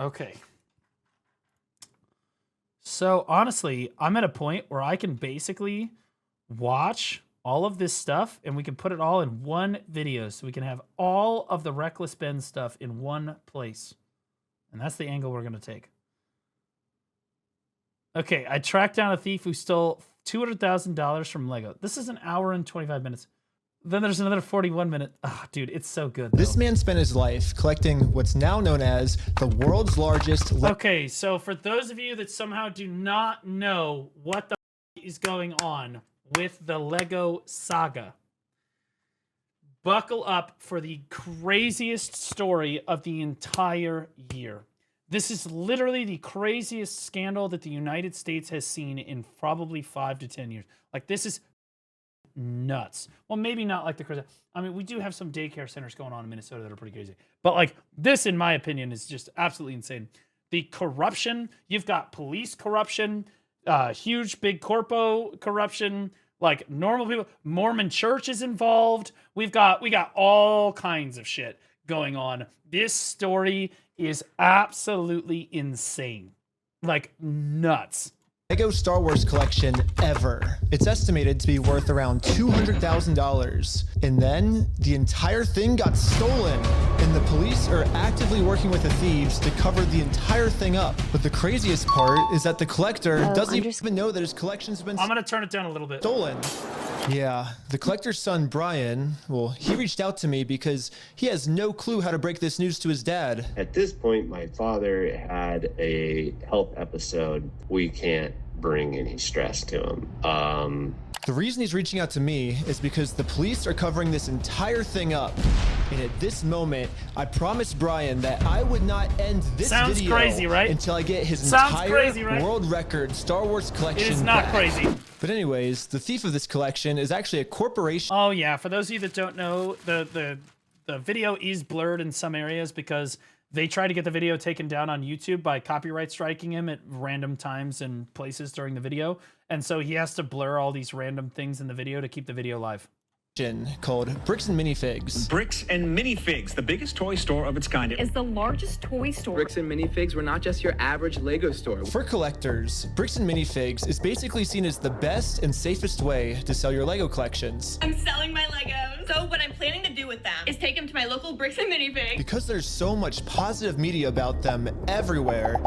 Okay. So honestly, I'm at a point where I can basically watch all of this stuff and we can put it all in one video. So we can have all of the Reckless Ben stuff in one place. And that's the angle we're going to take. Okay, I tracked down a thief who stole $200,000 from Lego. This is an hour and 25 minutes. Then there's another 41 minutes. Oh, dude, it's so good, though. This man spent his life collecting what's now known as the world's largest... Okay, so for those of you that somehow do not know what the is going on with the Lego Saga, buckle up for the craziest story of the entire year. This is literally the craziest scandal that the United States has seen in probably 5 to 10 years. Like, this is nuts. Well, maybe not like the crazy. I mean, we do have some daycare centers going on in Minnesota that are pretty crazy. But like this, in my opinion, is just absolutely insane. The corruption, you've got police corruption, huge big corpo corruption, like normal people, Mormon church is involved. We got all kinds of shit going on. This story is absolutely insane. Like nuts. Lego Star Wars collection ever. It's estimated to be worth around $200,000. And then the entire thing got stolen. And the police are actively working with the thieves to cover the entire thing up. But the craziest part is that the collector doesn't even know that his collection's been I'm gonna turn it down a little bit. Stolen. Yeah, the collector's son, Brian, well, he reached out to me because he has no clue how to break this news to his dad. At this point, my father had a health episode. We can't bring any stress to him. The reason he's reaching out to me is because the police are covering this entire thing up. And at this moment, I promised Brian that I would not end this video crazy, right? until I get his entire world record Star Wars collection. It is not back. crazy. But anyways, the thief of this collection is actually a corporation. Oh yeah, for those of you that don't know, the video is blurred in some areas because they tried to get the video taken down on YouTube by copyright striking him at random times and places during the video. And so he has to blur all these random things in the video to keep the video live. Called Bricks and Minifigs. Bricks and Minifigs, the biggest toy store of its kind. Is the largest toy store. Bricks and Minifigs were not just your average Lego store. For collectors, Bricks and Minifigs is basically seen as the best and safest way to sell your Lego collections. I'm selling my Legos. So what I'm planning to do with them is take them to my local Bricks and Minifigs. Because there's so much positive media about them everywhere,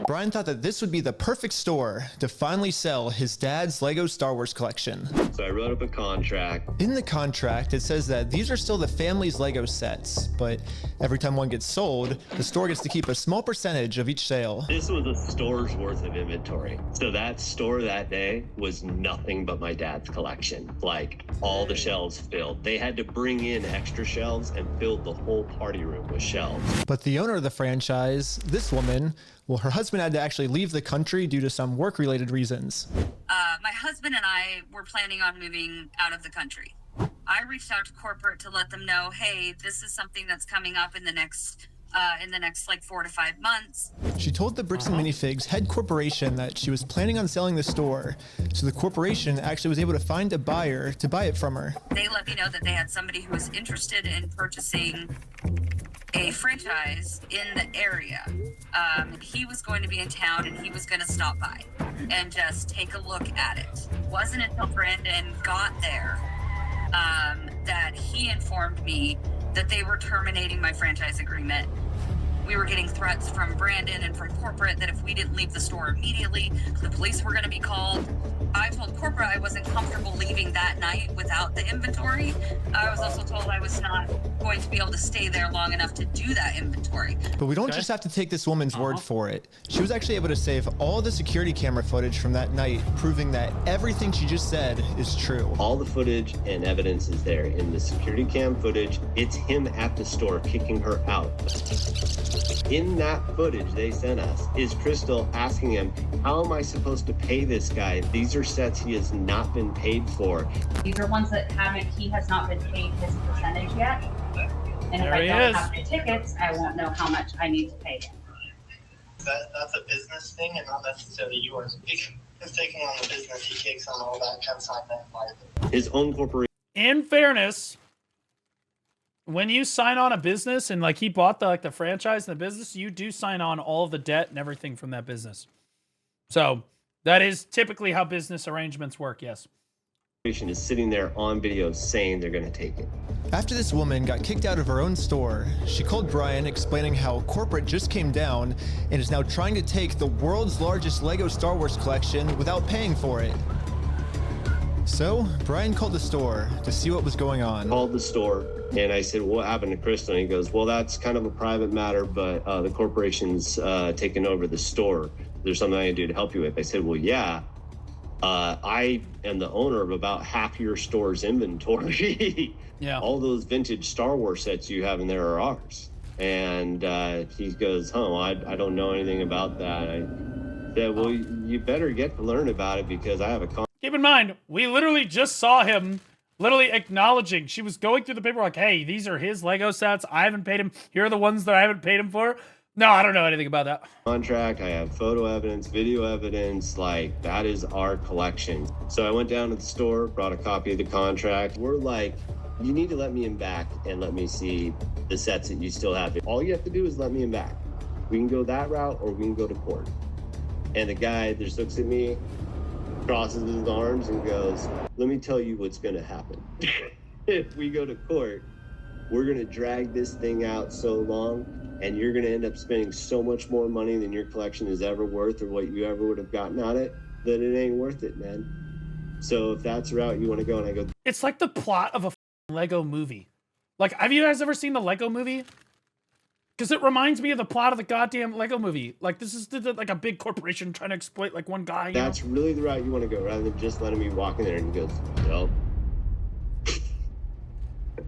Brian thought that this would be the perfect store to finally sell his dad's Lego Star Wars collection. So I wrote up a contract. In the contract, it says that these are still the family's Lego sets, but every time one gets sold, the store gets to keep a small percentage of each sale. This was a store's worth of inventory. So that store that day was nothing but my dad's collection. Like all the shelves filled. They had to bring in extra shelves and fill the whole party room with shelves. But the owner of the franchise, this woman, well, her husband had to actually leave the country due to some work-related reasons. My husband and I were planning on moving out of the country. I reached out to corporate to let them know, hey, this is something that's coming up in the next like 4 to 5 months. She told the Bricks and Minifigs head corporation that she was planning on selling the store, so the corporation actually was able to find a buyer to buy it from her. They let me know that they had somebody who was interested in purchasing a franchise in the area. He was going to be in town and he was going to stop by and just take a look at it. It wasn't until Brandon got there that he informed me that they were terminating my franchise agreement. We were getting threats from Brandon and from corporate that if we didn't leave the store immediately, the police were going to be called. I told corporate I wasn't comfortable leaving that night without the inventory. I was also told I was not going to be able to stay there long enough to do that inventory. But we don't just have to take this woman's word for it. She was actually able to save all the security camera footage from that night, proving that everything she just said is true. All the footage and evidence is there. In the security cam footage, it's him at the store kicking her out. In that footage they sent us is Crystal asking him, how am I supposed to pay this guy? These are sets he has not been paid for. These are ones that he has not been paid his percentage yet. And if I don't have the tickets, I won't know how much I need to pay him. That's a business thing and not necessarily yours. He's taking on the business, he takes on all that kind of side. His own corporation. In fairness, when you sign on a business and like he bought the franchise and the business, you do sign on all of the debt and everything from that business. So that is typically how business arrangements work. Yes. Is sitting there on video saying they're going to take it. After this woman got kicked out of her own store, she called Brian explaining how corporate just came down and is now trying to take the world's largest Lego Star Wars collection without paying for it. So Brian called the store to see what was going on. Called the store and I said, what happened to Crystal? And he goes, well, that's kind of a private matter, but the corporation's taken over the store. There's something I can do to help you with. I said, well, yeah. I am the owner of about half your store's inventory. Yeah. All those vintage Star Wars sets you have in there are ours. And he goes, I don't know anything about that. I said, well, you better get to learn about it because I have a Keep in mind, we literally just saw him literally acknowledging. She was going through the paper like, hey, these are his Lego sets. I haven't paid him. Here are the ones that I haven't paid him for. No, I don't know anything about that. contract. I have photo evidence, video evidence. Like, that is our collection. So I went down to the store, brought a copy of the contract. We're like, you need to let me in back and let me see the sets that you still have. All you have to do is let me in back. We can go that route or we can go to court. And the guy just looks at me, crosses his arms and goes, let me tell you what's going to happen. If we go to court, we're going to drag this thing out so long and you're going to end up spending so much more money than your collection is ever worth or what you ever would have gotten on it, that it ain't worth it, man. So if that's the route you want to go, and I go... It's like the plot of a Lego movie. Like, have you guys ever seen the Lego movie? Because it reminds me of the plot of the goddamn Lego movie. Like, this is like a big corporation trying to exploit like one guy. That's really the route you want to go, rather than just letting me walk in there and he goes, no.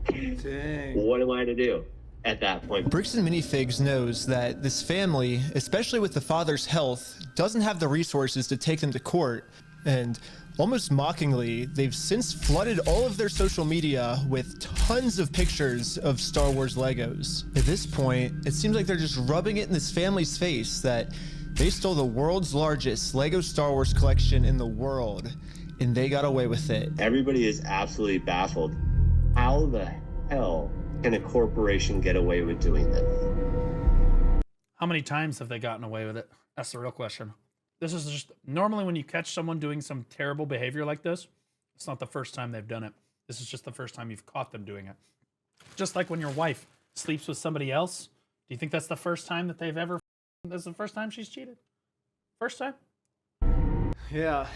Dang. What am I to do at that point? Bricks and Minifigs knows that this family, especially with the father's health, doesn't have the resources to take them to court. And almost mockingly, they've since flooded all of their social media with tons of pictures of Star Wars Legos. At this point, it seems like they're just rubbing it in this family's face that they stole the world's largest Lego Star Wars collection in the world, and they got away with it. Everybody is absolutely baffled. How the hell can a corporation get away with doing this? How many times have they gotten away with it? That's the real question. This is just, normally when you catch someone doing some terrible behavior like this, it's not the first time they've done it. This is just the first time you've caught them doing it. Just like when your wife sleeps with somebody else. Do you think that's the first time that they've ever, that's the first time she's cheated? First time? Yeah.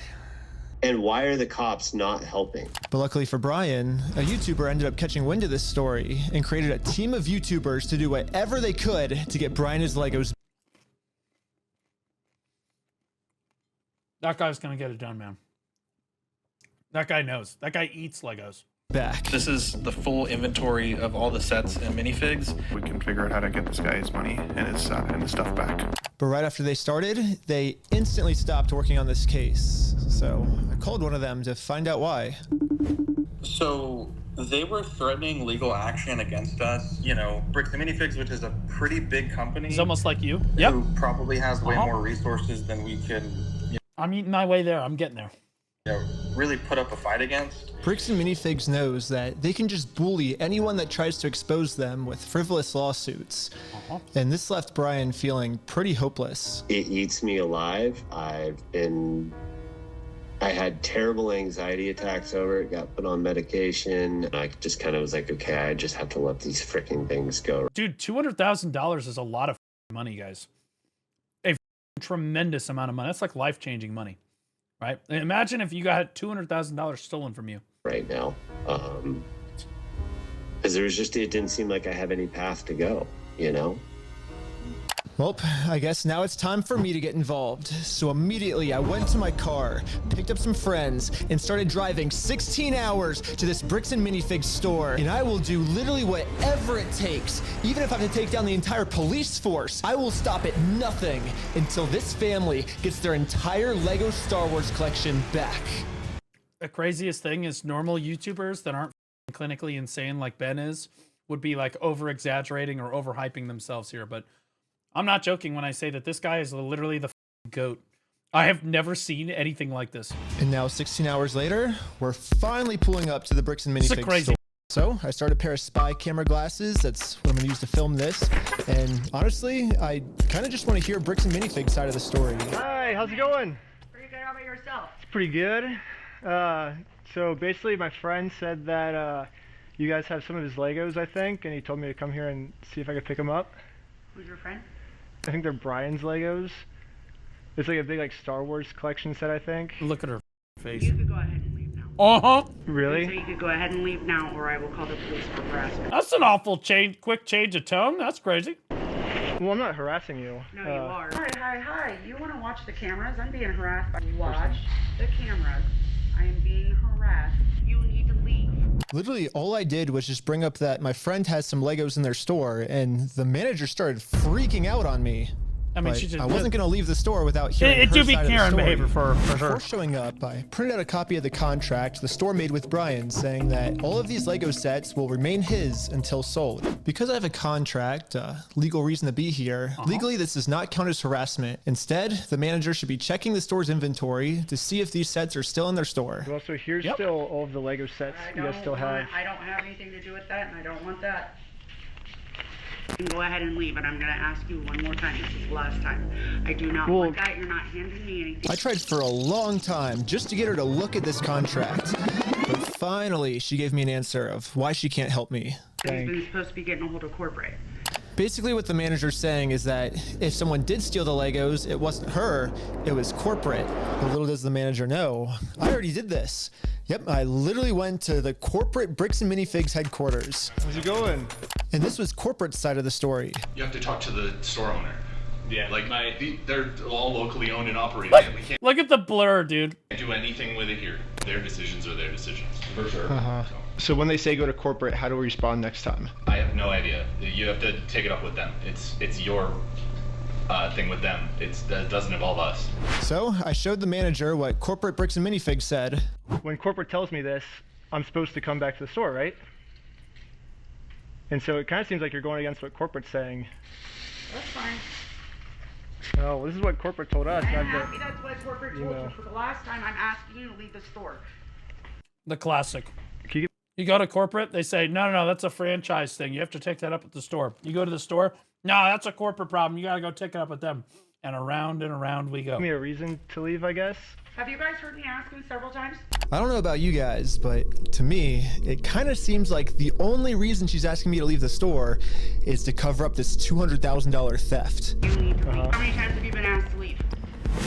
And why are the cops not helping? But luckily for Brian, a YouTuber ended up catching wind of this story and created a team of YouTubers to do whatever they could to get Brian his Legos. That guy's gonna get it done, man. That guy knows. That guy eats Legos. Back. This is the full inventory of all the sets and minifigs. We can figure out how to get this guy his money and his stuff back. But right after they started, they instantly stopped working on this case. So I called one of them to find out why. So they were threatening legal action against us. You know, Bricks and Minifigs, which is a pretty big company. It's almost like you. Yep. Who probably has way more resources than we can. I'm eating my way there. I'm getting there. You know, really put up a fight against. Bricks and Minifigs knows that they can just bully anyone that tries to expose them with frivolous lawsuits. And this left Brian feeling pretty hopeless. It eats me alive. I had terrible anxiety attacks over it, got put on medication. I just kind of was like, okay, I just have to let these freaking things go. Dude, $200,000 is a lot of money, guys. A tremendous amount of money. That's like life-changing money. Right? Imagine if you got $200,000 stolen from you. Right now. Because it didn't seem like I have any path to go, you know? Well, I guess now it's time for me to get involved. So immediately I went to my car, picked up some friends, and started driving 16 hours to this Bricks and Minifigs store. And I will do literally whatever it takes. Even if I have to take down the entire police force, I will stop at nothing until this family gets their entire Lego Star Wars collection back. The craziest thing is normal YouTubers that aren't clinically insane like Ben is would be like over-exaggerating or overhyping themselves here, but I'm not joking when I say that this guy is literally the GOAT. I have never seen anything like this. And now 16 hours later, we're finally pulling up to the Bricks and Minifigs store. So I started a pair of spy camera glasses. That's what I'm gonna use to film this. And honestly, I kind of just want to hear Bricks and Minifigs side of the story. Hi, how's it going? Pretty good. How about yourself? It's pretty good. So basically my friend said that you guys have some of his Legos, I think, and he told me to come here and see if I could pick them up. Who's your friend? I think they're Brian's Legos. It's like a big like Star Wars collection set, I think. Look at her face. You could go ahead and leave now. Uh-huh. Really? So you could go ahead and leave now, or I will call the police for harassment. That's an awful quick change of tone. That's crazy. Well, I'm not harassing you. No, you are. Hi. You want to watch the cameras? I'm being harassed. Watch the cameras. I am being harassed. You need to leave. Literally, all I did was just bring up that my friend has some Legos in their store, and the manager started freaking out on me. I mean, But I wasn't gonna leave the store without hearing It her do be side of the Karen story. behavior for sure. Before showing up, I printed out a copy of the contract the store made with Brian, saying that all of these Lego sets will remain his until sold. Because I have a contract, legal reason to be here, legally this does not count as harassment. Instead, the manager should be checking the store's inventory to see if these sets are still in their store. Well, so here's still all of the Lego sets you guys still have. I don't have anything to do with that, and I don't want that. You can go ahead and leave, and I'm going to ask you one more time. This is the last time. I do not want that. You're not handing me anything. I tried for a long time just to get her to look at this contract, but finally she gave me an answer of why she can't help me. He's been supposed to be getting a hold of corporate. Basically what the manager's saying is that if someone did steal the Legos, it wasn't her, it was corporate. But little does the manager know, I already did this. Yep, I literally went to the corporate Bricks and Minifigs headquarters. How's it going? And this was corporate side of the story. You have to talk to the store owner. Yeah, like they're all locally owned and operated. We can't Look at the blur, dude. do anything with it here. Their decisions are their decisions, for sure. So when they say go to corporate, how do we respond next time? I have no idea. You have to take it up with them. It's your thing with them. That doesn't involve us. So I showed the manager what corporate Bricks and Minifigs said. When corporate tells me this, I'm supposed to come back to the store, right? And so it kind of seems like you're going against what corporate's saying. That's fine. Oh, well, this is what corporate told us. I'm happy that's what corporate told you. For the last time, I'm asking you to leave the store. The classic. You go to corporate, they say, no, that's a franchise thing. You have to take that up at the store. You go to the store, no, that's a corporate problem. You got to go take it up with them. And around we go. Give me a reason to leave, I guess. Have you guys heard me ask you several times? I don't know about you guys, but to me, it kind of seems like the only reason she's asking me to leave the store is to cover up this $200,000 theft. You need to leave. How many times have you been asked to leave?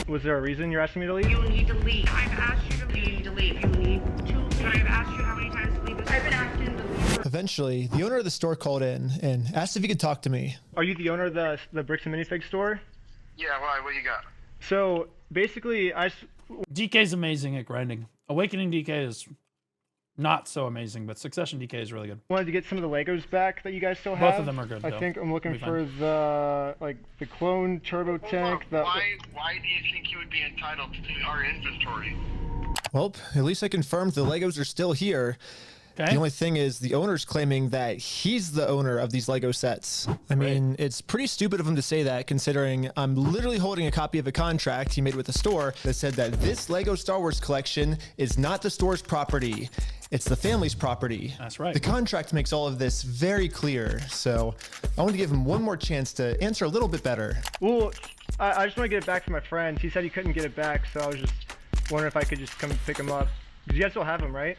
Was there a reason you're asking me to leave? You need to leave. I've asked you to leave. You need to leave. You need to. I've asked you how many times to leave. I've been asking to leave. Eventually, the owner of the store called in and asked if he could talk to me. Are you the owner of the Bricks and Minifigs store? Yeah, why? What you got? So basically, DK's amazing at grinding. Awakening DK is not so amazing, but Succession DK is really good. wanted to get some of the Legos back that you guys still have. Both of them are good, I though. think I'm looking It'll for be the clone turbo tank. Why do you think you would be entitled to our inventory? Well, at least I confirmed the Legos are still here. Okay. The only thing is the owner's claiming that he's the owner of these Lego sets. I mean, it's pretty stupid of him to say that, considering I'm literally holding a copy of a contract he made with the store that said that this Lego Star Wars collection is not the store's property. It's the family's property. That's right. The contract makes all of this very clear. So I want to give him one more chance to answer a little bit better. Well, I just want to get it back to my friend. He said he couldn't get it back, so I was just wondering if I could just come pick him up. Because you guys still have him, right?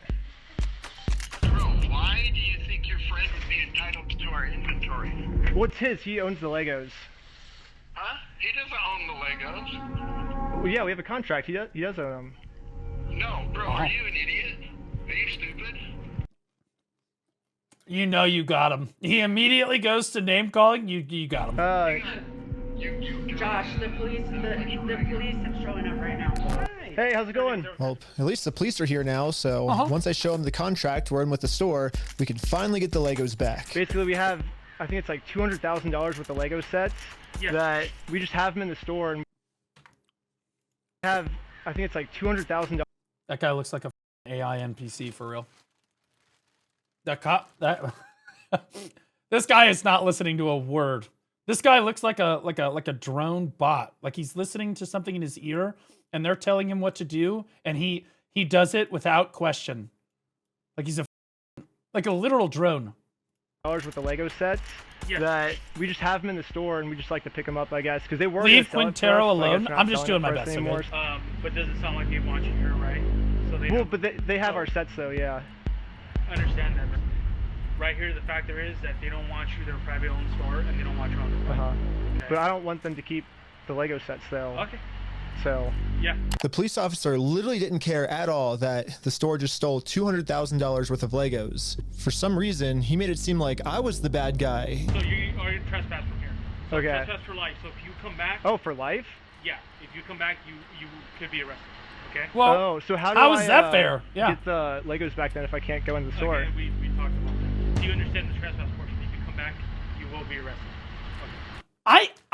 Why do you think your friend would be entitled to our inventory? Well, it's his. He owns the Legos. Huh? He doesn't own the Legos. Well, yeah, we have a contract. He does own them. No, bro, are you an idiot? Are you stupid? You know you got him. He immediately goes to name calling. You got him. Josh, the police are showing up right now. Hey, how's it going? Well, at least the police are here now, so once I show him the contract we're in with the store, we can finally get the Legos back. Basically, we have, I think it's like $200,000 worth of Lego sets that we just have them in the store, and have, I think it's like $200,000. That guy looks like a AI NPC for real. This guy is not listening to a word. This guy looks like a drone bot. Like he's listening to something in his ear, and they're telling him what to do, and he does it without question. Like he's like a literal drone. With the Lego sets that we just have them in the store and we just like to pick them up, I guess, because they were Leave gonna sell it for Quintero us, but I guess alone. they're not I'm just doing selling my it for us best. anymore. Okay? But does it sound like they want you here, right? So they Well, but they have our sets though, yeah. I understand that. But right here, the factor is that they don't want you. They're a private owned store and they don't want you on the front. Okay. But I don't want them to keep the Lego sets though. Okay. So yeah. The police officer literally didn't care at all that the store just stole $200,000 worth of Legos. For some reason, he made it seem like I was the bad guy. So you are trespass from here. So Okay. Trespass for life. So if you come back. Oh, for life? Yeah. If you come back, you could be arrested. Okay. Well, so how do how I is that fair? Yeah. get the Legos back then if I can't go in the store? Okay, we talked about that. Do you understand the trespass portion? If you come back, you will be arrested.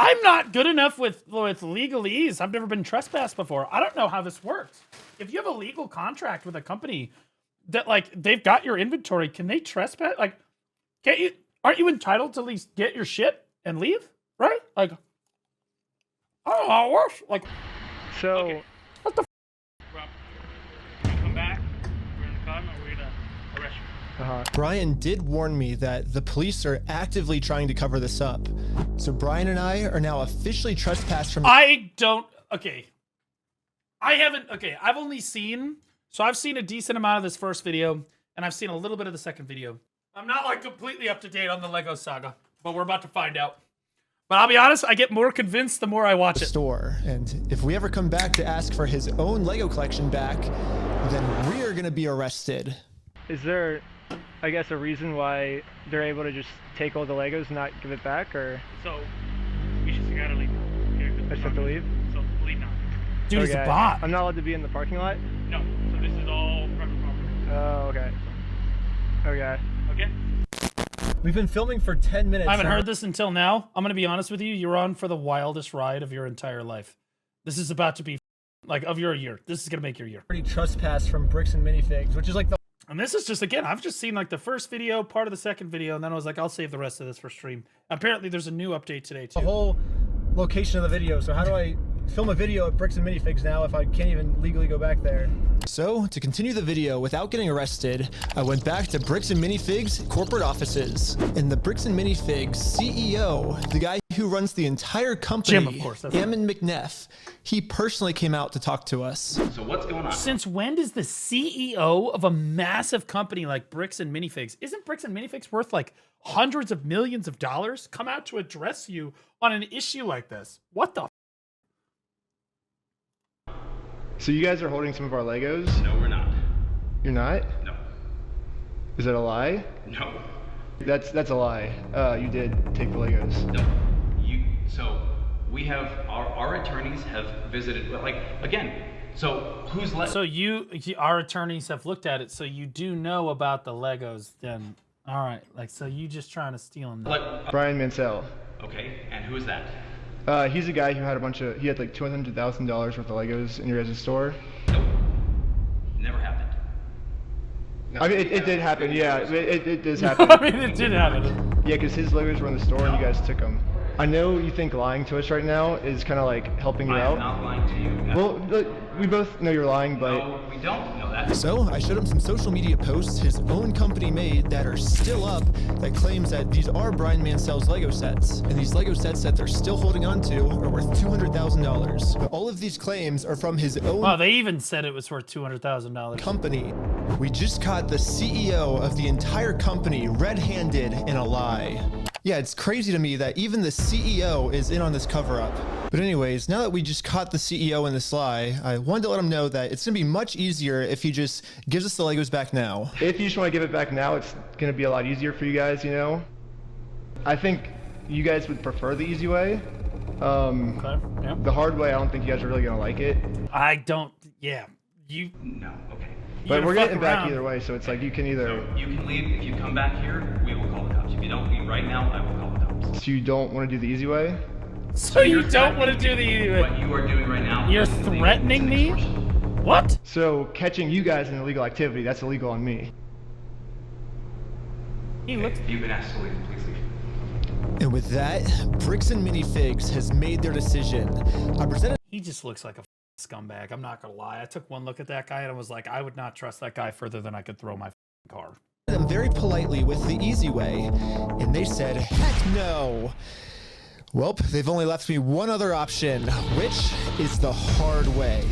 I'm not good enough with legalese. I've never been trespassed before. I don't know how this works. If you have a legal contract with a company that like they've got your inventory, can they trespass? Like, aren't you entitled to at least get your shit and leave? Right? Like, I don't know how it works. Like, so okay. What the Rob, you come back, we're in the car, and we're gonna arrest you. Brian did warn me that the police are actively trying to cover this up. So Brian and I are now officially trespassed from— okay. I've only seen, so I've seen a decent amount of this first video, and I've seen a little bit of the second video. I'm not like completely up to date on the Lego saga, but we're about to find out. But I'll be honest, I get more convinced the more I watch it. Store. And if we ever come back to ask for his own Lego collection back, then we are gonna be arrested. Is there, I guess, a reason why they're able to just take all the Legos and not give it back, or? So, we just gotta leave. Okay, I just have to leave? So, leave now. Dude, he's a bot. I'm not allowed to be in the parking lot? No. So this is all private property. Oh, okay. Okay. Okay? We've been filming for 10 minutes. I haven't heard this until now. I'm going to be honest with you. You're on for the wildest ride of your entire life. This is about to be, like, of your year. This is going to make your year. Pretty trespass from Bricks and Minifigs, which is like the— And this is just, again, I've just seen, like, the first video, part of the second video, and then I was like, I'll save the rest of this for stream. Apparently, there's a new update today, too. the whole location of the video. So how do I film a video at Bricks and Minifigs now if I can't even legally go back there? So, to continue the video without getting arrested, I went back to Bricks and Minifigs corporate offices. And the Bricks and Minifigs CEO, the guy who runs the entire company, Jim, of course, Ammon McNeff, he personally came out to talk to us. So what's going on? Since when does the CEO of a massive company like Bricks and Minifigs, isn't Bricks and Minifigs worth like hundreds of millions of dollars, come out to address you on an issue like this? What the? So you guys are holding some of our Legos? No, we're not. You're not? No. Is that a lie? No. That's a lie. You did take the Legos. No. So we have our attorneys have visited. Like again. So who's left? So our attorneys have looked at it. So you do know about the Legos, then? All right. Like, so you just trying to steal them? Brian Mansell. Okay. And who is that? He's a guy who had he had like $200,000 worth of Legos in your guys' store. Nope. Never happened. I mean, it did happen, yeah. It does happen. I mean, it did happen. Yeah, because his Legos were in the store and you guys took them. I know you think lying to us right now is kind of like helping you out. I'm not lying to you. Well, look, we both know you're lying, but... No, we don't know that. So I showed him some social media posts his own company made that are still up that claims that these are Brian Mansell's Lego sets. And these Lego sets that they're still holding on to are worth $200,000. But all of these claims are from his own— Wow, they even said it was worth $200,000. company. We just caught the CEO of the entire company red-handed in a lie. Yeah, it's crazy to me that even the CEO is in on this cover-up. But anyways, now that we just caught the CEO in this lie, I wanted to let him know that it's gonna be much easier if he just gives us the Legos back now. If you just want to give it back now, it's going to be a lot easier for you guys, you know? I think you guys would prefer the easy way. Okay, yeah. The hard way, I don't think you guys are really going to like it. I don't, yeah. No, okay. But we're getting back either way, so it's like you can either... So you can leave. If you come back here, we will call the cops. If you don't leave right now, I will call the cops. So you don't want to do the easy way? So you don't want to do the easy way? What you are doing right now... You're threatening me? What? So catching you guys in illegal activity, that's illegal on me. He looks... You've been asked to leave. Please leave. And with that, Bricks and Minifigs has made their decision. I presented— He just looks like a scumbag. I'm not gonna lie. I took one look at that guy and I was like, I would not trust that guy further than I could throw my car. them very politely with the easy way, and they said, heck no. Well, they've only left me one other option, which is the hard way.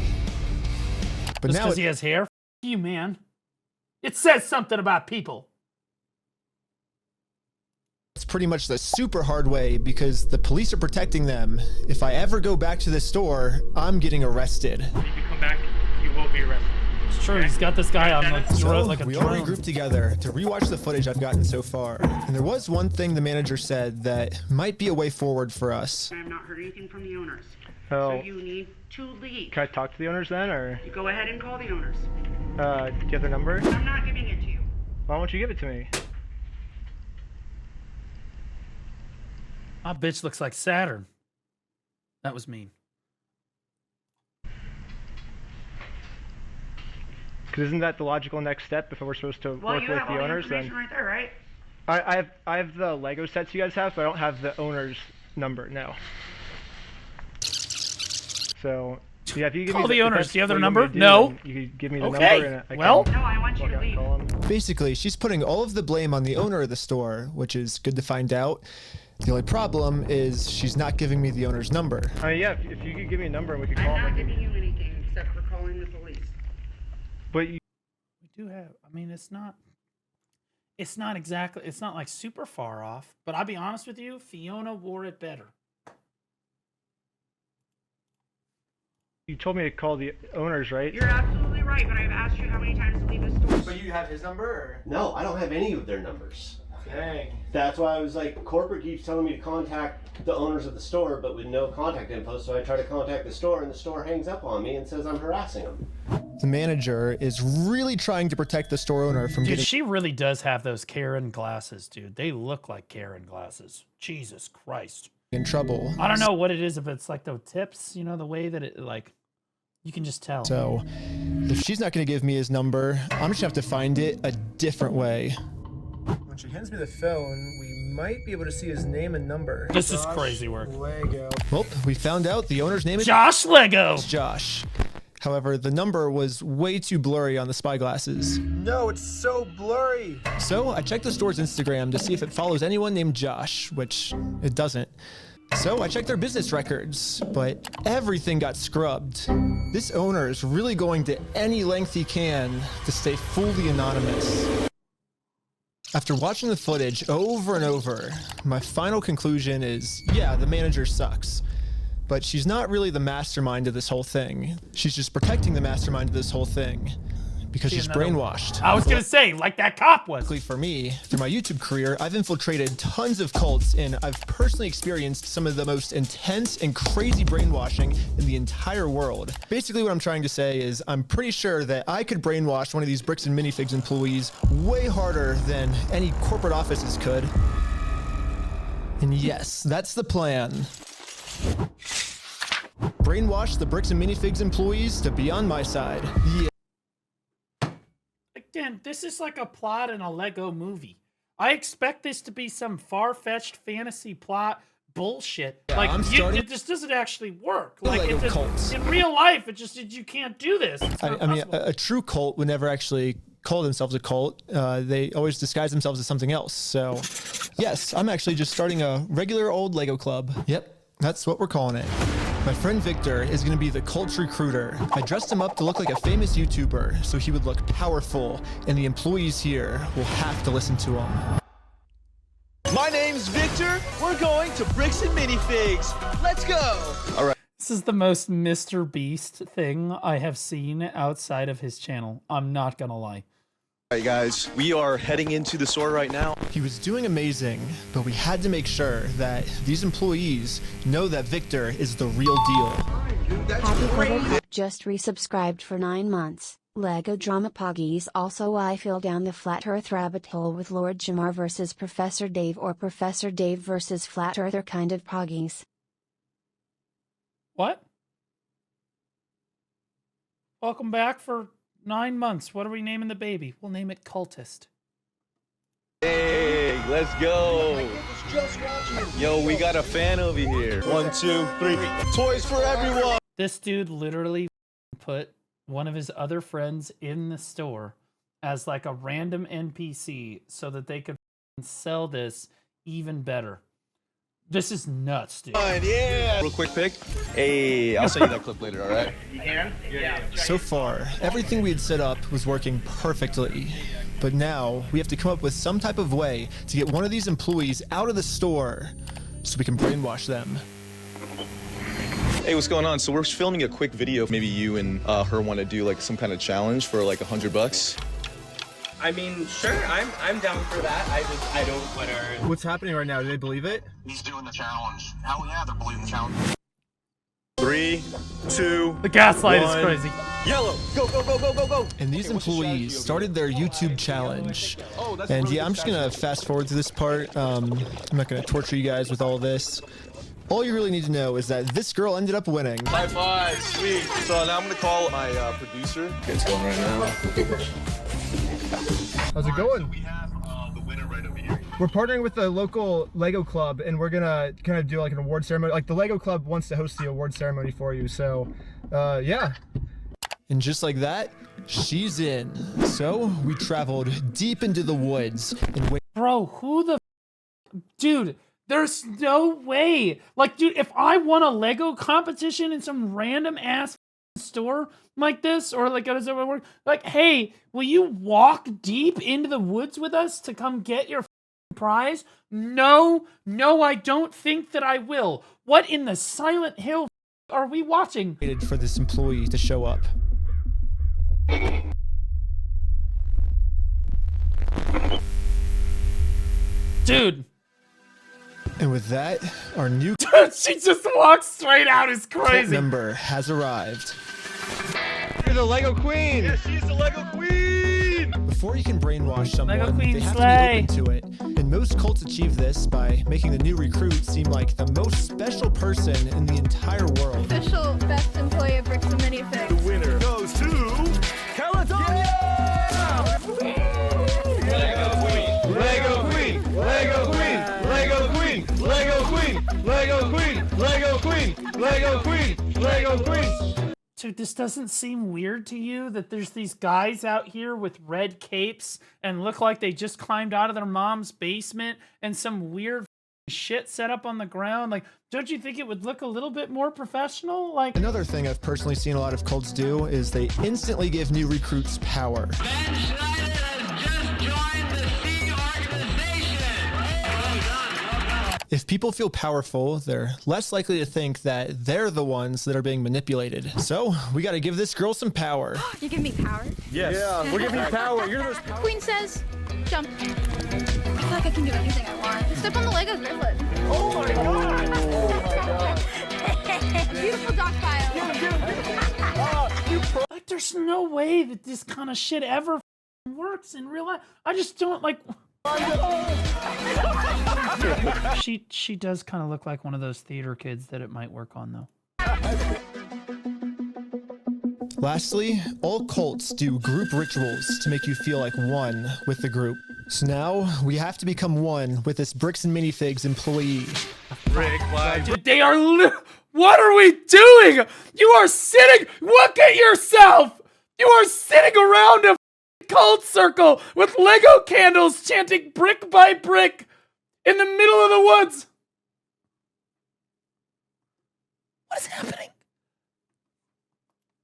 But Just now because he has hair? F you, man. It says something about people. it's pretty much the super hard way because the police are protecting them. If I ever go back to this store, I'm getting arrested. If you come back, you will be arrested. It's true. He's got this guy on the throat like a we all drone. regrouped together to rewatch the footage I've gotten so far. And there was one thing the manager said that might be a way forward for us. I have not heard anything from the owners. Oh. So you need to leave. Can I talk to the owners then, or? You go ahead and call the owners. Do you have their number? I'm not giving it to you. Why won't you give it to me? My bitch looks like Saturn. That was mean. Because isn't that the logical next step if we're supposed to Well, work you with have the all the owners? information Then right there, right? I have the Lego sets you guys have, but I don't have the owner's number. No. So yeah, if you give Call me the owners. if Do you have that's their what number? do, No. then you could give me the Okay. number. And Well. No, I want you to leave. Call them. Basically, she's putting all of the blame on the owner of the store, which is good to find out. The only problem is she's not giving me the owner's number. Yeah, if you could give me a number and we could call I'm not them. giving you anything except for calling the police. But you We do have. I mean, it's not exactly. It's not like super far off. But I'll be honest with you, Fiona wore it better. told me to call the owners, right? You're absolutely right, but I've asked you how many times to leave the store. But you have his number? Or? No, I don't have any of their numbers. Dang. That's why I was like, corporate keeps telling me to contact the owners of the store, but with no contact info. So I try to contact the store, and the store hangs up on me and says I'm harassing them. The manager is really trying to protect the store owner from Dude, getting she really does have those Karen glasses, dude. They look like Karen glasses. Jesus Christ. in trouble. I don't know what it is, if it's like the tips, you know, the way that it, like, you can just tell. So if she's not going to give me his number, I'm just going to have to find it a different way. When she hands me the phone, we might be able to see his name and number. This is crazy work. Lego. Well, we found out the owner's name is Josh Lego. It's Josh. However, the number was way too blurry on the spy glasses. No, it's so blurry. So I checked the store's Instagram to see if it follows anyone named Josh, which it doesn't. So I checked their business records, but everything got scrubbed. This owner is really going to any length he can to stay fully anonymous. After watching the footage over and over, my final conclusion is, yeah, the manager sucks. But she's not really the mastermind of this whole thing. She's just protecting the mastermind of this whole thing because she's brainwashed. I was going to say, like that cop was. For me, through my YouTube career, I've infiltrated tons of cults, and I've personally experienced some of the most intense and crazy brainwashing in the entire world. Basically, what I'm trying to say is I'm pretty sure that I could brainwash one of these Bricks and Minifigs employees way harder than any corporate offices could. And yes, that's the plan. Brainwash the Bricks and Minifigs employees to be on my side. Yeah. Again, this is like a plot in a Lego movie. I expect this to be some far-fetched fantasy plot bullshit. Yeah, like, it just doesn't actually work. Like, Lego it just, cults. in real life, you can't do this. I mean, a true cult would never actually call themselves a cult. They always disguise themselves as something else. So, yes, I'm actually just starting a regular old Lego club. Yep, that's what we're calling it. My friend Victor is going to be the cult recruiter. I dressed him up to look like a famous YouTuber, so he would look powerful, and the employees here will have to listen to him. My name's Victor. We're going to Bricks and Minifigs. Let's go. All right. This is the most Mr. Beast thing I have seen outside of his channel. I'm not going to lie. All right, guys, we are heading into the store right now. He was doing amazing, but we had to make sure that these employees know that Victor is the real deal. Happy just resubscribed for 9 months. Lego Drama Poggies. Also, I fell down the Flat Earth rabbit hole with Lord Jamar versus Professor Dave, or Professor Dave versus Flat Earther kind of Poggies. What? Welcome back for 9 months. What are we naming the baby? We'll name it Cultist. Hey, let's go. Yo, we got a fan over here. 1, 2, 3. Toys for everyone. This dude literally put one of his other friends in the store as like a random NPC so that they could sell this even better. This is nuts, dude. Yeah. Real quick pick. Hey, I'll show you that clip later, all right? You can? Yeah. So far, everything we had set up was working perfectly. But now, we have to come up with some type of way to get one of these employees out of the store so we can brainwash them. Hey, what's going on? So we're filming a quick video. Maybe you and her want to do like some kind of challenge for like $100. I mean, sure, I'm down for that. I don't want to. What's happening right now? Do they believe it? He's doing the challenge. Hell yeah, they're believing the challenge. 3, 2, The gaslight is 1. crazy. Yellow, go, go, go, go, go, go. And these employees started their YouTube challenge. And yeah, I'm just gonna fast forward to this part. I'm not gonna torture you guys with all of this. All you really need to know is that this girl ended up winning. High five, sweet. So now I'm gonna call my producer. It's going right now. How's it going? So we have the winner right over here. We're partnering with the local Lego club, and we're gonna kind of do like an award ceremony. Like the Lego club wants to host the award ceremony for you, so yeah. And just like that, she's in. So we traveled deep into the woods and Bro, who the dude? There's no way. Like, dude, if I won a Lego competition in some random ass store like this, or like, how does it work? Like, hey, will you walk deep into the woods with us to come get your prize? No, I don't think that I will. What in the Silent Hill are we watching? waited for this employee to show up. Dude. And with that, our new Dude, she just walks straight out. It's cult crazy. member has arrived. You're the Lego Queen! Yes, she's the Lego Queen! Before you can brainwash someone, Lego Queen they have slay. to be open to it. And most cults achieve this by making the new recruit seem like the most special person in the entire world. Official best employee of Bricks and Minifigs. The winner goes to California! Lego Queen! Lego Queen! Lego Queen! Lego Queen! Lego Queen! Lego Queen! Lego Queen! Lego Queen! Lego Queen! Dude, this doesn't seem weird to you that there's these guys out here with red capes and look like they just climbed out of their mom's basement and some weird shit set up on the ground? Like, don't you think it would look a little bit more professional? Like, Another thing I've personally seen a lot of cults do is they instantly give new recruits power. If people feel powerful, they're less likely to think that they're the ones that are being manipulated. So, we gotta give this girl some power. You give me power? Yes. Yeah, we're giving you power. You're the most powerful. Queen says, jump. I feel like I can do anything I want. Step on the Lego griplet. Oh my god! Oh my god! Beautiful dog pile. like, there's no way that this kind of shit ever works in real life. I just don't like. She does kind of look like one of those theater kids that it might work on, though. Lastly, all cults do group rituals to make you feel like one with the group. So now, we have to become one with this Bricks and Minifigs employee. Rick, why? Dude, they are. What are we doing? You are sitting. Look at yourself. You are sitting around a cult circle with Lego candles chanting brick by brick in the middle of the woods. What is happening?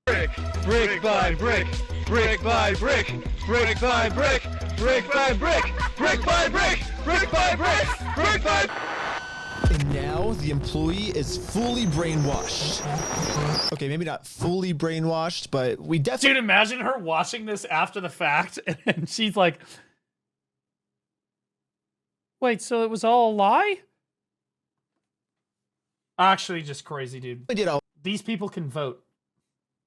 Brick by brick, brick by brick, brick by brick, brick by brick, brick by brick, brick by brick, brick by. And now the employee is fully brainwashed. Okay, maybe not fully brainwashed, but we definitely. Dude, imagine her watching this after the fact, and she's like, "Wait, so it was all a lie?" Actually, just crazy, dude. These people can vote.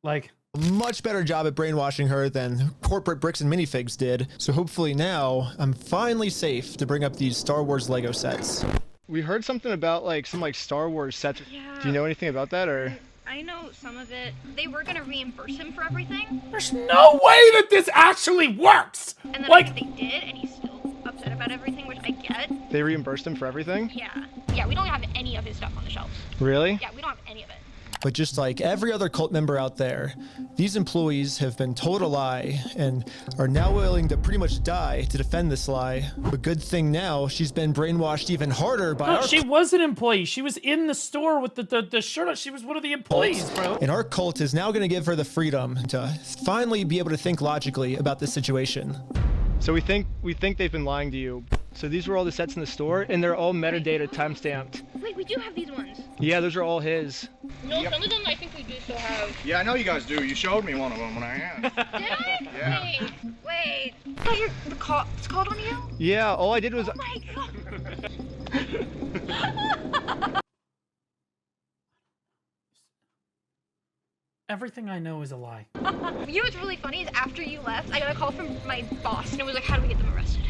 Like, a much better job at brainwashing her than corporate Bricks and Minifigs did. So hopefully now I'm finally safe to bring up these Star Wars Lego sets. We heard something about like some Star Wars sets. Yeah. Do you know anything about that, or? I know some of it. They were gonna reimburse him for everything. There's no way that this actually works! And then like, they did, and he's still upset about everything, which I get. They reimbursed him for everything? Yeah. Yeah, we don't have any of his stuff on the shelves. Really? Yeah, we don't have any of it. But just like every other cult member out there, these employees have been told a lie and are now willing to pretty much die to defend this lie. But good thing now, she's been brainwashed even harder by our she was an employee. She was in the store with the shirt on. She was one of the employees, bro. And our cult is now going to give her the freedom to finally be able to think logically about this situation. So we think they've been lying to you. So these were all the sets in the store, and they're all metadata timestamped. Wait, we do have these ones. Yeah, those are all his. No, some of them I think we do still have. Yeah, I know you guys do. You showed me one of them when I asked. Did I? Yeah. Wait. It's called one of you? Yeah, all I did was. Oh my god. Everything I know is a lie. You know what's really funny is after you left, I got a call from my boss, and it was like, how do we get them arrested?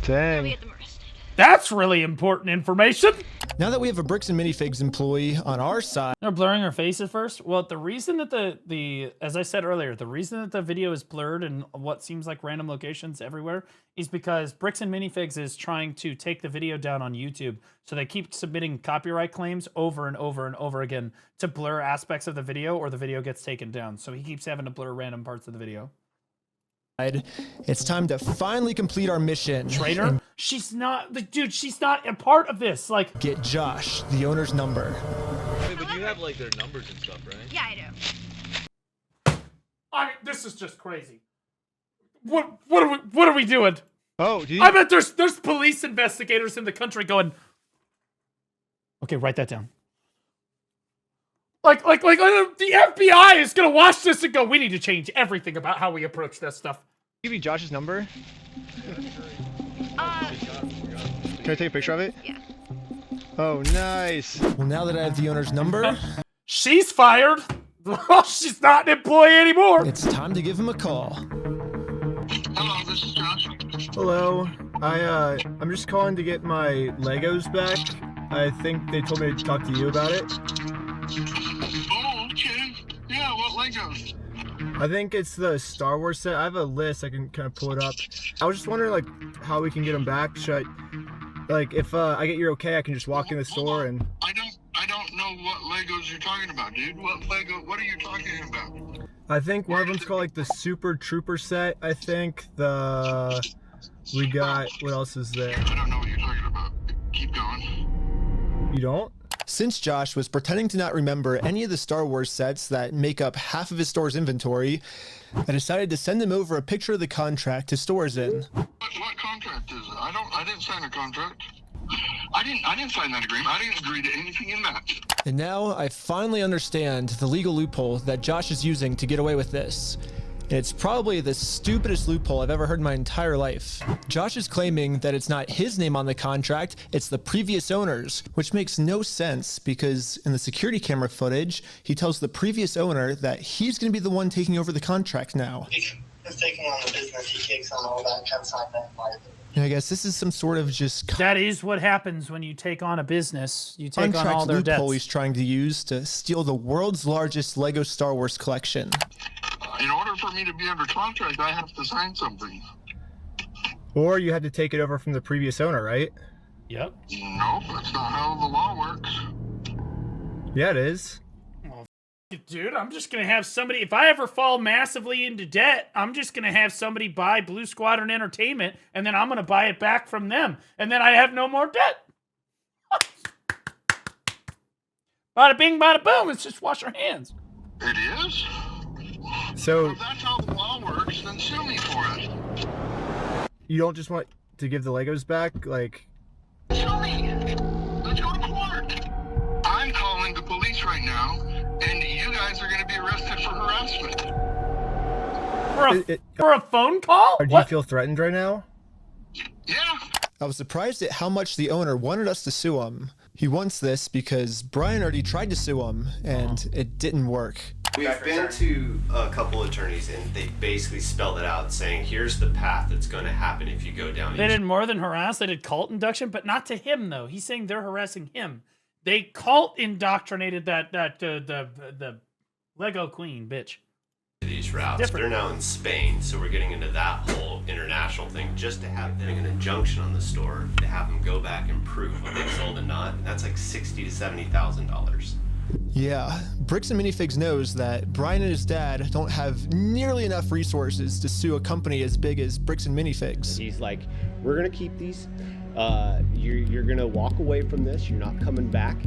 How do we get them arrested? That's really important information. Now that we have a Bricks and Minifigs employee on our side. They're blurring her face at first. Well, the reason that the as I said earlier, the reason that the video is blurred and what seems like random locations everywhere is because Bricks and Minifigs is trying to take the video down on YouTube. So they keep submitting copyright claims over and over and over again to blur aspects of the video, or the video gets taken down. So he keeps having to blur random parts of the video. It's time to finally complete our mission. Traitor? She's not, dude, she's not a part of this. Like, get Josh, the owner's number. Wait, but you have like their numbers and stuff, right? Yeah, I do. This is just crazy. What are we doing? Oh, do you... I bet there's police investigators in the country going, okay, write that down. Like the FBI is gonna watch this and go, we need to change everything about how we approach this stuff. Give me Josh's number. Can I take a picture of it? Yeah. Oh, nice. Well, now that I have the owner's number, she's fired. She's not an employee anymore. It's time to give him a call. Hello, this is Josh. Hello. I'm just calling to get my Legos back. I think they told me to talk to you about it. Oh, okay. Yeah, what Legos? I think it's the Star Wars set. I have a list. I can kind of pull it up. I was just wondering, like, how we can get them back. Should I, like, if I get your okay, I can just walk in the store and... I don't know what Legos you're talking about, dude. What are you talking about? I think one of them's called, like, the Super Trooper set, I think. We got... What else is there? I don't know what you're talking about. Keep going. You don't? Since Josh was pretending to not remember any of the Star Wars sets that make up half of his store's inventory, I decided to send him over a picture of the contract his store is in. What contract is it? I didn't sign a contract. I didn't sign that agreement. I didn't agree to anything in that. And now I finally understand the legal loophole that Josh is using to get away with this. And it's probably the stupidest loophole I've ever heard in my entire life. Josh is claiming that it's not his name on the contract, it's the previous owner's, which makes no sense because in the security camera footage, he tells the previous owner that he's going to be the one taking over the contract now. He's taking on the business, he takes on all that kind of side liability. And I guess this is some sort of just... That is what happens when you take on a business. You take on all their loophole debts. He's trying to use to steal the world's largest Lego Star Wars collection. In order for me to be under contract, I have to sign something. Or you had to take it over from the previous owner, right? Yep. Nope, that's not how the law works. Yeah, it is. Well, dude, I'm just going to have somebody... If I ever fall massively into debt, I'm just going to have somebody buy Blue Squadron Entertainment, and then I'm going to buy it back from them. And then I have no more debt. Bada bing, bada boom. Let's just wash our hands. It is? So if that's how the law works, then sue me for it. You don't just want to give the Legos back? Like... Sue me! Let's go to court! I'm calling the police right now, and you guys are going to be arrested for harassment. For a phone call? Do you feel threatened right now? Yeah. I was surprised at how much the owner wanted us to sue him. He wants this because Brian already tried to sue him, and it didn't work. We've been to a couple attorneys, and they basically spelled it out, saying, here's the path that's going to happen if you go down. They did more than harass. They did cult induction, but not to him, though. He's saying they're harassing him. They cult indoctrinated the Lego Queen, bitch. These routes. Different. They're now in Spain, so we're getting into that whole international thing just to have them an injunction on the store to have them go back and prove what they sold and not. And that's like $60,000 to $70,000. Yeah, Bricks and Minifigs knows that Brian and his dad don't have nearly enough resources to sue a company as big as Bricks and Minifigs. He's like, we're gonna keep these. You're gonna walk away from this. You're not coming back.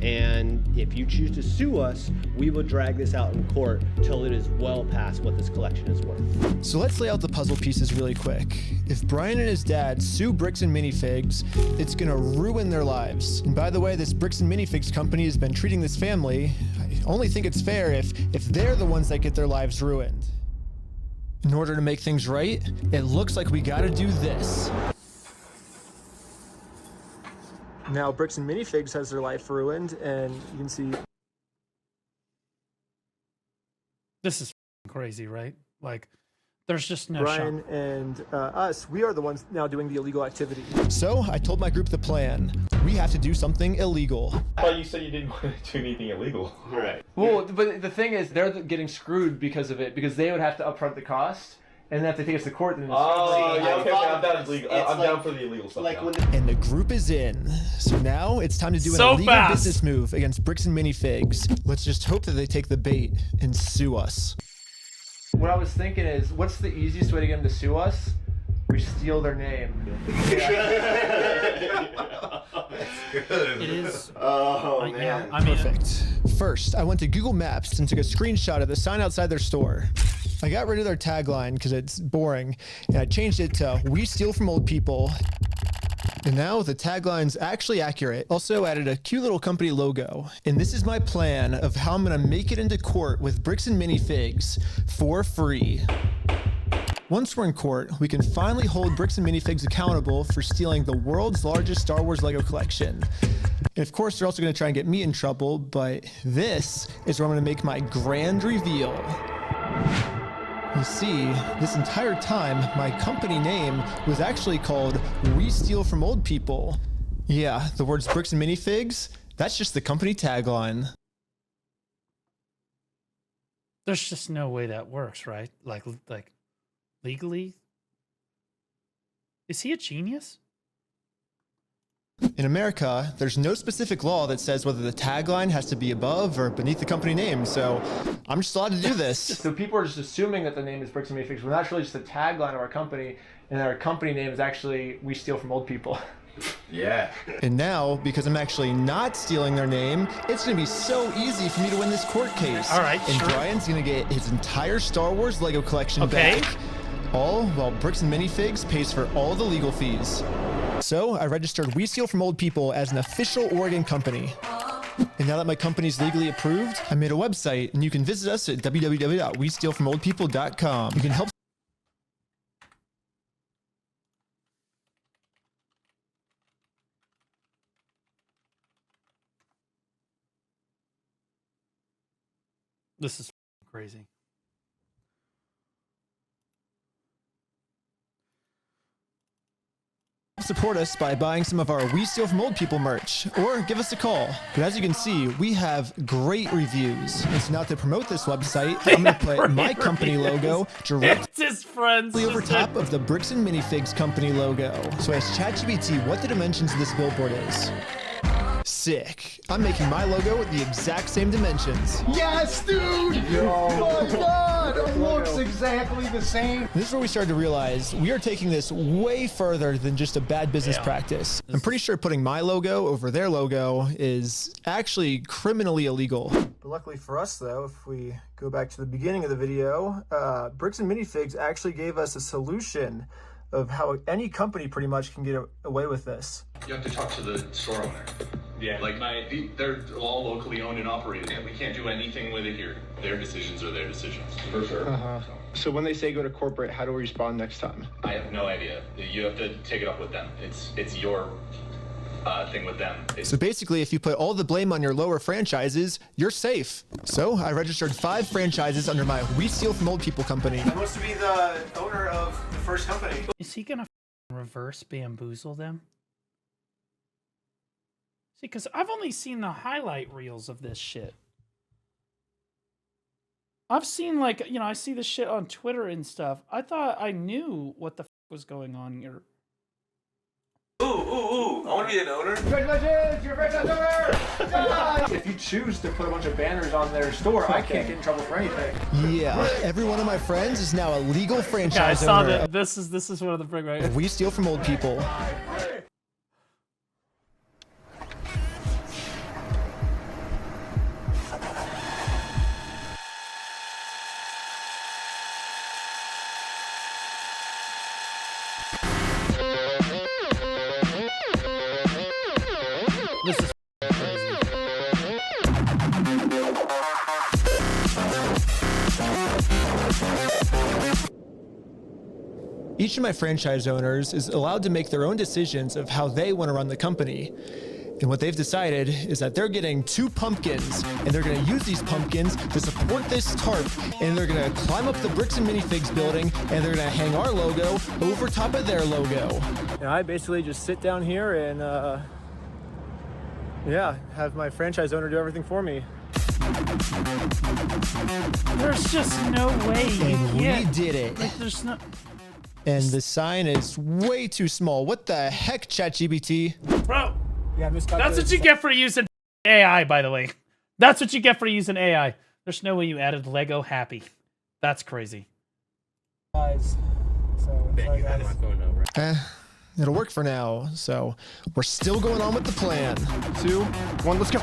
And if you choose to sue us, we will drag this out in court till it is well past what this collection is worth. So let's lay out the puzzle pieces really quick. If Brian and his dad sue Bricks and Minifigs, it's gonna ruin their lives. And by the way, this Bricks and Minifigs company has been treating this family. I only think it's fair if they're the ones that get their lives ruined. In order to make things right, it looks like we gotta do this. Now Bricks and Minifigs has their life ruined, and you can see This is crazy, right? Like, there's just no Brian shot. and us, we are the ones now doing the illegal activity. So I told my group the plan. We have to do something illegal. I thought you said you didn't want to do anything illegal. Right. Well, but the thing is, they're getting screwed because of it, because they would have to upfront the cost, and then if they take us to court, then it's I'm down illegal. I'm down for the illegal stuff. Like when And the group is in. So now it's time to do an So illegal fast. business move against Bricks and Minifigs. Let's just hope that they take the bait and sue us. What I was thinking is, what's the easiest way to get them to sue us? We steal their name. It is. Oh, Yeah, man. I mean, Perfect. First, I went to Google Maps and took a screenshot of the sign outside their store. I got rid of their tagline because it's boring, and I changed it to "We steal from old people." And now the tagline's actually accurate. Also added a cute little company logo. And this is my plan of how I'm gonna make it into court with Bricks and Minifigs for free. Once we're in court, we can finally hold Bricks and Minifigs accountable for stealing the world's largest Star Wars Lego collection. And of course, they're also gonna try and get me in trouble, but this is where I'm gonna make my grand reveal. You see, this entire time, my company name was actually called We Steal From Old People. Yeah, the words Bricks and Minifigs, that's just the company tagline. there's just no way that works, right? Like legally. Is he a genius? In America, there's no specific law that says whether the tagline has to be above or beneath the company name, so I'm just allowed to do this. So people are just assuming that the name is Bricks and Minifigs, when that's really just the tagline of our company, and our company name is actually We Steal From Old People. Yeah. And now, because I'm actually not stealing their name, it's gonna be so easy for me to win this court case. All right, and sure. Brian's gonna get his entire Star Wars Lego collection Okay. back. All while Bricks and Minifigs pays for all the legal fees. So I registered We Steal From Old People as an official Oregon company. And now that my company's legally approved, I made a website, and you can visit us at www.westealfromoldpeople.com. You can help. This is crazy. Support us by buying some of our We Steal From Old People merch, or give us a call. But as you can see, we have great reviews. And so now to promote this website, I'm going to put my company logo directly It's his friends. over just top of the Bricks and Minifigs company logo. So I asked ChatGPT what the dimensions of this billboard is. Sick. I'm making my logo with the exact same dimensions. Yes, dude! Oh my god! It looks exactly the same. This is where we started to realize we are taking this way further than just a bad business practice. I'm pretty sure putting my logo over their logo is actually criminally illegal. But luckily for us, though, if we go back to the beginning of the video, Bricks and Minifigs actually gave us a solution of how any company pretty much can get away with this. You have to talk to the store owner. Yeah, they're all locally owned and operated, and we can't do anything with it here. Their decisions are their decisions. For sure. So when they say go to corporate, how do we respond next time? I have no idea. You have to take it up with them. It's your thing with them. So basically, if you put all the blame on your lower franchises, you're safe. So I registered 5 franchises under my We Steal From Old People company. Who wants to be the owner of the first company? Is he gonna reverse bamboozle them? See, because I've only seen the highlight reels of this shit. I've seen, like, you know, I see this shit on Twitter and stuff. I thought I knew what the was going on here. Ooh. want to be an owner. Congratulations, you're a franchise owner! If you choose to put a bunch of banners on their store, I can't get in trouble for anything. Yeah, every one of my friends is now a legal franchise Yeah, I saw owner. that. This is one of the big right. We steal from old people. This is crazy. Each of my franchise owners is allowed to make their own decisions of how they want to run the company. And what they've decided is that they're getting 2 pumpkins, and they're going to use these pumpkins to support this tarp, and they're going to climb up the Bricks and Minifigs building, and they're going to hang our logo over top of their logo. And I basically just sit down here and, yeah, have my franchise owner do everything for me. There's just no way you And we can't. did it. Like, there's no. And the sign is way too small. What the heck, ChatGPT? Bro, Yeah, that's what you get for using AI, by the way. That's what you get for using AI. There's no way you added Lego Happy. That's crazy. Guys, so sorry guys. It'll work for now, so we're still going on with the plan. 2, 1, let's go.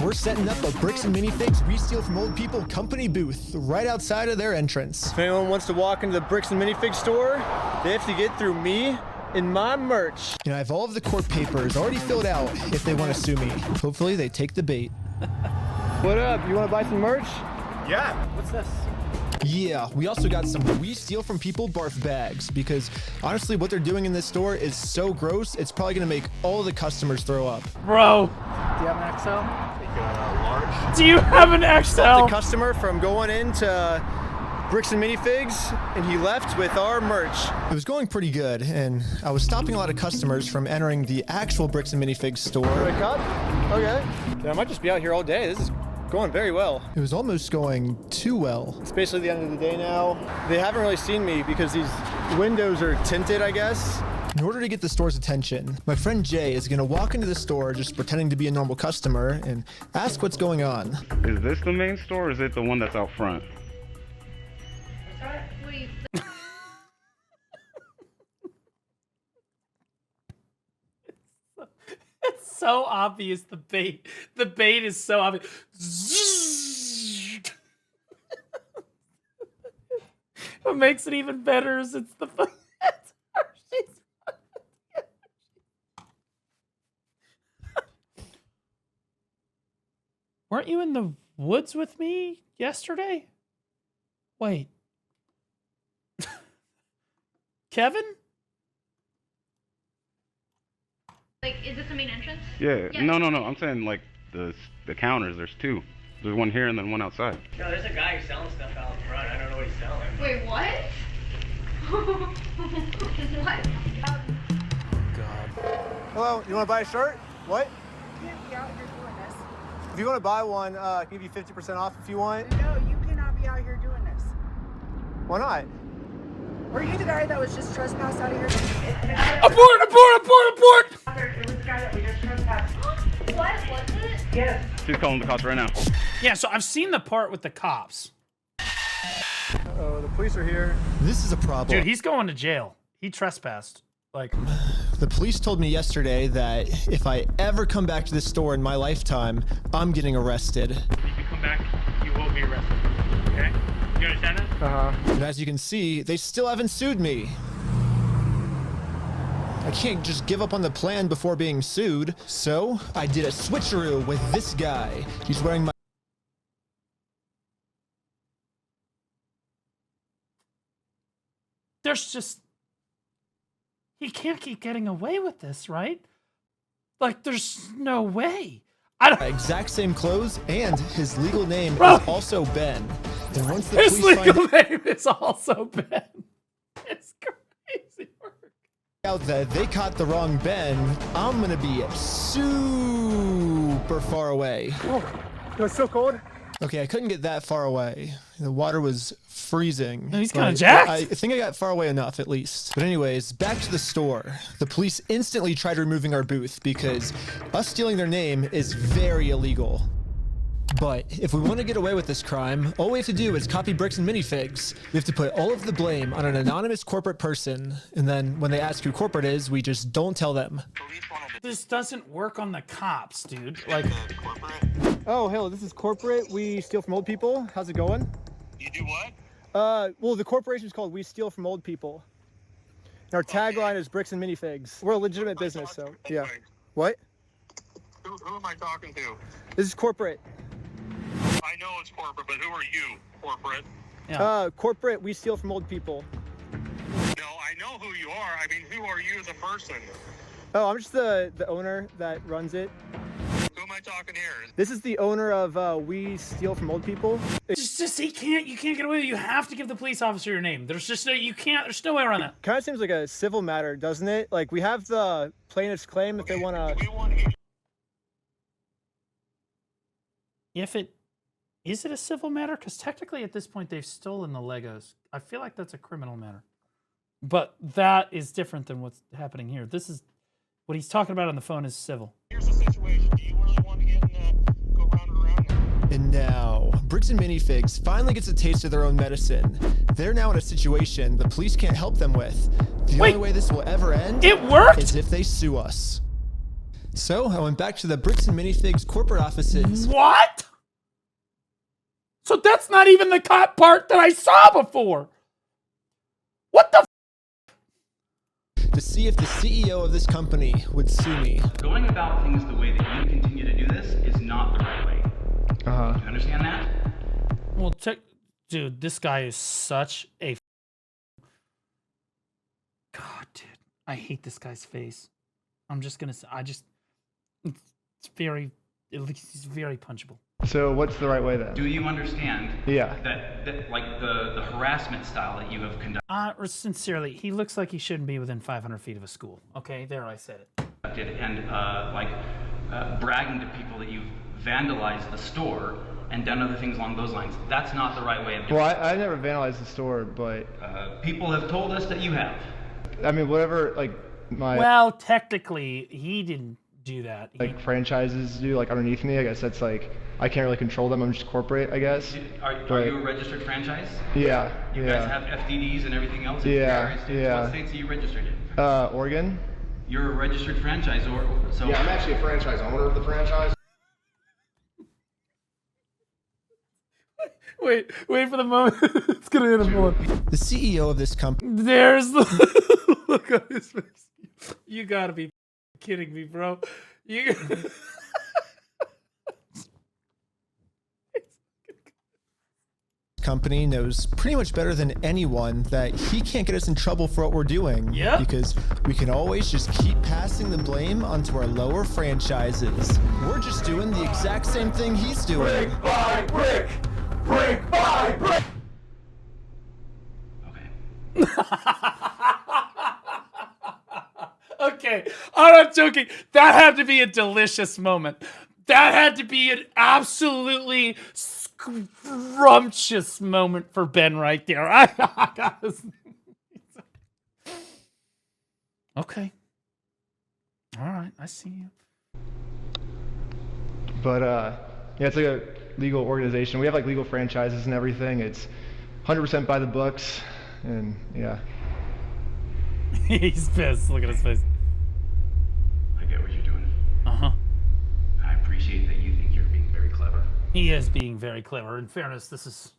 We're setting up a Bricks and Minifigs We Steal From Old People company booth right outside of their entrance. If anyone wants to walk into the Bricks and Minifigs store, they have to get through me and my merch. You know, I have all of the court papers already filled out if they want to sue me. Hopefully they take the bait. What up? You want to buy some merch? Yeah. What's this? Yeah, we also got some We Steal From People barf bags because honestly what they're doing in this store is so gross, it's probably going to make all the customers throw up. Bro. Do you have an XL? Large. Do you have an The XL? customer from going into Bricks and Minifigs, and he left with our merch. It was going pretty good, and I was stopping a lot of customers from entering the actual Bricks and Minifigs store. Wake up? Okay. Yeah, I might just be out here all day. This is going very well. It was almost going too well. It's basically the end of the day now. They haven't really seen me because these windows are tinted, I guess. In order to get the store's attention, my friend Jay is going to walk into the store just pretending to be a normal customer and ask what's going on. Is this the main store or is it the one that's out front? It's so obvious, the bait. The bait is so obvious. What makes it even better is it's the Weren't you in the woods with me yesterday? Wait. Kevin? Like, is this the main entrance? Yeah. No. I'm saying like the counters. There's 2. There's one here and then one outside. No, there's a guy who's selling stuff out front. I don't know what he's selling. Wait, what? What? Hello, you want to buy a shirt? What? You can't be out here doing this. If you want to buy one, I can give you 50% off if you want. No, you cannot be out here doing this. Why not? Were you the guy that was just trespassed out of here? Abort! Abort! Abort! Abort! It was the guy that we just trespassed. What was it? Yes. She's calling the cops right now. Yeah, so I've seen the part with the cops. Oh, the police are here. This is a problem. Dude, he's going to jail. He trespassed. Like, the police told me yesterday that if I ever come back to this store in my lifetime, I'm getting arrested. If you come back, you will be arrested. Okay? You understand that? Uh-huh. And as you can see, they still haven't sued me. I can't just give up on the plan before being sued. So I did a switcheroo with this guy. He's wearing my... there's just... He can't keep getting away with this, right? Like, there's no way. I don't... exact same clothes, and his legal name Bro. is also Ben. And once the His police legal find name is also Ben. It's crazy work. out that they caught the wrong Ben, I'm gonna be super far away. Oh, it's so cold. Okay, I couldn't get that far away. The water was freezing. No, he's kind of but jacked. I think I got far away enough, at least. But anyways, back to the store. The police instantly tried removing our booth because us stealing their name is very illegal. But if we want to get away with this crime, all we have to do is copy Bricks and Minifigs. We have to put all of the blame on an anonymous corporate person, and then when they ask who corporate is, we just don't tell them. This doesn't work on the cops, dude. Like, Oh, hello, this is corporate. We steal from old people. How's it going? You do what? Well, the corporation's called We Steal from Old People. And our tagline is Bricks and Minifigs. We're a legitimate business, so yeah. What? Who am I talking to? This is corporate. I know it's corporate, but who are you, corporate? Corporate, we steal from old people. No, I know who you are. I mean, who are you, the person? Oh, I'm just the owner that runs it. Who am I talking here? This is the owner of We Steal from Old People. just you can't get away with it. You have to give the police officer your name. There's just no, you can't. There's no way around that. Kind of seems like a civil matter, doesn't it? Like we have the plaintiff's claim if they want to. Is it a civil matter? Because technically at this point they've stolen the Legos. I feel like that's a criminal matter. But that is different than what's happening here. This is what he's talking about on the phone is civil. Here's the situation. Do you really want to get go round and around? And now, Bricks and Minifigs finally gets a taste of their own medicine. They're now in a situation the police can't help them with. The only way this will ever end is if they sue us. So I went back to the Bricks and Minifigs corporate offices. What? So that's not even the cop part that I saw before. What the to see if the CEO of this company would sue me. Going about things the way that you continue to do this is not the right way. Do you understand that? Well, dude, this guy is such a God, dude. I hate this guy's face. I'm just gonna say, it's very, at least he's very punchable. So what's the right way then? Do you understand? Yeah. That like the harassment style that you have conducted? Sincerely, he looks like he shouldn't be within 500 feet of a school. Okay, there, I said it. And bragging to people that you've vandalized the store and done other things along those lines. That's not the right way of doing it. Well, I never vandalized the store, but people have told us that you have. I mean, whatever, like my. Well, technically, he didn't do that. Like franchises do, like underneath me. I guess that's like I can't really control them. I'm just corporate, I guess. Are you a registered franchise? Yeah. You guys have FDDs and everything else? Yeah. Yeah. What states are you registered in? Oregon. You're a registered franchisor. So yeah, I'm actually a franchise owner of the franchise. Wait for the moment. It's gonna hit him more. The CEO of this company. There's the look on his face. You gotta be kidding me, bro. You. Company knows pretty much better than anyone that he can't get us in trouble for what we're doing. Yeah. Because we can always just keep passing the blame onto our lower franchises. We're just doing the exact same thing he's doing. Brick by brick! Brick by brick! Okay, I'm not joking. That had to be a delicious moment. That had to be an absolutely scrumptious moment for Ben right there. Okay. All right, I see you. But yeah, it's like a legal organization. We have like legal franchises and everything. It's 100% by the books, and yeah. He's pissed. Look at his face. I get what you're doing. Uh-huh. I appreciate that you think you're being very clever. He is being very clever. In fairness, this is...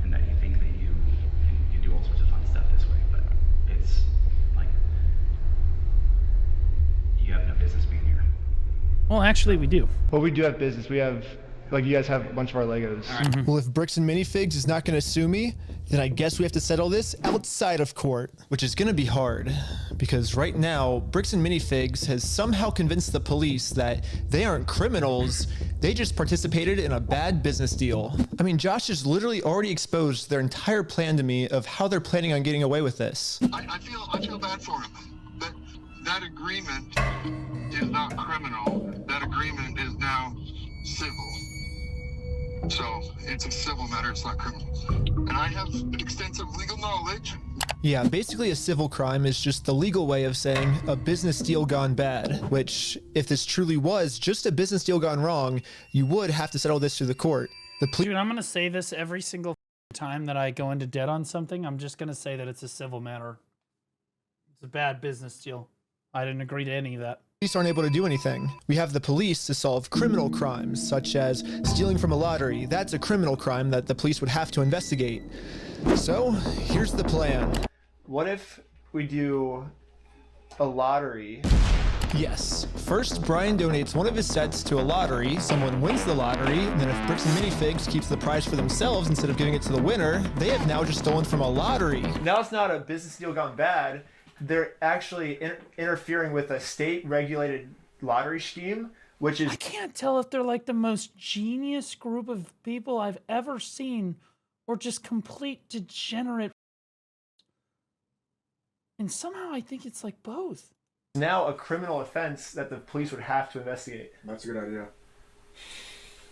And that you think that you can do all sorts of fun stuff this way, but it's like... You have no business being here. Well, actually, we do. Well, we do have business. We have... Like, you guys have a bunch of our Legos. Right. Well, if Bricks and Minifigs is not going to sue me, then I guess we have to settle this outside of court, which is going to be hard. Because right now, Bricks and Minifigs has somehow convinced the police that they aren't criminals, they just participated in a bad business deal. I mean, Josh has literally already exposed their entire plan to me of how they're planning on getting away with this. I feel bad for him. That agreement is not criminal. That agreement is now civil. So it's a civil matter, it's not criminal. And I have extensive legal knowledge. Yeah, basically a civil crime is just the legal way of saying a business deal gone bad, which, if this truly was just a business deal gone wrong, you would have to settle this through the court. Dude, I'm going to say this every single time that I go into debt on something. I'm just going to say that it's a civil matter. It's a bad business deal. I didn't agree to any of that. Police aren't able to do anything. We have the police to solve criminal crimes, such as stealing from a lottery. That's a criminal crime that the police would have to investigate. So, here's the plan. What if we do a lottery? Yes. First, Brian donates one of his sets to a lottery, someone wins the lottery, and then if Bricks and Minifigs keeps the prize for themselves instead of giving it to the winner, they have now just stolen from a lottery. Now it's not a business deal gone bad. They're actually interfering with a state-regulated lottery scheme, which is... I can't tell if they're like the most genius group of people I've ever seen or just complete degenerate. And somehow I think it's like both. Now a criminal offense that the police would have to investigate. That's a good idea.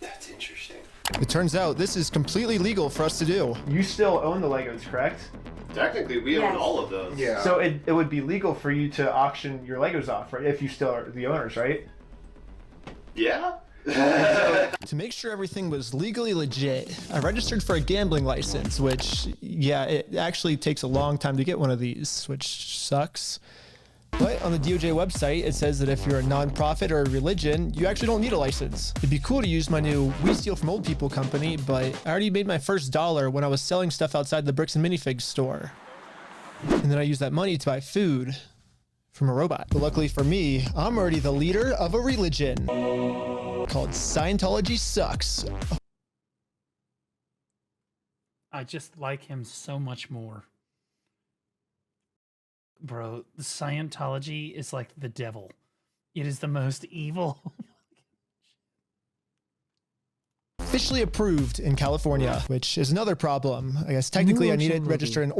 That's interesting. It turns out this is completely legal for us to do. You still own the Legos, correct? Technically, we own all of those. Yeah. So it would be legal for you to auction your Legos off, right? If you still are the owners, right? Yeah. To make sure everything was legally legit, I registered for a gambling license, which, yeah, it actually takes a long time to get one of these, which sucks. But on the DOJ website, it says that if you're a nonprofit or a religion, you actually don't need a license. It'd be cool to use my new We Steal From Old People company, but I already made my first dollar when I was selling stuff outside the Bricks and Minifigs store. And then I used that money to buy food from a robot. But luckily for me, I'm already the leader of a religion called Scientology Sucks. I just like him so much more. Bro, Scientology is like the devil. It is the most evil. Officially approved in California, which is another problem. I guess technically I needed to register in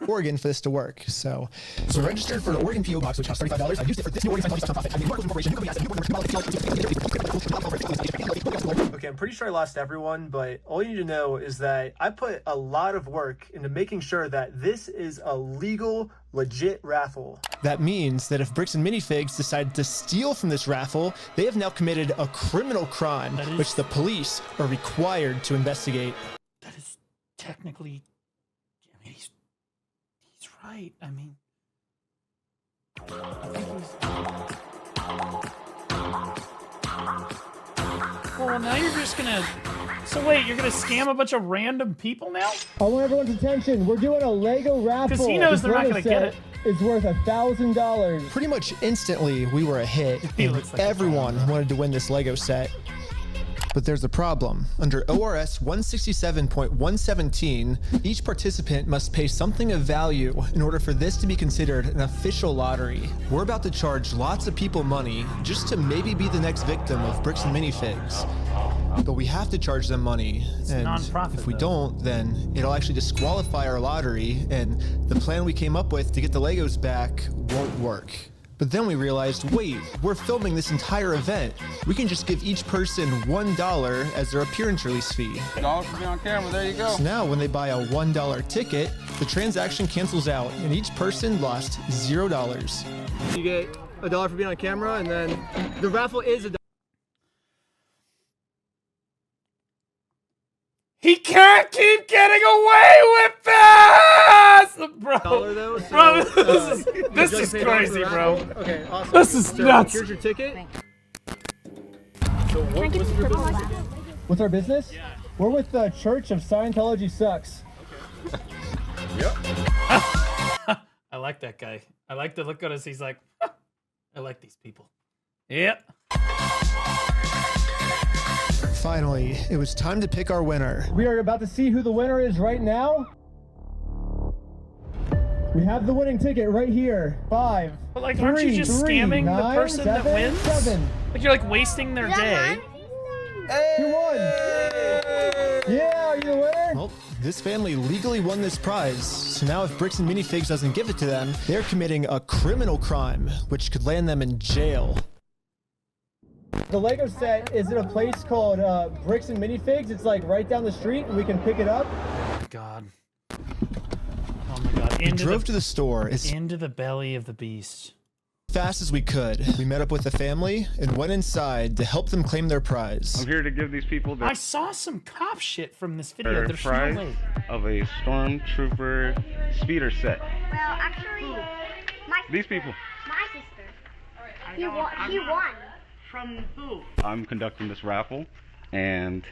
Oregon for this to work. So registered for an Oregon PO box, which costs $35. I used it for this new Oregon Scientology nonprofit. I mean, Corporation. Okay, I'm pretty sure I lost everyone, but all you need to know is that I put a lot of work into making sure that this is a legal, legit raffle. That means that if Bricks and Minifigs decide to steal from this raffle, they have now committed a criminal crime, which the police are required to investigate. That is technically, I mean, he's right. I mean, well, now you're just gonna. So wait, you're gonna scam a bunch of random people now? I want everyone's attention. We're doing a Lego raffle. Because he knows they're not gonna get it. It's worth $1,000. Pretty much instantly, we were a hit. And everyone wanted to win this Lego set. But there's a problem. Under ORS 167.117, each participant must pay something of value in order for this to be considered an official lottery. We're about to charge lots of people money just to maybe be the next victim of Bricks and Minifigs. But we have to charge them money, and if we don't, then it'll actually disqualify our lottery, and the plan we came up with to get the Legos back won't work. But then we realized, wait, we're filming this entire event. We can just give each person $1 as their appearance release fee. $1 for being on camera, there you go. So now when they buy a $1 ticket, the transaction cancels out, and each person lost $0. You get $1 for being on camera, and then the raffle is $1. He can't keep getting away with this, bro. This is crazy, bro. Okay, awesome. This is nuts. Here's your ticket. So what's your business? What's our business? Yeah. We're with the Church of Scientology Sucks. Okay. Yep. I like that guy. I like the look at us. He's like, I like these people. Yep. Finally, it was time to pick our winner. We are about to see who the winner is right now. We have the winning ticket right here. 5. But like, aren't you just scamming the person that wins? 7. Like you're like wasting their day. You won. Yeah, are you the winner? Well, this family legally won this prize. So now if Bricks and Minifigs doesn't give it to them, they're committing a criminal crime, which could land them in jail. The Lego set is at a place called Bricks and Minifigs. It's like right down the street, and we can pick it up. God. Oh my God. We drove to the store into the belly of the beast. Fast as we could. We met up with the family and went inside to help them claim their prize. I'm here to give these people I saw some cop shit from this video. their There's no prize way. of a stormtrooper speeder set. Well, actually, These people. my sister. He won. From who? I'm conducting this raffle, and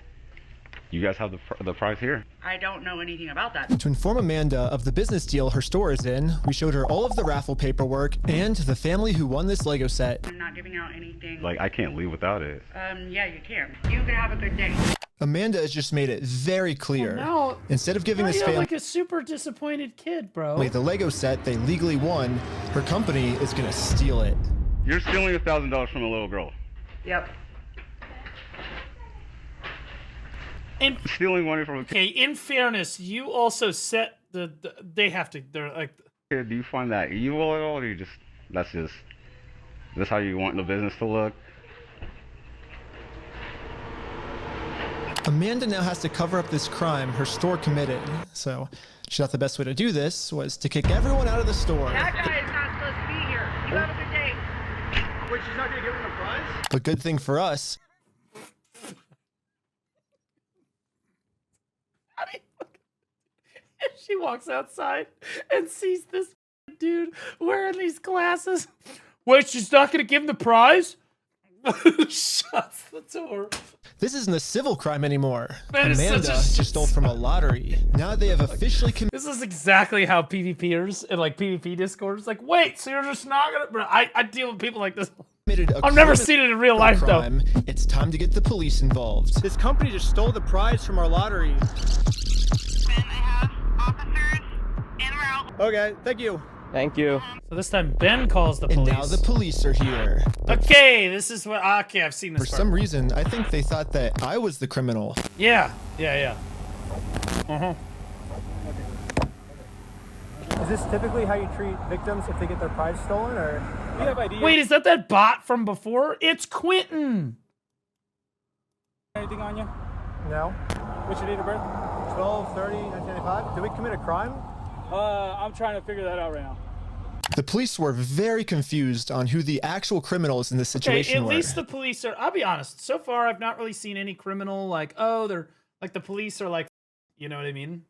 you guys have the prize here. I don't know anything about that. To inform Amanda of the business deal her store is in, we showed her all of the raffle paperwork and the family who won this Lego set. I'm not giving out anything. Like, I can't leave without it. Yeah, you can. You can have a good day. Amanda has just made it very clear. no. Instead of giving Now this you have family like a super disappointed kid, bro. the Lego set they legally won, her company is gonna steal it. You're stealing $1,000 from a little girl. Yep. And stealing money from a okay, in fairness, you also set they have to, they're like... Do you find that evil at all, or do you just, that's how you want the business to look? Amanda now has to cover up this crime her store committed. So she thought the best way to do this was to kick everyone out of the store. That guy is not supposed to be here. You have a good day. Wait, she's not gonna give him a prize? But good thing for us, She walks outside and sees this dude wearing these glasses. Wait, she's not going to give him the prize? Shuts the door. this isn't a civil crime anymore. Man, it's Amanda such a- just stole from a lottery. Now they have officially This is exactly how PvPers and like PvP discords like, wait, so you're just not going to... Bro, I deal with people like this. committed a I've never seen it in real life, though. crime. It's time to get the police involved. This company just stole the prize from our lottery. Okay, thank you. Thank you. So this time Ben calls the And police. now the police are here. Okay, this is what... Okay, I've seen this For part. some reason, I think they thought that I was the criminal. Yeah. Uh-huh. Is this typically how you treat victims if they get their prize stolen, or do you have ideas? Wait, is that bot from before? It's Quentin. Anything on you? No. What's your date of birth? 12/30/1995. Did we commit a crime? I'm trying to figure that out right now. The police were very confused on who the actual criminals in this Okay, situation at were. least the police are... I'll be honest. So far, I've not really seen any criminal, like, oh, they're... Like, the police are like... You know what I mean?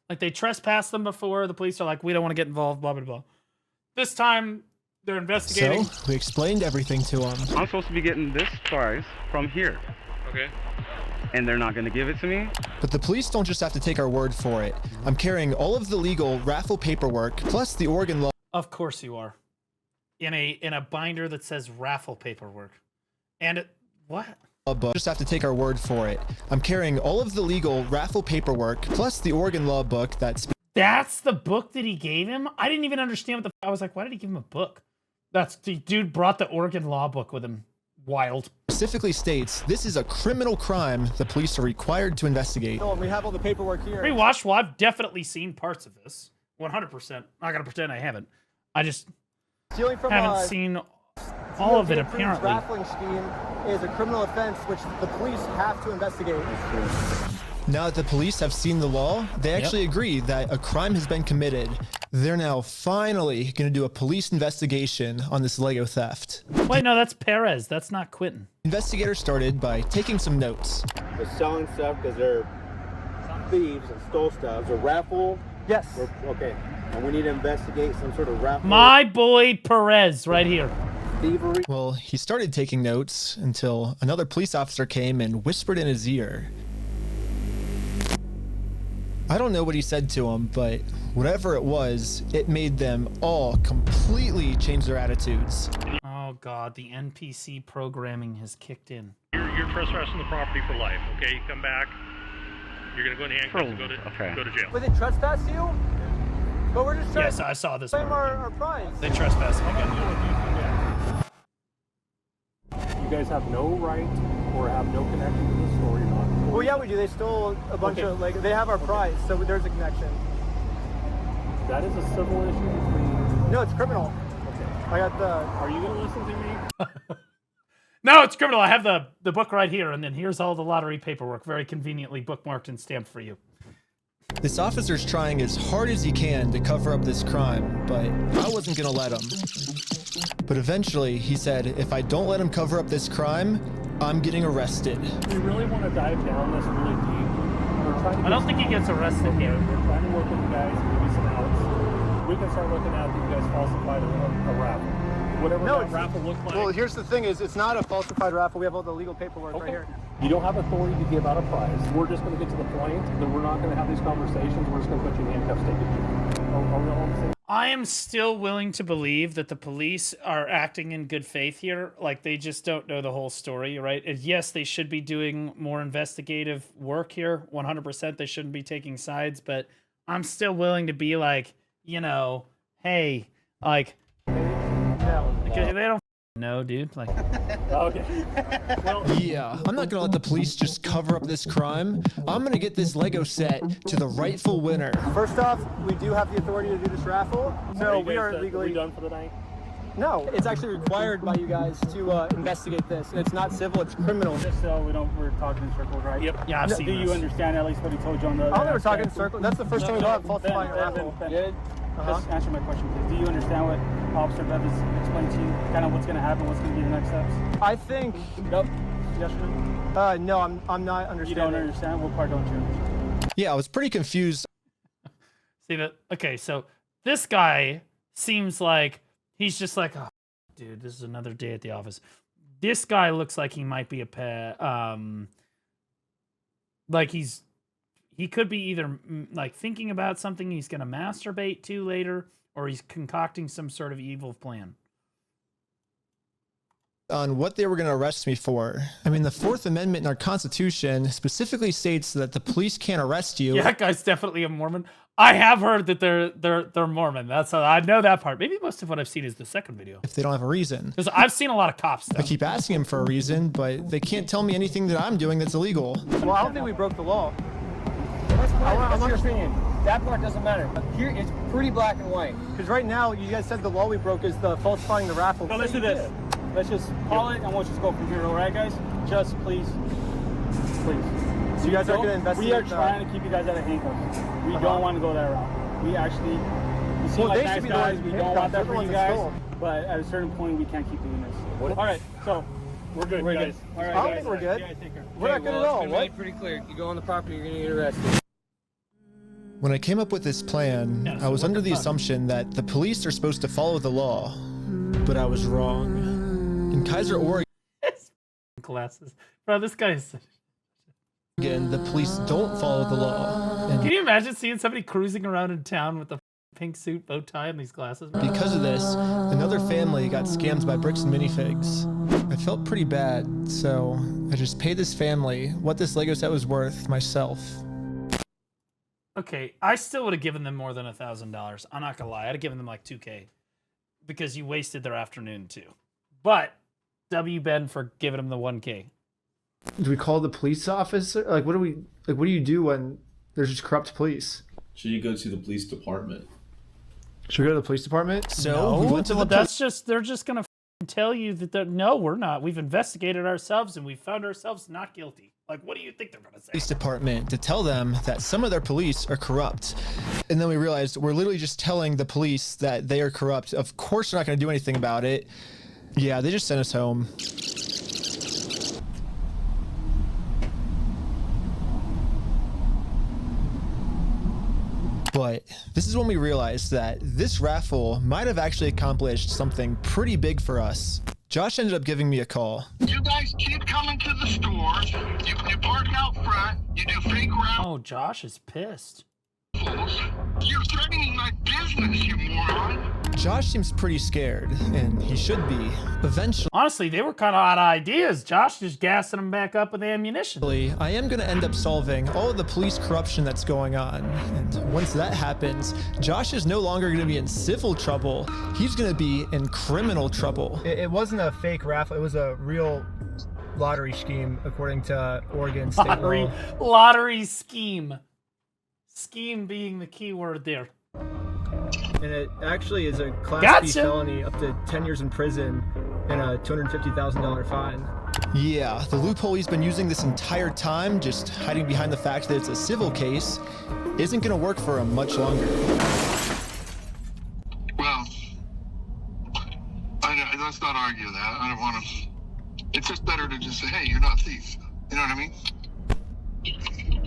Like, they trespassed them before. The police are like, we don't want to get involved, blah, blah, blah. This time, they're investigating. So, we explained everything to them. I'm supposed to be getting this prize from here. Okay. And they're not going to give it to me? But the police don't just have to take our word for it. I'm carrying all of the legal raffle paperwork, plus the Oregon law. Of course you are. In a binder that says raffle paperwork. And it... What? Book. Just have to take our word for it. I'm carrying all of the legal raffle paperwork, plus the Oregon law book that's... That's the book that he gave him? I didn't even understand what the... I was like, why did he give him a book? That's... The dude brought the Oregon law book with him. Wild. Specifically states this is a criminal crime the police are required to investigate. Oh, we have all the paperwork here. Rewatched? Well, I've definitely seen parts of this. 100%. Not gonna pretend I haven't. I just Stealing from haven't seen all of it, apparently. Raffling scheme is a criminal offense which the police have to investigate. Now that the police have seen the law, they actually agree that a crime has been committed. They're now finally going to do a police investigation on this Lego theft. Wait, no, that's Perez. That's not Quentin. Investigators started by taking some notes. They're selling stuff because they're thieves and stole stuff. It's a raffle? Yes. Okay. And we need to investigate some sort of raffle. My boy Perez, right here. Thievery. Well, he started taking notes until another police officer came and whispered in his ear. I don't know what he said to him, but whatever it was, it made them all completely change their attitudes. Oh god, the NPC programming has kicked in. You're trespassing the property for life, okay? You come back, you're gonna go in handcuffs and go to jail. But they trespass you? But we're just trying Yes, I saw this claim part. our prize. They trespassed me again. You guys have no right or have no connection to the store. You're not. Well, yeah, we do. They stole a bunch of, like, they have our prize, so there's a connection. That is a civil issue between... No, it's criminal. Okay. I got the... Are you going to listen to me? No, it's criminal. I have the book right here, and then here's all the lottery paperwork, very conveniently bookmarked and stamped for you. This officer's trying as hard as he can to cover up this crime, but I wasn't gonna let him. But eventually, he said, if I don't let him cover up this crime, I'm getting arrested. We really want to dive down this really deep. We're trying to I don't think he gets arrested here. We're trying to work with you guys and give you some outs. We can start looking at that you guys falsified a raffle. Whatever that raffle looked like. Well, here's the thing is, it's not a falsified raffle. We have all the legal paperwork right here. You don't have authority to give out a prize. We're just going to get to the point that we're not going to have these conversations. We're just going to put you in handcuffs, take you to jail. Are we all on the same? I am still willing to believe that the police are acting in good faith here. Like, they just don't know the whole story, right? And yes, they should be doing more investigative work here. 100%. They shouldn't be taking sides. But I'm still willing to be like, you know, hey, like, they don't know, dude. Like, okay. Well, yeah, I'm not gonna let the police just cover up this crime. I'm gonna get this Lego set to the rightful winner. First off, we do have the authority to do this raffle, so we are legally... Are we done for the night? No, it's actually required by you guys to investigate this. And it's not civil, it's criminal. Just so we're talking in circles, right? Yep. Yeah, I've seen Do you this. understand at least what he told you on the... I'll never talk in circles. That's the first time we got falsifying a raffle. Just answer my question, please. Do you understand what Officer Bev has explained to you? Kind of what's going to happen, what's going to be the next steps? I think... Nope. Yes or no? No, I'm not understanding. You don't understand? What part don't you understand? Yeah, I was pretty confused. See that? Okay, so this guy seems like he's just like, oh, dude, this is another day at the office. This guy looks like he might be a pet. Like he could be either like thinking about something he's going to masturbate to later, or he's concocting some sort of evil plan. On what they were going to arrest me for. I mean, the Fourth Amendment in our Constitution specifically states that the police can't arrest you. Yeah, that guy's definitely a Mormon. I have heard that they're Mormon. That's how I know that part. Maybe most of what I've seen is the second video. If they don't have a reason. Because I've seen a lot of cops stuff. I keep asking them for a reason, but they can't tell me anything that I'm doing that's illegal. Well, I don't think we broke the law. That's your opinion. That part doesn't matter. Here, it's pretty black and white. Because right now, you guys said the law we broke is the falsifying the raffle. No, let's do this. Let's just call it, and we'll just go from here, all right, guys? Just please. So you guys are going to investigate? We are trying to keep you guys out of handcuffs. We don't want to go that route. We actually, you seem like nice guys. We don't want that for you guys. But at a certain point, we can't keep doing this. All right, so we're good, guys. All right, I don't think we're good. Yeah, take care. We're not good at all. It's been made pretty clear. You go on the property, you're going to get arrested. When I came up with this plan, I was under the assumption that the police are supposed to follow the law, but I was wrong. In Kaiser, Oregon, Glasses. Bro, this guy is... the police don't follow the law. And can you imagine seeing somebody cruising around in town with a pink suit, bow tie, and these glasses? Because of this, another family got scammed by Bricks and Minifigs. I felt pretty bad, so I just paid this family what this Lego set was worth myself. Okay, I still would have given them more than $1,000. I'm not gonna lie, I'd have given them like $2K because you wasted their afternoon too. But W Ben for giving them the $1K. Do we call the police office? Like, what do you do when there's just corrupt police? Should you go to the police department? Should we go to the police department? So we went to well, that's just they're just gonna tell you that no, we're not. We've investigated ourselves and we found ourselves not guilty. Like, what do you think they're gonna say? Police department to tell them that some of their police are corrupt, and then we realized we're literally just telling the police that they are corrupt. Of course, they're not gonna do anything about it. Yeah, they just sent us home. But this is when we realized that this raffle might have actually accomplished something pretty big for us. Josh ended up giving me a call. You guys keep coming to the stores. You park out front. You do fake raffles. Oh, Josh is pissed. You're threatening my business, you moron. Josh seems pretty scared, and he should be. Eventually, honestly, they were kind of out of ideas. Josh just gassing them back up with ammunition. I am going to end up solving all of the police corruption that's going on. And once that happens, Josh is no longer going to be in civil trouble. He's going to be in criminal trouble. It wasn't a fake raffle. It was a real lottery scheme, according to Oregon state law. Lottery scheme. Scheme being the key word there. and it actually is a Class B felony up to 10 years in prison and a $250,000 fine. Yeah, the loophole he's been using this entire time, just hiding behind the fact that it's a civil case, isn't going to work for him much longer. Well, let's not argue that. I don't want to. It's just better to just say, hey, you're not a thief. You know what I mean?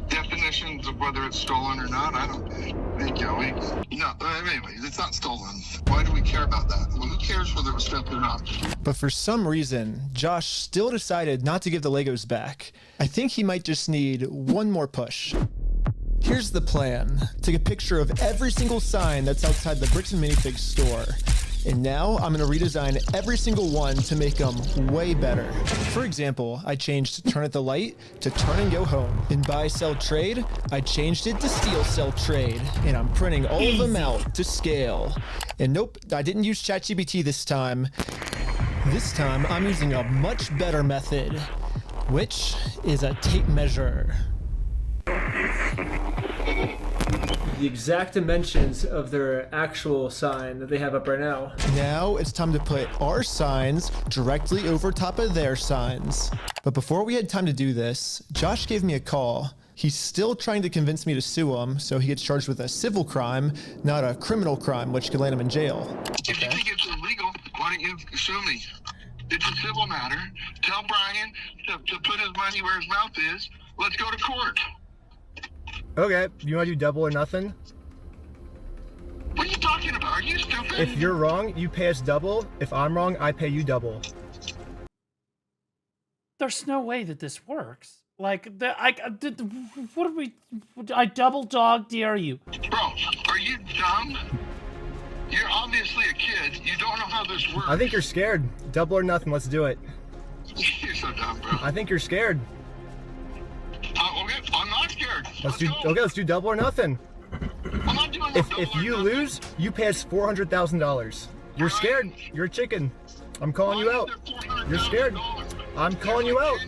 Definitions of whether it's stolen or not, I don't think, anyways, it's not stolen. Why do we care about that? Well, who cares whether it was stolen or not? But for some reason, Josh still decided not to give the Legos back. I think he might just need one more push. Here's the plan. Take a picture of every single sign that's outside the Bricks and Minifigs store. And now I'm going to redesign every single one to make them way better. For example, I changed turn at the light to turn and go home. In buy, sell, trade, I changed it to steal, sell, trade. And I'm printing all of them out to scale. And nope, I didn't use ChatGPT this time. This time I'm using a much better method, which is a tape measure. The exact dimensions of their actual sign that they have up right now. Now it's time to put our signs directly over top of their signs. But before we had time to do this, Josh gave me a call. He's still trying to convince me to sue him, so he gets charged with a civil crime, not a criminal crime, which could land him in jail. If you think it's illegal, why don't you sue me? It's a civil matter. Tell Brian to put his money where his mouth is. Let's go to court. Okay, you want to do double or nothing? What are you talking about? Are you stupid? If you're wrong, you pay us double. If I'm wrong, I pay you double. There's no way that this works. Like, what are we? I double dog dare you. Bro, are you dumb? You're obviously a kid. You don't know how this works. I think you're scared. Double or nothing, let's do it. You're so dumb, bro. I think you're scared. Okay, I'm not scared. Let's do double or nothing. I'm not doing If you lose, you pay us $400,000. You're scared. You're a chicken. I'm calling you out. You're scared. I'm calling you out.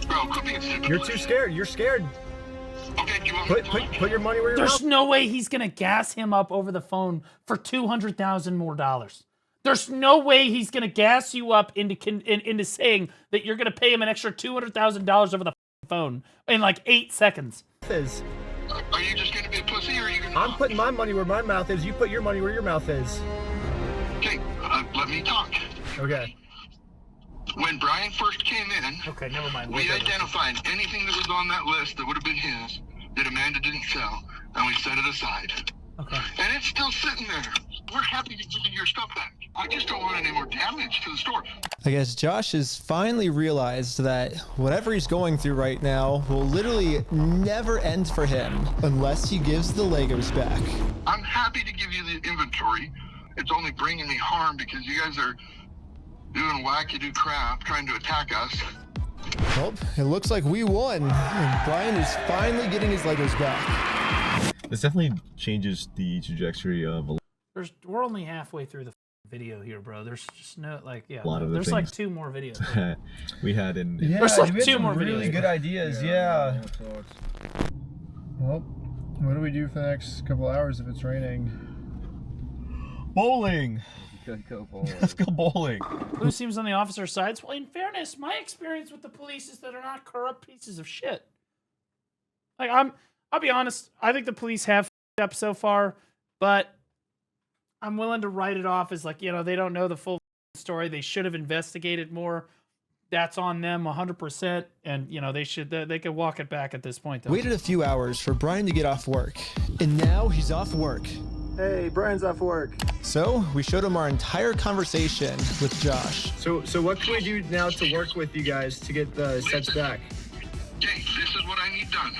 Bro, quit being stupid. You're too scared. You're scared. Okay, do you want me to put your money where your mouth. There's no way he's gonna gas him up over the phone for $200,000 more. There's no way he's gonna gas you up into saying that you're gonna pay him an extra $200,000 over the phone in like 8 seconds. Are you just gonna be a pussy, or are you gonna? I'm putting my money where my mouth is. You put your money where your mouth is. Okay, let me talk. Okay. When Brian first came in, okay, never mind. We identified anything that was on that list that would have been his that Amanda didn't sell, and we set it aside. Okay. And it's still sitting there. We're happy to give you your stuff back. I just don't want any more damage to the store. I guess Josh has finally realized that whatever he's going through right now will literally never end for him unless he gives the Legos back. I'm happy to give you the inventory. It's only bringing me harm because you guys are doing wackadoo crap trying to attack us. Well, it looks like we won, and Brian is finally getting his Legos back. This definitely changes the trajectory of a We're only halfway through the video here, bro. There's just no, like, yeah. lot of the there's things like 2 more videos. we had in there's like 2 more really videos. good ideas, yeah. Well, what do we do for the next couple hours if it's raining? Bowling! Go bowling. Let's go bowling. Who seems on the officer's side? Well, in fairness, my experience with the police is that they're not corrupt pieces of shit. Like, I'll be honest, I think the police have f***ed up so far, but I'm willing to write it off as, like, you know, they don't know the full story. They should have investigated more. That's on them 100%. And, you know, they could walk it back at this point, though. Waited a few hours for Brian to get off work, and now he's off work. Hey, Brian's off work. So we showed him our entire conversation with Josh. So what can we do now to work with you guys to get the sets back? Okay, this is what I need done.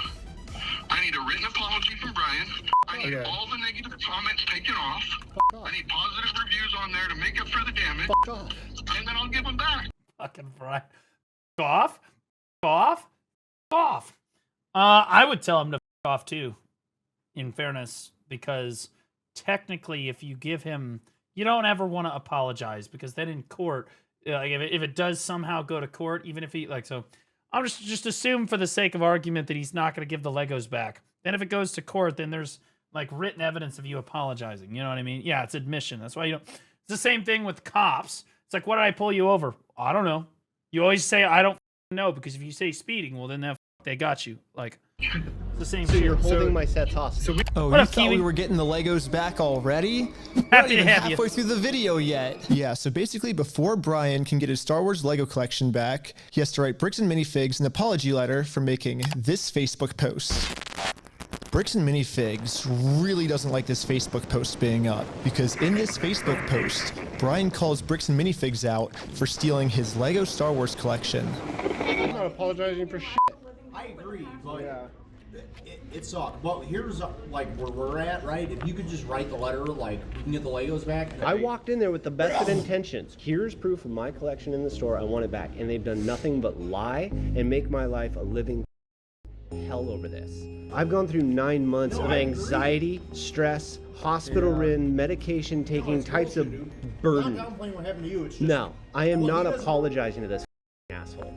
I need a written apology from Brian. I need all the negative comments taken off. I need positive reviews on there to make up for the damage. And then I'll give them back. Fucking Brian. Off. I would tell him to off too, in fairness, because technically if you give him, you don't ever want to apologize, because then in court, like if it does somehow go to court, even if he, like, so I'll just assume for the sake of argument that he's not going to give the Legos back. Then if it goes to court, then there's like written evidence of you apologizing. You know what I mean? Yeah, it's admission. That's why you don't. It's the same thing with cops. It's like, why did I pull you over? I don't know. You always say, I don't know, because if you say speeding, well, then they got you. Like, it's the same So shit. you're holding my sets hostage. Oh, What you up, thought Kiwi? we were getting the Legos back already? We're Happy not to even have you. halfway through the video yet. Yeah, so basically before Brian can get his Star Wars Lego collection back, he has to write Bricks and Minifigs an apology letter for making this Facebook post. Bricks and Minifigs really doesn't like this Facebook post being up, because in this Facebook post, Brian calls Bricks and Minifigs out for stealing his Lego Star Wars collection. I'm not apologizing for shit. I agree, but it sucked. Well, here's like where we're at, right? If you could just write the letter, like we can get the Legos back. I walked in there with the best of intentions. Here's proof of my collection in the store. I want it back. And they've done nothing but lie and make my life a living hell over this. I've gone through 9 months of anxiety, stress, hospital-ridden, medication-taking types of burden. I'm not downplaying what happened to you. It's just, No, I am not apologizing to this asshole.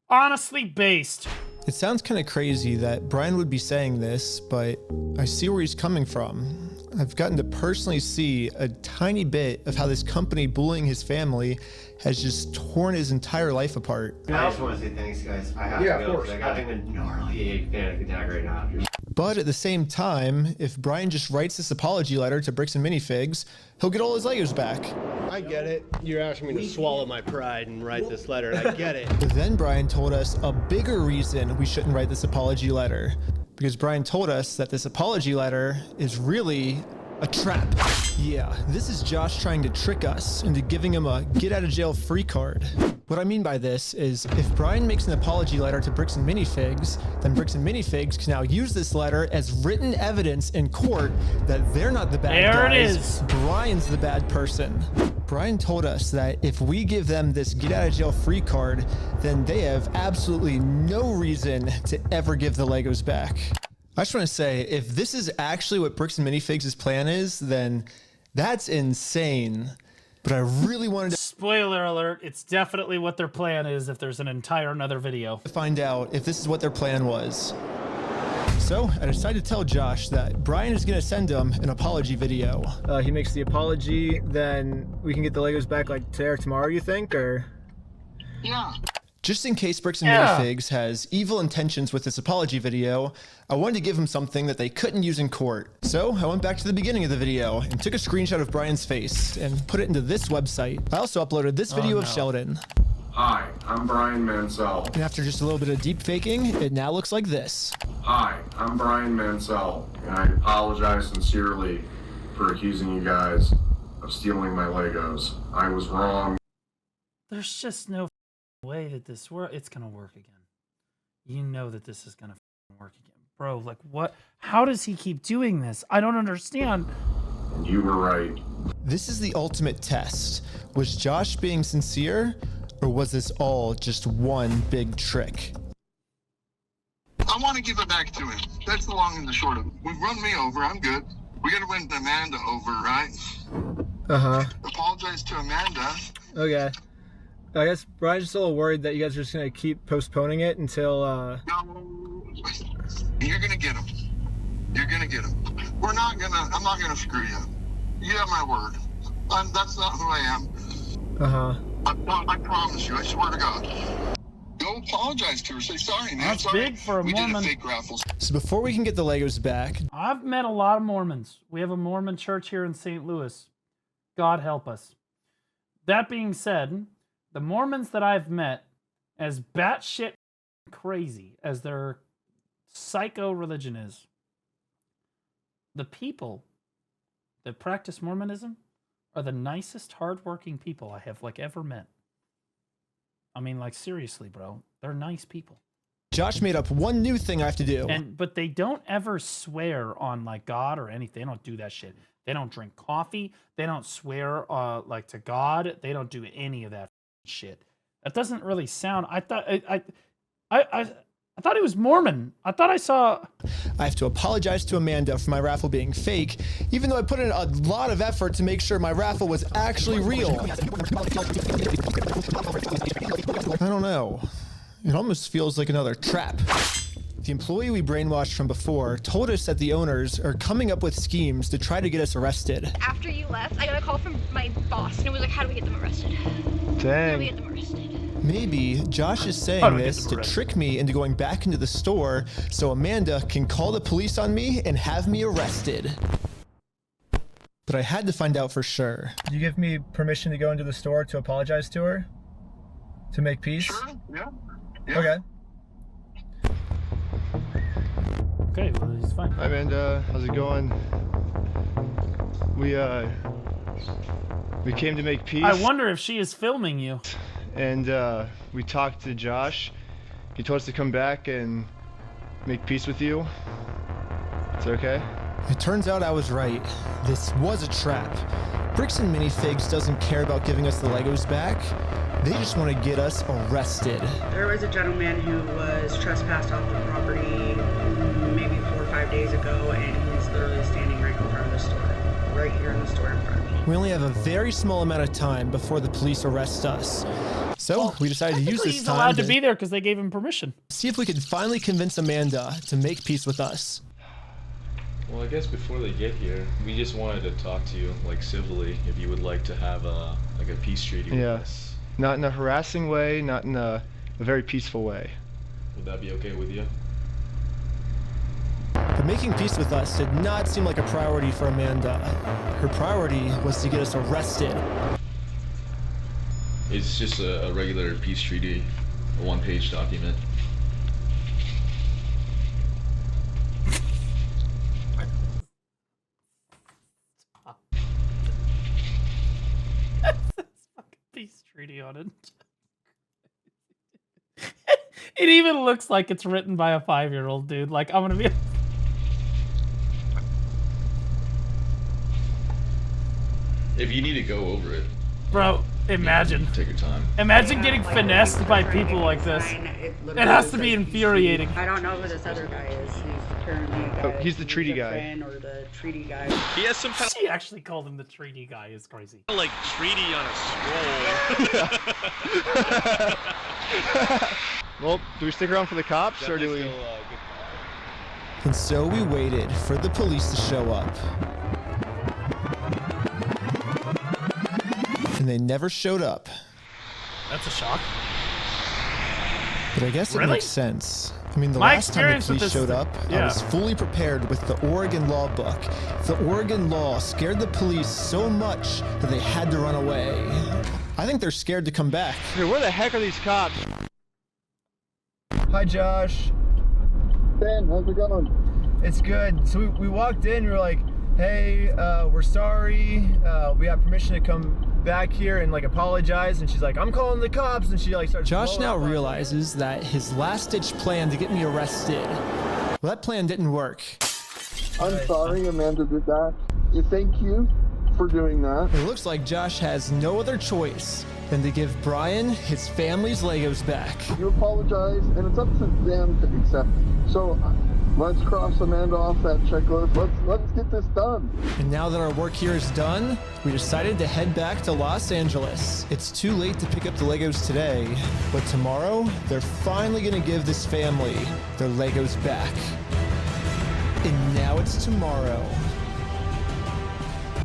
Honestly based. It sounds kind of crazy that Brian would be saying this, but I see where he's coming from. I've gotten to personally see a tiny bit of how this company bullying his family has just torn his entire life apart. I just want to say thanks, guys. I have to go because I'm having a gnarly panic attack right now. But at the same time, if Brian just writes this apology letter to Bricks and Minifigs, he'll get all his Legos back. I get it. You're asking me to swallow my pride and write this letter, and I get it. But then Brian told us a bigger reason we shouldn't write this apology letter. Because Brian told us that this apology letter is really a trap. Yeah, this is Josh trying to trick us into giving him a get out of jail free card. What I mean by this is if Brian makes an apology letter to Bricks and Minifigs, then Bricks and Minifigs can now use this letter as written evidence in court that they're not the bad There guys. it is. Brian's the bad person. Brian told us that if we give them this get out of jail free card, then they have absolutely no reason to ever give the Legos back. I just want to say, if this is actually what Bricks and Minifigs' plan is, then that's insane. But I really wanted to Spoiler alert, it's definitely what their plan is if there's an entire another video. find out if this is what their plan was. So I decided to tell Josh that Brian is going to send him an apology video. He makes the apology, then we can get the Legos back like today or tomorrow, you think, or? Yeah. Just in case Bricks and Minifigs has evil intentions with this apology video, I wanted to give him something that they couldn't use in court. So I went back to the beginning of the video and took a screenshot of Brian's face and put it into this website. I also uploaded this video of Sheldon. Hi, I'm Brian Mansell. And after just a little bit of deep faking, it now looks like this. Hi, I'm Brian Mansell, and I apologize sincerely for accusing you guys of stealing my Legos. I was wrong. There's just no way that this it's gonna work again. You know that this is gonna work again. Bro, like what? How does he keep doing this? I don't understand. And you were right. This is the ultimate test. Was Josh being sincere, or was this all just one big trick? I want to give it back to him. That's the long and the short of it. We've run me over. I'm good. We got to win Amanda over, right? Uh-huh. Apologize to Amanda. Okay. I guess Brian's just a little worried that you guys are just going to keep postponing it until, You're going to get him. You're going to get him. I'm not going to screw you. You have my word. That's not who I am. Uh-huh. I promise you. I swear to God. Go apologize to her. Say sorry, man. That's sorry. big for a We Mormon. did a fake raffle. So before we can get the Legos back, I've met a lot of Mormons. We have a Mormon church here in St. Louis. God help us. That being said, the Mormons that I've met, as batshit crazy as their psycho religion is, the people that practice Mormonism are the nicest, hardworking people I have ever met. I mean, seriously, bro, they're nice people. Josh made up one new thing I have to do. But they don't ever swear on God or anything. They don't do that shit. They don't drink coffee. They don't swear to God. They don't do any of that shit. That doesn't really sound. I thought he was Mormon. I thought I saw. I have to apologize to Amanda for my raffle being fake, even though I put in a lot of effort to make sure my raffle was actually real. I don't know. It almost feels like another trap. The employee we brainwashed from before told us that the owners are coming up with schemes to try to get us arrested. After you left, I got a call from my boss, and it was like, how do we get them arrested? How do we get them arrested? Maybe Josh is saying this to trick me into going back into the store so Amanda can call the police on me and have me arrested. But I had to find out for sure. Do you give me permission to go into the store to apologize to her? To make peace? Sure, yeah. Okay. Okay, well, he's fine. Hi Amanda, how's it going? We came to make peace. I wonder if she is filming you. And we talked to Josh. He told us to come back and make peace with you. Is that okay? It turns out I was right. This was a trap. Bricks and Minifigs doesn't care about giving us the Legos back. They just want to get us arrested. There was a gentleman who was trespassed off the property maybe 4 or 5 days ago, and he's literally standing right in front of the store. Right here in the store in front of me. We only have a very small amount of time before the police arrest us. So we decided to use this He's time allowed to be there because they gave him permission. see if we could finally convince Amanda to make peace with us. Well, I guess before they get here, we just wanted to talk to you, like civilly, if you would like to have a peace treaty with us. Not in a harassing way, not in a very peaceful way. Would that be okay with you? But making peace with us did not seem like a priority for Amanda. Her priority was to get us arrested. It's just a regular peace treaty, a one-page document. Peace treaty on it. It even looks like it's written by a 5-year-old, dude. Like, I'm gonna be... If you need to go over it. Bro, imagine. Take your time. Imagine getting finessed by people like this. It has to be infuriating. I don't know who this other guy is. He's apparently a guy. He's the treaty guy. Friend or the treaty guy. He has some kind She actually called him the treaty guy. Is crazy. of like treaty on a scroll. Well, do we stick around for the cops or do we? And so we waited for the police to show up. And they never showed up. That's a shock. But I guess it Really? makes sense. I mean, the My last time the experience with police this- showed up, I yeah. was fully prepared with the Oregon law book. The Oregon law scared the police so much that they had to run away. I think they're scared to come back. Hey, where the heck are these cops? Hi, Josh. Ben, how's it going? It's good. So we walked in, we were like, hey, we're sorry. We have permission to come back here and like apologize. And she's like, I'm calling the cops. And she like starts. Josh blowing now up on realizes that his last-ditch plan to get me arrested, well, that plan didn't work. I'm sorry Amanda did that. Thank you for doing that. It looks like Josh has no other choice than to give Brian his family's Legos back. You apologize, and it's up to them to accept. So let's cross Amanda off that checklist. Let's get this done. And now that our work here is done, we decided to head back to Los Angeles. It's too late to pick up the Legos today, but tomorrow, they're finally gonna give this family their Legos back. And now it's tomorrow.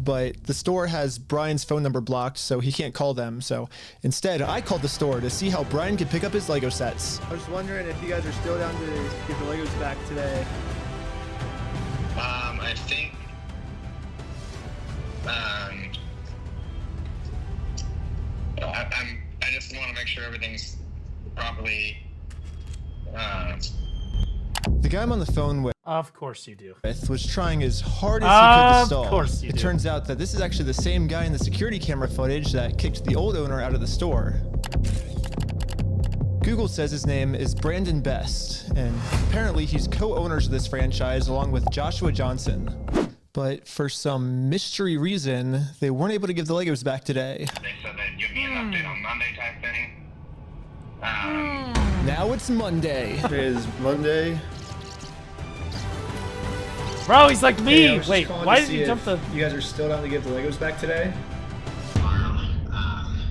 But the store has Brian's phone number blocked, so he can't call them. So instead, I called the store to see how Brian could pick up his Lego sets. I was just wondering if you guys are still down to get the Legos back today. I think. I just want to make sure everything's properly. The guy I'm on the phone with Of course you do. was trying as hard as he could to Of stall. course you It do. turns out that this is actually the same guy in the security camera footage that kicked the old owner out of the store. Google says his name is Brandon Best, and apparently he's co-owners of this franchise along with Joshua Johnson. But for some mystery reason, they weren't able to give the Legos back today. They said they'd give me an update on Monday type thing. Now it's Monday. It is Monday. Bro, he's like Hey, I me. was just Wait, calling why to did see you jump if the... You guys are still down to give the Legos back today?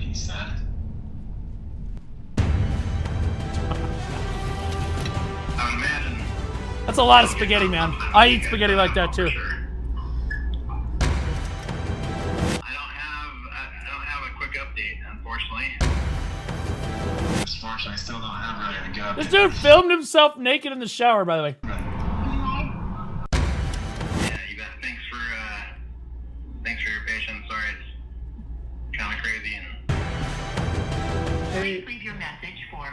He said. That's a lot of spaghetti, man. I eat spaghetti like that too. I don't have a quick update, unfortunately. Unfortunately, I still don't have really a good update. This dude filmed himself naked in the shower, by the way. Yeah, you bet. Thanks for your patience. Sorry, it's kind of crazy. Hey. Please leave your message for.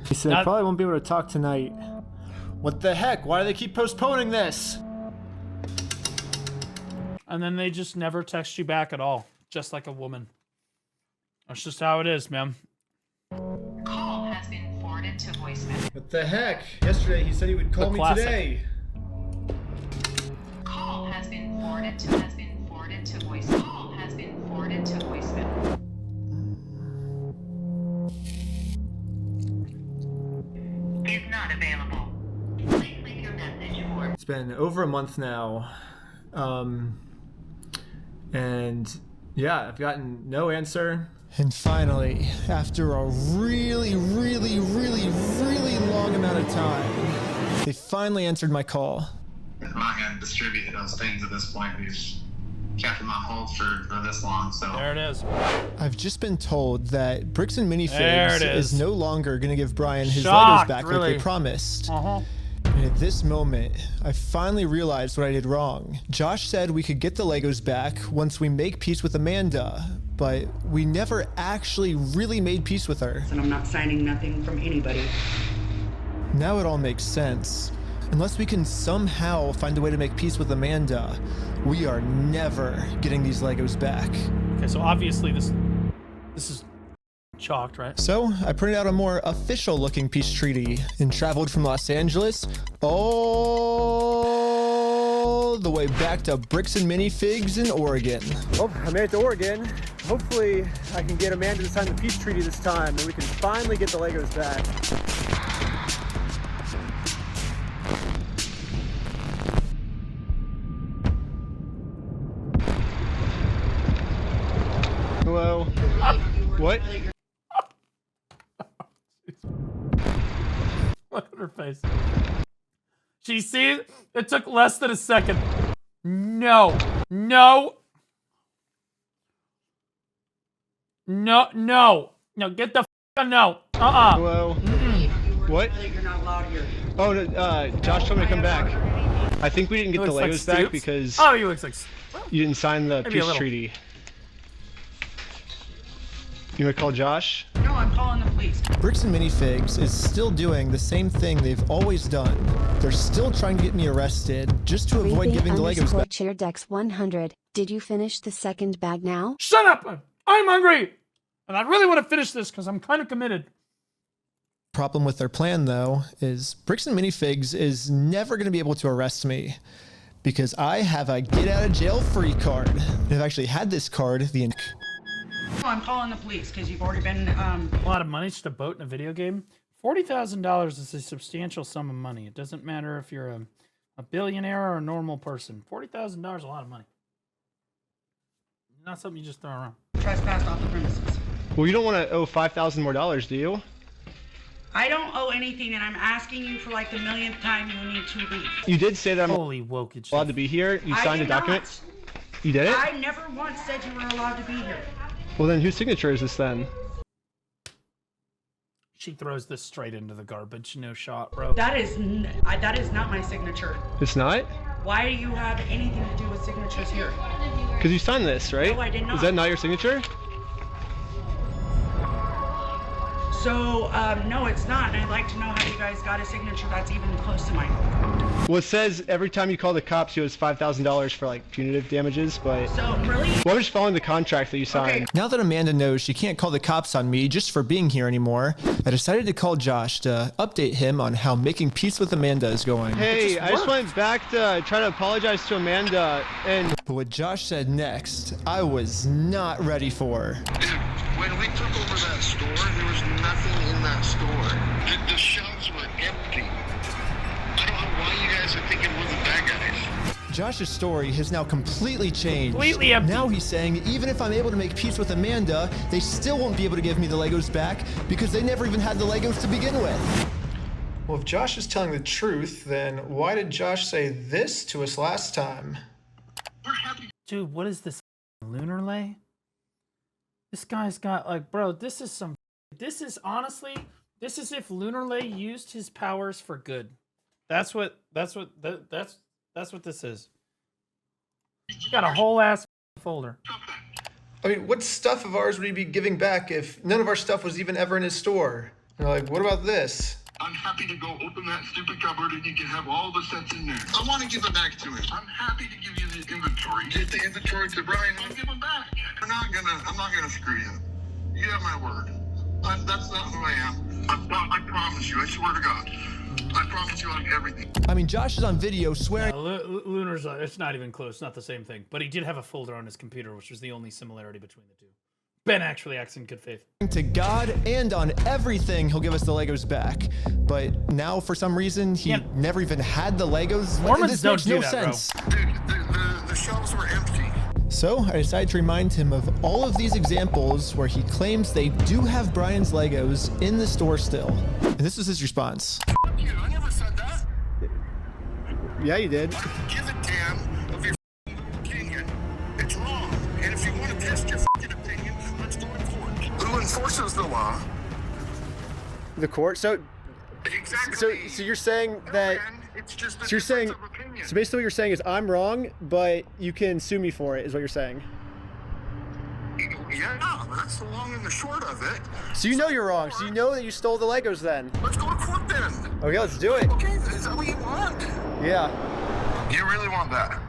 He said, I probably won't be able to talk tonight. What the heck? Why do they keep postponing this? And then they just never text you back at all. Just like a woman. That's just how it is, man. Call has been forwarded to voicemail. What the heck? Yesterday he said he would call me today. Call has been forwarded to voicemail. Call has been forwarded to voicemail. Is not available. Please leave your message for. It's been over a month now. And yeah, I've gotten no answer. And finally, after a really long amount of time, they finally answered my call. I'm not going to distribute those things at this point. We've kept them on hold for this long, so. There it is. I've just been told that Bricks and There Minifigs it is is. no longer going to give Brian his Shocked, Legos back really. like they promised. Uh-huh. And at this moment, I finally realized what I did wrong. Josh said we could get the Legos back once we make peace with Amanda, but we never actually really made peace with her. And I'm not signing nothing from anybody. Now it all makes sense. Unless we can somehow find a way to make peace with Amanda, we are never getting these Legos back. Okay, so obviously this is chalked, right? So I printed out a more official looking peace treaty and traveled from Los Angeles all the way back to Bricks and Minifigs in Oregon. Well, I made it to Oregon. Hopefully I can get Amanda to sign the peace treaty this time and we can finally get the Legos back. Hello. What? Look at her face. She sees it took less than a second. No. No. No. No. No. Get the no. Hello. What? You're not allowed here. Oh, no, Josh told me to come back. I think we didn't get the looks like Legos back Stoops. because Oh, he looks like you didn't sign the Maybe a peace little. treaty. You want to call Josh? No, I'm calling the police. Bricks and Minifigs is still doing the same thing they've always done. They're still trying to get me arrested just to avoid giving the Legos back. Chairdex100. Did you finish the second bag now? Shut up! I'm hungry! And I really want to finish this because I'm kind of committed. Problem with their plan, though, is Bricks and Minifigs is never going to be able to arrest me because I have a get-out-of-jail-free card. And I've actually had this card the No, I'm calling the police because you've already been. A lot of money just a boat in a video game. $40,000 is a substantial sum of money. It doesn't matter if you're a billionaire or a normal person. $40,000 is a lot of money. Not something you just throw around. Trespassed off the premises. Well, you don't want to owe $5,000 more, do you? I don't owe anything, and I'm asking you for like the millionth time you need to leave. You did say that I'm Holy wokage. allowed to be here. You I signed a did document. not. You did it? I never once said you were allowed to be here. Well, then whose signature is this then? She throws this straight into the garbage. No shot, bro. That is not my signature. It's not? Why do you have anything to do with signatures here? Because you signed this, right? No, I did not. Is that not your signature? So, no, it's not. And I'd like to know how you guys got a signature that's even close to mine. Well, it says every time you call the cops, you owe us $5,000 for like punitive damages, but. So, really? Well, I'm just following the contract that you signed. Okay. Now that Amanda knows she can't call the cops on me just for being here anymore, I decided to call Josh to update him on how making peace with Amanda is going. Hey, I just went back to try to apologize to Amanda, and. But what Josh said next, I was not ready for. When we took over that store, there was nothing in that store. The shelves were empty. I don't know why you guys are thinking we're the bad guys. Josh's story has now completely changed. Completely empty. Now he's saying even if I'm able to make peace with Amanda, they still won't be able to give me the Legos back because they never even had the Legos to begin with. Well, if Josh is telling the truth, then why did Josh say this to us last time? Dude, what is this? Lunar lay? This guy's got like, bro, this is honestly, this is if Lunar Lay used his powers for good. That's what this is. Got a whole ass folder. I mean, what stuff of ours would he be giving back if none of our stuff was even ever in his store? You're like, what about this? I'm happy to go open that stupid cupboard and you can have all the sets in there. I want to give it back to him. I'm happy to give you the inventory. Get the inventory to Brian and I'll give him back. I'm not gonna screw you. You have my word. That's not who I am. I promise you. I swear to God. I promise you on everything. I mean, Josh is on video swearing. Yeah, Lunar's, it's not even close. It's not the same thing. But he did have a folder on his computer, which was the only similarity between the two. Ben actually acts in good faith. To God and on everything, he'll give us the Legos back. But now, for some reason, he never even had the Legos. Mormons this don't makes do no that, sense. Dude, the shelves were empty. So I decided to remind him of all of these examples where he claims they do have Brian's Legos in the store still. And this was his response. Fuck you, I never said that. Yeah, you did. Give a damn of your opinion. It's wrong. And if you want to test your fucking opinion, let's go to court. Who enforces the law? The court? So Exactly. So you're saying that it's just a so you're saying difference of opinion. so basically what you're saying is I'm wrong, but you can sue me for it, is what you're saying. Yeah, that's the long and the short of it. So you know you're wrong. So you know that you stole the Legos then. Let's go to court then. Okay, let's do it. Okay, is that what you want? Yeah. You really want that?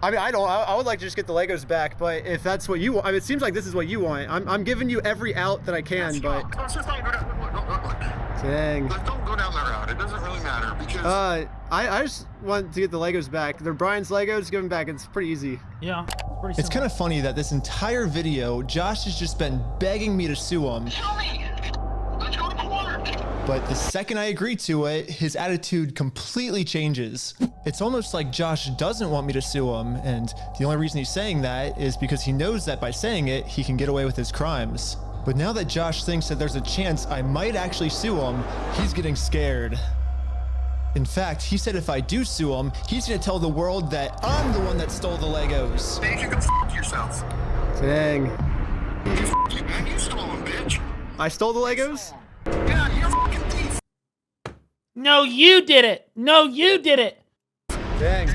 I mean, I would like to just get the Legos back, but if that's what you want, I mean, it seems like this is what you want. I'm giving you every out that I can, but. Let's just not go down. Look. Dang. Don't go down that route. It doesn't really matter because. I just want to get the Legos back. They're Brian's Legos. Give them back. It's pretty easy. Yeah. It's kind of funny that this entire video, Josh has just been begging me to sue him. Show me. Let's go to court. But the second I agree to it, his attitude completely changes. It's almost like Josh doesn't want me to sue him, and the only reason he's saying that is because he knows that by saying it, he can get away with his crimes. But now that Josh thinks that there's a chance I might actually sue him, he's getting scared. In fact, he said if I do sue him, he's gonna tell the world that I'm the one that stole the Legos. Hey, you can f*** yourself. Dang. You stole them, bitch. I stole the Legos? Yeah, you're a fucking thief. No, you did it. No, you did it. Dang.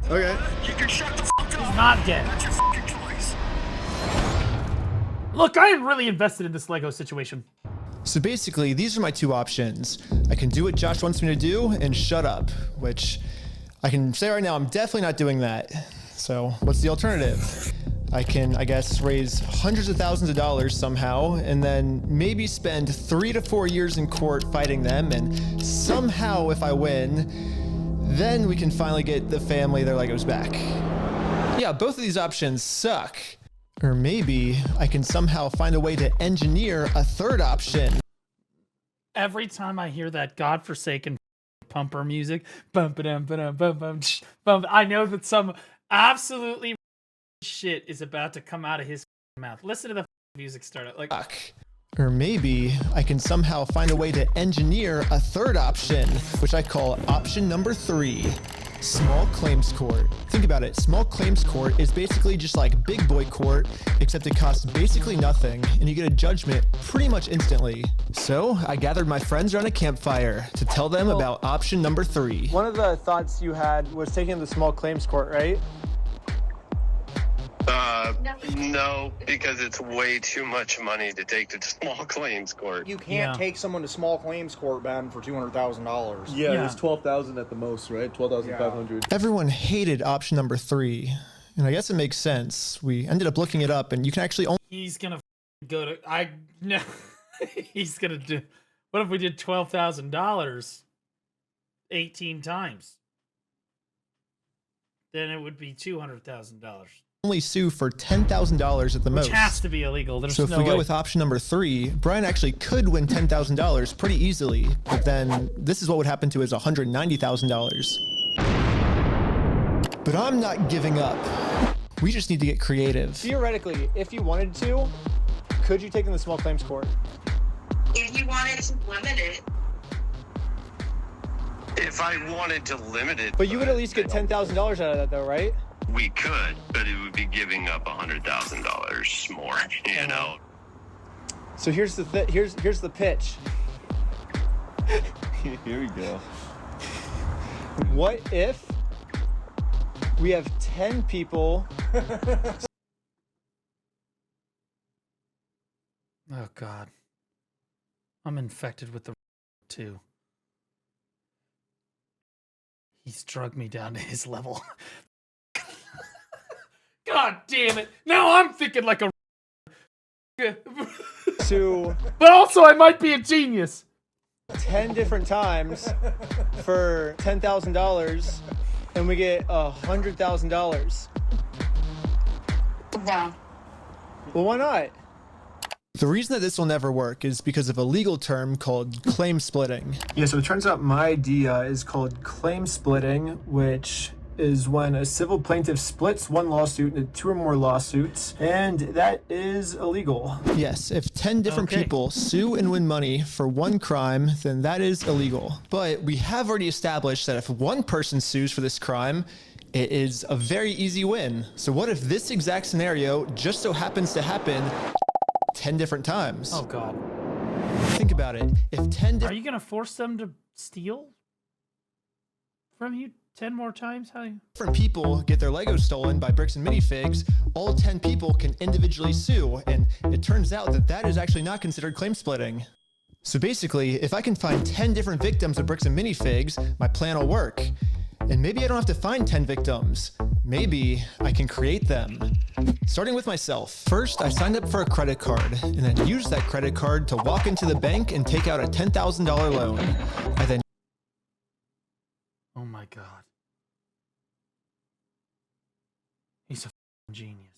Okay. You can shut the fuck up. He's not dead. That's your fucking choice. Look, I am really invested in this Lego situation. So basically, these are my two options. I can do what Josh wants me to do and shut up, which I can say right now, I'm definitely not doing that. So what's the alternative? I can, I guess, raise hundreds of thousands of dollars somehow, and then maybe spend 3 to 4 years in court fighting them, and somehow if I win, then we can finally get the family their Legos back. Yeah, both of these options suck. Or maybe I can somehow find a way to engineer a third option. Every time I hear that godforsaken pumper music, bum ba-dum, ba-dum, bum, bum, bum, I know that some absolutely shit is about to come out of his mouth. Listen to the music start up. Like, or maybe I can somehow find a way to engineer a third option, which I call option number 3. Small claims court. Think about it. Small claims court is basically just like big boy court, except it costs basically nothing, and you get a judgment pretty much instantly. So I gathered my friends around a campfire to tell them about option number 3. One of the thoughts you had was taking the small claims court, right? No, because it's way too much money to take to small claims court. You can't take someone to small claims court, Ben, for $200,000. Yeah, there's 12,000 at the most, right? 12,500. Everyone hated option number 3, and I guess it makes sense. We ended up looking it up, and you can actually only... he's gonna go to... no. He's gonna do... What if we did $12,000 18 times? Then it would be $200,000. only sue for $10,000 at the most. Which has to be illegal. There's so if no we way. go with option number 3, Brian actually could win $10,000 pretty easily, but then this is what would happen to his $190,000. But I'm not giving up. We just need to get creative. Theoretically, if you wanted to, could you take in the small claims court? If you wanted to limit it. If I wanted to limit it, But you would at least get $10,000 out of that, though, right? we could, but it would be giving up $100,000 more. You know. So here's the here's the pitch. Here we go. What if we have 10 people? Oh God, I'm infected with the too. He's drugged me down to his level. God damn it! Now I'm thinking like a. To But also, I might be a genius. 10 different times for $10,000, and we get $100,000. No. Well, why not? The reason that this will never work is because of a legal term called claim splitting. Yeah, so it turns out my idea is called claim splitting, which is when a civil plaintiff splits one lawsuit into 2 or more lawsuits, and that is illegal. Yes, if 10 different people sue and win money for one crime, then that is illegal. But we have already established that if one person sues for this crime, it is a very easy win. So what if this exact scenario just so happens to happen 10 different times? Oh God. Think about it. If 10 Are you gonna force them to steal from you 10 more times? How you? different people get their Legos stolen by Bricks and Minifigs, all 10 people can individually sue, and it turns out that that is actually not considered claim splitting. So basically, if I can find 10 different victims of Bricks and Minifigs, my plan will work. And maybe I don't have to find 10 victims. Maybe I can create them. Starting with myself. First, I signed up for a credit card and then used that credit card to walk into the bank and take out a $10,000 loan. I then Oh my God. He's a genius.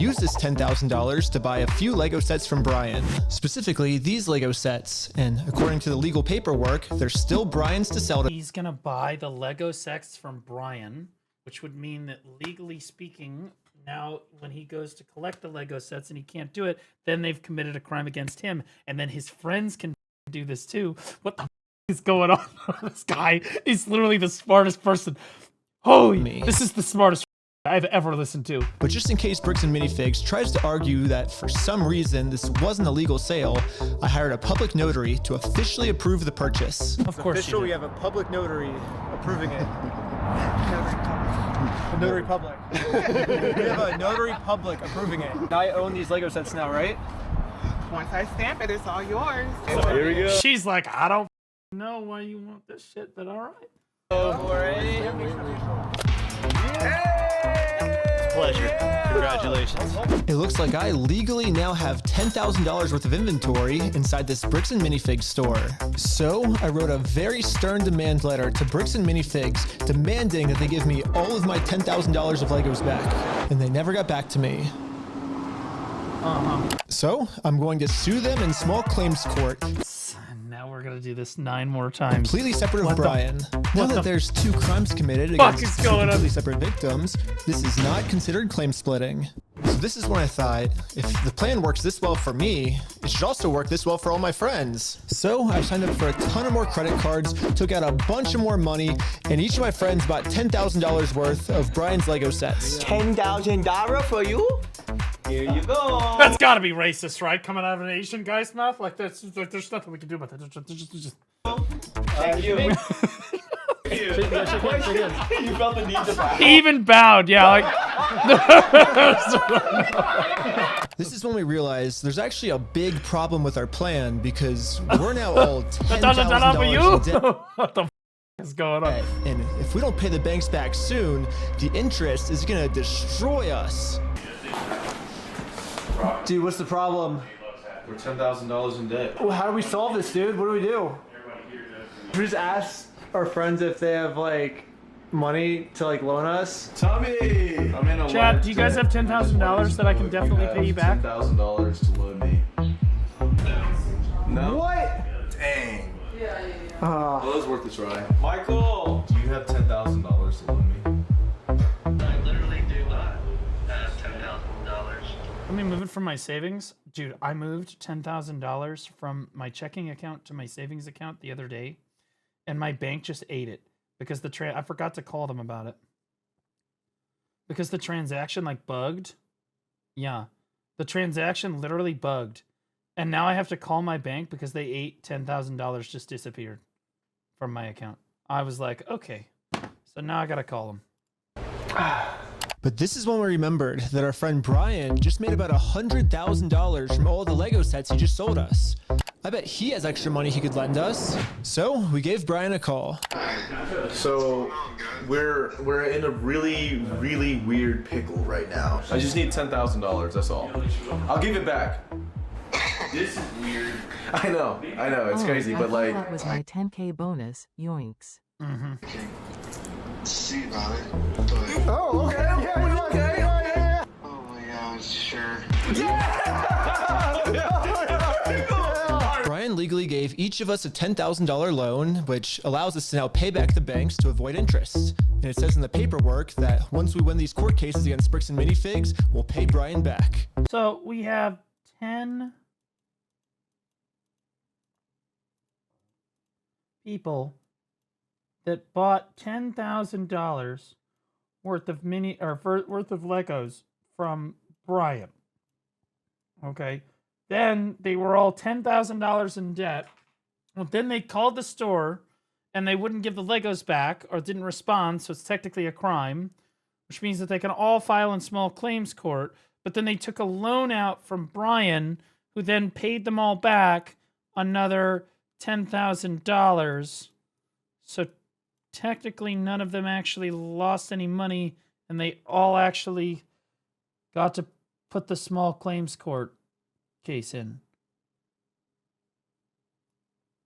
use this $10,000 to buy a few Lego sets from Brian. Specifically, these Lego sets. And according to the legal paperwork, they're still Brian's to sell to. He's gonna buy the Lego sets from Brian, which would mean that legally speaking, now when he goes to collect the Lego sets and he can't do it, then they've committed a crime against him, and then his friends can do this too. What the is going on? This guy is literally the smartest person. Holy, this is the smartest I've ever listened to. But just in case Bricks and Minifigs tries to argue that for some reason this wasn't a legal sale, I hired a public notary to officially approve the purchase. Of course Official, we have a public notary approving it. A notary public. We have a notary public approving it. I own these Lego sets now, right? Once I stamp it, it's all yours. So here we go. She's like, I don't know why you want this shit, but all right. Pleasure. Congratulations. It looks like I legally now have $10,000 worth of inventory inside this Bricks and Minifigs store. So I wrote a very stern demand letter to Bricks and Minifigs demanding that they give me all of my $10,000 of Legos back. And they never got back to me. So I'm going to sue them in small claims court. Now we're gonna do this 9 more times. Completely separate of Brian. Now that there's 2 crimes committed fuck against is 2 going on? completely separate victims, this is not considered claim splitting. So this is when I thought, if the plan works this well for me, it should also work this well for all my friends. So I signed up for a ton of more credit cards, took out a bunch of more money, and each of my friends bought $10,000 worth of Brian's Lego sets. $10,000 for you? Here you go. That's gotta be racist, right? Coming out of an Asian guy's mouth? Like, that's, like, there's nothing we can do about that. Just... Thank you. You felt the need to bow. He even bowed, yeah, like... This is when we realized there's actually a big problem with our plan because we're now all $10,000 in debt. What the is going on? And if we don't pay the banks back soon, the interest is gonna destroy us. Dude, what's the problem? We're $10,000 in debt. Well, how do we solve this, dude? What do we do? We just ask our friends if they have like money to like loan us. Tommy, I'm in a Chad, do you guys have $10,000 that I can definitely pay you back? $10,000 to loan me. No. What? Dang. Yeah. Well, it was worth a try. Michael, do you have $10,000 to loan me? I literally do not have $10,000. Let me move it from my savings. Dude, I moved $10,000 from my checking account to my savings account the other day. and my bank just ate it because I forgot to call them about it. Because the transaction like bugged. Yeah. The transaction literally bugged. And now I have to call my bank because they ate $10,000 just disappeared from my account. I was like, okay. So now I gotta call them. But this is when we remembered that our friend Brian just made about $100,000 from all the Lego sets he just sold us. I bet he has extra money he could lend us. So we gave Brian a call. So we're in a really, really weird pickle right now. I just need $10,000, that's all. I'll give it back. This is weird. I know, it's crazy, but like... That was my 10K bonus, yoinks. Mm-hmm. See about it. Oh, okay. Oh my god, sure. Brian legally gave each of us a $10,000 loan, which allows us to now pay back the banks to avoid interest. And it says in the paperwork that once we win these court cases against Bricks and Minifigs, we'll pay Brian back. So we have 10 people that bought $10,000 worth of worth of Legos from Brian. Okay. Then they were all $10,000 in debt. Well, then they called the store and they wouldn't give the Legos back or didn't respond, so it's technically a crime, which means that they can all file in small claims court. But then they took a loan out from Brian, who then paid them all back another $10,000. So technically none of them actually lost any money, and they all actually got to put the small claims court case in.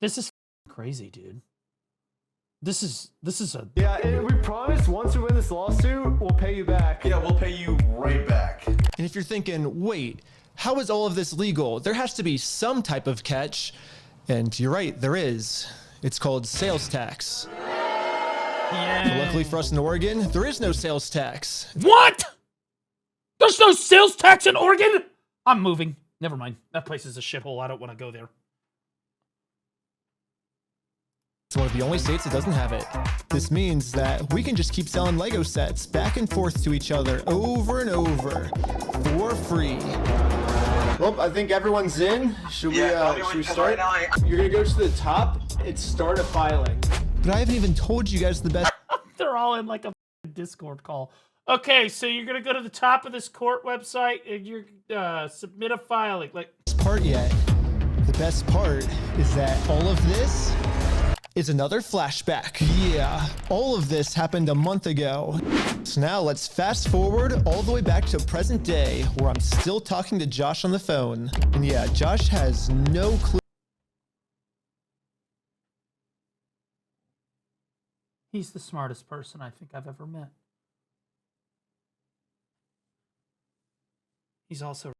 This is crazy, dude. This is a... Yeah, and we promised once we win this lawsuit, we'll pay you back. Yeah, we'll pay you right back. And if you're thinking, wait, how is all of this legal? There has to be some type of catch. And you're right, there is. It's called sales tax. But luckily for us in Oregon, there is no sales tax. What? There's no sales tax in Oregon? I'm moving. Never mind. That place is a shithole. I don't want to go there. It's one of the only states that doesn't have it. This means that we can just keep selling Lego sets back and forth to each other over and over for free. Well, I think everyone's in. Should we start? You're gonna go to the top and start a filing. But I haven't even told you guys the best. They're all in like a Discord call. Okay, so you're gonna go to the top of this court website and you're submit a filing. Like part yet. The best part is that all of this is another flashback. Yeah, all of this happened a month ago. So now let's fast forward all the way back to present day, where I'm still talking to Josh on the phone. And yeah, Josh has no clue. He's the smartest person I think I've ever met. He's also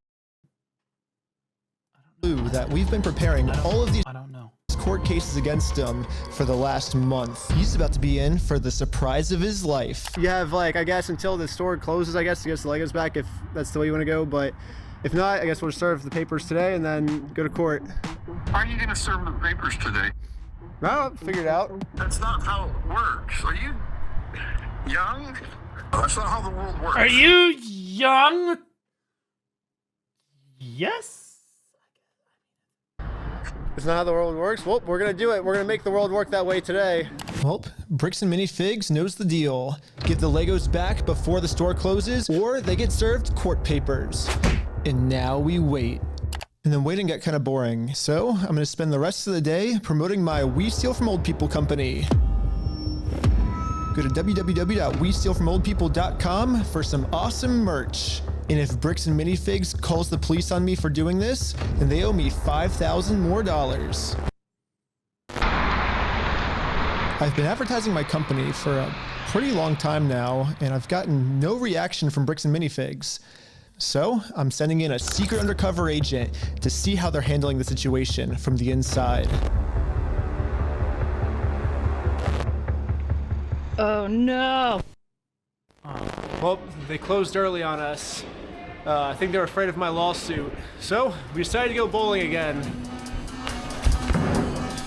that we've been preparing all of these know. Court cases against him for the last month. He's about to be in for the surprise of his life. You have, like, I guess until the store closes, I guess, to get the Legos back, if that's the way you want to go. But if not, I guess we'll serve the papers today and then go to court. How are you going to serve the papers today? Well, figure it out. That's not how it works. Are you young? That's not how the world works. Are you young? Yes. It's not how the world works. Well, we're gonna do it. We're gonna make the world work that way today. Well, Bricks and Minifigs knows the deal. Give the Legos back before the store closes, or they get served court papers. And now we wait. And then waiting got kind of boring, so I'm gonna spend the rest of the day promoting my We Steal From Old People company. Go to www.westealfromoldpeople.com for some awesome merch. And if Bricks and Minifigs calls the police on me for doing this, then they owe me $5,000 more. I've been advertising my company for a pretty long time now, and I've gotten no reaction from Bricks and Minifigs. So I'm sending in a secret undercover agent to see how they're handling the situation from the inside. Oh no! Well, they closed early on us. I think they're afraid of my lawsuit. So, we decided to go bowling again.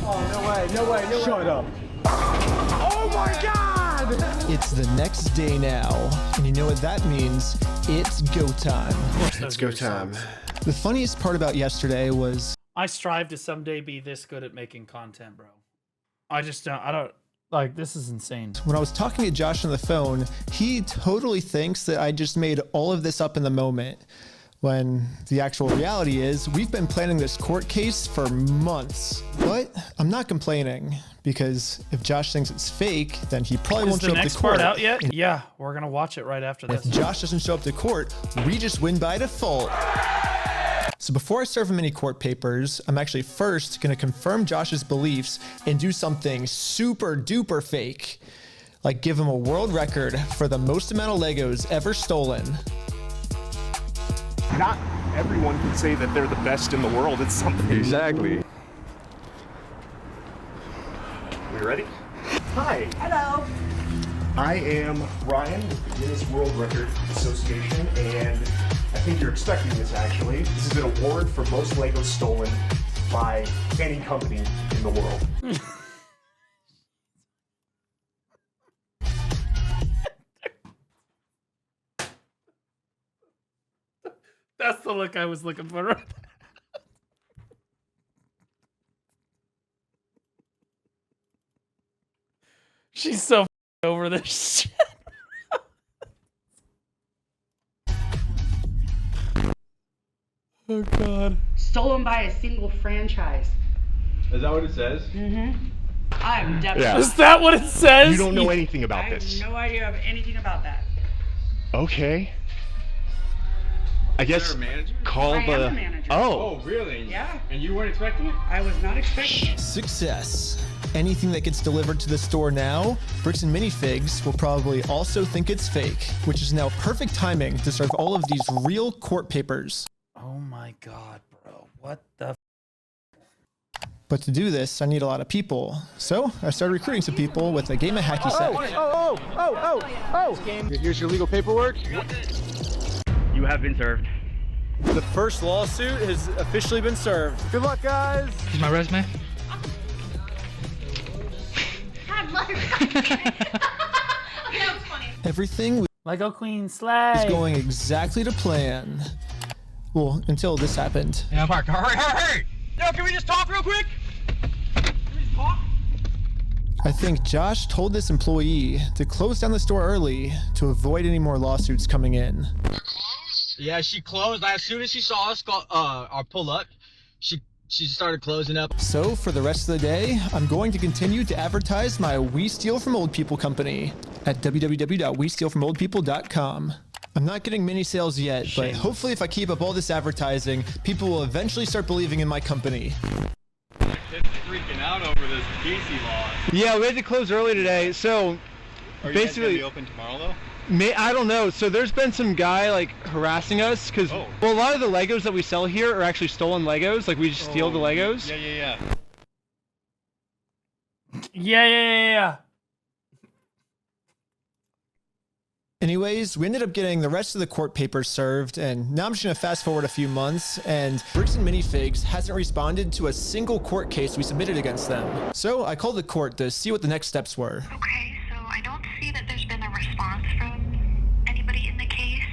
Oh, no way, no way, no way. Shut up. Oh my God! It's the next day now, and you know what that means? It's go time. It's go time. The funniest part about yesterday was I strive to someday be this good at making content, bro. I don't, like, this is insane. when I was talking to Josh on the phone, he totally thinks that I just made all of this up in the moment. When the actual reality is, we've been planning this court case for months. But I'm not complaining, because if Josh thinks it's fake, then he probably won't show up to court. Is the next part out yet? Yeah, we're gonna watch it right after this. If Josh doesn't show up to court, we just win by default. So before I serve him any court papers, I'm actually first gonna confirm Josh's beliefs and do something super duper fake. Like give him a world record for the most amount of Legos ever stolen. Not everyone can say that they're the best in the world. It's something. Exactly. We ready? Hi. Hello. I am Ryan with the Guinness World Record Association, and I think you're expecting this actually. This is an award for most Legos stolen by any company in the world. That's the look I was looking for. She's so over this shit. Oh God. Stolen by a single franchise. Is that what it says? Mm-hmm. I'm definitely. Yeah. Is that what it says? You don't know anything about this. I have no idea of anything about that. Okay. I guess call I am the manager. Oh. Really? Yeah. And you weren't expecting it? I was not expecting it. Success. Anything that gets delivered to the store now, Bricks and Minifigs will probably also think it's fake, which is now perfect timing to serve all of these real court papers. Oh my God, bro. What the? But to do this, I need a lot of people. So I started recruiting some people with a game of hacky sack. Here's your legal paperwork. You have been served. The first lawsuit has officially been served. Good luck, guys. Here's my resume. God, mother. That was funny. Everything Lego Queen Slay is going exactly to plan. Well, until this happened. Yeah, Mark. Hurry! Yo, can we just talk real quick? Can we just talk? I think Josh told this employee to close down the store early to avoid any more lawsuits coming in. Yeah, she closed. As soon as she saw us pull up, she started closing up. So for the rest of the day, I'm going to continue to advertise my We Steal From Old People company at www.westealfromoldpeople.com. I'm not getting many sales yet, but hopefully if I keep up all this advertising, people will eventually start believing in my company. Kids freaking out over this PC law. Yeah, we had to close early today, so Are you basically guys gonna be open tomorrow though? I don't know. So there's been some guy like harassing us because well, a lot of the Legos that we sell here are actually stolen Legos. Like we just steal the Legos. Yeah. Anyways, we ended up getting the rest of the court papers served, and now I'm just gonna fast forward a few months, and Bricks and Minifigs hasn't responded to a single court case we submitted against them. So I called the court to see what the next steps were. Okay, so I don't see that there's been a response from anybody in the case.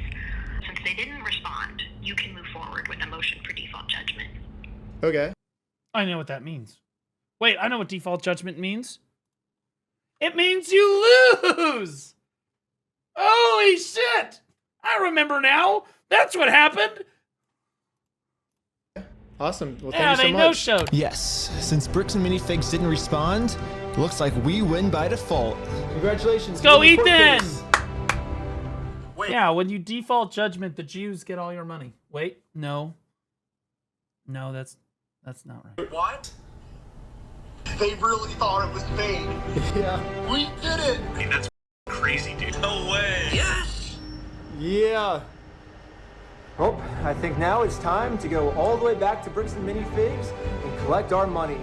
Since they didn't respond, you can move forward with a motion for default judgment. Okay. I know what that means. Wait, I know what default judgment means. It means you lose! Holy shit! I remember now. That's what happened. Awesome. Well, Yeah, thank you so they much. no-showed. Yes, since Bricks and Minifigs didn't respond, it looks like we win by default. Congratulations. Let's go, Win the court Ethan! case. Yeah, when you default judgment, the Jews get all your money. Wait, no. No, that's not right. What? They really thought it was fake. Yeah. We did it. Hey, that's crazy, dude. No way. Yes. Yeah. Well, I think now it's time to go all the way back to Bricks and Minifigs and collect our money.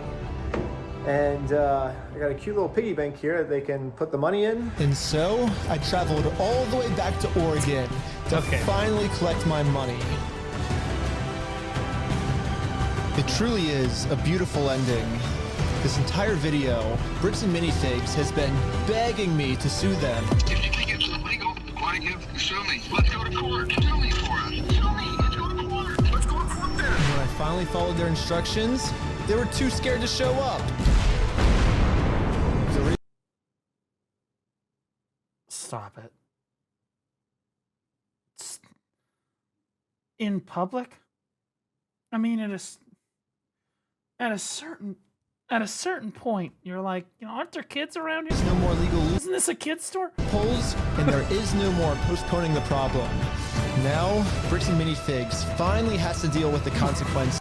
And I got a cute little piggy bank here that they can put the money in. And so I traveled all the way back to Oregon to finally collect my money. It truly is a beautiful ending. This entire video, Bricks and Minifigs has been begging me to sue them. If you think it's illegal, why sue me? Let's go to court. Sue me for us. Sue me. Let's go to court. Let's go to court then. And when I finally followed their instructions, they were too scared to show up. Stop it. In public? I mean, at a certain point, you're like, you know, aren't there kids around here? There's no more legal Isn't this a kid's store? loopholes, and there is no more postponing the problem. Now, Bricks and Minifigs finally has to deal with the consequences.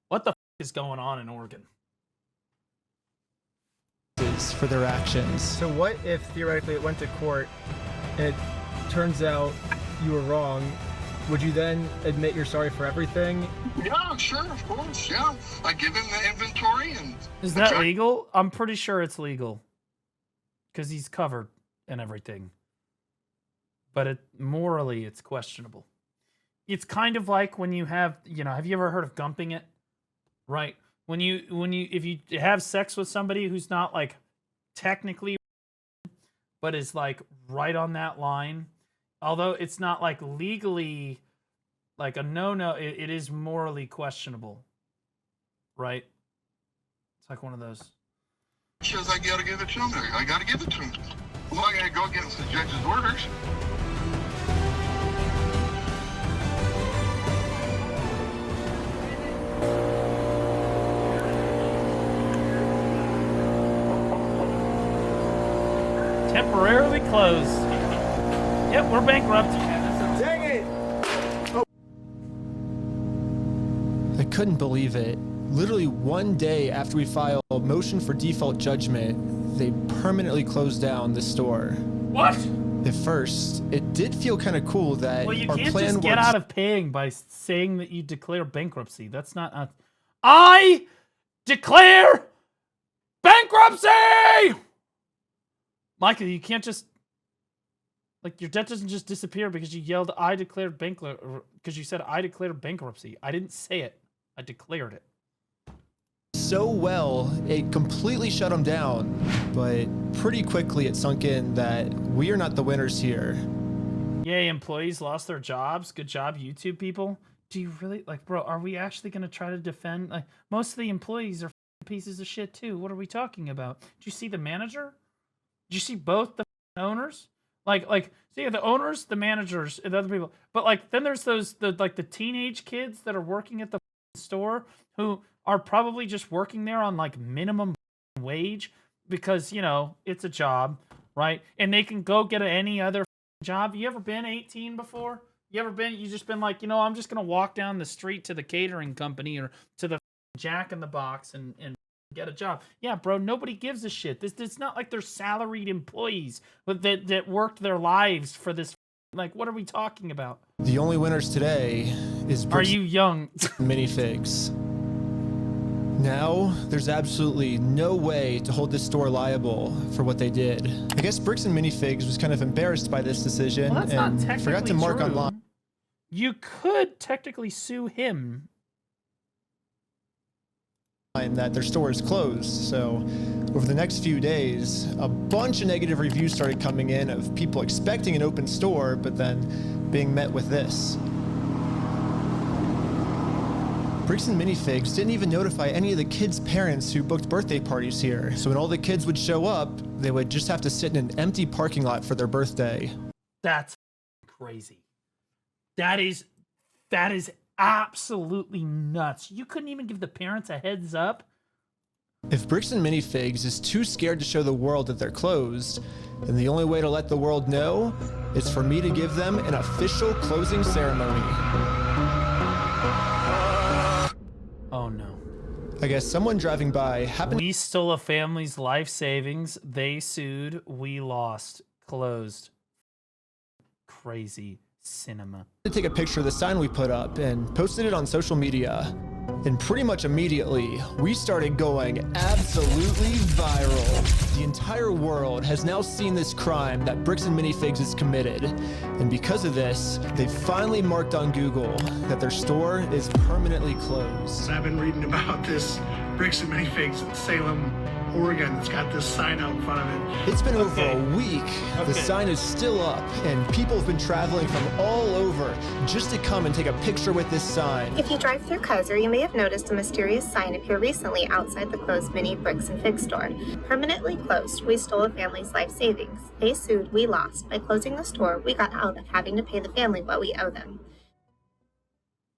What the f is going on in Oregon? For their actions. So what if theoretically it went to court and it turns out you were wrong? Would you then admit you're sorry for everything? Yeah, sure, of course. Yeah, I give him the inventory and. Is that legal? I'm pretty sure it's legal because he's covered and everything. But morally, it's questionable. It's kind of like when you have, you know, have you ever heard of gumping it? Right. If you have sex with somebody who's not like technically, but is like right on that line, although it's not like legally like a no, it is morally questionable. Right. It's like one of those. Says I gotta give it to him. I gotta give it to him. Well, I gotta go against the judge's orders. Temporarily closed. Yep, we're bankrupt. Dang it! Oh. I couldn't believe it. Literally one day after we filed a motion for default judgment, they permanently closed down the store. What? At first, it did feel kind of cool that Well, you our can't plan just get works. out of paying by saying that you declare bankruptcy. That's not. I declare bankruptcy! Michael, you can't just, like, your debt doesn't just disappear because you yelled, I declared because you said, I declared bankruptcy. I didn't say it. I declared it. So well, it completely shut them down. But pretty quickly, it sunk in that we are not the winners here. Yay, employees lost their jobs. Good job, YouTube people. Do you really, like, bro, are we actually going to try to defend? Like, most of the employees are pieces of shit, too. What are we talking about? Did you see the manager? Did you see both the owners? Like, see the owners, the managers, and the other people. But like, then there's the teenage kids that are working at the store who are probably just working there on like minimum wage because, you know, it's a job, right? And they can go get any other job. You ever been 18 before? You just been like, you know, I'm just gonna walk down the street to the catering company or to the Jack in the Box and get a job. Yeah, bro, nobody gives a shit. It's not like they're salaried employees that worked their lives for this. Like, what are we talking about? The only winners today is Are you young? Minifigs. Now, there's absolutely no way to hold this store liable for what they did. I guess Bricks and Minifigs was kind of embarrassed by this decision Well, that's and not technically forgot to mark true. online. You could technically sue him. That their store is closed. So over the next few days, a bunch of negative reviews started coming in of people expecting an open store, but then being met with this. Bricks and Minifigs didn't even notify any of the kids' parents who booked birthday parties here. So when all the kids would show up, they would just have to sit in an empty parking lot for their birthday. That's crazy. That is absolutely nuts. You couldn't even give the parents a heads up. If Bricks and Minifigs is too scared to show the world that they're closed, then the only way to let the world know is for me to give them an official closing ceremony. Oh no. I guess someone driving by happened. We stole a family's life savings. They sued. We lost. Closed. Crazy cinema. To take a picture of the sign we put up and posted it on social media. And pretty much immediately, we started going absolutely viral. The entire world has now seen this crime that Bricks and Minifigs has committed. And because of this, they finally marked on Google that their store is permanently closed. I've been reading about this Bricks and Minifigs in Salem, Oregon. It's got this sign out in front of it. It's been over a week. The sign is still up, and people have been traveling from all over just to come and take a picture with this sign. If you drive through Kaiser, you may have noticed a mysterious sign appear recently outside the closed mini Bricks and Fig store. Permanently closed, we stole a family's life savings. They sued, we lost. By closing the store, we got out of having to pay the family what we owe them.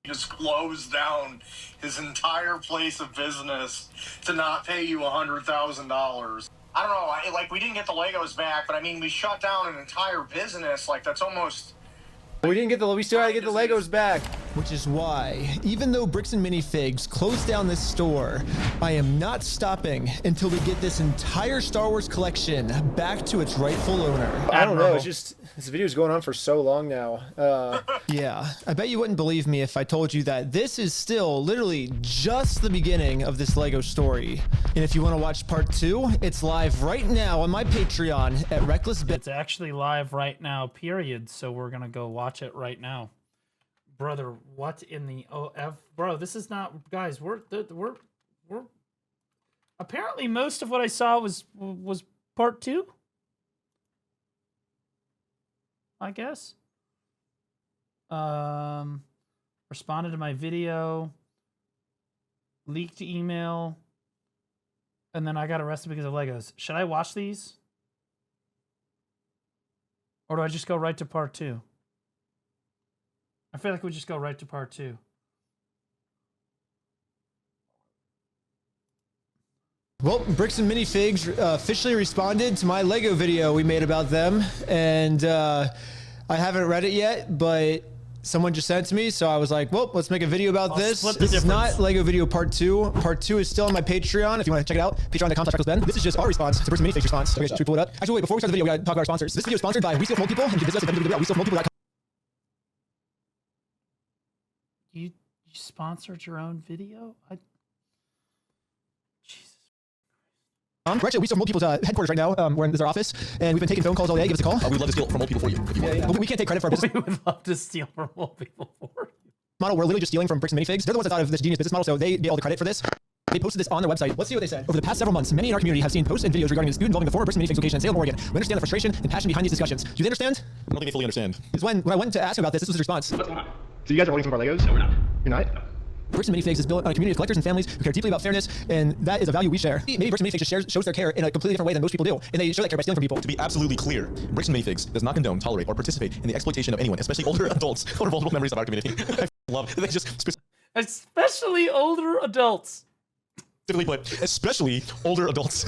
Just closed down his entire place of business to not pay you $100,000. I don't know, like we didn't get the Legos back, but I mean, we shut down an entire business. Like that's almost... We still had to get the Legos back. Which is why, even though Bricks and Minifigs closed down this store, I am not stopping until we get this entire Star Wars collection back to its rightful owner. I don't know, it's just, this video's going on for so long now. Yeah, I bet you wouldn't believe me if I told you that this is still literally just the beginning of this Lego story. And if you want to watch part 2, it's live right now on my Patreon at Reckless Bits. It's actually live right now, period. So we're gonna go watch it right now. Brother, what in the OF? Bro, this is not, guys, we're apparently most of what I saw was part 2. I guess. Responded to my video, leaked email, and then I got arrested because of Legos. Should I watch these? Or do I just go right to part 2? I feel like we just go right to part 2. Well, Bricks and Minifigs officially responded to my Lego video we made about them, and I haven't read it yet, but someone just sent it to me, so I was like, well, let's make a video about this. This is not Lego video part 2. Part 2 is still on my Patreon if you want to check it out. Patreon.com/RecklessBen. This is just our response to Bricks and Minifigs response. Okay, should we pull it up? Actually, wait, before we start the video, we gotta talk about our sponsors. This video is sponsored by We Steal From Old People, and you can visit us at www.westealfromoldpeople.com. You sponsored your own video? We're actually at We Steal From Old People's headquarters right now. We're in this is our office, and we've been taking phone calls all day. Give us a call. We'd love to steal from old people for you. If you want. But we can't take credit for our business. We would love to steal from old people for you. Model, we're literally just stealing from Bricks and Minifigs. They're the ones that thought of this genius business model, so they get all the credit for this. They posted this on their website. Let's see what they said. Over the past several months, many in our community have seen posts and videos regarding a dispute involving the former Bricks and Minifigs location in Salem, Oregon. We understand the frustration and passion behind these discussions. Do they understand? I don't think they fully understand. Because when I went to ask him about this was his response. What's going on? So you guys are holding some of our Legos? No, we're not. You're not? Bricks and Minifigs is built on a community of collectors and families who care deeply about fairness, and that is a value we share. Maybe Bricks and Minifigs just shows their care in a completely different way than most people do, and they show that care by stealing from people. To be absolutely clear, Bricks and Minifigs does not condone, tolerate, or participate in the exploitation of anyone, especially older adults or vulnerable members of our community. I love it. They just especially older adults. Typically put, especially older adults.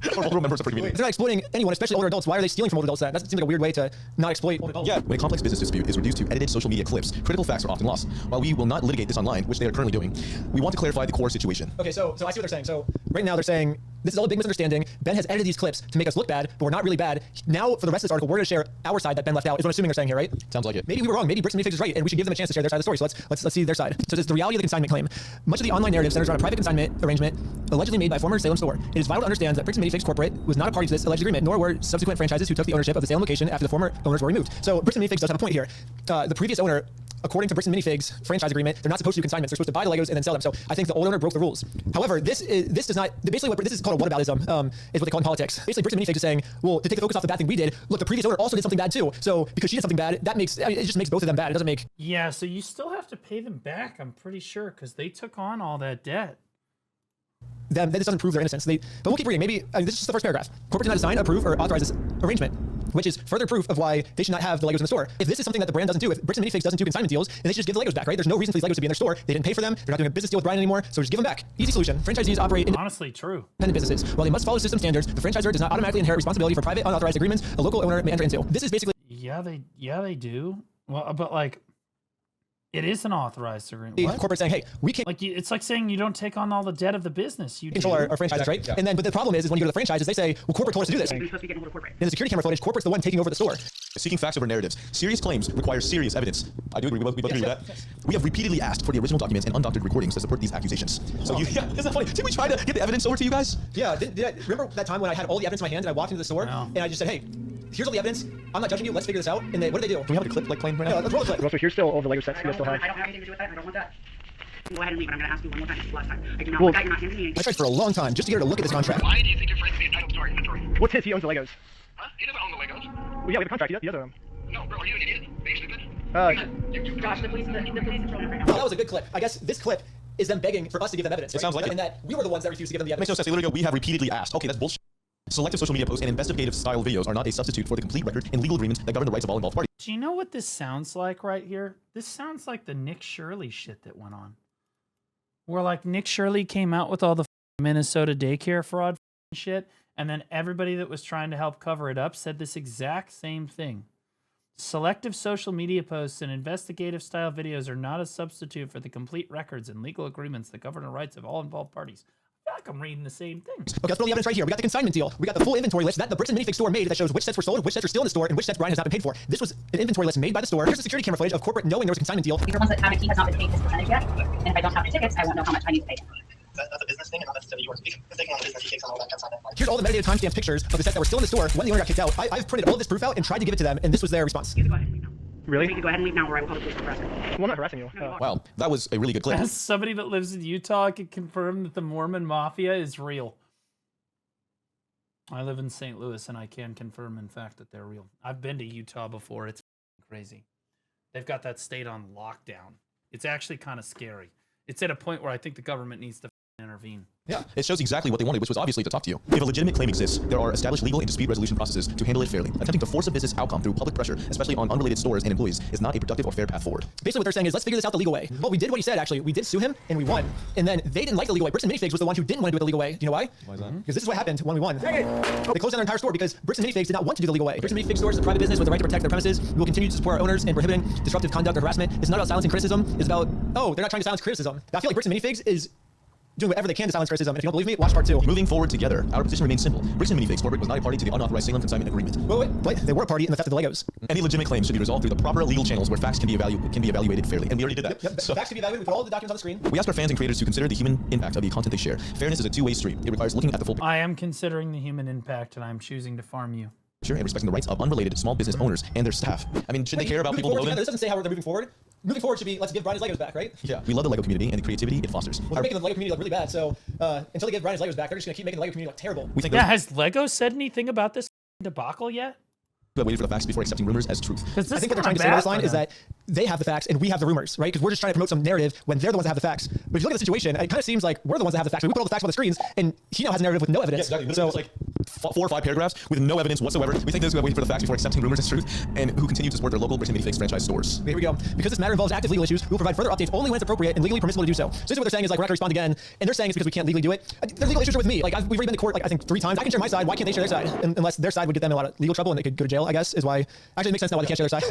Or vulnerable members of our community. If they're not exploiting anyone, especially older adults, why are they stealing from older adults then? That seems like a weird way to not exploit older adults. Yeah, when a complex business dispute is reduced to edited social media clips, critical facts are often lost. While we will not litigate this online, which they are currently doing, we want to clarify the core situation. Okay, so I see what they're saying. So right now they're saying, this is all a big misunderstanding. Ben has edited these clips to make us look bad, but we're not really bad. Now, for the rest of this article, we're going to share our side that Ben left out, is what I'm assuming they're saying here, right? Sounds like it. Maybe we were wrong. Maybe Bricks and Minifigs is right, and we should give them a chance to share their side of the story. So let's see their side. So this is the reality of the consignment claim. Much of the online narrative centers around a private consignment arrangement allegedly made by former Salem store. It is vital to understand that Bricks and Minifigs Corporate was not a party to this alleged agreement, nor were subsequent franchises who took the ownership of the Salem location after the former owners were removed. So Bricks and Minifigs does have a point here. The previous owner, according to Bricks and Minifigs franchise agreement, they're not supposed to do consignments. They're supposed to buy the Legos and then sell them. So I think the old owner broke the rules. However, this does not. Basically, what this is called a whataboutism, is what they call in politics. Basically, Bricks and Minifigs is saying, well, to take the focus off the bad thing we did, look, the previous owner also did something bad too. So because she did something bad, it just makes both of them bad. It doesn't make. Yeah, so you still have to pay them back. I'm pretty sure because they took on all that debt. That just doesn't prove their innocence. But we'll keep reading. Maybe this is just the first paragraph. Corporate did not assign, approve, or authorize this arrangement, which is further proof of why they should not have the Legos in the store. If this is something that the brand doesn't do, if Bricks and Minifigs doesn't do consignment deals, then they should just give the Legos back, right? There's no reason for these Legos to be in their store. They didn't pay for them. They're not doing a business deal with Brian anymore, so just give them back. Easy solution. Franchisees operate honestly true independent businesses. While they must follow system standards, the franchisor does not automatically inherit responsibility for private unauthorized agreements a local owner may enter into. This is basically yeah they do. Well, but like. It is an authorized agreement. What? Corporate saying, hey, we can't. Like it's like saying you don't take on all the debt of the business. You control our franchises, right? Yeah. And then, but the problem is when you go to the franchises, they say, well, corporate told us to do this. In the security camera footage, corporate's the one taking over the store. Seeking facts over narratives. Serious claims require serious evidence. I do agree. We both agree with that. Yes. We have repeatedly asked for the original documents and undoctored recordings to support these accusations. So yeah, isn't that funny? Did we try to get the evidence over to you guys? Yeah. Did I remember that time when I had all the evidence in my hand and I walked into the store and I just said, hey, here's all the evidence. I'm not judging you. Let's figure this out. And they, what did they do? Can we have a clip like playing right now? Yeah, let's roll the clip. Also, here's still all the Lego sets you guys still have. I don't have anything to do with that. I don't want that. Go ahead and leave it. I'm going to ask you one more time. It's the last time. I do not want that. You're not handing me anything. I tried for a long time just to get her to look at this contract. Why do you think your friend is entitled to our inventory? What's his? He owns the Legos. Huh? He doesn't own the Legos. Well, yeah, we have a contract. He does own them. No, bro, are you an idiot? Are you stupid? Josh, the police control me right now. Well, that was a good clip. I guess this clip is them begging for us to give them evidence. It sounds like and it. that we were the ones that refused to give them the evidence. Makes no sense. They literally go, we have repeatedly asked. Okay, that's bullshit. Selective social media posts and investigative style videos are not a substitute for the complete record and legal agreements that govern the rights of all involved parties. Do you know what this sounds like right here? This sounds like the Nick Shirley shit that went on. Where like Nick Shirley came out with all the Minnesota daycare fraud shit, and then everybody that was trying to help cover it up said this exact same thing. Selective social media posts and investigative style videos are not a substitute for the complete records and legal agreements that govern the rights of all involved parties. I feel like I'm reading the same thing. Okay, let's throw the evidence right here. We got the consignment deal. We got the full inventory list that the Bricks and Minifigs store made that shows which sets were sold, which sets are still in the store, and which sets Brian has not been paid for. This was an inventory list made by the store. Here's the security camera footage of corporate knowing there was a consignment deal. These are ones that haven't, he has not been paid his percentage yet. And if I don't have the tickets, I won't know how much I need to pay him. That's a business thing and not necessarily yours. If taking on the business, he takes on all that consignment. Here's all the metadata timestamp pictures of the sets that were still in the store when the owner got kicked out. I've printed all this proof out and tried to give it to them, and this was their response. You can go ahead and leave now. Really? You can go ahead and leave now, or I will call the police for harassment. Well, I'm not harassing you. Wow, that was a really good clip. As somebody that lives in Utah, I can confirm that the Mormon Mafia is real. I live in St. Louis, and I can confirm, in fact, that they're real. I've been to Utah before. It's crazy. They've got that state on lockdown. It's actually kind of scary. It's at a point where I think the government needs to intervene. Yeah, it shows exactly what they wanted, which was obviously to talk to you. If a legitimate claim exists, there are established legal and dispute resolution processes to handle it fairly. Attempting to force a business outcome through public pressure, especially on unrelated stores and employees, is not a productive or fair path forward. Basically what they're saying is, let's figure this out the legal way. Well, we did what he said, actually. We did sue him, and we won. And then they didn't like the legal way. Bricks and Minifigs was the one who didn't want to do it the legal way. Do you know why? Why is that? Because this is what happened when we won. They closed down their entire store because Bricks and Minifigs did not want to do the legal way. Bricks and Minifigs stores is a private business with the right to protect their premises. We will continue to support our owners in prohibiting disruptive conduct or harassment. It's not about silencing criticism. It's about, oh, they're not trying to silence criticism. I feel like Bricks and Minifigs is doing whatever they can to silence criticism. If you don't believe me, watch part 2. Moving forward together, our position remains simple. Bricks and Minifigs Corporate was not a party to the unauthorized Salem consignment agreement. Wait, they were a party in the theft of the Legos. Any legitimate claims should be resolved through the proper legal channels where facts can be evaluated fairly. And we already did that. Yep. So facts can be evaluated. We put all the documents on the screen. We ask our fans and creators to consider the human impact of the content they share. Fairness is a two-way street. It requires looking at the full I am considering the human impact, and I'm choosing to farm you. picture and respecting the rights of unrelated small business owners and their staff. I mean, shouldn't they care about people below them? This doesn't say how they're moving forward. Moving forward should be, let's give Brian his Legos back, right? Yeah, we love the Lego community and the creativity it fosters. Well, they're making the Lego community look really bad, so until they give Brian his Legos back, they're just going to keep making the Lego community look terrible. We think has Lego said anything about this debacle yet? But waited for the facts before accepting rumors as truth. I think what they're trying to say in this line is that they have the facts and we have the rumors, right? Because we're just trying to promote some narrative when they're the ones that have the facts. But if you look at the situation, it kind of seems like we're the ones that have the facts. We put all the facts on the screens, and he now has a narrative with no evidence. Yeah, exactly. So it's like 4 or 5 paragraphs with no evidence whatsoever. We think they're waiting for the facts before accepting rumors as truth, and who continue to support their local Bricks and Minifigs franchise stores. Here we go. Because this matter involves active legal issues, we will provide further updates only when it's appropriate and legally permissible to do so. So this is what they're saying is like we're not going to respond again, and they're saying it's because we can't legally do it. Their legal issues are with me. Like we've already been to court like I think 3 times. I can share my side. Why can't they share their side? Unless their side would get them in a lot of legal trouble and they could go to jail. I guess is why. Actually, it makes sense now why they can't share their side.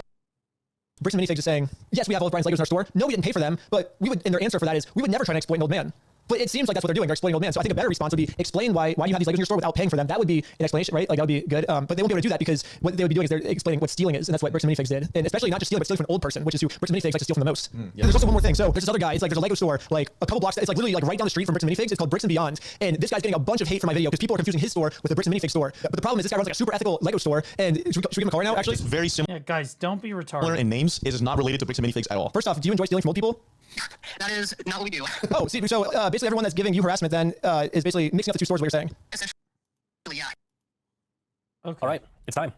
Bricks and Minifigs is saying, yes, we have all of Brian's Legos in our store. No, we didn't pay for them, but we would. And their answer for that is, we would never try to exploit an old man. But it seems like that's what they're doing. They're exploiting old man. So I think a better response would be explain why you have these Legos in your store without paying for them. That would be an explanation, right? Like that would be good. But they won't be able to do that because what they would be doing is they're explaining what stealing is, and that's what Bricks and Minifigs did. And especially not just stealing, but stealing from an old person, which is who Bricks and Minifigs like to steal from the most. Yeah. There's also one more thing. So there's this other guy. It's like there's a Lego store like a couple blocks. It's like literally like right down the street from Bricks and Minifigs. It's called Bricks and Beyond. And this guy's getting a bunch of hate for my video because people are confusing his store with the Bricks and Minifigs store. But the problem is this guy runs like a super ethical Lego store. And should we give him a call right now? Actually, it's very similar. Yeah, guys, don't be retarded. In names, it is not related to Bricks and Minifigs at all. First off, do you enjoy stealing from old people? That is not what we do. Oh, see, so basically everyone that's giving you harassment then is basically mixing up the 2 stores, what you're saying. Essentially, yeah. Okay. All right, it's time.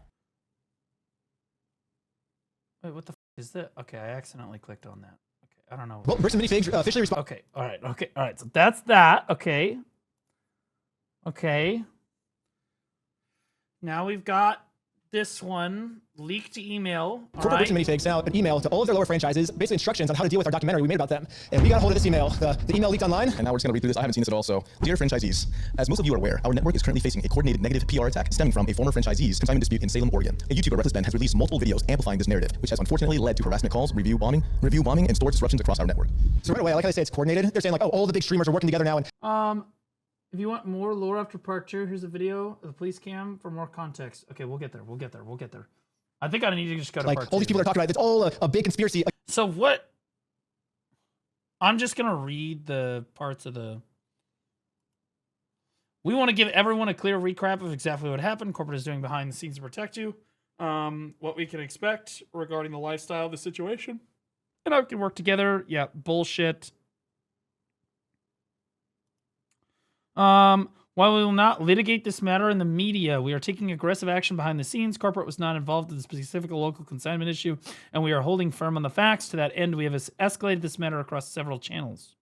Wait, what the f is that? Okay, I accidentally clicked on that. Okay, I don't know. Well, Bricks and Minifigs officially respond. Okay, all right. So that's that. Okay. Now we've got this one leaked email. Corporate Bricks and Minifigs sent out an email to all of their lower franchises, basically instructions on how to deal with our documentary we made about them. And we got a hold of this email. The email leaked online. And now we're just going to read through this. I haven't seen this at all. So, dear franchisees, as most of you are aware, our network is currently facing a coordinated negative PR attack stemming from a former franchisee's consignment dispute in Salem, Oregon. A YouTuber, Reckless Ben, has released multiple videos amplifying this narrative, which has unfortunately led to harassment calls, review bombing, and store disruptions across our network. So right away, I like how they say it's coordinated. They're saying like, oh, all the big streamers are working together now. And if you want more lore after part 2, here's a video of the police cam for more context. Okay, we'll get there. I think I need to just go to like part all these 2. people are talking about it. It's all a big conspiracy. So what? I'm just going to read the parts of the... We want to give everyone a clear recap of exactly what happened. Corporate is doing behind the scenes to protect you. What we can expect regarding the lifestyle of the situation. And how we can work together. Yeah, bullshit. While we will not litigate this matter in the media, we are taking aggressive action behind the scenes. Corporate was not involved in the specific local consignment issue, and we are holding firm on the facts. To that end, we have escalated this matter across several channels.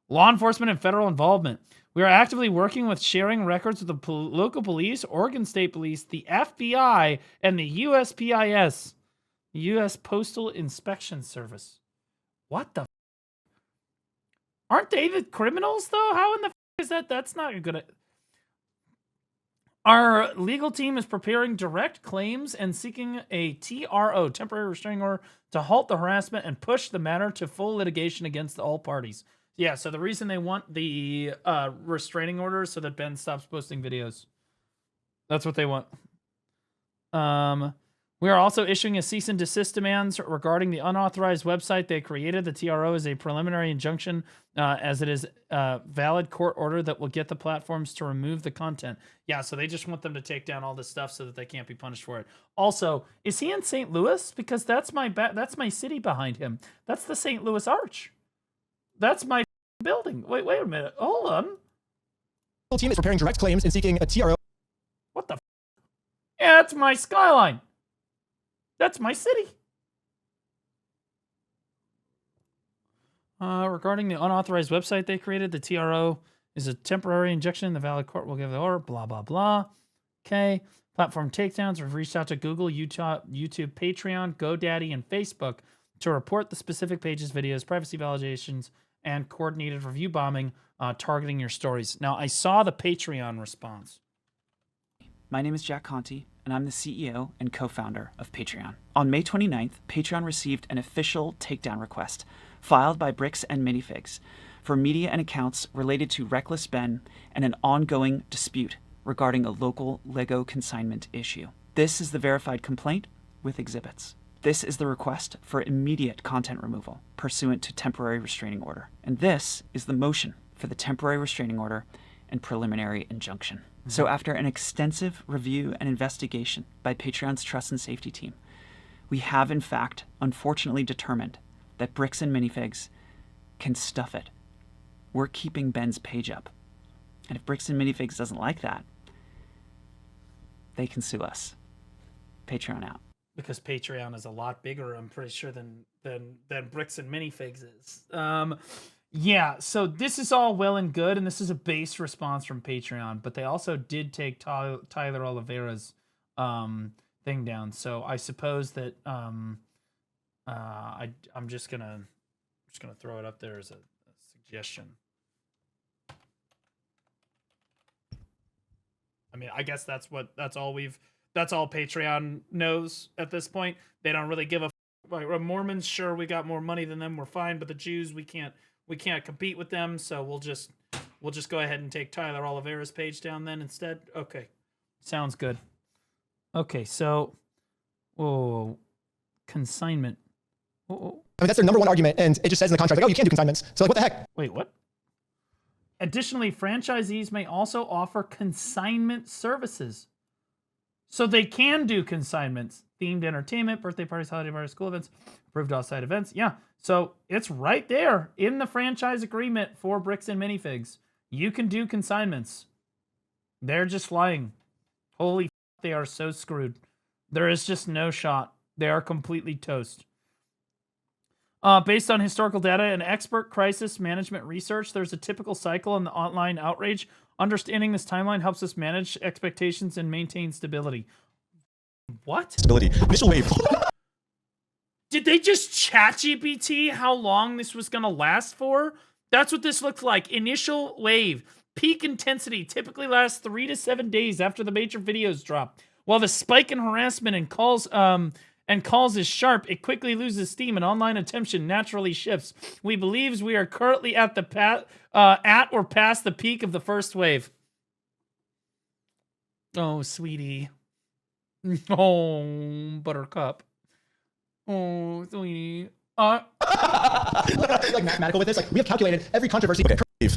Law enforcement and federal involvement. We are actively working with sharing records with the local police, Oregon State Police, the FBI, and the USPIS, the U.S. Postal Inspection Service. What the? Aren't they the criminals, though? How in the is that? That's not a good... Our legal team is preparing direct claims and seeking a TRO, temporary restraining order, to halt the harassment and push the matter to full litigation against all parties. Yeah, so the reason they want the restraining order is so that Ben stops posting videos. That's what they want. We are also issuing a cease and desist demands regarding the unauthorized website they created. The TRO is a preliminary injunction as it is a valid court order that will get the platforms to remove the content. Yeah, so they just want them to take down all this stuff so that they can't be punished for it. Also, is he in St. Louis? Because that's my city behind him. That's the St. Louis Arch. That's my building. Wait a minute. Hold on. The team is preparing direct claims and seeking a TRO. What the? Yeah, that's my skyline. That's my city. Regarding the unauthorized website they created, the TRO is a temporary injunction. The valid court will give the order. Blah, blah, blah. Okay. Platform takedowns. We've reached out to Google, YouTube, Patreon, GoDaddy, and Facebook to report the specific pages, videos, privacy violations, and coordinated review bombing targeting your stories. Now, I saw the Patreon response. My name is Jack Conti, and I'm the CEO and co-founder of Patreon. On May 29th, Patreon received an official takedown request filed by Bricks and Minifigs for media and accounts related to Reckless Ben and an ongoing dispute regarding a local Lego consignment issue. This is the verified complaint with exhibits. This is the request for immediate content removal pursuant to temporary restraining order. And this is the motion for the temporary restraining order and preliminary injunction. So after an extensive review and investigation by Patreon's Trust and Safety team, we have in fact, unfortunately determined that Bricks and Minifigs can stuff it. We're keeping Ben's page up. And if Bricks and Minifigs doesn't like that, they can sue us. Patreon out. Because Patreon is a lot bigger, I'm pretty sure, than Bricks and Minifigs is. Yeah, so this is all well and good, and this is a base response from Patreon, but they also did take Tyler Oliveira's thing down. So I suppose that I'm just gonna throw it up there as a suggestion. I mean, I guess that's all Patreon knows at this point. They don't really give a like, Mormons, sure, we got more money than them, we're fine, but the Jews, we can't compete with them, so we'll just go ahead and take Tyler Oliveira's page down then instead. Okay. Sounds good. Okay, so consignment. I mean, that's their number one argument, and it just says in the contract, like, oh, you can't do consignments. So, like, what the heck? Wait, what? Additionally, franchisees may also offer consignment services. So they can do consignments, themed entertainment, birthday parties, holiday parties, school events, approved off-site events. Yeah, so it's right there in the franchise agreement for Bricks and Minifigs. You can do consignments. They're just lying. Holy f***, they are so screwed. There is just no shot. They are completely toast. Based on historical data and expert crisis management research, there's a typical cycle in the online outrage. Understanding this timeline helps us manage expectations and maintain stability. What? Stability. Initial wave. Did they just ChatGPT how long this was going to last for? That's what this looks like. Initial wave. Peak intensity typically lasts 3 to 7 days after the major videos drop. While the spike in harassment and calls is sharp, it quickly loses steam and online attention naturally shifts. We believe we are currently at or past the peak of the first wave. Oh, sweetie. Oh, buttercup. Oh, sweetie. Like mathematical with this, like we have calculated every controversy. Okay,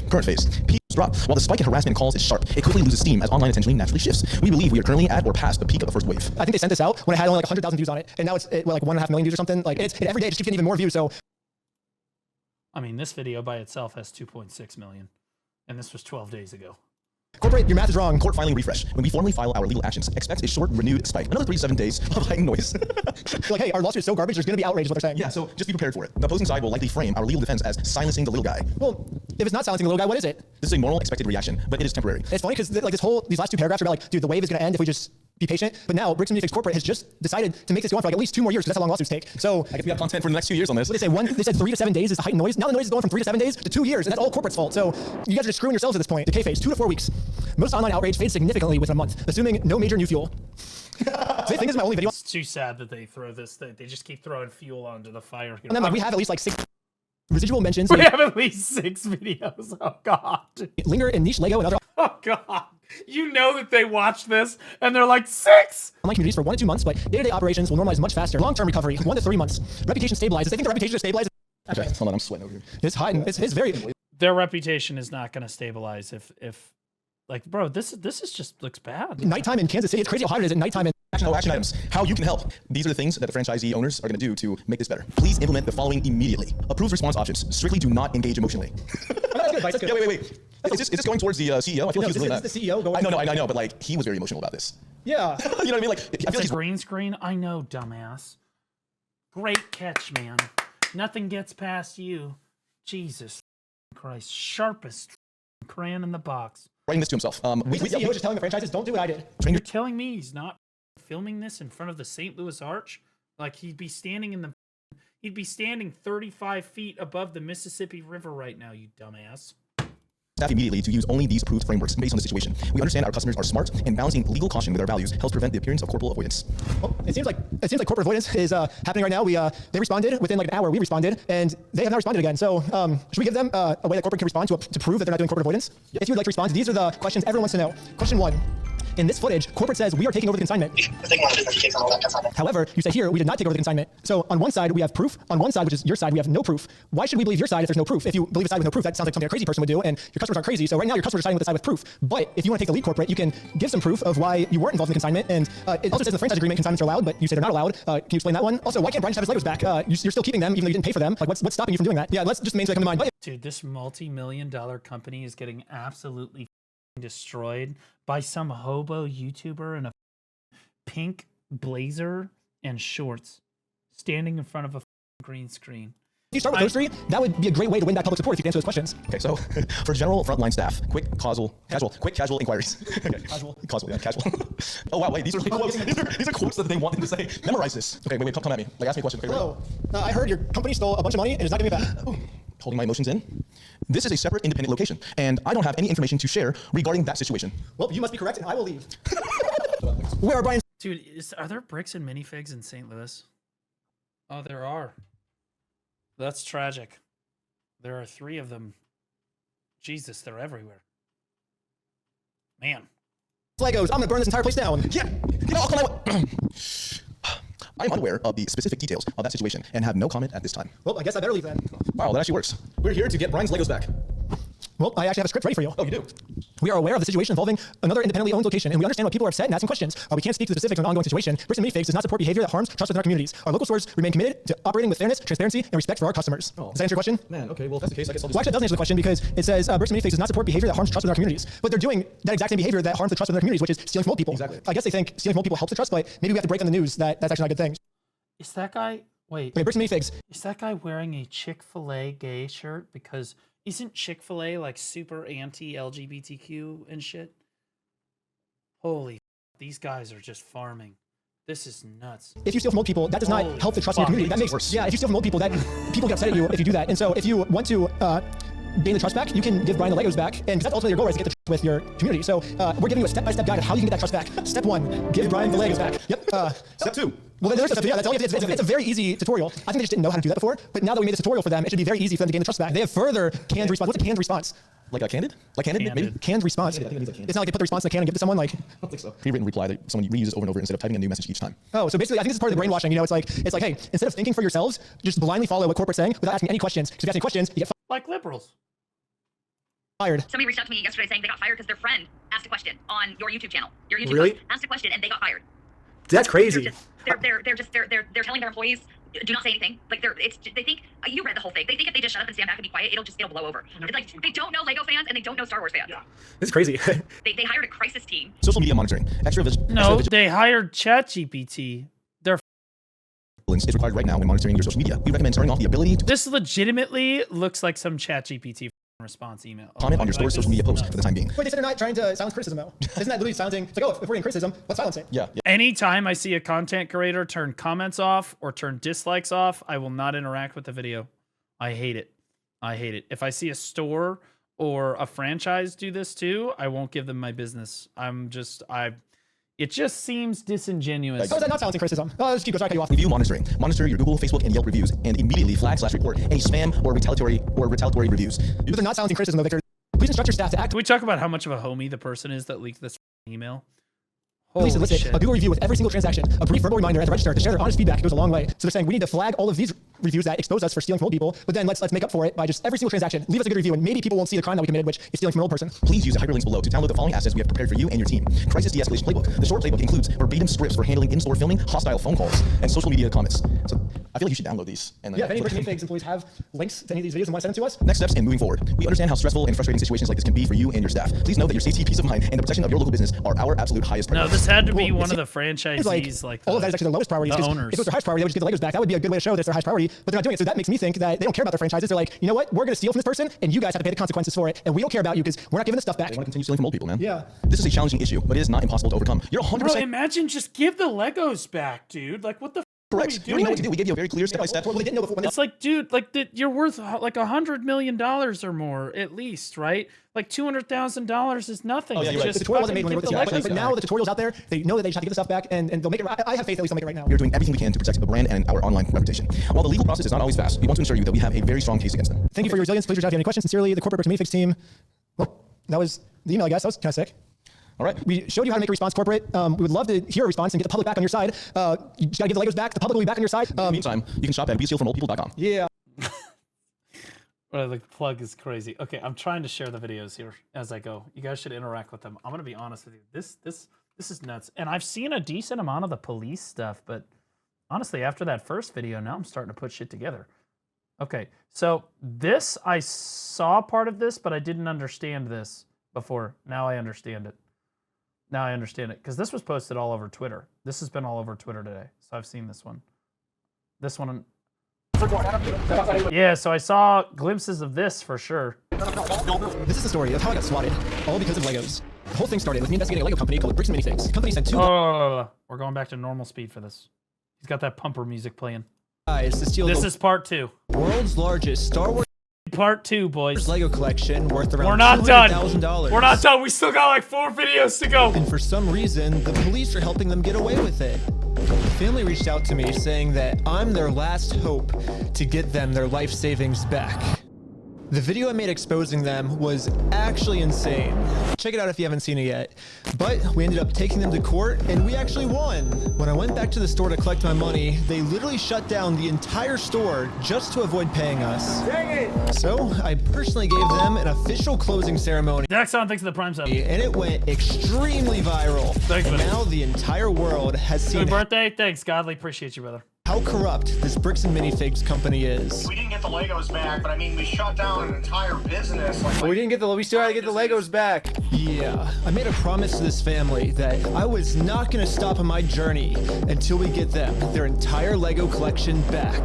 current phase. Peaks drop. While the spike in harassment calls is sharp, it quickly loses steam as online attention naturally shifts. We believe we are currently at or past the peak of the first wave. I think they sent this out when it had only like 100,000 views on it, and now it's like 1.5 million views or something. Like it's every day it just keeps getting even more views. So, I mean, this video by itself has 2.6 million, and this was 12 days ago. Corporate, your math is wrong. Court filing refresh. When we formally file our legal actions, expect a short, renewed spike. Another 3 to 7 days of heightened noise. Like, hey, our lawsuit is so garbage, there's going to be outrage is what they're saying. Yeah, so just be prepared for it. The opposing side will likely frame our legal defense as silencing the little guy. Well, if it's not silencing the little guy, what is it? This is a normal, expected reaction, but it is temporary. It's funny because like these last 2 paragraphs are about like, dude, the wave is going to end if we just be patient. But now Bricks and Minifigs Corporate has just decided to make this go on for like at least 2 more years because that's how long lawsuits take. So I guess we have content for the next 2 years on this. What did they say? They said 3 to 7 days is the heightened noise. Now the noise is going from 3 to 7 days to 2 years, and that's all corporate's fault. So you guys are just screwing yourselves at this point. Decay phase, 2 to 4 weeks. Most online outrage fades significantly within a month, assuming no major new fuel. So they think this is my only video. It's too sad that they throw this. They just keep throwing fuel onto the fire. And then like we have at least like 6 residual mentions. We have at least 6 videos. Oh God. Linger in niche Lego and other. Oh God. You know that they watch this and they're like 6 online communities for 1 to 2 months, but day-to-day operations will normalize much faster. Long-term recovery, 1 to 3 months. Reputation stabilizes. They think their reputation is stabilized. Okay, hold on, I'm sweating over here. It's heightened. It's very. Their reputation is not going to stabilize if like, bro, this is just looks bad. Nighttime in Kansas City. It's crazy how hot it is at nighttime. Action items. How you can help. These are the things that the franchisee owners are going to do to make this better. Please implement the following immediately. Approved response options. Strictly do not engage emotionally. That's good advice. That's good. Yeah, wait. Is this going towards the CEO? I feel like he's really not. This is the CEO going. I know, but like he was very emotional about this. Yeah. You know what I mean? Like I feel like he's green screen. I know, dumbass. Great catch, man. Nothing gets past you. Jesus Christ. Sharpest crayon in the box. Writing this to himself. The CEO just telling the franchises, don't do what I did. You're telling me he's not filming this in front of the St. Louis Arch? Like he'd be standing 35 feet above the Mississippi River right now, you dumbass. Staff immediately to use only these approved frameworks based on the situation. We understand our customers are smart, and balancing legal caution with our values helps prevent the appearance of corporal avoidance. Well, it seems like corporate avoidance is happening right now. They responded within like an hour. We responded, and they have not responded again. So should we give them a way that corporate can respond to prove that they're not doing corporate avoidance? If you would like to respond, these are the questions everyone wants to know. Question 1. In this footage, corporate says we are taking over the consignment. However, you say here we did not take over the consignment. So on one side we have proof. On one side, which is your side, we have no proof. Why should we believe your side if there's no proof? If you believe a side with no proof, that sounds like something a crazy person would do, and your customers aren't crazy. So right now your customers are siding with the side with proof. But if you want to take the lead, corporate, you can give some proof of why you weren't involved in the consignment. And it also says in the franchise agreement consignments are allowed, but you say they're not allowed. Can you explain that one? Also, why can't Brian just have his Legos back? You're still keeping them even though you didn't pay for them. Like what's stopping you from doing that? Yeah, let's just main thing come to mind. Dude, this multi-million-dollar company is getting absolutely destroyed by some hobo YouTuber in a pink blazer and shorts standing in front of a green screen. If you start with those 3, that would be a great way to win back public support if you can answer those questions. Okay, so for general frontline staff, quick casual inquiries. Okay, casual. Oh wow, wait, these are like quotes. These are quotes that they want them to say. Memorize this. Okay, wait, come at me. Like, ask me a question. Okay, hello. I heard your company stole a bunch of money and is not giving it back. Holding my emotions in. This is a separate independent location, and I don't have any information to share regarding that situation. Well, you must be correct, and I will leave. Where are Brian? Dude, are there Bricks and Minifigs in St. Louis? Oh, there are. That's tragic. There are 3 of them. Jesus, they're everywhere. Man. Legos, I'm gonna burn this entire place down. Yeah. I'm unaware of the specific details of that situation and have no comment at this time. Well, I guess I better leave then. Wow, that actually works. We're here to get Brian's Legos back. Well, I actually have a script ready for you. Oh, you do? We are aware of the situation involving another independently owned location, and we understand what people are upset and asking questions. We can't speak to the specifics of an ongoing situation. Bricks and Minifigs does not support behavior that harms trust within our communities. Our local stores remain committed to operating with fairness, transparency, and respect for our customers. Oh. Does that answer your question? Man, okay, well, if that's the case, I guess I'll just... Well, actually, it doesn't answer the question because it says Bricks and Minifigs does not support behavior that harms trust within our communities. But they're doing that exact same behavior that harms the trust within our communities, which is stealing from old people. Exactly. I guess they think stealing from old people helps the trust, but maybe we have to break on the news that that's actually not a good thing. Is that guy... Wait. Bricks and Minifigs. Is that guy wearing a Chick-fil-A gay shirt? Because isn't Chick-fil-A like super anti-LGBTQ and shit? Holy, these guys are just farming. This is nuts. If you steal from old people, that does not help the trust in your community. That makes worse. Yeah, if you steal from old people, that people get upset at you if you do that. And so if you want to gain the trust back, you can give Brian the Legos back, and that's ultimately your goal, right, is to get the trust with your community. So we're giving you a step-by-step guide of how you can get that trust back. Step 1, give Brian the Legos back. Yep. Step 2. Well, there's step 2. Yeah, that's all you have to do. It's a very easy tutorial. I think they just didn't know how to do that before, but now that we made this tutorial for them, it should be very easy for them to gain the trust back. They have further canned response. What's a canned response? Like a candid? Like candid, maybe? Canned response. Yeah, I think it needs a canned. It's not like they put the response in a can and give it to someone, like... I don't think so. Pre-written reply that someone reuses over and over instead of typing a new message each time. Oh, so basically, I think this is part of the brainwashing. You know, it's like, hey, instead of thinking for yourselves, just blindly follow what corporate's saying without asking any questions. Because if you ask any questions, you get like liberals. Fired. Somebody reached out to me yesterday saying they got fired because their friend asked a question on your YouTube channel. Your YouTube Really? post asked a question and they got fired. That's crazy. They're telling their employees, do not say anything. Like they think you read the whole thing. They think if they just shut up and stand back and be quiet, it'll blow over. It's like they don't know Lego fans and they don't know Star Wars fans. Yeah. It's crazy. They hired a crisis team. Social media monitoring. No, they hired ChatGPT. Their is required right now when monitoring your social media. We recommend turning off the ability to This legitimately looks like some ChatGPT response email. comment on your store's social media post for the time being. Wait, they said they're not trying to silence criticism, though. Isn't that literally sounding... It's like, oh, if we're getting criticism, let's silence it. Yeah. Anytime I see a content creator turn comments off or turn dislikes off, I will not interact with the video. I hate it. I hate it. If I see a store or a franchise do this too, I won't give them my business. It just seems disingenuous. How is that not silencing criticism? Oh, let's keep going. Sorry, cut you off. Review monitoring. Monitor your Google, Facebook, and Yelp reviews, and immediately flag/report any spam or retaliatory reviews. But they're not silencing criticism, though, Victor. Please instruct your staff to act. Can we talk about how much of a homie the person is that leaked this email? Please Holy solicit shit. a Google review with every single transaction. A brief verbal reminder at the register to share their honest feedback. It goes a long way. So they're saying we need to flag all of these reviews that expose us for stealing from old people, but then let's make up for it by just every single transaction. Leave us a good review, and maybe people won't see the crime that we committed, which is stealing from an old person. Please use the hyperlinks below to download the following assets we have prepared for you and your team. Crisis de-escalation playbook. The short playbook includes verbatim scripts for handling in-store filming, hostile phone calls, and social media comments. So I feel like you should download these. And yeah, if any Bricks and Minifigs employees have links to any of these videos and want to send them to us. Next steps and moving forward. We understand how stressful and frustrating situations like this can be for you and your staff. Please know that your safety, peace of mind, and the protection of your local business are our absolute highest priority. No, this had to be one of the franchisees, like all of that is actually the lowest priority. The If owners. it was their highest priority, they would just give the Legos back. That would be a good way to show that's their highest priority, but they're not doing it. So that makes me think that they don't care about their franchises. They're like, you know what? We're going to steal from this person, and you guys have to pay the consequences for it. And we don't care about you because we're not giving the stuff back. They want to continue stealing from old people, man. Yeah. This is a challenging issue, but it is not impossible to overcome. You're 100%. Bro, imagine just give the Legos back, dude. Like, what the correct. are we You already know what to doing? do. We gave you a very clear step-by-step. Well, they didn't know before. It's like, dude, like you're worth like $100 million or more at least, right? Like $200,000 is nothing. Oh, yeah, you're right. The tutorial wasn't made when they wrote this yet, but now the tutorial's out there. They know that they just have to give the stuff back, and they'll make it. I have faith that they'll make it right now. We're doing everything we can to protect the brand and our online reputation. While the legal process is not always fast, we want to ensure you that we have a very strong case against them. Thank you for your resilience. Please reach out if you have any questions. Sincerely, the corporate Bricks and Minifigs team. Well, that was the email, I guess. That was kind of sick. All right. We showed you how to make a response corporate. We would love to hear a response and get the public back on your side. You just got to give the Legos back. The public will be back on your side. In the meantime, you can shop at WeStealFromOldPeople.com. Yeah. Well, the plug is crazy. Okay, I'm trying to share the videos here as I go. You guys should interact with them. I'm gonna be honest with you. This is nuts. And I've seen a decent amount of the police stuff, but honestly, after that first video, now I'm starting to put shit together. Okay, so this, I saw part of this, but I didn't understand this before. Now I understand it. Now I understand it. Because this was posted all over Twitter. This has been all over Twitter today. So I've seen this one. This one. Yeah, so I saw glimpses of this for sure. This is the story of how I got swatted, all because of Legos. The whole thing started with me investigating a Lego company called Bricks and Minifigs. The company sent two We're going back to normal speed for this. He's got that pumper music playing. guys to steal This the is part 2. world's largest Star Wars Part 2, boys. Lego collection worth around We're not done. $200,000. We're not done. We still got like 4 videos to go. And for some reason, the police are helping them get away with it. The family reached out to me saying that I'm their last hope to get them their life savings back. The video I made exposing them was actually insane. Check it out if you haven't seen it yet. But we ended up taking them to court and we actually won. When I went back to the store to collect my money, they literally shut down the entire store just to avoid paying us. Dang it! So I personally gave them an official closing ceremony. Daxon, thanks for the Prime sub. And it went extremely viral. Thanks, and buddy. now the entire world has seen Happy birthday. Thanks, Godly. Appreciate you, brother. how corrupt this Bricks and Minifigs company is. We didn't get the Legos back, but I mean, we shut down an entire business. We still had to get the Legos back. Yeah, I made a promise to this family that I was not going to stop on my journey until we get them their entire Lego collection back.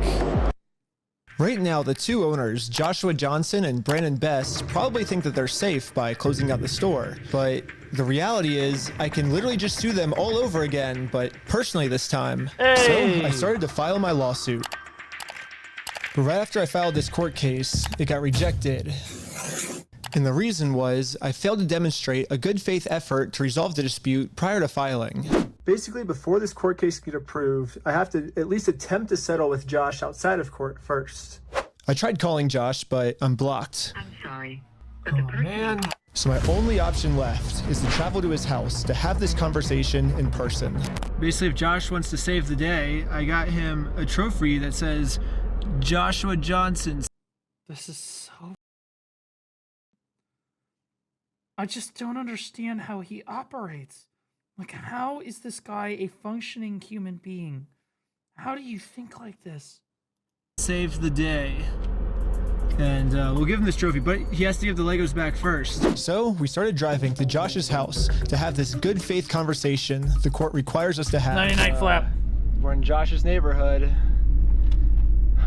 Right now, the two owners, Joshua Johnson and Brandon Best, probably think that they're safe by closing out the store. But the reality is, I can literally just sue them all over again, but personally this time. Hey. So I started to file my lawsuit. But right after I filed this court case, it got rejected. And the reason was, I failed to demonstrate a good faith effort to resolve the dispute prior to filing. Basically, before this court case can get approved, I have to at least attempt to settle with Josh outside of court first. I tried calling Josh, but I'm blocked. I'm sorry. Oh, man. So my only option left is to travel to his house to have this conversation in person. Basically, if Josh wants to save the day, I got him a trophy that says Joshua Johnson. This is so... I just don't understand how he operates. Like, how is this guy a functioning human being? How do you think like this? Saved the day. And we'll give him this trophy, but he has to give the Legos back first. So we started driving to Josh's house to have this good faith conversation the court requires us to have. 99 flap. We're in Josh's neighborhood.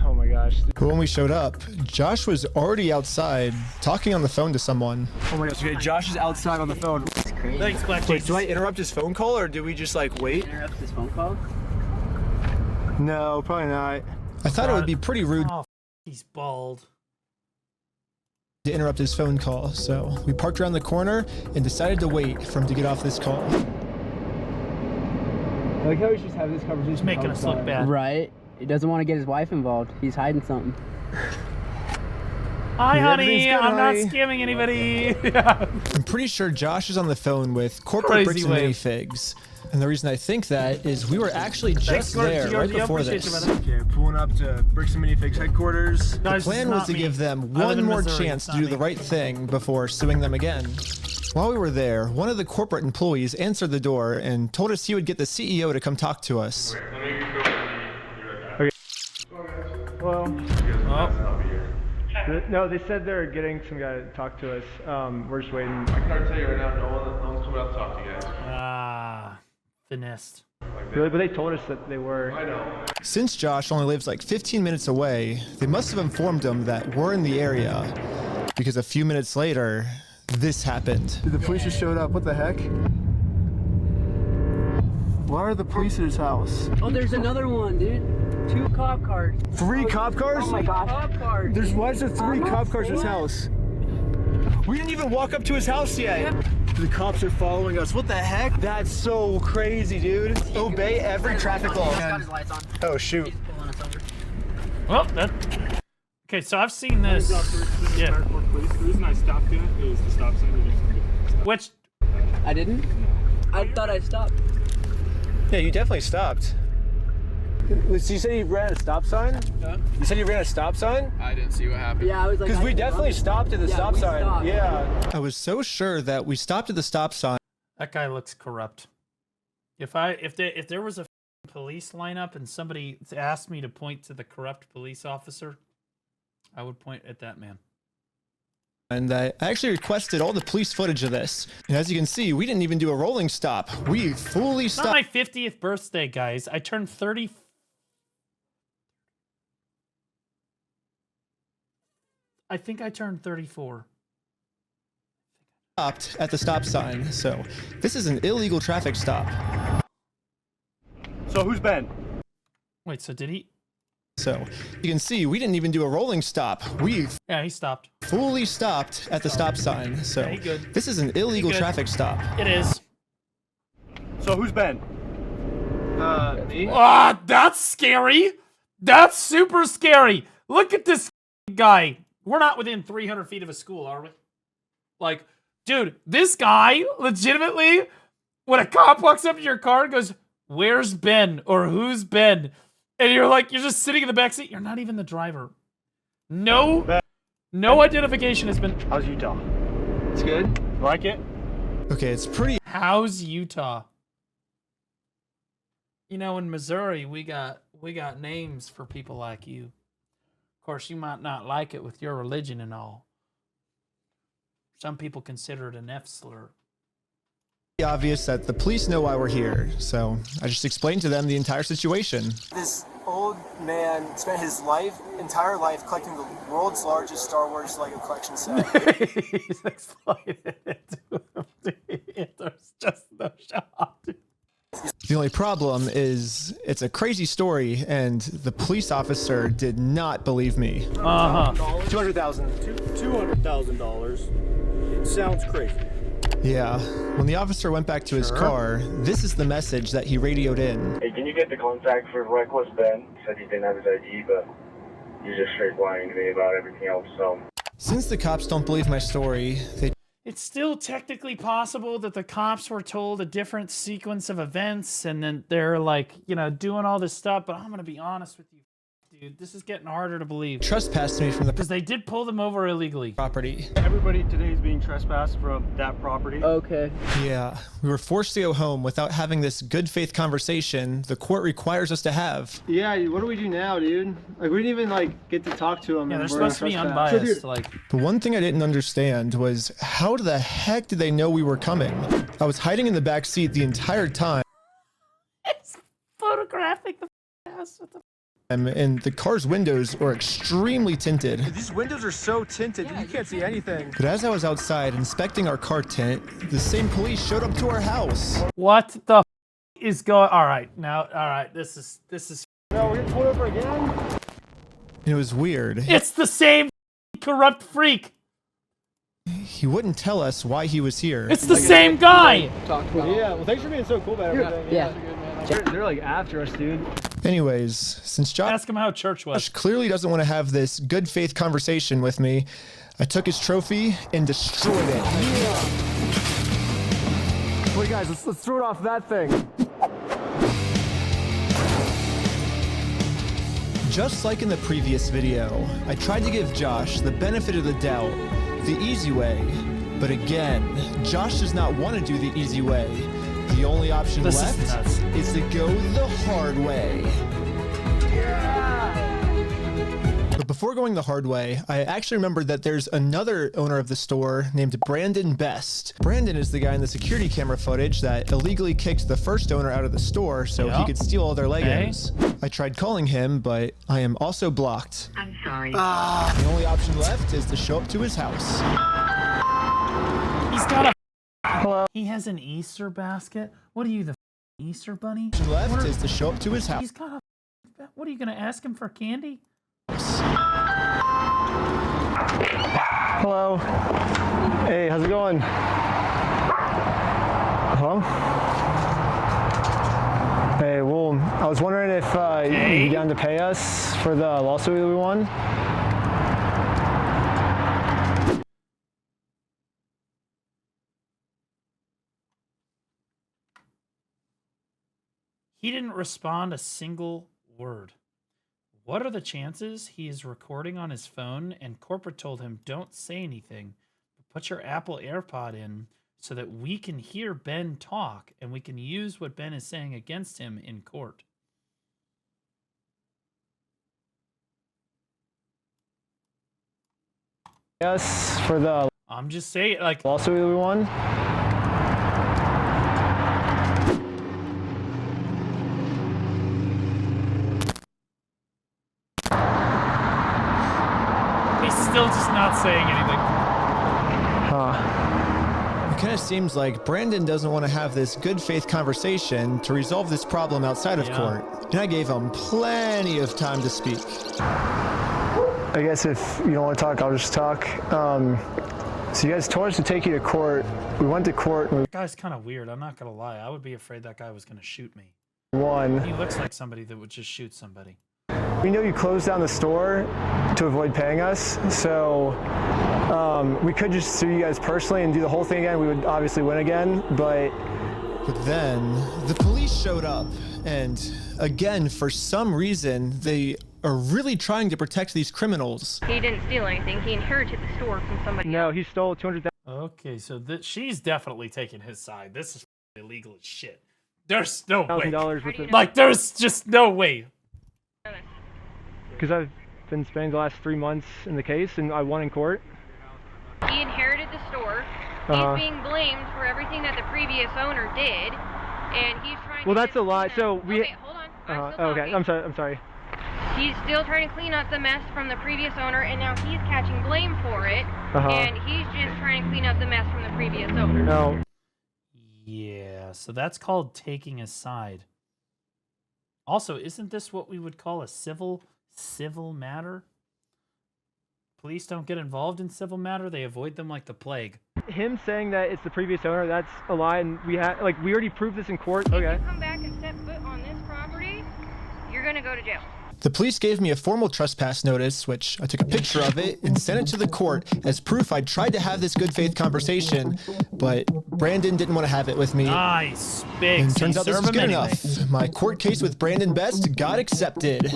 Oh my gosh. But when we showed up, Josh was already outside talking on the phone to someone. Oh my gosh, okay, Josh is outside on the phone. That's crazy. Thanks, Black. Wait, do I interrupt his phone call or do we just like wait? Interrupt his phone call? No, probably not. I thought it would be pretty rude He's bald. to interrupt his phone call, so we parked around the corner and decided to wait for him to get off this call. I like how we just have this conversation. He's making us look bad. Right. He doesn't want to get his wife involved. He's hiding something. Hi, honey. Everything's good, I'm not honey. scamming anybody. I'm pretty sure Josh is on the phone with corporate Bricks and Minifigs. And the reason I think that is we were actually just there right before this. Okay, pulling up to Bricks and Minifigs headquarters. The plan was to give them one more chance to do the right thing before suing them again. While we were there, one of the corporate employees answered the door and told us he would get the CEO to come talk to us. Okay. Well, no, they said they're getting some guy to talk to us. We're just waiting. I can already tell you right now, no one's coming out to talk to you guys. Ah, finessed. Really, but they told us that they were. I know. Since Josh only lives like 15 minutes away, they must have informed him that we're in the area. Because a few minutes later, this happened. Dude, the police just showed up. What the heck? Why are the police at his house? Oh, there's another one, dude. 2 cop cars. 3 cop cars? Oh my gosh. Cop cars. Why is there 3 cop cars at his house? We didn't even walk up to his house yet. The cops are following us. What the heck? That's so crazy, dude. Obey every traffic law. He's got his lights on. Oh, shoot. He's pulling us over. Well, that... Okay, so I've seen this. Yeah. The reason I stopped it is the stop sign. Which... I didn't? I thought I stopped. Yeah, you definitely stopped. So you said you ran a stop sign? Huh? You said you ran a stop sign? I didn't see what happened. Yeah, I was like... Because we definitely stopped at the stop sign. Stopped. Yeah. I was so sure that we stopped at the stop sign. That guy looks corrupt. If there was a police lineup and somebody asked me to point to the corrupt police officer, I would point at that man. And I actually requested all the police footage of this. And as you can see, we didn't even do a rolling stop. We fully It's not stopped. my 50th birthday, guys. I turned 30. I think I turned 34. Stopped at the stop sign. So this is an illegal traffic stop. So who's Ben? Wait, so did he? So you can see we didn't even do a rolling stop. We Yeah, he stopped. fully stopped at the stop sign. So Yeah, he good. this is an illegal good. traffic stop. It is. So who's Ben? Me? Ah, that's scary. That's super scary. Look at this guy. We're not within 300 feet of a school, are we? Like, dude, this guy, legitimately, when a cop walks up to your car and goes, "Where's Ben?" or "Who's Ben?" and you're like, you're just sitting in the backseat. You're not even the driver. No identification has been. How's Utah? It's good. Like it? Okay, it's pretty. How's Utah? You know, in Missouri, we got names for people like you. Of course, you might not like it with your religion and all. Some people consider it an F slur. Obvious that the police know why we're here, so I just explained to them the entire situation. This old man spent his entire life collecting the world's largest Star Wars Lego collection set. He's explaining it to him. There's just no shot. The only problem is it's a crazy story, and the police officer did not believe me. $200,000. $200,000. It sounds crazy. Yeah, when the officer went back to his car, this is the message that he radioed in. Hey, can you get the contact for Reckless Ben? Said he didn't have his ID, but he's just straight lying to me about everything else, so... Since the cops don't believe my story, they It's still technically possible that the cops were told a different sequence of events and then they're like, you know, doing all this stuff. But I'm going to be honest with you, dude. This is getting harder to believe. trespassed me from the Because they did pull them over illegally. property. Everybody today is being trespassed from that property. Okay. Yeah, we were forced to go home without having this good faith conversation the court requires us to have. Yeah, what do we do now, dude? Like, we didn't even, like, get to talk to him. Yeah, they're and we're supposed to be trespassed. unbiased. Like, But one thing I didn't understand was how the heck did they know we were coming? I was hiding in the back seat the entire time. it's photographing the ass with the. And the car's windows are extremely tinted. These windows are so tinted, you can't see anything. But as I was outside inspecting our car tint, the same police showed up to our house. What the is going? All right, now, all right. This is. No, we're getting pulled over again? And it was weird. It's the same corrupt freak. He wouldn't tell us why he was here. It's the same guy. Yeah, well, thanks for being so cool about everything. Yeah. They're like after us, dude. Anyways, since Josh Ask him how church was. clearly doesn't want to have this good faith conversation with me, I took his trophy and destroyed it. Wait, guys, let's throw it off that thing. Just like in the previous video, I tried to give Josh the benefit of the doubt, the easy way. But again, Josh does not want to do the easy way. The only option This is left nuts. is to go the hard way. But before going the hard way, I actually remembered that there's another owner of the store named Brandon Best. Brandon is the guy in the security camera footage that illegally kicked the first owner out of the store so he could steal all their Legos. I tried calling him, but I am also blocked. I'm sorry. The only option left is to show up to his house. He's got a. Hello. He has an Easter basket. What are you, the Easter bunny? Option left is to show up to his house. He's got a. What are you gonna ask him for candy? Hello. Hey, how's it going? Hello? Hey, well, I was wondering if you'd be down to pay us for the lawsuit that we won. He didn't respond a single word. What are the chances he is recording on his phone and corporate told him don't say anything, but put your Apple AirPod in so that we can hear Ben talk and we can use what Ben is saying against him in court? Yes, for the I'm just saying, like, lawsuit that we won. he's still just not saying anything. It kind of seems like Brandon doesn't want to have this good faith conversation to resolve this problem outside of court. And I gave him plenty of time to speak. I guess if you don't want to talk, I'll just talk. So you guys told us to take you to court. We went to court and That guy's kind of weird. I'm not going to lie. I would be afraid that guy was going to shoot me. we won. He looks like somebody that would just shoot somebody. We know you closed down the store to avoid paying us, so we could just sue you guys personally and do the whole thing again. We would obviously win again, but then the police showed up, and again, for some reason, they are really trying to protect these criminals. He didn't steal anything. He inherited the store from somebody. No, he stole $200,000. Okay, so she's definitely taking his side. This is illegal as shit. There's no way. With the, Like, there's just no way. because I've been spending the last 3 months in the case, and I won in court. He inherited the store. Uh-huh. He's being blamed for everything that the previous owner did, and he's trying. Well, to that's a lie. So we. Okay, hold on. I'm still Okay, talking. I'm sorry. He's still trying to clean up the mess from the previous owner, and now he's catching blame for it. Uh-huh. And he's just trying to clean up the mess from the previous owner. No. Yeah, so that's called taking a side. Also, isn't this what we would call a civil matter? Police don't get involved in civil matter. They avoid them like the plague. Him saying that it's the previous owner, that's a lie, and we already proved this in court. Okay. If you come back and step foot on this property, you're gonna go to jail. The police gave me a formal trespass notice, which I took a picture of it and sent it to the court as proof I tried to have this good faith conversation, but Brandon didn't want to have it with me. Nice. Big. And turns out this was good enough. My court case with Brandon Best got accepted.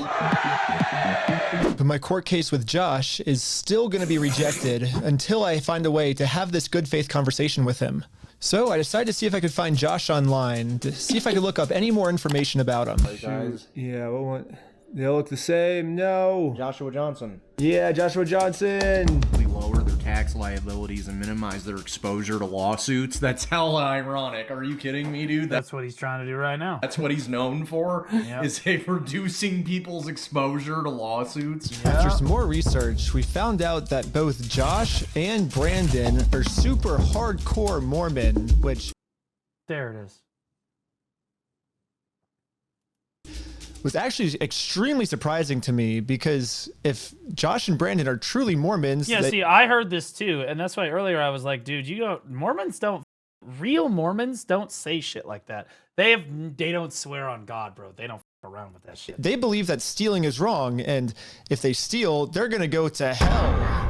But my court case with Josh is still going to be rejected until I find a way to have this good faith conversation with him. So I decided to see if I could find Josh online, to see if I could look up any more information about him. Guys. Yeah, they all look the same. No. Joshua Johnson. Yeah, Joshua Johnson. We lower their tax liabilities and minimize their exposure to lawsuits. That's hella ironic. Are you kidding me, dude? That's what he's trying to do right now. That's what he's known for, is reducing people's exposure to lawsuits. After some more research, we found out that both Josh and Brandon are super hardcore Mormon, which... There it is. Was actually extremely surprising to me, because if Josh and Brandon are truly Mormons... Yeah, see, I heard this too, and that's why earlier I was like, dude, real Mormons don't say shit like that. They don't swear on God, bro. They don't f around with that shit. They believe that stealing is wrong, and if they steal, they're gonna go to hell.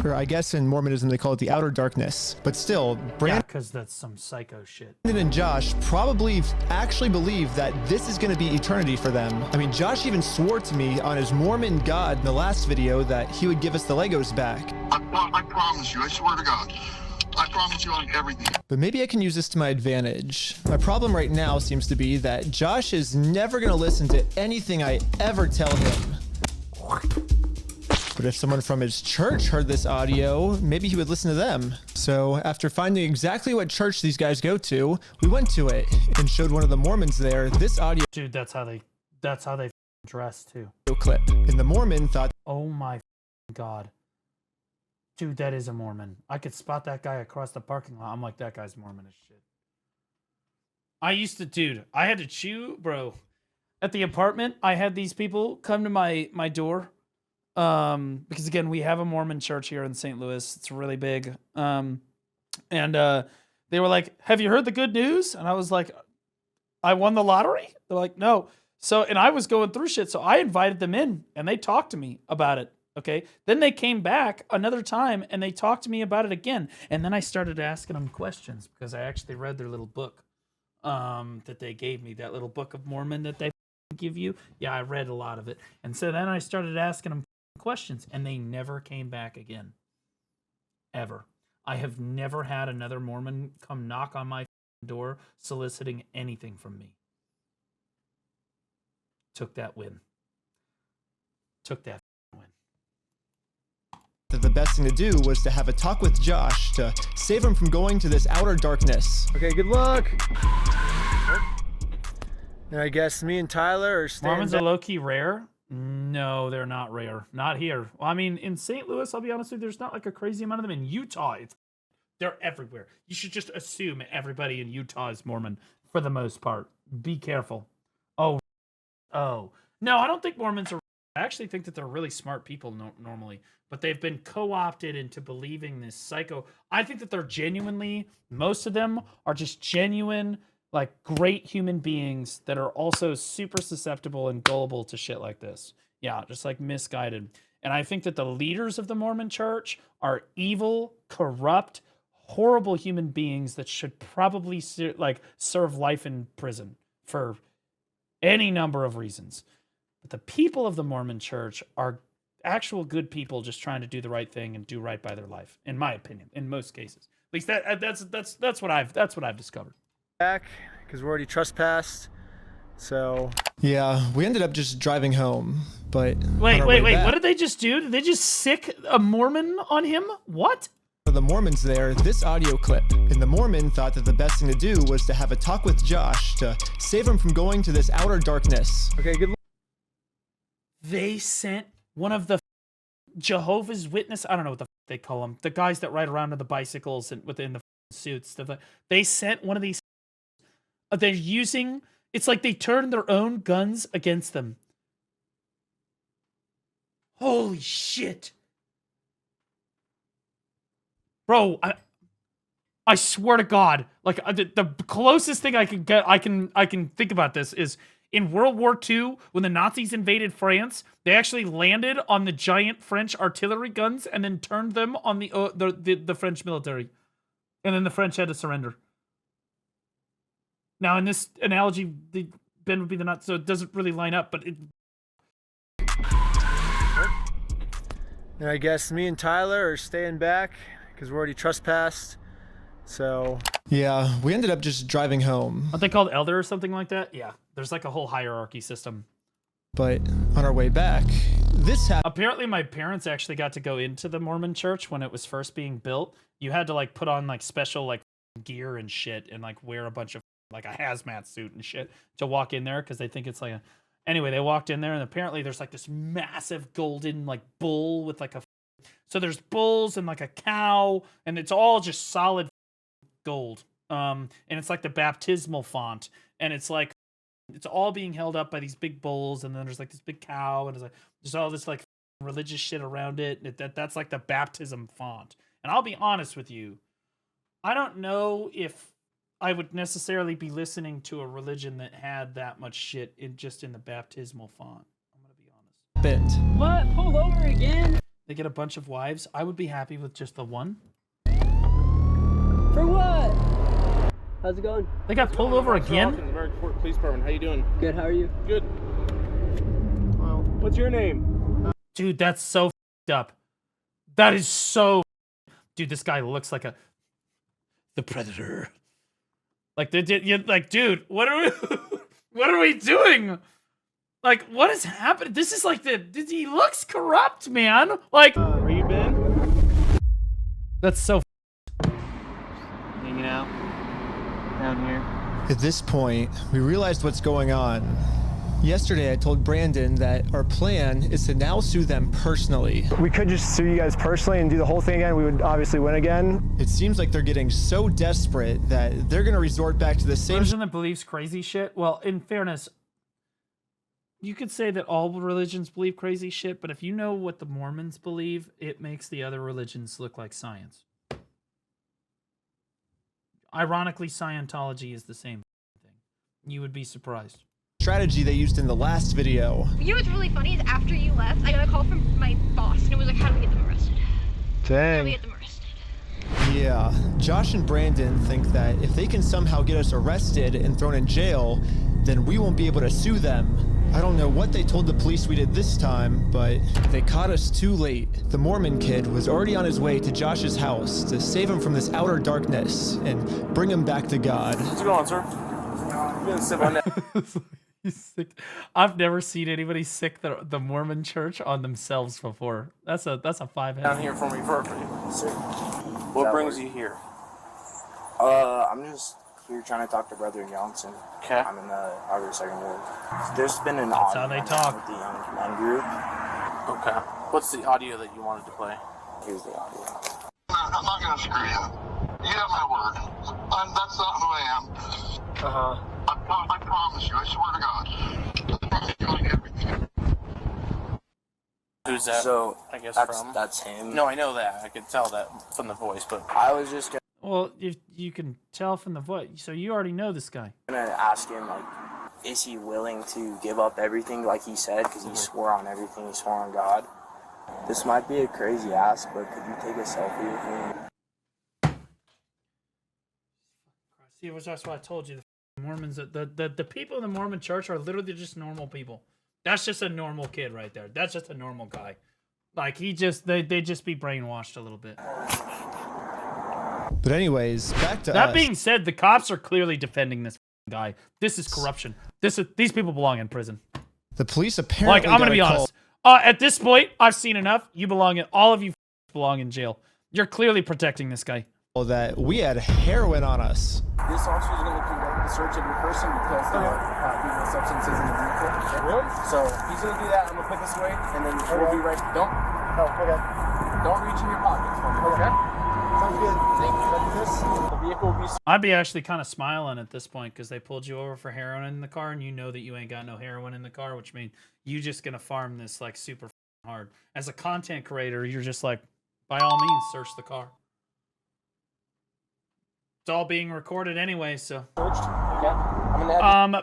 Or I guess in Mormonism they call it the outer darkness. But still, Brandon... because that's some psycho shit. And Josh probably actually believe that this is going to be eternity for them. I mean, Josh even swore to me on his Mormon God in the last video that he would give us the Legos back. I promise you, I swear to God. I promise you on everything. But maybe I can use this to my advantage. My problem right now seems to be that Josh is never going to listen to anything I ever tell him. But if someone from his church heard this audio, maybe he would listen to them. So after finding exactly what church these guys go to, we went to it and showed one of the Mormons there this audio. Dude, that's how they dress too. Clip. And the Mormon thought, oh my God. Dude, that is a Mormon. I could spot that guy across the parking lot. I'm like, that guy's Mormon as shit. I had to chew, bro. At the apartment, I had these people come to my door. Because again, we have a Mormon church here in St. Louis. It's really big. And they were like, have you heard the good news? And I was like, I won the lottery? They're like, no. So, and I was going through shit. So I invited them in and they talked to me about it. Okay. Then they came back another time and they talked to me about it again. And then I started asking them questions because I actually read their little book, that they gave me, that little Book of Mormon that they give you. Yeah, I read a lot of it. And so then I started asking them questions and they never came back again. Ever. I have never had another Mormon come knock on my door soliciting anything from me. Took that win. Took that win. The best thing to do was to have a talk with Josh to save him from going to this outer darkness. Okay, good luck. And I guess me and Tyler are staying. Mormons are low-key rare. No, they're not rare. Not here. Well, I mean, in St. Louis, I'll be honest with you, there's not like a crazy amount of them. In Utah, they're everywhere. You should just assume everybody in Utah is Mormon for the most part. Be careful. Oh. No, I don't think Mormons are... I actually think that they're really smart people normally, but they've been co-opted into believing this psycho... I think that they're genuinely... Most of them are just genuine... like great human beings that are also super susceptible and gullible to shit like this. Yeah, just like misguided. And I think that the leaders of the Mormon church are evil, corrupt, horrible human beings that should probably serve life in prison for any number of reasons. But the people of the Mormon church are actual good people just trying to do the right thing and do right by their life, in my opinion, in most cases. At least that's what I've discovered. Back because we're already trespassed. So yeah, we ended up just driving home. But wait, what did they just do? Did they just sick a Mormon on him? What? For the Mormons there, this audio clip. And the Mormon thought that the best thing to do was to have a talk with Josh to save him from going to this outer darkness. Okay, good. They sent one of the Jehovah's Witness, I don't know what the they call them, the guys that ride around on the bicycles and within the suits. They sent one of these. They're using. It's like they turned their own guns against them. Holy shit. Bro, I swear to God, like the closest thing I can get, I can think about this is In World War II, when the Nazis invaded France, they actually landed on the giant French artillery guns and then turned them on the French military. And then the French had to surrender. Now, in this analogy, Ben would be the Nazi, so it doesn't really line up, but it... And I guess me and Tyler are staying back because we're already trespassed. So yeah, we ended up just driving home. Aren't they called elder or something like that? Yeah, there's like a whole hierarchy system. But on our way back, this happened. Apparently my parents actually got to go into the Mormon church when it was first being built. You had to like put on like special like gear and shit and like wear a bunch of like a hazmat suit and shit to walk in there because they think it's like a... Anyway, they walked in there and apparently there's like this massive golden like bull with like a... So there's bulls and like a cow and it's all just solid gold. And it's like the baptismal font and it's like it's all being held up by these big bulls and then there's like this big cow and it's like there's all this like religious shit around it. That's like the baptism font. And I'll be honest with you, I don't know if I would necessarily be listening to a religion that had that much shit in the baptismal font. I'm gonna be honest. Bent. What? Pull over again? They get a bunch of wives. I would be happy with just the one. For what? How's it going? They got pulled over again? American Port Police Department. How you doing? Good, how are you? Good. Well, what's your name? Dude, that's so f***ed up. That is so... Dude, this guy looks like the Predator. Like, like, dude, what are we doing? Like, what is happening? This is like he looks corrupt, man. Like, are you Ben? That's so hanging out down here. At this point, we realized what's going on. Yesterday, I told Brandon that our plan is to now sue them personally. We could just sue you guys personally and do the whole thing again. We would obviously win again. It seems like they're getting so desperate that they're going to resort back to the same... Religion that believes crazy shit? Well, in fairness, you could say that all religions believe crazy shit, but if you know what the Mormons believe, it makes the other religions look like science. Ironically, Scientology is the same thing. You would be surprised. Strategy they used in the last video. You know what's really funny is after you left, I got a call from my boss and it was like, how do we get them arrested? How do we Dang. get them arrested? Yeah, Josh and Brandon think that if they can somehow get us arrested and thrown in jail, then we won't be able to sue them. I don't know what they told the police we did this time, but they caught us too late. The Mormon kid was already on his way to Josh's house to save him from this outer darkness and bring him back to God. How's it going, sir? You gonna sit on that? He's sick. I've never seen anybody sick the Mormon church on themselves before. That's a 5 Down here for me, perfect. Sir. What brings you here? I'm just here trying to talk to Brother Johnson. Okay. I'm in the Harvard Second Ward. There's been an That's audio how they with talk. the young men group. Okay. What's the audio that you wanted to play? Here's the audio. I'm not gonna screw you. You have my word. That's not who I am. I promise you. I swear to God. Who's that? So I guess that's him. No, I know that. I could tell that from the voice, but I was just gonna Well, if you can tell from the voice, so you already know this guy. ask him, like, is he willing to give up everything like he said? Because he swore on everything. He swore on God. This might be a crazy ask, but could you take a selfie with me? See, that's why I told you. The Mormons, the people in the Mormon church are literally just normal people. That's just a normal kid right there. That's just a normal guy. Like, they just be brainwashed a little bit. But anyways, back to That us. being said, the cops are clearly defending this guy. This is corruption. These people belong in prison. The police apparently Like, I'm gonna got a be call- honest. At this point, I've seen enough. All of you belong in jail. You're clearly protecting this guy. that we had heroin on us. This officer is going to conduct the search of your person because there are substances in the vehicle. Really? So he's going to do that. I'm going to put this away, and then we'll be right. Don't reach in your pockets for me. Okay? Sounds good. Thank you. The vehicle will be. I'd be actually kind of smiling at this point because they pulled you over for heroin in the car, and you know that you ain't got no heroin in the car, which means you just gonna farm this like super hard. As a content creator, you're just like, by all means, search the car. It's all being recorded anyway, so. Okay.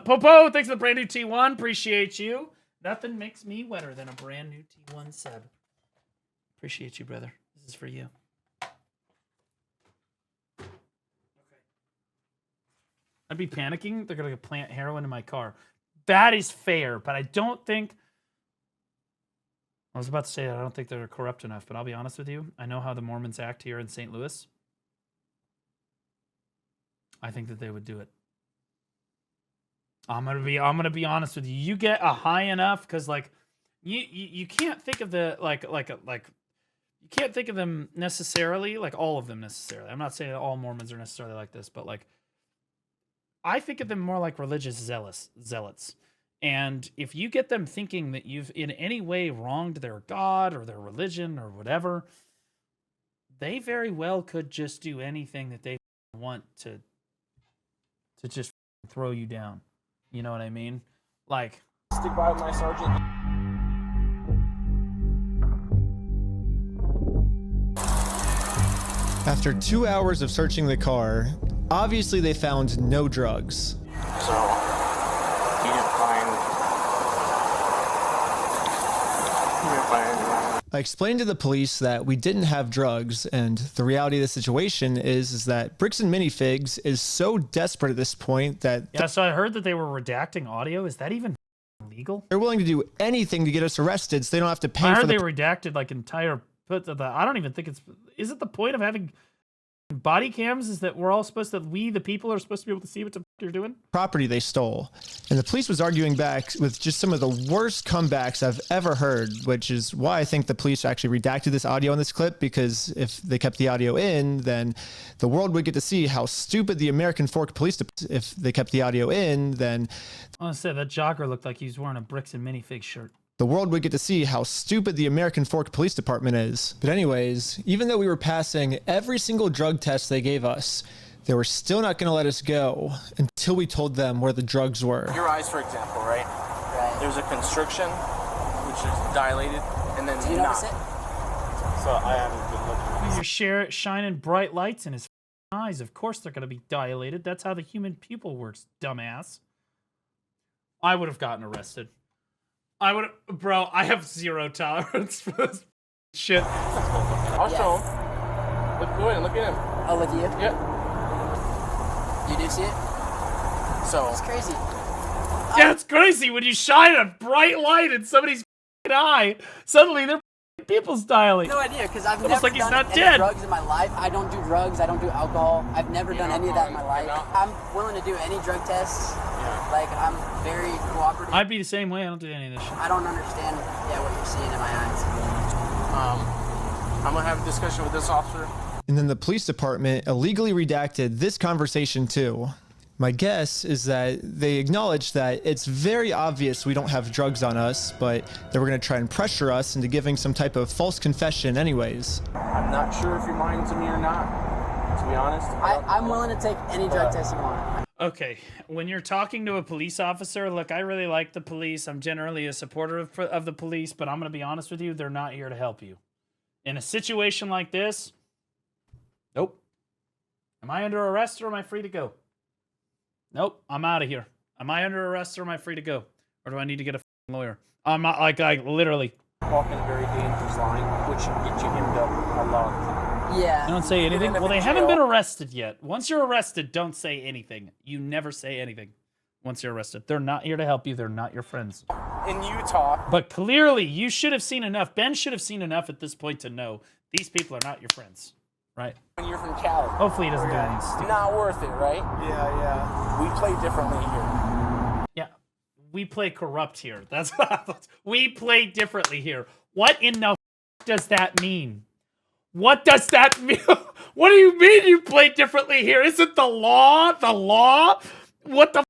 Popo, thanks for the brand new T1. Appreciate you. Nothing makes me wetter than a brand new T1 sub. Appreciate you, brother. This is for you. I'd be panicking. They're going to plant heroin in my car. That is fair, but I don't think... I was about to say I don't think they're corrupt enough, but I'll be honest with you. I know how the Mormons act here in St. Louis. I think that they would do it. I'm gonna be honest with you. You get a high enough, because like you can't think of the you can't think of them necessarily, like all of them necessarily. I'm not saying that all Mormons are necessarily like this, but like I think of them more like religious zealots. And if you get them thinking that you've in any way wronged their God or their religion or whatever, they very well could just do anything that they want to just throw you down. You know what I mean? Like, stick by my sergeant. After 2 hours of searching the car, obviously they found no drugs. So, he didn't find anything. I explained to the police that we didn't have drugs, and the reality of the situation is that Bricks and Minifigs is so desperate at this point that... Yeah, so I heard that they were redacting audio. Is that even legal? They're willing to do anything to get us arrested so they don't have to pay I for heard the... they redacted like entire... I don't even think it's... Is it the point of having body cams is that we're all supposed to... We, the people, are supposed to be able to see what the you're doing? Property they stole. And the police was arguing back with just some of the worst comebacks I've ever heard, which is why I think the police actually redacted this audio in this clip, because if they kept the audio in, then the world would get to see how stupid the American Fork Police Department. If they kept the audio in, then... I want to say that jogger looked like he was wearing a Bricks and Minifigs shirt. The world would get to see how stupid the American Fork Police Department is. But anyways, even though we were passing every single drug test they gave us, they were still not going to let us go until we told them where the drugs were. Your eyes, for example, right? Right. There's a constriction, which is dilated, and then Do you notice it? So I haven't been looking. You're shining bright lights in his eyes. Of course they're going to be dilated. That's how the human pupil works, dumbass. I would have gotten arrested. Bro, I have zero tolerance for this shit. I'll show him. Go ahead and look at him. I'll look at you? Yeah. You do see it? So it's crazy. Yeah, it's crazy when you shine a bright light in somebody's eye. Suddenly their pupils dilate. No idea, because I've almost never like he's done not any dead. drugs in my life. I don't do drugs. I don't do alcohol. I've never done any of that in my life. I'm willing to do any drug tests. Yeah. Like, I'm very cooperative. I'd be the same way. I don't do any of this shit. I don't understand, what you're seeing in my eyes. I'm gonna have a discussion with this officer. And then the police department illegally redacted this conversation too. My guess is that they acknowledged that it's very obvious we don't have drugs on us, but they were going to try and pressure us into giving some type of false confession anyways. I'm not sure if you're lying to me or not, to be honest. I'm willing to take any drug test you want. Okay, when you're talking to a police officer, look, I really like the police. I'm generally a supporter of the police, but I'm going to be honest with you, they're not here to help you. In a situation like this, nope. Am I under arrest or am I free to go? Nope, I'm out of here. Am I under arrest or am I free to go? Or do I need to get a lawyer? I'm not, like, I literally. Walking a very dangerous line, which can get you hemmed up a lot of the time. Yeah. Don't say anything. Well, they haven't been arrested yet. Once you're arrested, don't say anything. You never say anything once you're arrested. They're not here to help you. They're not your friends. In Utah. But clearly, you should have seen enough. Ben should have seen enough at this point to know these people are not your friends. Right? When you're from Cali. Hopefully he doesn't do anything stupid. Not worth it, right? Yeah. We play differently here. Yeah. We play corrupt here. That's what we play differently here. What in the does that mean? What does that mean? What do you mean you play differently here? Isn't the law the law? What the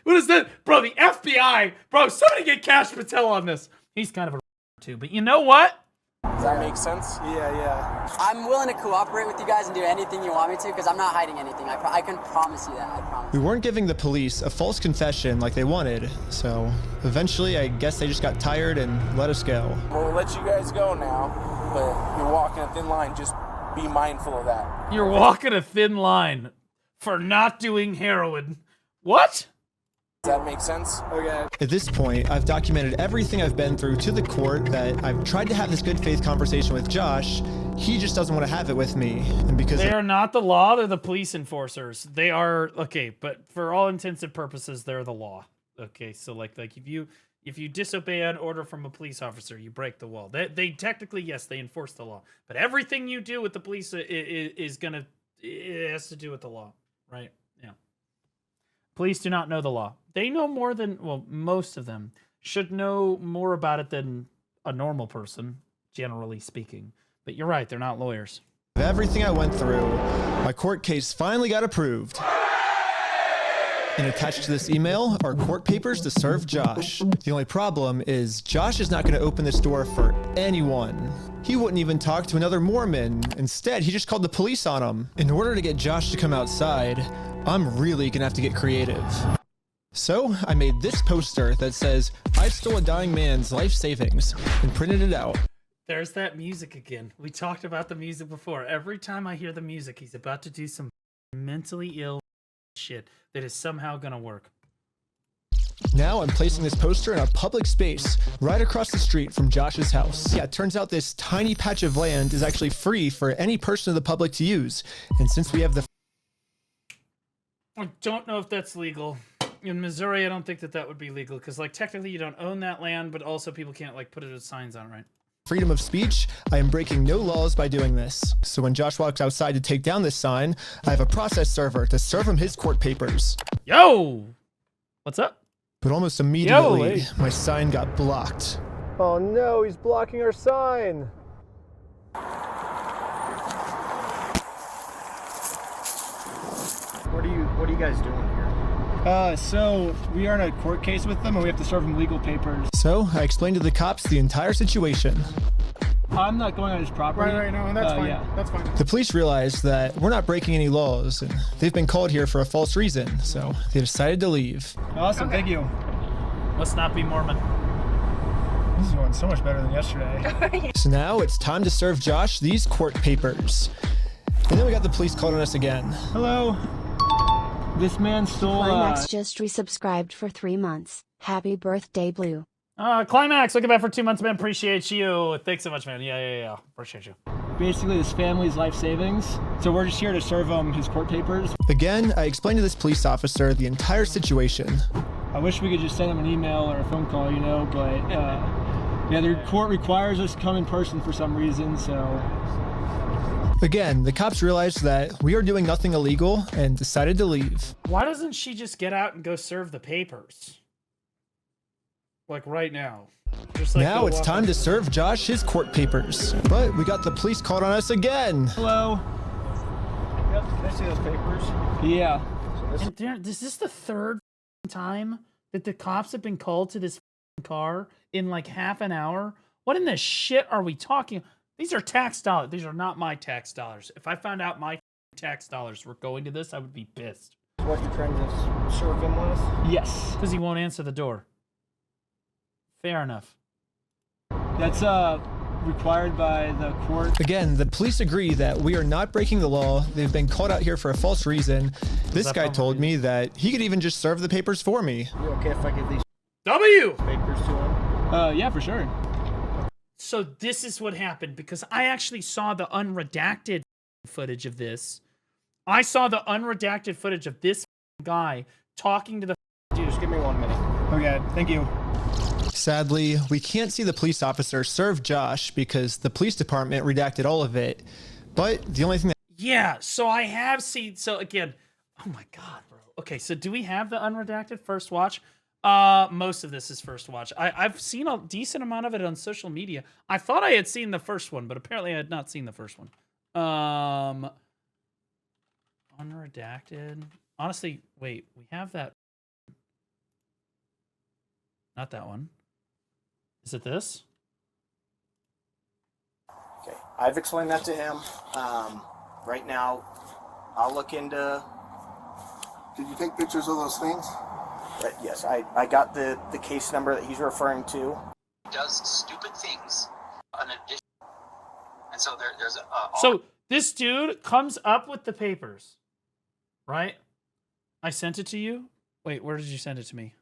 what is that? Bro, the FBI. Bro, somebody get Cash Patel on this. He's kind of a too. But you know what? Does that make sense? Yeah. I'm willing to cooperate with you guys and do anything you want me to, because I'm not hiding anything. I can promise you that. I promise. We weren't giving the police a false confession like they wanted, so eventually I guess they just got tired and let us go. We'll let you guys go now, but you're walking a thin line. Just be mindful of that. You're walking a thin line for not doing heroin What? Does that make sense? Okay. At this point, I've documented everything I've been through to the court, that I've tried to have this good faith conversation with Josh. He just doesn't want to have it with me. And because they are not the law, they're the police enforcers. They are, okay, but for all intents and purposes, they're the law. Okay, so like if you disobey an order from a police officer, you break the law. They technically, yes, they enforce the law. But everything you do with the police it has to do with the law, right? Yeah. Police do not know the law. They know more than, well, most of them should know more about it than a normal person, generally speaking. But you're right, they're not lawyers. everything I went through, my court case finally got approved. And attached to this email are court papers to serve Josh. The only problem is Josh is not going to open this door for anyone. He wouldn't even talk to another Mormon. Instead, he just called the police on him. In order to get Josh to come outside, I'm really going to have to get creative. So I made this poster that says, "I stole a dying man's life savings," and printed it out. There's that music again. We talked about the music before. Every time I hear the music, he's about to do some mentally ill shit that is somehow gonna work. Now I'm placing this poster in a public space right across the street from Josh's house. Yeah, it turns out this tiny patch of land is actually free for any person of the public to use. And since we have the... I don't know if that's legal. In Missouri, I don't think that would be legal, because like technically you don't own that land, but also people can't like put it as signs on it, right? freedom of speech, I am breaking no laws by doing this. So when Josh walks outside to take down this sign, I have a process server to serve him his court papers. Yo! What's up? But almost immediately, my sign got blocked. Oh no, he's blocking our sign. What are you guys doing here? So we are in a court case with them and we have to serve them legal papers. So I explained to the cops the entire situation. I'm not going on his property. Right, no, that's fine. Yeah. That's fine. The police realized that we're not breaking any laws, and they've been called here for a false reason, so they decided to leave. Awesome, thank you. Must not be Mormon. This is going so much better than yesterday. So now it's time to serve Josh these court papers. And then we got the police called on us again. Hello. This man stole... Climax just resubscribed for 3 months. Happy birthday, Blue. Climax, looking back for 2 months, man. Appreciate you. Thanks so much, man. Yeah. Appreciate you. Basically, his family's life savings. So we're just here to serve him his court papers. Again, I explained to this police officer the entire situation. I wish we could just send him an email or a phone call, you know, but yeah, the court requires us to come in person for some reason, so... Again, the cops realized that we are doing nothing illegal and decided to leave. Why doesn't she just get out and go serve the papers? Like right now. Just like now it's time to serve Josh his court papers. But we got the police called on us again. Hello. Yep, can I see those papers? Yeah. Is this the third time that the cops have been called to this car in like half an hour? What in the shit are we talking? These are tax dollars. These are not my tax dollars. If I found out my tax dollars were going to this, I would be pissed. What you're trying to serve him with? Yes. Because he won't answer the door. Fair enough. That's required by the court. Again, the police agree that we are not breaking the law. They've been called out here for a false reason. This guy told me that he could even just serve the papers for me. You okay if I give these papers to him? Yeah, for sure. So this is what happened, because I actually saw the unredacted footage of this. I saw the unredacted footage of this guy talking to the dude. Just give me 1 minute. Okay, thank you. Sadly, we can't see the police officer serve Josh because the police department redacted all of it. But the only thing that... Yeah, so I have seen... So again, oh my God, bro. Okay, so do we have the unredacted first watch? Most of this is first watch. I've seen a decent amount of it on social media. I thought I had seen the first one, but apparently I had not seen the first one. Unredacted. Honestly, wait, we have that. Not that one. Is it this? Okay, I've explained that to him. Right now, I'll look into... Did you take pictures of those things? Yes, I got the case number that he's referring to. Does stupid things in addition, and so there's a. So this dude comes up with the papers, right? I sent it to you. Wait, where did you send it to me?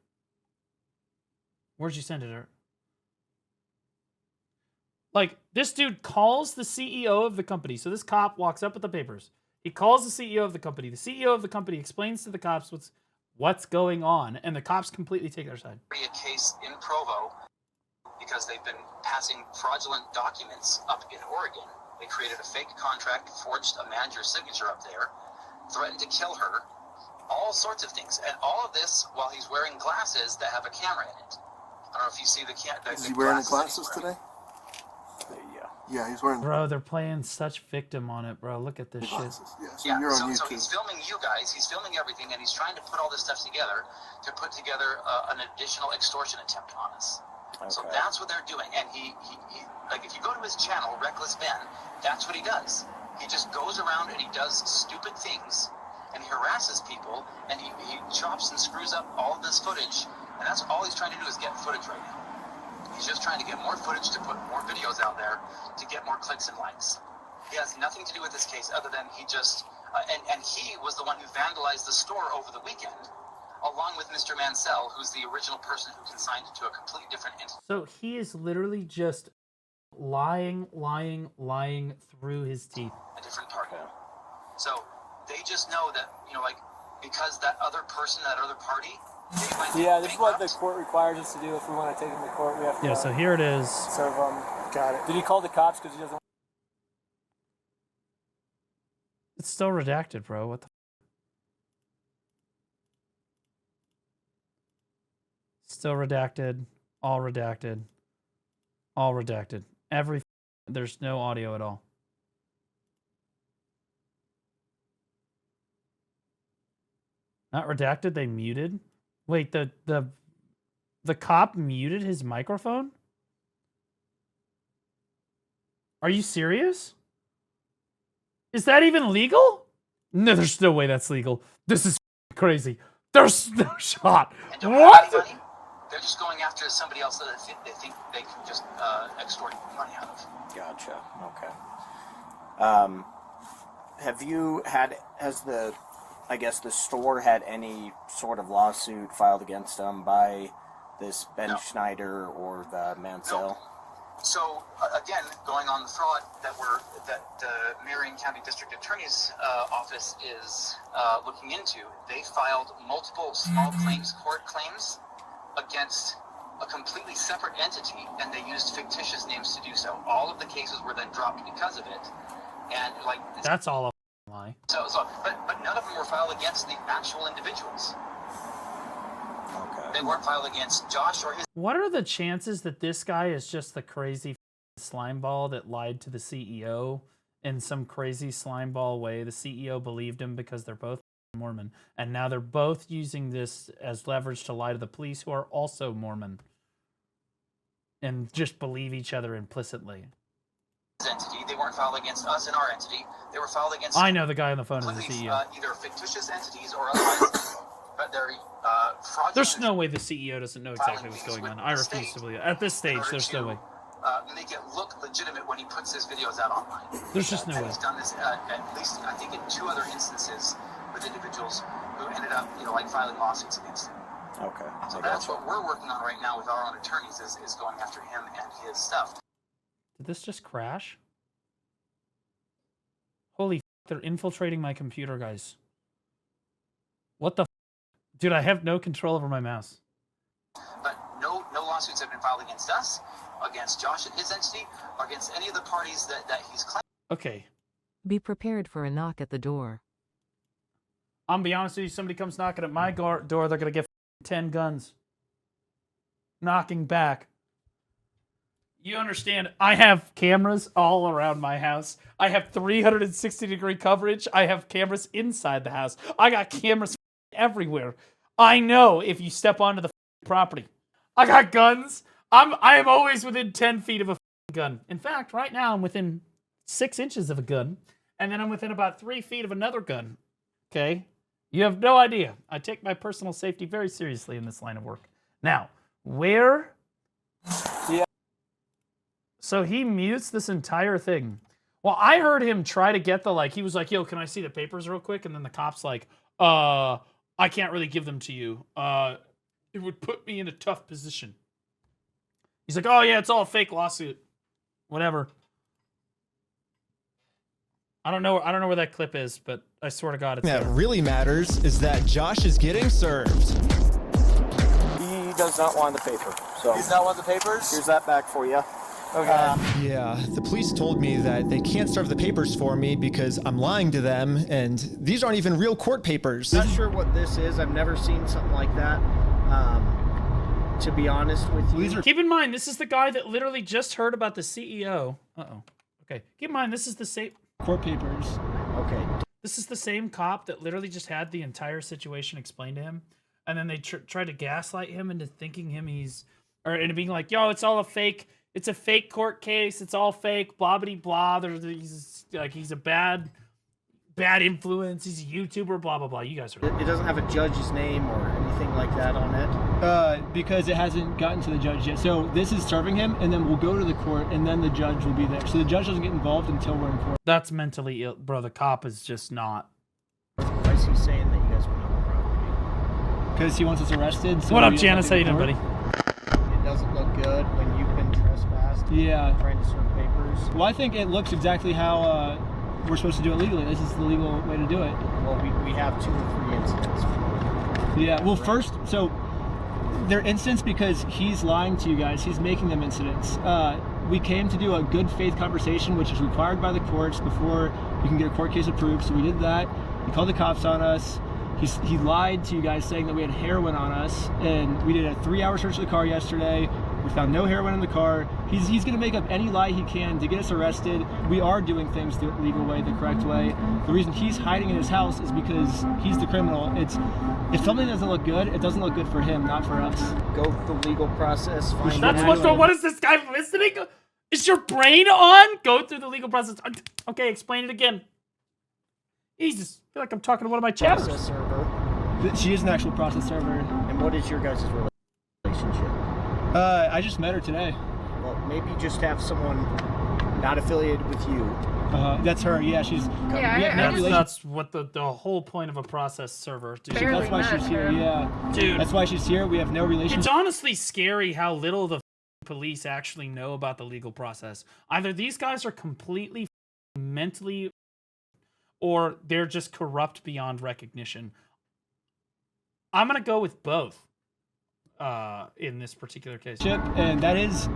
Where'd you send it, Art? Like, this dude calls the CEO of the company. So this cop walks up with the papers. He calls the CEO of the company. The CEO of the company explains to the cops what's going on, and the cops completely take their side. A case in Provo because they've been passing fraudulent documents up in Oregon. They created a fake contract, forged a manager's signature up there, threatened to kill her, all sorts of things. And all of this while he's wearing glasses that have a camera in it. I don't know if you see the Is he wearing the glasses today? Yeah, he's wearing. Bro, they're playing such victim on it, bro. Look at this shit. Yeah, so he's filming you guys, he's filming everything, and he's trying to put all this stuff together to put together an additional extortion attempt on us. Okay. So that's what they're doing. And he like, if you go to his channel, Reckless Ben, that's what he does. He just goes around and he does stupid things, and he harasses people, and he chops and screws up all of this footage, and that's all he's trying to do is get footage right now. He's just trying to get more footage to put more videos out there to get more clicks and likes. He has nothing to do with this case other than he just, and he was the one who vandalized the store over the weekend, along with Mr. Mansell, who's the original person who consigned it to a completely different entity. So he is literally just lying through his teeth. A different party. So they just know that, you know, like, because that other person, that other party, yeah, this is what the court requires us to do. If we want to take him to court, we have to. Yeah, so here it is. Serve him. Got it. Did he call the cops because he doesn't? It's still redacted, bro. What the? Still redacted. All redacted. All redacted. There's no audio at all. Not redacted. They muted. Wait, the cop muted his microphone? Are you serious? Is that even legal? No, there's no way that's legal. This is crazy. There's no shot. What? They're just going after somebody else that they think they can just extort money out of. Gotcha. Okay. Has the store had any sort of lawsuit filed against them by this Ben Schneider or the Mansell? No. So again, going on the fraud that the Marion County District Attorney's office is looking into, they filed multiple small claims court claims against a completely separate entity, and they used fictitious names to do so. All of the cases were then dropped because of it, and like that's all a lie. But none of them were filed against the actual individuals. Okay. They weren't filed against Josh or his. What are the chances that this guy is just the crazy slimeball that lied to the CEO in some crazy slimeball way? The CEO believed him because they're both Mormon, and now they're both using this as leverage to lie to the police, who are also Mormon, and just believe each other implicitly. Entity. They weren't filed against us and our entity. They were filed against. I know the guy on the phone is the CEO. Either fictitious entities or otherwise, but they're fraudulent. There's no way the CEO doesn't know exactly what's going on. I refuse to believe it. At this stage, there's no way. Make it look legitimate when he puts his videos out online. There's just no way. He's done this at least, I think, in 2 other instances with individuals who ended up, like filing lawsuits against him. Okay. So that's what we're working on right now with our own attorneys is going after him and his stuff. Did this just crash? Holy f***, they're infiltrating my computer, guys. What the f***? Dude, I have no control over my mouse. But no lawsuits have been filed against us, against Josh and his entity, or against any of the parties that he's claiming. Okay. Be prepared for a knock at the door. I'm gonna be honest with you, somebody comes knocking at my door, they're gonna get 10 guns. Knocking back. You understand, I have cameras all around my house. I have 360-degree coverage. I have cameras inside the house. I got cameras everywhere. I know if you step onto the property. I got guns. I am always within 10 feet of a gun. In fact, right now I'm within 6 inches of a gun, and then I'm within about 3 feet of another gun. Okay? You have no idea. I take my personal safety very seriously in this line of work. Now, where... Yeah. So he mutes this entire thing. Well, I heard him try to get the, he was like, yo, can I see the papers real quick? And then the cop's like, I I can't really give them to you. It would put me in a tough position. He's like, oh yeah, it's all a fake lawsuit. Whatever. I don't know where that clip is, but I swear to God, it's That there. really matters is that Josh is getting served. He does not want the paper. So He's not want the papers? here's that back for you. Okay. Yeah, the police told me that they can't serve the papers for me because I'm lying to them, and these aren't even real court papers. Not sure what this is. I've never seen something like that. To be honest with you. Keep in mind, this is the guy that literally just heard about the CEO. Uh-oh. Okay. Keep in mind, this is the same... Court papers. Okay. This is the same cop that literally just had the entire situation explained to him, and then they tried to gaslight him into thinking into being like, yo, it's all a fake... It's a fake court case. It's all fake. Blah, blah, blah. He's a bad influence. He's a YouTuber. Blah, blah, blah. You guys are... It doesn't have a judge's name or anything like that on it? Because it hasn't gotten to the judge yet. So this is serving him, and then we'll go to the court, and then the judge will be there. So the judge doesn't get involved until we're in court. That's mentally ill. Bro, the cop is just not. Why is he saying that you guys went on the property? Because he wants us arrested. So What up, Janice? How you doing, buddy? It doesn't look good when you've been trespassed. Yeah. Trying to serve papers. Well, I think it looks exactly how we're supposed to do it legally. This is the legal way to do it. Well, we have 2 or 3 incidents. Yeah, well, first, so they're incidents because he's lying to you guys. He's making them incidents. We came to do a good faith conversation, which is required by the courts before you can get a court case approved. So we did that. He called the cops on us. He lied to you guys saying that we had heroin on us, and we did a 3-hour search of the car yesterday. We found no heroin in the car. He's going to make up any lie he can to get us arrested. We are doing things the legal way, the correct way. The reason he's hiding in his house is because he's the criminal. If something doesn't look good, it doesn't look good for him, not for us. Go through the legal process. What is this guy listening? Is your brain on? Go through the legal process. Okay, explain it again. Jesus, I feel like I'm talking to one of my chatters. Process server. She is an actual process server. And what is your guys' relationship? I just met her today. Well, maybe just have someone not affiliated with you. That's her. Yeah, she's. That's what the whole point of a process server. Dude. That's why she's here. Yeah, dude. That's why she's here. We have no relationship. It's honestly scary how little the police actually know about the legal process. Either these guys are completely mentally, or they're just corrupt beyond recognition. I'm gonna go with both. In this particular case, and that is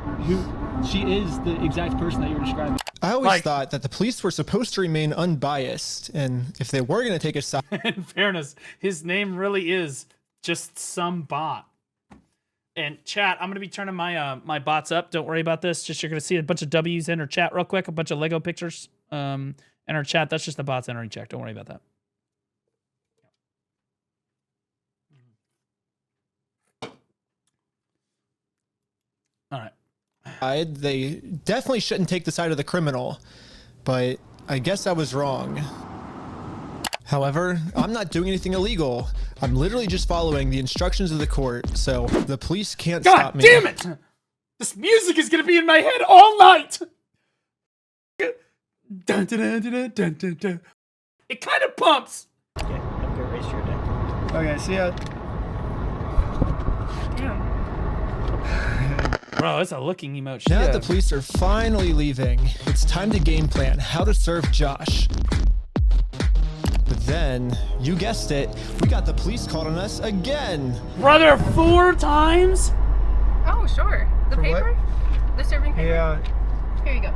she is the exact person that you were describing. I always thought that the police were supposed to remain unbiased, and if they were going to take a side... In fairness, his name really is just some bot. And chat, I'm going to be turning my my bots up. Don't worry about this. Just you're going to see a bunch of W's in her chat real quick, a bunch of Lego pictures in her chat. That's just the bots entering chat. Don't worry about that. All right. They definitely shouldn't take the side of the criminal, but I guess I was wrong. However, I'm not doing anything illegal. I'm literally just following the instructions of the court, so the police can't stop me. God damn it! This music is gonna be in my head all night! Dun, dun, dun, dun, dun, dun, dun. It kind of pumps! Okay, I'm gonna raise your neck. Okay, see ya. Bro, it's a looking emote. Now that the police are finally leaving, it's time to game plan how to serve Josh. But then, you guessed it, we got the police called on us again. Brother, 4 times? Oh, sure. The paper? The serving paper? Yeah. Here you go.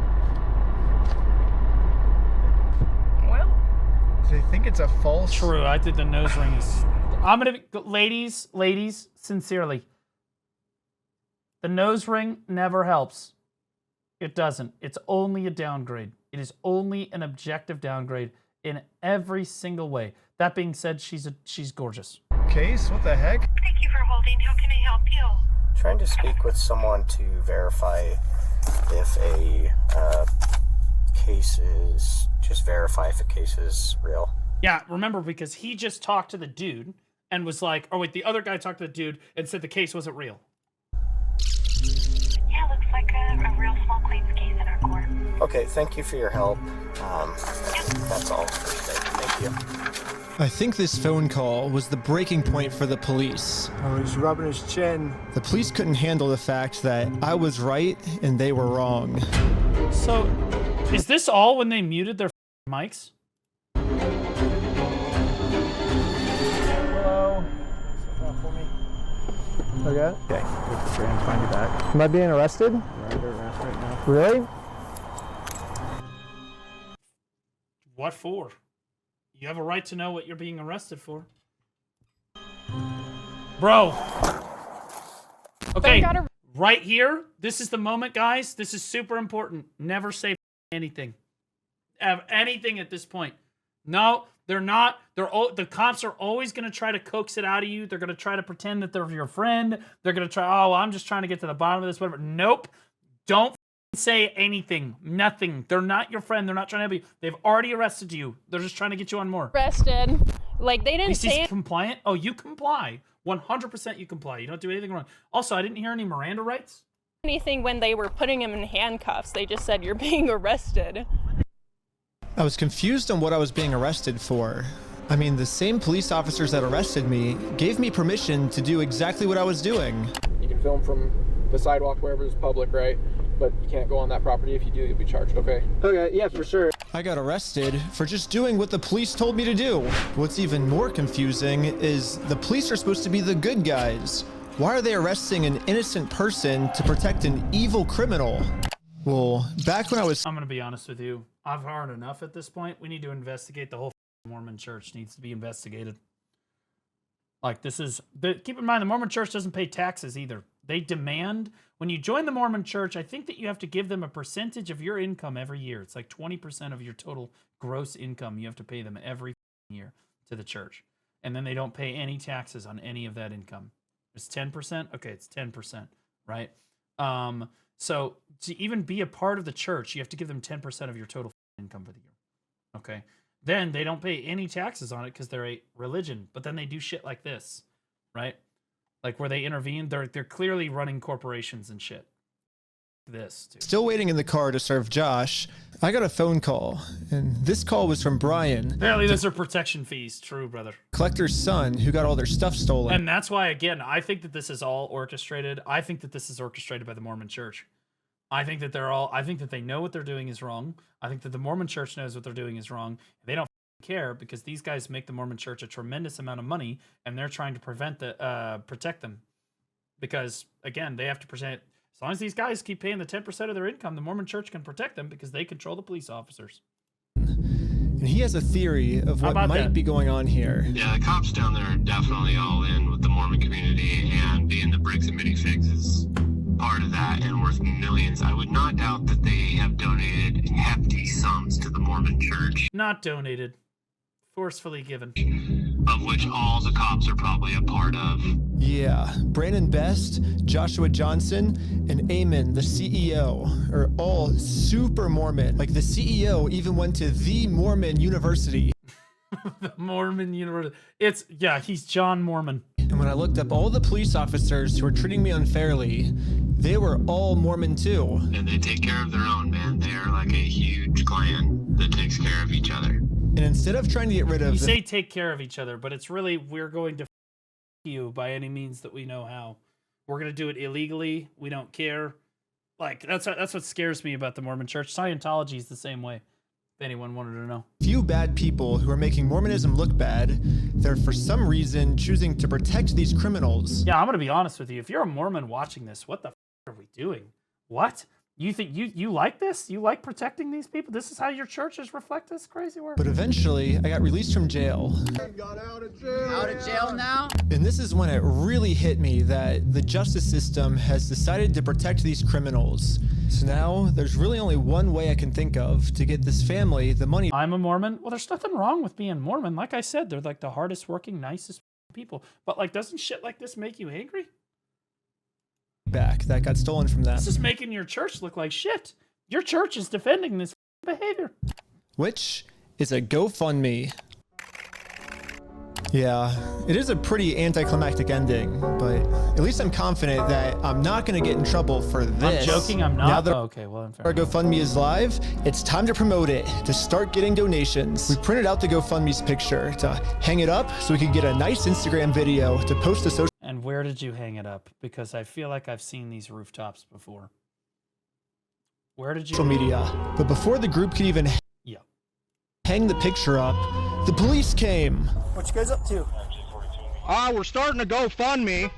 Well. They think it's a false. True, I did the nose rings. I'm gonna be, ladies, sincerely. The nose ring never helps. It doesn't. It's only a downgrade. It is only an objective downgrade in every single way. That being said, she's gorgeous. Case? What the heck? Thank you for holding. How can I help you? Trying to speak with someone to verify if a case is... Just verify if a case is real. Yeah, remember, because he just talked to the dude and was like... Oh, wait, the other guy talked to the dude and said the case wasn't real. Yeah, looks like a real small claims case in our court. Okay, thank you for your help. That's all for today. Thank you. I think this phone call was the breaking point for the police. Oh, he's rubbing his chin. The police couldn't handle the fact that I was right and they were wrong. So, is this all when they muted their mics? Hello. For me. Okay. Okay. Find you back. Am I being arrested? You're under arrest right now. Really? What for? You have a right to know what you're being arrested for. Bro. Okay, right here, this is the moment, guys. This is super important. Never say anything. Have anything at this point. No, they're not. The cops are always going to try to coax it out of you. They're going to try to pretend that they're your friend. They're going to try, oh, I'm just trying to get to the bottom of this, whatever. Nope. Don't say anything. Nothing. They're not your friend. They're not trying to help you. They've already arrested you. They're just trying to get you on more. Arrested. Like, they didn't say he's compliant? Oh, you comply. 100% you comply. You don't do anything wrong. Also, I didn't hear any Miranda rights. anything when they were putting him in handcuffs. They just said, you're being arrested. I was confused on what I was being arrested for. I mean, the same police officers that arrested me gave me permission to do exactly what I was doing. You can film from the sidewalk wherever is public, right? But you can't go on that property. If you do, you'll be charged, okay? Okay, yeah, for sure. I got arrested for just doing what the police told me to do. What's even more confusing is the police are supposed to be the good guys. Why are they arresting an innocent person to protect an evil criminal? Well, back when I was... I'm going to be honest with you. I've heard enough at this point. We need to investigate the whole Mormon church. Needs to be investigated. Like, this is... keep in mind, the Mormon church doesn't pay taxes either. They demand... When you join the Mormon church, I think that you have to give them a percentage of your income every year. It's like 20% of your total gross income. You have to pay them every year to the church. And then they don't pay any taxes on any of that income. It's 10%? Okay, it's 10%, right? So to even be a part of the church, you have to give them 10% of your total income for the year. Okay? Then they don't pay any taxes on it because they're a religion. But then they do shit like this, right? Like where they intervene, they're clearly running corporations and shit. This too. Still waiting in the car to serve Josh, I got a phone call, and this call was from Brian. Apparently those are protection fees. True, brother. Collector's son who got all their stuff stolen. And that's why, again, I think that this is all orchestrated. I think that this is orchestrated by the Mormon church. I think that I think that they know what they're doing is wrong. I think that the Mormon church knows what they're doing is wrong. They don't care because these guys make the Mormon church a tremendous amount of money, and they're trying to protect them. Because again, they have to present. As long as these guys keep paying the 10% of their income, the Mormon church can protect them because they control the police officers. And he has a theory of what might be going on here. Yeah, the cops down there are definitely all in with the Mormon community, and being the Bricks and Minifigs is part of that and worth millions. I would not doubt that they have donated hefty sums to the Mormon church. Not donated. Forcefully given. Of which all the cops are probably a part of. Yeah, Brandon Best, Joshua Johnson, and Eamon, the CEO, are all super Mormon. Like, the CEO even went to the Mormon University. The Mormon University. He's John Mormon. And when I looked up all the police officers who were treating me unfairly, they were all Mormon too. And they take care of their own, man. They are like a huge clan that takes care of each other. And instead of trying to get rid of... You say take care of each other, but it's really, we're going to you by any means that we know how. We're going to do it illegally. We don't care. Like, that's what scares me about the Mormon church. Scientology is the same way, if anyone wanted to know. Few bad people who are making Mormonism look bad, they're for some reason choosing to protect these criminals. Yeah, I'm going to be honest with you. If you're a Mormon watching this, what the are we doing? What? You think you like this? You like protecting these people? This is how your churches reflect this crazy work? But eventually, I got released from jail. Got out of jail. Out of jail now? And this is when it really hit me that the justice system has decided to protect these criminals. So now, there's really only one way I can think of to get this family the money. I'm a Mormon. Well, there's nothing wrong with being Mormon. Like I said, they're like the hardest working, nicest people. But like, doesn't shit like this make you angry? Back that got stolen from them. This is making your church look like shit. Your church is defending this behavior. Which is a GoFundMe. Yeah, it is a pretty anticlimactic ending, but at least I'm confident that I'm not going to get in trouble for this. I'm joking, I'm not. Now that okay, well, I'm fair. our GoFundMe is live, it's time to promote it, to start getting donations. We printed out the GoFundMe's picture to hang it up so we could get a nice Instagram video to post to social. And where did you hang it up? Because I feel like I've seen these rooftops before. Where did you? Social media. But before the group could even hang the picture up, the police came. What you guys up to? We're starting a GoFundMe.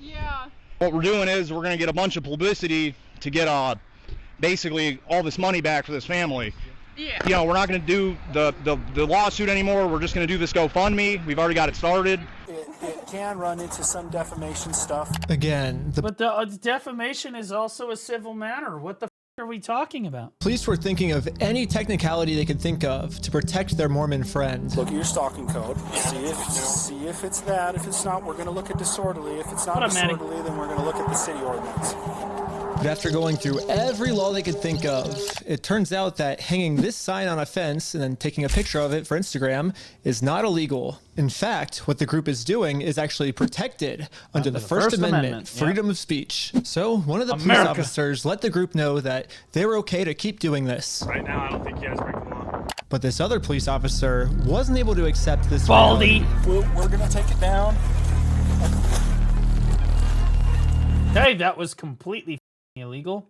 Yeah. What we're doing is we're going to get a bunch of publicity to get basically all this money back for this family. Yeah. You know, we're not going to do the lawsuit anymore. We're just going to do this GoFundMe. We've already got it started. It can run into some defamation stuff. Again, but the defamation is also a civil matter. What the f are we talking about? Police were thinking of any technicality they could think of to protect their Mormon friend. Look at your stalking code. See if it's that. If it's not, we're going to look at disorderly. If it's not disorderly, then we're going to look at the city ordinance. But after going through every law they could think of, it turns out that hanging this sign on a fence and then taking a picture of it for Instagram is not illegal. In fact, what the group is doing is actually protected under the First Amendment, freedom of speech. So one of the police officers let the group know that they were okay to keep doing this. Right now, I don't think you guys break the law. But this other police officer wasn't able to accept this. Baldy! We're going to take it down. Hey, that was completely illegal.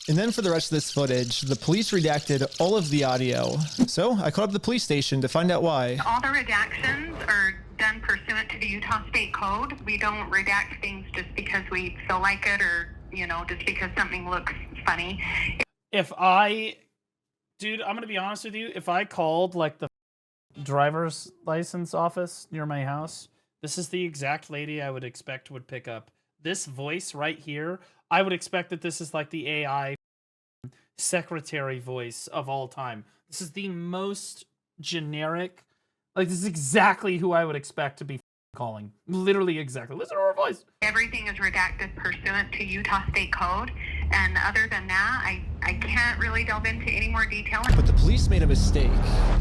And then for the rest of this footage, the police redacted all of the audio. So I called up the police station to find out why. All the redactions are done pursuant to the Utah State Code. We don't redact things just because we feel like it or, you know, just because something looks funny. Dude, I'm going to be honest with you. If I called like the driver's license office near my house, this is the exact lady I would expect would pick up. This voice right here, I would expect that this is like the AI secretary voice of all time. This is the most generic, like this is exactly who I would expect to be calling. Literally exactly. Listen to her voice. Everything is redacted pursuant to Utah State Code. And other than that, I can't really delve into any more detail. But the police made a mistake.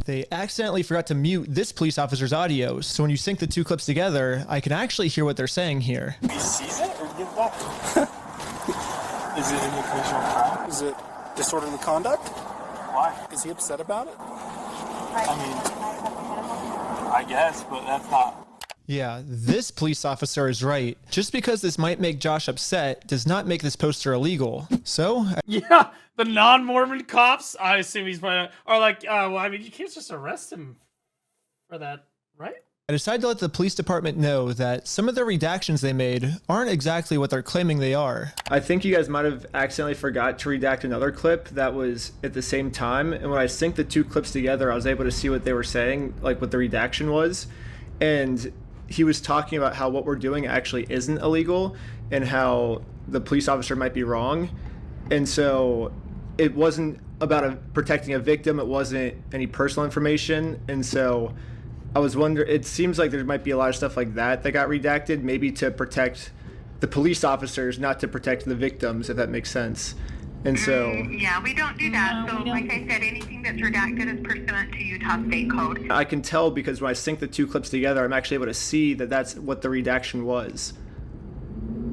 They accidentally forgot to mute this police officer's audio. So when you sync the two clips together, I can actually hear what they're saying here. He sees it or give it back? Is it an occasional crime? Is it disorderly conduct? Why? Is he upset about it? I mean, I guess, but that's not. Yeah, this police officer is right. Just because this might make Josh upset does not make this poster illegal. So... Yeah, the non-Mormon cops, I assume he's probably... Are like, well, I mean, you can't just arrest him for that, right? I decided to let the police department know that some of the redactions they made aren't exactly what they're claiming they are. I think you guys might have accidentally forgot to redact another clip that was at the same time. And when I synced the two clips together, I was able to see what they were saying, like what the redaction was. And... he was talking about how what we're doing actually isn't illegal and how the police officer might be wrong. And so it wasn't about protecting a victim. It wasn't any personal information. And so I was wondering, it seems like there might be a lot of stuff like that got redacted, maybe to protect the police officers, not to protect the victims, if that makes sense. And so... yeah, we don't do that. So like I said, anything that's redacted is pursuant to Utah State Code. I can tell because when I sync the two clips together, I'm actually able to see that that's what the redaction was.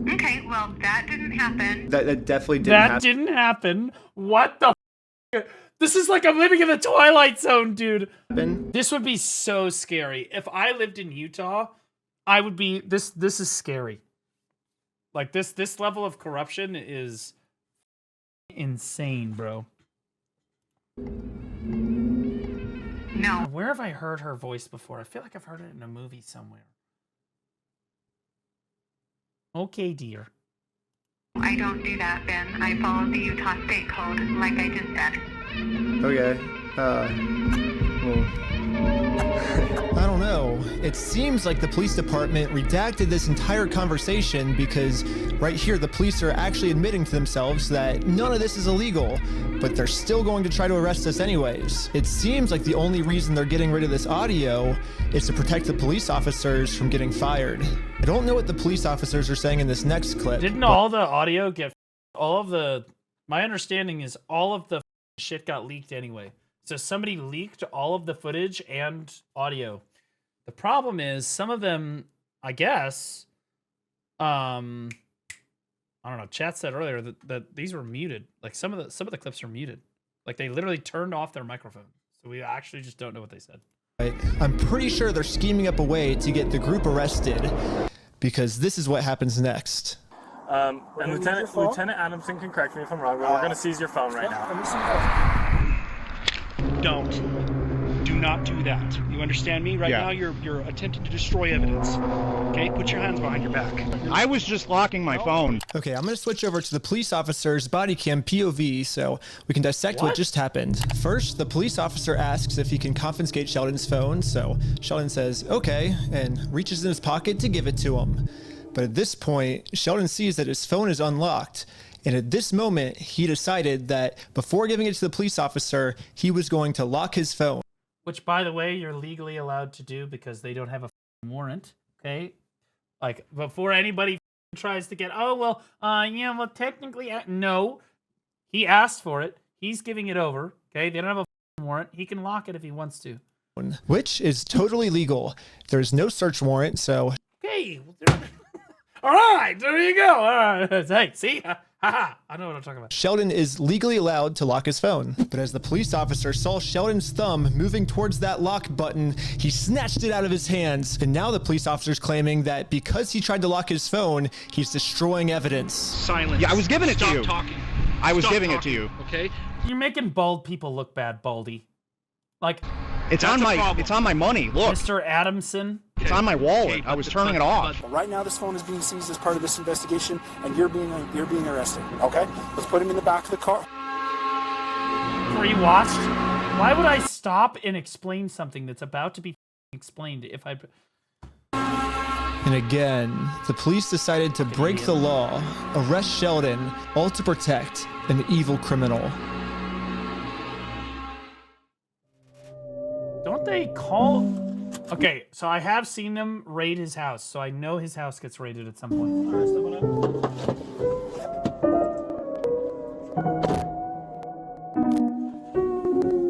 Okay, well, that didn't happen. That definitely didn't happen. That didn't happen. What the f***? This is like I'm living in the Twilight Zone, dude. This would be so scary. If I lived in Utah, I would be... This is scary. Like, this level of corruption is... insane, bro. No. Where have I heard her voice before? I feel like I've heard it in a movie somewhere. Okay, dear. I don't do that, Ben. I follow the Utah State Code, like I just said. Okay. Well... I don't know. It seems like the police department redacted this entire conversation because right here the police are actually admitting to themselves that none of this is illegal, but they're still going to try to arrest us anyways. It seems like the only reason they're getting rid of this audio is to protect the police officers from getting fired. I don't know what the police officers are saying in this next clip. Didn't all the audio get... all of the... My understanding is all of the shit got leaked anyway. So somebody leaked all of the footage and audio. The problem is some of them, I guess, I don't know. Chat said earlier that these were muted. Like some of the clips are muted. Like they literally turned off their microphone. So we actually just don't know what they said. I'm pretty sure they're scheming up a way to get the group arrested, because this is what happens next. And Lieutenant Adamson can correct me if I'm wrong, but we're going to seize your phone right now. Do not do that. You understand me? Right now you're attempting to destroy evidence. Okay? Put your hands behind your back. I was just locking my phone. Okay, I'm gonna switch over to the police officer's body cam POV so we can dissect what just happened. First, the police officer asks if he can confiscate Sheldon's phone, so Sheldon says, okay, and reaches in his pocket to give it to him. But at this point, Sheldon sees that his phone is unlocked. And at this moment, he decided that before giving it to the police officer, he was going to lock his phone. Which, by the way, you're legally allowed to do because they don't have a warrant, okay? Like, before anybody tries to get, technically, no. He asked for it. He's giving it over, okay? They don't have a warrant. He can lock it if he wants to. Which is totally legal. There's no search warrant, so... Okay. All right, there you go. All right. Hey, see? Haha, I know what I'm talking about. Sheldon is legally allowed to lock his phone. But as the police officer saw Sheldon's thumb moving towards that lock button, he snatched it out of his hands. And now the police officer's claiming that because he tried to lock his phone, he's destroying evidence. Silence. Yeah, I was giving it to you. Stop talking. I was Stop giving talking, it to you. Okay? You're making bald people look bad, Baldy. Like, it's on my money. Look, Mr. Adamson. It's on my wallet. I was turning it off. Right now, this phone is being seized as part of this investigation, and you're being arrested. Okay, let's put him in the back of the car. Pre-watched. Why would I stop and explain something that's about to be explained if I? And again, the police decided to break the law, arrest Sheldon, all to protect an evil criminal. Don't they call? Okay, so I have seen them raid his house, so I know his house gets raided at some point.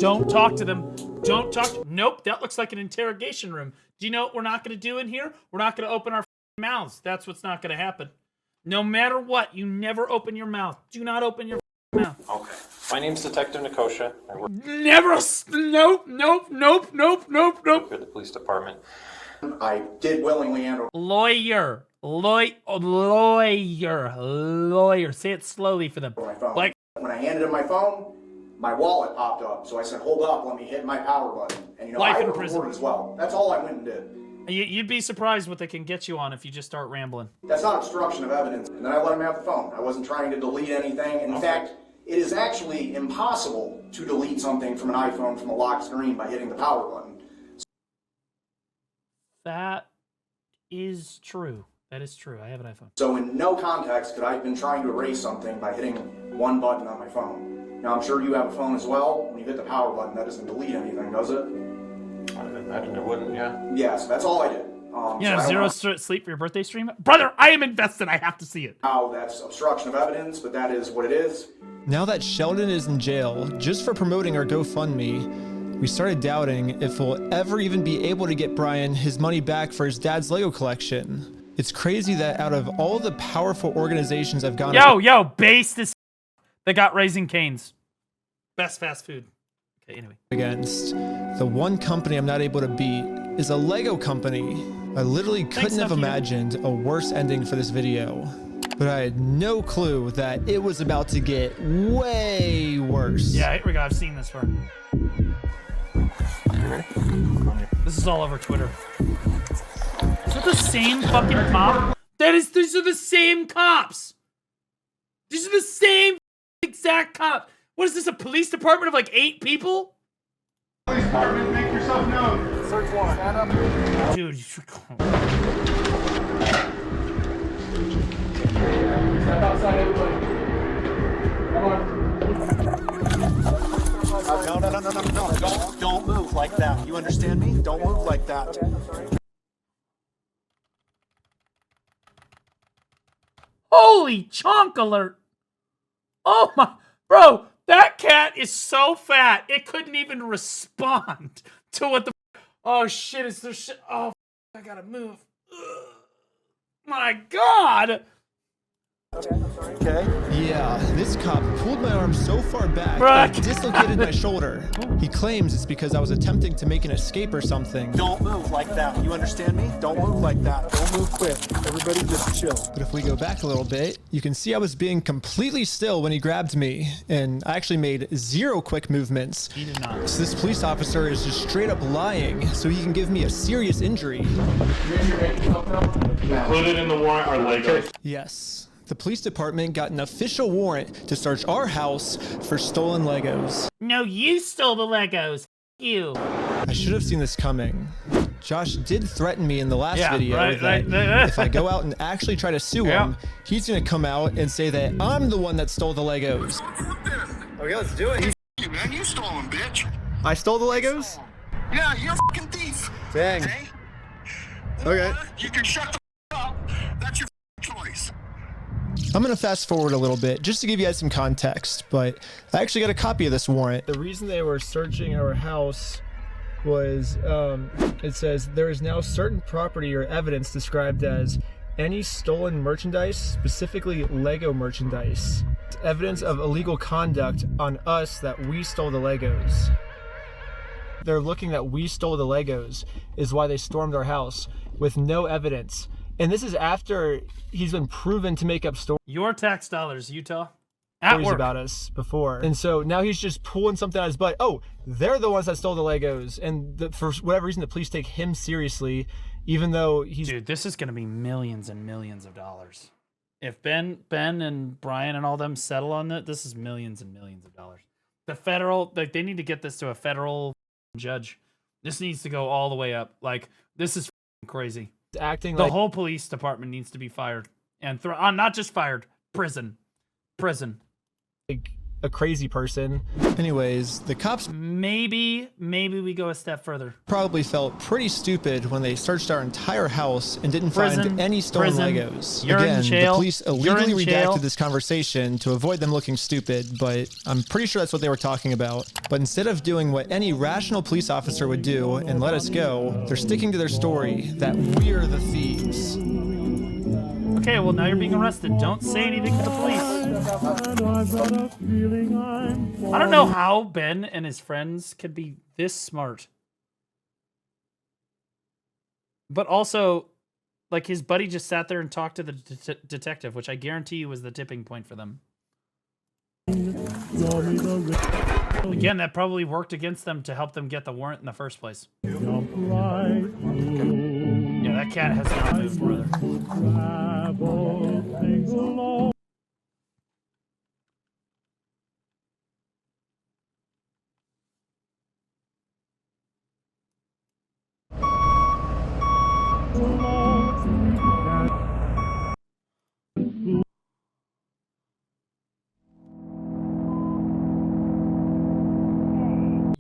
Don't talk to them. Don't talk. Nope, that looks like an interrogation room. Do you know what we're not going to do in here? We're not going to open our mouths. That's what's not going to happen. No matter what, you never open your mouth. Do not open your mouth. Okay. My name's Detective Nikosha. I work Nope. for the police department. I did willingly handle. Lawyer. Say it slowly for them. My phone. Like, when I handed him my phone, my wallet popped up. So I said, "Hold up, let me hit my power button." And life I in would prison report as well. That's all I went and did. You'd be surprised what they can get you on if you just start rambling. That's not obstruction of evidence. And then I let him have the phone. I wasn't trying to delete anything. In fact, it is actually impossible to delete something from an iPhone from a locked screen by hitting the power button. That is true. That is true. I have an iPhone. So in no context could I have been trying to erase something by hitting one button on my phone. Now I'm sure you have a phone as well. When you hit the power button, that doesn't delete anything, does it? I imagine it wouldn't, yeah. Yes, that's all I did. Zero sleep for your birthday stream? Brother, I am invested. I have to see it. Now that's obstruction of evidence, but that is what it is. Now that Sheldon is in jail, just for promoting our GoFundMe, we started doubting if we'll ever even be able to get Brian his money back for his dad's Lego collection. It's crazy that out of all the powerful organizations I've gone... base this... They got Raising Cane's. Best fast food. Okay, anyway. Against the one company I'm not able to beat is a Lego company. I literally couldn't have imagined a worse ending for this video. But I had no clue that it was about to get way worse. Yeah, here we go. I've seen this one. You ready? This is all over Twitter. Is that the same fucking cop? These are the same cops. These are the same exact cops. What is this, a police department of like 8 people? Police department, make yourself known. Search warrant. Stand up. Dude, you should call. Step outside, everybody. Come on. No. Don't move like that. You understand me? Don't move like that. Holy chonk alert. Oh my, bro, that cat is so fat, it couldn't even respond to what the, Oh shit, is there shit? Oh, I gotta move. Ugh. My God! Okay. Yeah, this cop pulled my arm so far back that it dislocated my shoulder. He claims it's because I was attempting to make an escape or something. Don't move like that. You understand me? Don't move like that. Don't move quick. Everybody just chill. But if we go back a little bit, you can see I was being completely still when he grabbed me, and I actually made 0 quick movements. He did not. So this police officer is just straight up lying so he can give me a serious injury. Included in the warrant are Legos. Yes. The police department got an official warrant to search our house for stolen Legos. No, you stole the Legos. You. I should have seen this coming. Josh did threaten me in the last video that if I go out and actually try to sue him, he's going to come out and say that I'm the one that stole the Legos. Okay, let's do it. You, man, you stole them, bitch. I stole the Legos? Yeah, you're a fucking thief. Dang. Okay? Okay. You can shut the up. That's your choice. I'm going to fast forward a little bit just to give you guys some context, but I actually got a copy of this warrant. The reason they were searching our house was, it says, there is now certain property or evidence described as any stolen merchandise, specifically Lego merchandise. It's evidence of illegal conduct on us that we stole the Legos. They're looking that we stole the Legos is why they stormed our house with no evidence. And this is after he's been proven to make up stories. Your tax dollars, Utah. At work. About us before. And so now he's just pulling something out of his butt. Oh, they're the ones that stole the Legos. And for whatever reason, the police take him seriously, even though he's... Dude, this is going to be millions and millions of dollars. If Ben and Brian and all them settle on it, this is millions and millions of dollars. The federal, like, they need to get this to a federal judge. This needs to go all the way up. Like, this is crazy. Acting the like... whole police department needs to be fired. And not just fired, prison. Like a crazy person. Anyways, the cops maybe we go a step further. Probably felt pretty stupid when they searched our entire house and didn't find any stolen Legos. You're Again, in jail. The police illegally redacted this conversation to avoid them looking stupid, but I'm pretty sure that's what they were talking about. But instead of doing what any rational police officer would do and let us go, they're sticking to their story that we're the thieves. Okay, well now you're being arrested. Don't say anything to the police. I don't know how Ben and his friends could be this smart. But also, like, his buddy just sat there and talked to the detective, which I guarantee you was the tipping point for them. Again, that probably worked against them to help them get the warrant in the first place. Yeah, that cat has not moved, brother.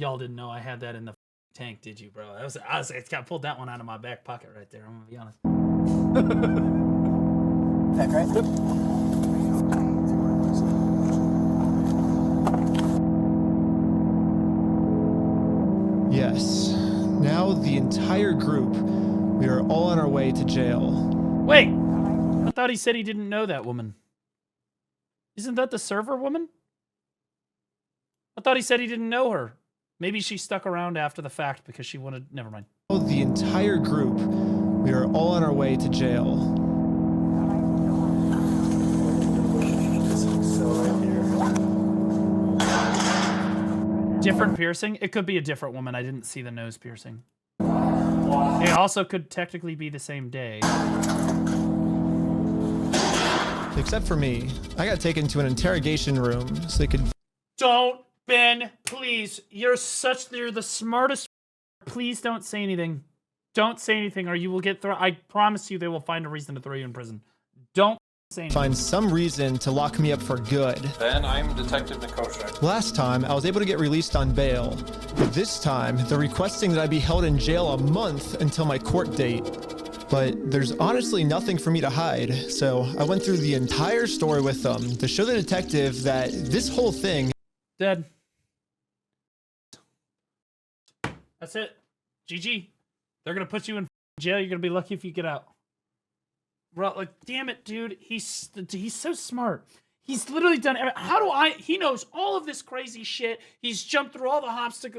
Y'all didn't know I had that in the tank, did you, bro? I got pulled that one out of my back pocket right there. I'm gonna be honest. Back right? Yep. Yes. Now the entire group, we are all on our way to jail. Wait, I thought he said he didn't know that woman. Isn't that the server woman? I thought he said he didn't know her. Maybe she stuck around after the fact because she wanted... Never mind. The entire group, we are all on our way to jail. Different piercing? It could be a different woman. I didn't see the nose piercing. It also could technically be the same day. Except for me. I got taken to an interrogation room so they could... Don't, Ben, please. You're the smartest. Please don't say anything. Don't say anything or you will get thrown. I promise you they will find a reason to throw you in prison. Don't say anything. Find some reason to lock me up for good. Ben, I'm Detective Nikosha. Last time, I was able to get released on bail. But this time, they're requesting that I be held in jail a month until my court date. But there's honestly nothing for me to hide, so I went through the entire story with them to show the detective that this whole thing... Dead. That's it. GG. They're gonna put you in jail. You're gonna be lucky if you get out. Bro, like, damn it, dude. He's so smart. He's literally done. He knows all of this crazy shit. He's jumped through all the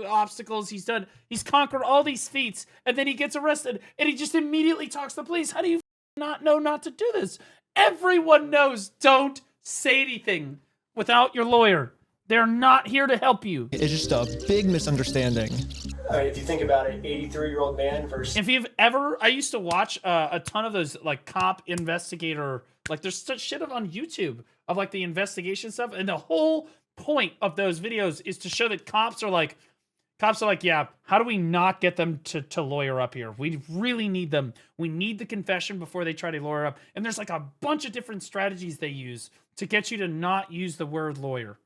obstacles. He's conquered all these feats, and then he gets arrested, and he just immediately talks to the police. How do you not know not to do this? Everyone knows. Don't say anything without your lawyer. They're not here to help you. It's just a big misunderstanding. If you think about it, 83-year-old man versus... If you've ever... I used to watch a ton of those, like, cop investigator... Like, there's such shit on YouTube of, like, the investigation stuff. And the whole point of those videos is to show that cops are like, yeah, how do we not get them to lawyer up here? We really need them. We need the confession before they try to lawyer up. And there's, like, a bunch of different strategies they use to get you to not use the word lawyer.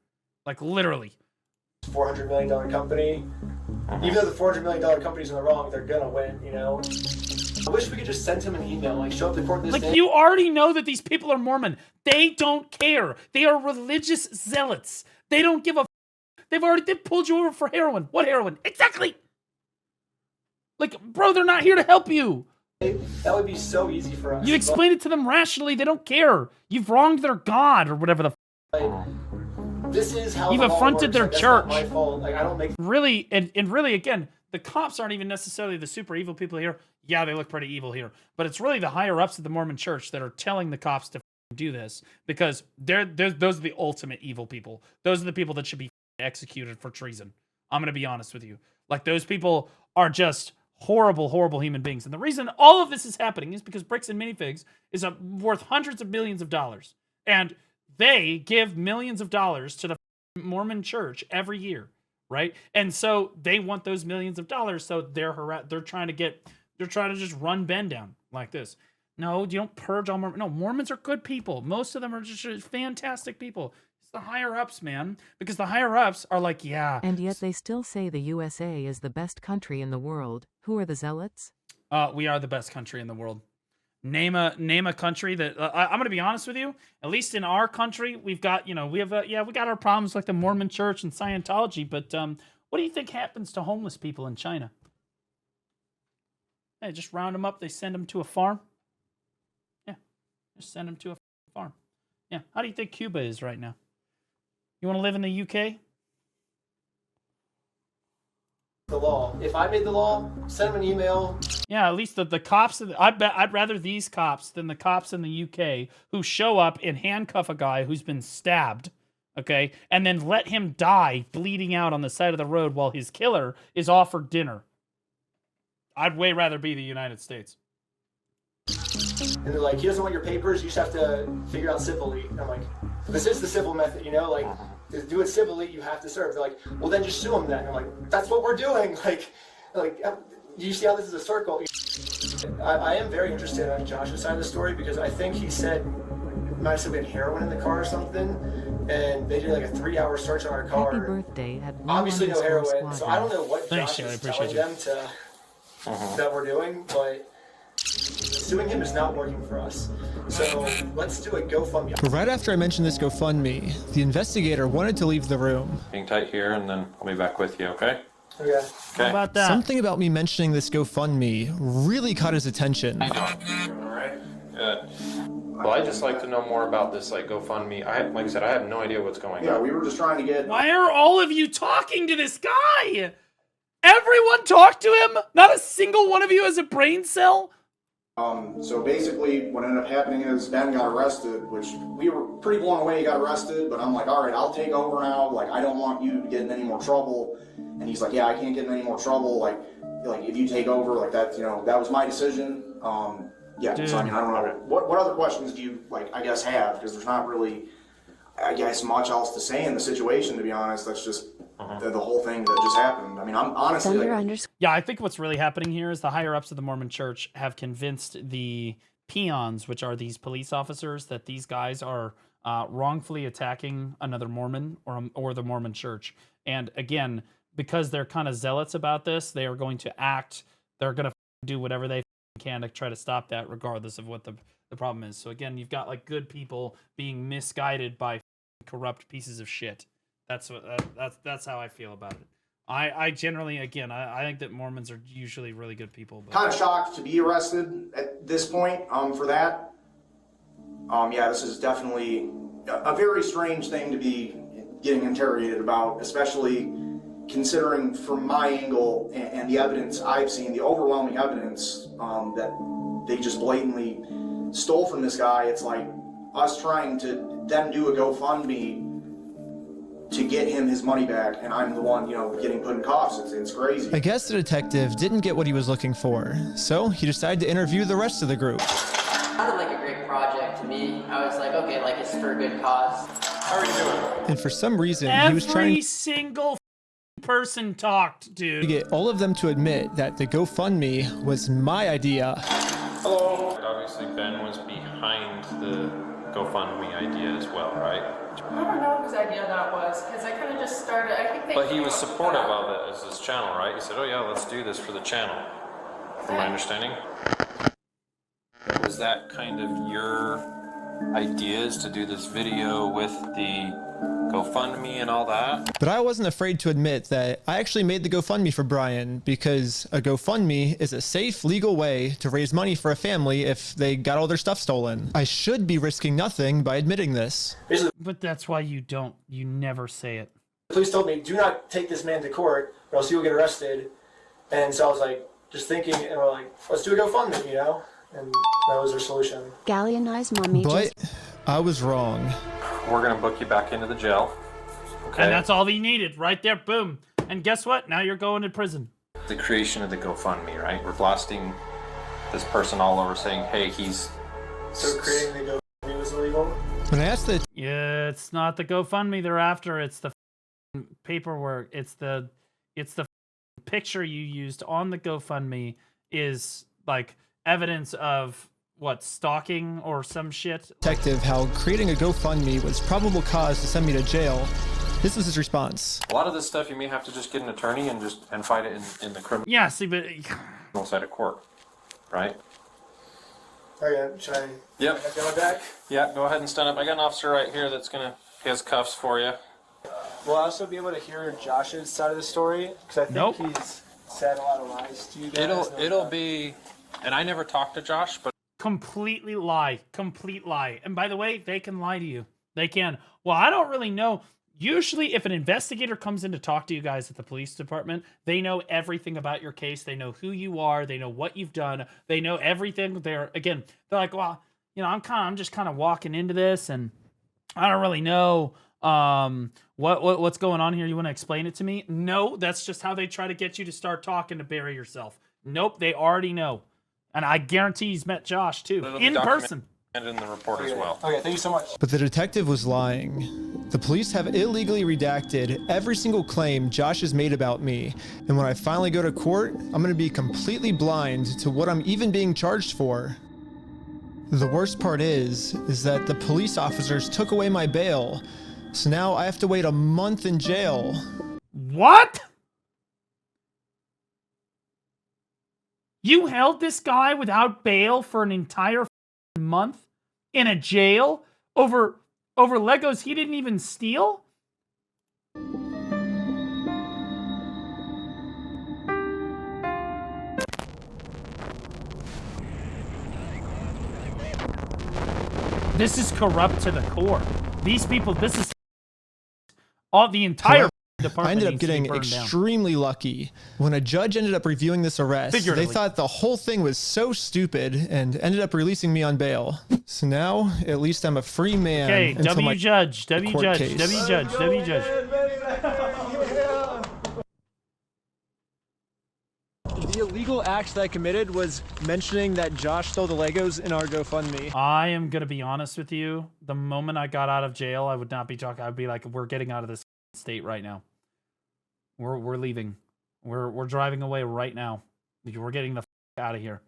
Like, literally. $400 million company. Even though the $400 million company's in the wrong, they're gonna win, you know? I wish we could just send him an email, like, show up to court this day. Like, you already know that these people are Mormon. They don't care. They are religious zealots. They don't give a They pulled you over for heroin. What heroin? Exactly! Like, bro, they're not here to help you. That would be so easy for us. You explain it to them rationally. They don't care. You've wronged their God or whatever the This is how You've the law affronted works. their Like, that's church. not my fault. Like, I don't make... Really, and really, again, the cops aren't even necessarily the super evil people here. Yeah, they look pretty evil here. But it's really the higher-ups of the Mormon church that are telling the cops to do this because those are the ultimate evil people. Those are the people that should be executed for treason. I'm going to be honest with you. Like, those people are just horrible, horrible human beings. And the reason all of this is happening is because Bricks and Minifigs is worth hundreds of millions of dollars. And they give millions of dollars to the Mormon church every year, right? And so they want those millions of dollars, so they're trying to just run Ben down like this. No, you don't purge all Mormons. No, Mormons are good people. Most of them are just fantastic people. It's the higher-ups, man. Because the higher-ups are like, yeah. And yet they still say the USA is the best country in the world. Who are the zealots? We are the best country in the world. Name a country that I'm going to be honest with you. At least in our country, we've got we got our problems like the Mormon Church and Scientology. But what do you think happens to homeless people in China? Hey, just round them up. They send them to a farm. Yeah, just send them to a farm. Yeah, how do you think Cuba is right now? You want to live in the UK? The law. If I made the law, send them an email. Yeah, at least the cops. I'd rather these cops than the cops in the UK who show up and handcuff a guy who's been stabbed, okay, and then let him die bleeding out on the side of the road while his killer is offered dinner. I'd way rather be the United States. And they're like, he doesn't want your papers. You just have to figure out civilly. And I'm like, this is the civil method, you know, like. To do it civilly, you have to serve. They're like, well, then just sue him then. And I'm like, that's what we're doing. Like, you see how this is a circle? I am very interested on Josh's side of the story because I think he said, might have said we had heroin in the car or something, and they did like a 3-hour search on our car. Happy birthday at obviously no heroin, squadron. so I don't know what Thanks, Josh Sherry, is appreciate telling them that we're doing, but suing him is not working for us. So let's do a GoFundMe. Right after I mentioned this GoFundMe, the investigator wanted to leave the room. Hang tight here, and then I'll be back with you, okay? Okay. How about that? Something about me mentioning this GoFundMe really caught his attention. Alright. Good. Well, I'd just like to know more about this, like, GoFundMe. Like I said, I have no idea what's going on. Yeah, we were just trying to get... Why are all of you talking to this guy? Everyone talk to him? Not a single one of you has a brain cell? So basically, what ended up happening is Ben got arrested, which we were pretty blown away he got arrested, but I'm like, all right, I'll take over now. Like, I don't want you to get in any more trouble. And he's like, yeah, I can't get in any more trouble. Like if you take over, like that, that was my decision. Yeah, Dude. so I mean, I don't know. What other questions do you, I guess, have? Because there's not really, I guess, much else to say in the situation, to be honest. That's just the whole thing that just happened. I mean, I'm honestly Yeah, I think what's really happening here is the higher-ups of the Mormon church have convinced the peons, which are these police officers, that these guys are wrongfully attacking another Mormon or the Mormon church. And again, because they're kind of zealots about this, they are going to act, they're going to do whatever they can to try to stop that, regardless of what the problem is. So again, you've got like good people being misguided by corrupt pieces of shit. That's how I feel about it. I generally, again, I think that Mormons are usually really good people. But... Kind of shocked to be arrested at this point for that. Yeah, this is definitely a very strange thing to be getting interrogated about, especially considering from my angle and the evidence I've seen, the overwhelming evidence that they just blatantly stole from this guy. It's like us trying to then do a GoFundMe to get him his money back, and I'm the one, you know, getting put in cuffs. It's crazy. I guess the detective didn't get what he was looking for, so he decided to interview the rest of the group. It sounded like a great project to me. I was like, okay, like it's for a good cause. How are you doing? And for some reason, he was trying Every single person talked, dude. to get all of them to admit that the GoFundMe was my idea. Hello. Obviously, Ben was behind the GoFundMe idea as well, right? I don't know whose idea that was, because I kind of just started, I think they... But he was supportive of it as his channel, right? He said, oh yeah, let's do this for the channel. From my understanding. Was that kind of your ideas to do this video with the GoFundMe and all that? But I wasn't afraid to admit that I actually made the GoFundMe for Brian, because a GoFundMe is a safe, legal way to raise money for a family if they got all their stuff stolen. I should be risking nothing by admitting this. But that's why you never say it. The police told me, do not take this man to court or else he will get arrested. And so I was like, just thinking, and we're like, let's do a GoFundMe, you know? And that was our solution. Gallianized mommy But I was wrong. We're gonna book you back into the jail. Okay. And that's all he needed, right there, boom. And guess what? Now you're going to prison. The creation of the GoFundMe, right? We're blasting this person all over saying, hey, he's... So creating the GoFundMe was illegal? When I asked the... Yeah, it's not the GoFundMe they're after. It's the paperwork. It's the picture you used on the GoFundMe is like evidence of what, stalking or some shit? Detective how creating a GoFundMe was probable cause to send me to jail. This was his response. A lot of this stuff you may have to just get an attorney and fight it in the criminal side of court, right? Okay, should I Yep. go back? Yeah, go ahead and stand up. I got an officer right here that's he has cuffs for you. Will I also be able to hear Josh's side of the story? Because I think he's said a lot of lies to you guys. It'll be, and I never talked to Josh, but complete lie. And by the way, they can lie to you. They can. Well, I don't really know. Usually, if an investigator comes in to talk to you guys at the police department, they know everything about your case. They know who you are. They know what you've done. They know everything. They're like, well, you know, I'm just kind of walking into this, and I don't really know what's going on here. You want to explain it to me? No, that's just how they try to get you to start talking to bury yourself. Nope, they already know. And I guarantee he's met Josh too, in person. And in the report as well. Okay, thank you so much. But the detective was lying. The police have illegally redacted every single claim Josh has made about me. And when I finally go to court, I'm going to be completely blind to what I'm even being charged for. The worst part is that the police officers took away my bail. So now I have to wait a month in jail. What? You held this guy without bail for an entire month in a jail over Legos he didn't even steal? This is corrupt to the core. These people, this is all the entire department. I ended up getting extremely lucky. When a judge ended up reviewing this arrest, they thought the whole thing was so stupid and ended up releasing me on bail. So now, at least I'm a free man. Okay, W judge. The illegal acts that I committed was mentioning that Josh stole the Legos in our GoFundMe. I am going to be honest with you. The moment I got out of jail, I would not be talking. I'd be like, we're getting out of this state right now. We're leaving. We're driving away right now. We're getting the out of here.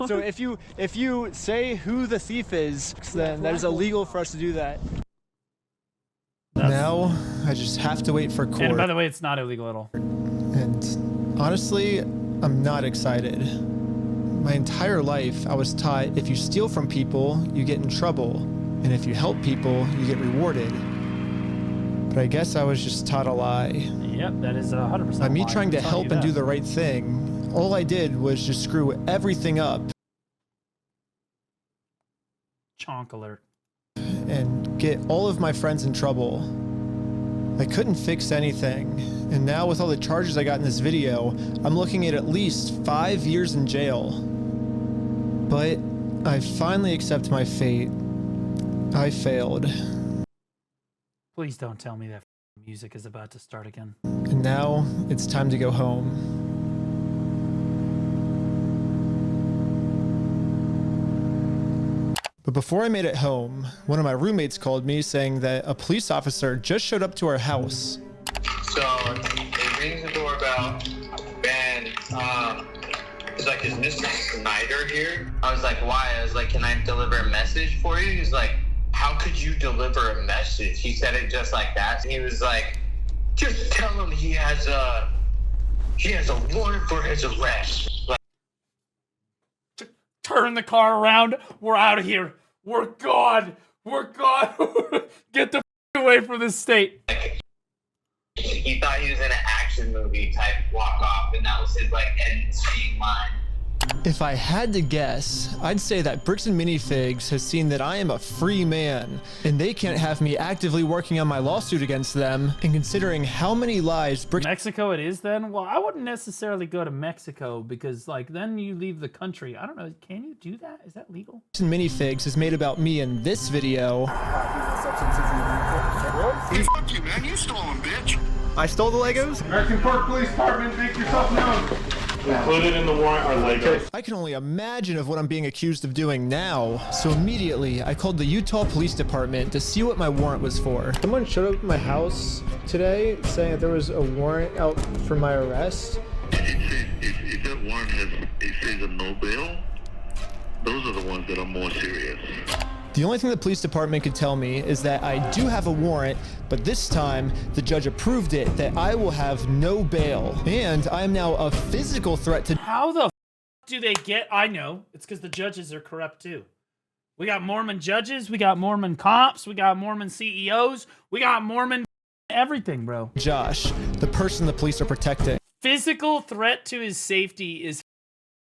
So if you say who the thief is, then that is illegal for us to do that. Now I just have to wait for court. And by the way, it's not illegal at all. And honestly, I'm not excited. My entire life, I was taught if you steal from people, you get in trouble. And if you help people, you get rewarded. But I guess I was just taught a lie. Yep, that is 100%. By me lie. trying to I'm telling help you and that. do the right thing, all I did was just screw everything up. Chonk alert. And get all of my friends in trouble. I couldn't fix anything, and now with all the charges I got in this video, I'm looking at least 5 years in jail. But I finally accept my fate. I failed. Please don't tell me that music is about to start again. And now it's time to go home. But before I made it home, one of my roommates called me saying that a police officer just showed up to our house. So it rings the doorbell, and he's like, "Is Mr. Snyder here?" I was like, "Why?" I was like, "Can I deliver a message for you?" He's like, "How could you deliver a message?" He said it just like that. He was like, "Just tell him he has a warrant for his arrest." Like, Turn the car around. We're out of here. We're gone. We're gone. Get the away from this state. he thought he was in an action movie type walk off, and that was his like end scene line. If I had to guess, I'd say that Bricks and Minifigs has seen that I am a free man, and they can't have me actively working on my lawsuit against them, and considering how many lies Bricks Mexico it is then? Well, I wouldn't necessarily go to Mexico because like then you leave the country. I don't know. Can you do that? Is that legal? and Minifigs has made about me in this video. Fuck you, man. You stole them, bitch. I stole the Legos? American Park Police Department, make yourself known. Included in the warrant are Legos. I can only imagine of what I'm being accused of doing now, so immediately I called the Utah Police Department to see what my warrant was for. Someone showed up at my house today saying that there was a warrant out for my arrest. If that warrant says a no bail, those are the ones that are more serious. The only thing the police department could tell me is that I do have a warrant, but this time the judge approved it that I will have no bail, and I am now a physical threat to— How the do they get? I know. It's because the judges are corrupt too. We got Mormon judges, we got Mormon cops, we got Mormon CEOs, we got Mormon everything, bro. Josh, the person the police are protecting. Physical threat to his safety is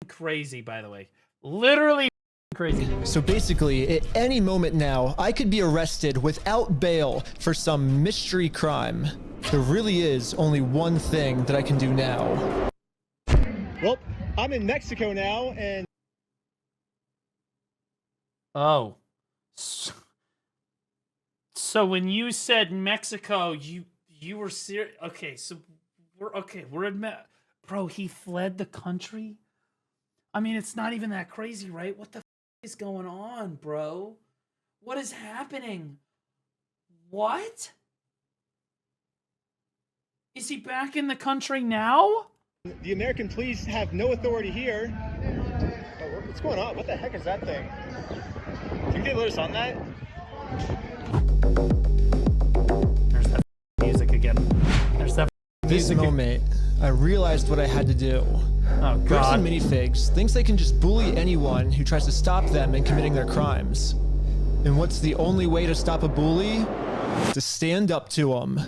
crazy, by the way. Literally crazy. So basically, at any moment now, I could be arrested without bail for some mystery crime. There really is only one thing that I can do now. Well, I'm in Mexico now, and... Oh. So when you said Mexico, you were serious? Okay, so we're in Bro, he fled the country? I mean, it's not even that crazy, right? What the is going on, bro? What is happening? What? Is he back in the country now? The American police have no authority here. Oh, what's going on? What the heck is that thing? Can you let us on that? There's that music again. There's that This moment, I realized what I had to do. Oh, Bricks God. and Minifigs thinks they can just bully anyone who tries to stop them in committing their crimes. And what's the only way to stop a bully? To stand up to them.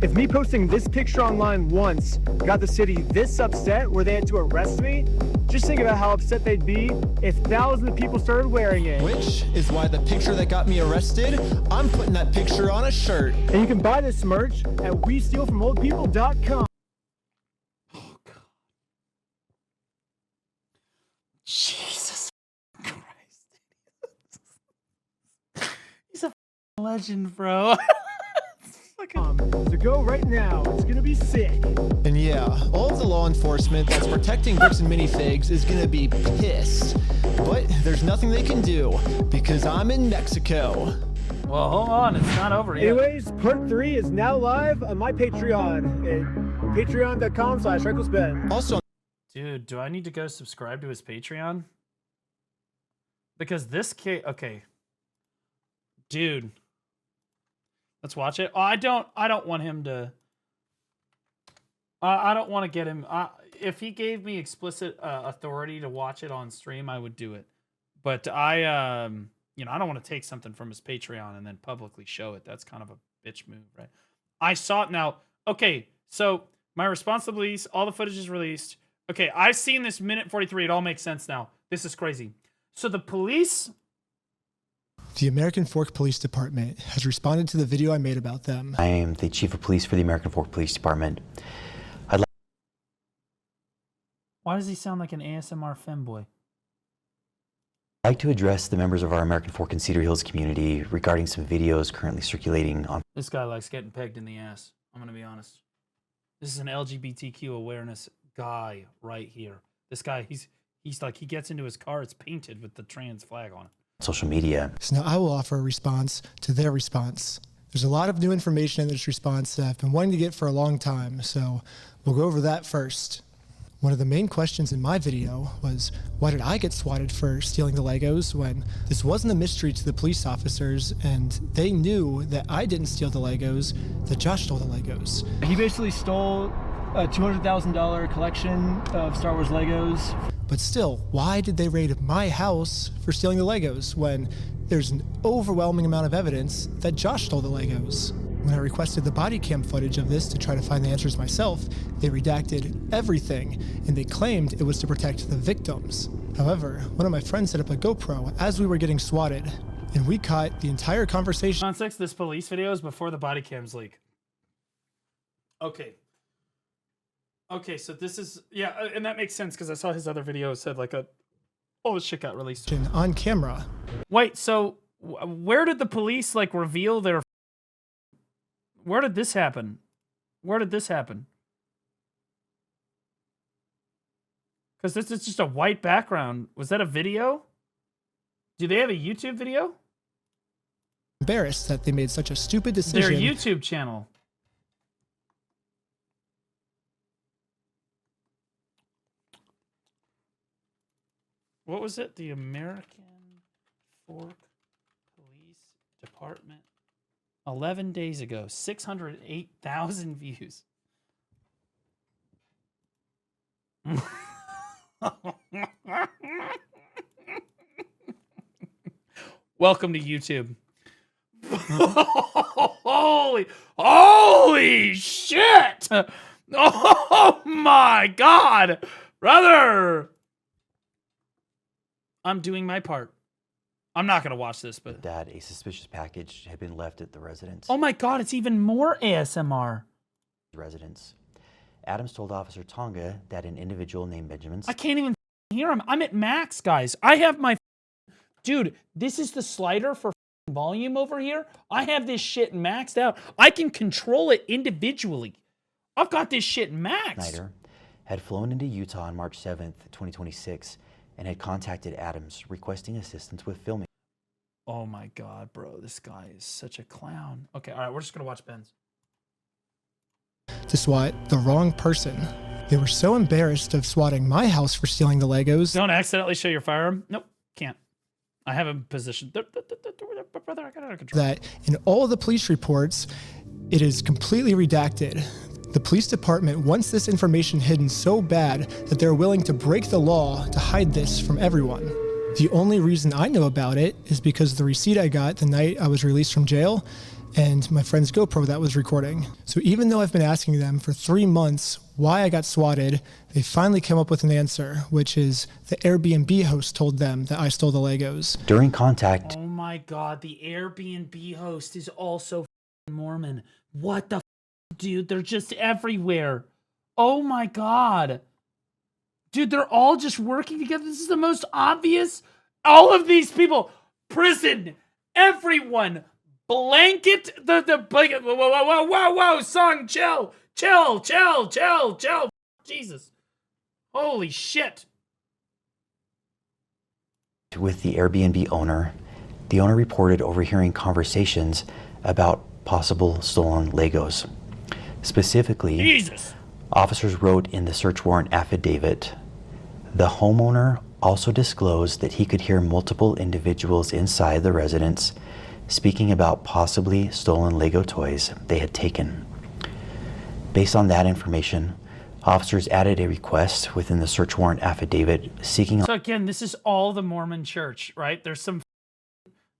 If me posting this picture online once got the city this upset where they had to arrest me, just think about how upset they'd be if thousands of people started wearing it. Which is why the picture that got me arrested, I'm putting that picture on a shirt. And you can buy this merch at WeStealFromOldPeople.com. Jesus Christ. He's a legend, bro. So go right now. It's gonna be sick. And yeah, all of the law enforcement that's protecting Bricks and Minifigs is gonna be pissed. But there's nothing they can do because I'm in Mexico. Well, hold on, it's not over yet. Anyways, part 3 is now live on my Patreon at patreon.com/RecklessBen. Also, dude, do I need to go subscribe to his Patreon? Because this kid, okay, dude, let's watch it. Oh, I don't want him to. I don't want to get him. If he gave me explicit authority to watch it on stream, I would do it. But I don't want to take something from his Patreon and then publicly show it. That's kind of a bitch move, right? I saw it now. Okay, so my response to the police, all the footage is released. Okay, I've seen this minute 43. It all makes sense now. This is crazy. So the police... The American Fork Police Department has responded to the video I made about them. I am the Chief of Police for the American Fork Police Department. Why does he sound like an ASMR femboy? I'd like to address the members of our American Fork and Cedar Hills community regarding some videos currently circulating on... This guy likes getting pegged in the ass. I'm going to be honest. This is an LGBTQ awareness guy right here. This guy, he's like, he gets into his car, it's painted with the trans flag on it. social media. So now I will offer a response to their response. There's a lot of new information in this response that I've been wanting to get for a long time, so we'll go over that first. One of the main questions in my video was, why did I get swatted for stealing the Legos when this wasn't a mystery to the police officers and they knew that I didn't steal the Legos, that Josh stole the Legos. He basically stole a $200,000 collection of Star Wars Legos. But still, why did they raid my house for stealing the Legos when there's an overwhelming amount of evidence that Josh stole the Legos? When I requested the body cam footage of this to try to find the answers myself, they redacted everything, and they claimed it was to protect the victims. However, one of my friends set up a GoPro as we were getting swatted, and we caught the entire conversation. Context, this police video is before the body cams leak. Okay. Okay, so this is, yeah, and that makes sense because I saw his other video said like oh, this shit got released. On camera. Wait, so where did the police like reveal their... Where did this happen? Where did this happen? Because this is just a white background. Was that a video? Do they have a YouTube video? Embarrassed that they made such a stupid decision. Their YouTube channel. What was it? The American Fork Police Department. 11 days ago, 608,000 views. Welcome to YouTube. Holy shit! Oh my God, brother! I'm doing my part. I'm not going to watch this, but... That a suspicious package had been left at the residence. Oh my God, it's even more ASMR. Adams told Officer Tonga that an individual named Benjamin... I can't even hear him. I'm at max, guys. I have my... Dude, this is the slider for volume over here. I have this shit maxed out. I can control it individually. I've got this shit maxed. Snyder had flown into Utah on March 7th, 2026, and had contacted Adams requesting assistance with filming. Oh my God, bro. This guy is such a clown. Okay, all right, we're just going to watch Ben's. To swat the wrong person. They were so embarrassed of swatting my house for stealing the Legos. Don't accidentally show your firearm. Nope, can't. I have him positioned. Brother, I got out of control. That in all the police reports, it is completely redacted. The police department wants this information hidden so bad that they're willing to break the law to hide this from everyone. The only reason I know about it is because of the receipt I got the night I was released from jail and my friend's GoPro that was recording. So even though I've been asking them for 3 months why I got swatted, they finally came up with an answer, which is the Airbnb host told them that I stole the Legos. During contact... Oh my God, the Airbnb host is also Mormon. What the dude? They're just everywhere. Oh my God. Dude, they're all just working together. This is the most obvious. All of these people, prison, everyone, blanket, the blanket. Whoa, Song, chill. Jesus. Holy shit. With the Airbnb owner, the owner reported overhearing conversations about possible stolen Legos. Specifically, Jesus. Officers wrote in the search warrant affidavit, the homeowner also disclosed that he could hear multiple individuals inside the residence speaking about possibly stolen Lego toys they had taken. Based on that information, officers added a request within the search warrant affidavit seeking... So again, this is all the Mormon church, right? There's some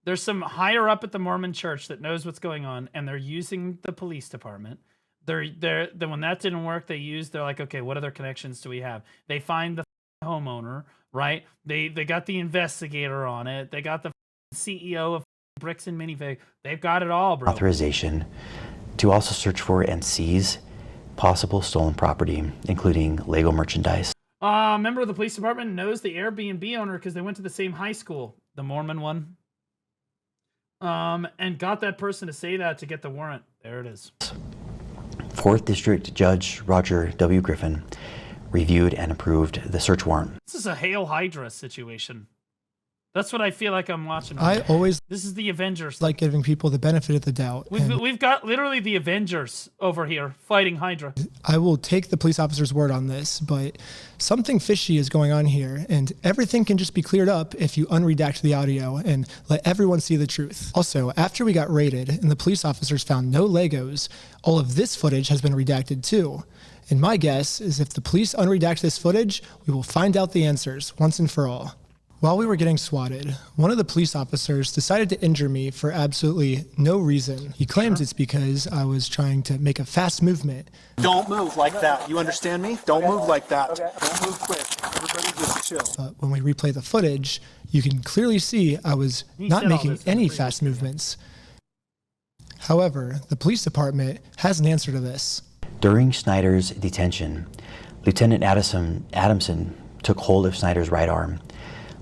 There's some higher up at the Mormon church that knows what's going on, and they're using the police department. Then when that didn't work, they're like, okay, what other connections do we have? They find the homeowner, right? They got the investigator on it. They got the CEO of Bricks and Minifigs. They've got it all, bro. Authorization to also search for and seize possible stolen property, including Lego merchandise. A member of the police department knows the Airbnb owner because they went to the same high school, the Mormon one. And got that person to say that to get the warrant. There it is. 4th District Judge Roger W. Griffin reviewed and approved the search warrant. This is a Hail Hydra situation. That's what I feel like I'm watching. I always This is the Avengers. like giving people the benefit of the doubt. and We've got literally the Avengers over here fighting Hydra. I will take the police officer's word on this, but something fishy is going on here, and everything can just be cleared up if you unredact the audio and let everyone see the truth. Also, after we got raided and the police officers found no Legos, all of this footage has been redacted too. And my guess is if the police unredact this footage, we will find out the answers once and for all. While we were getting swatted, one of the police officers decided to injure me for absolutely no reason. He claims it's because I was trying to make a fast movement. Don't move like that. You understand me? Don't move like that. Don't move quick. Everybody just chill. But when we replay the footage, you can clearly see I was not making any fast movements. However, the police department has an answer to this. During Snyder's detention, Lieutenant Adamson took hold of Snyder's right arm.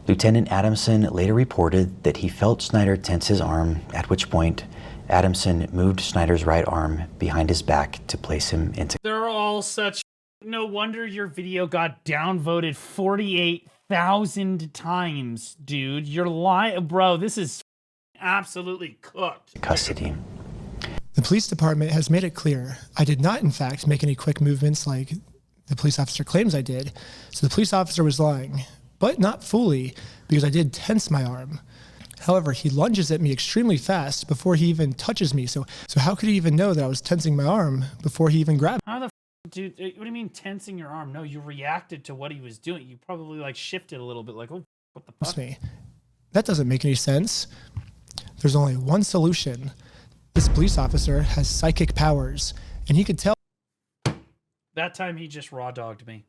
Lieutenant Adamson later reported that he felt Snyder tense his arm, at which point Adamson moved Snyder's right arm behind his back to place him into. They're all such... No wonder your video got downvoted 48,000 times, dude. You're lying. Bro, this is absolutely cooked. Custody. The police department has made it clear I did not, in fact, make any quick movements like the police officer claims I did. So the police officer was lying. But not fully, because I did tense my arm. However, he lunges at me extremely fast before he even touches me. So how could he even know that I was tensing my arm before he even grabbed me? How the dude, what do you mean tensing your arm? No, you reacted to what he was doing. You probably like shifted a little bit like, oh, what the fuck? Me. That doesn't make any sense. There's only one solution. This police officer has psychic powers, and he could tell. That time he just raw dogged me.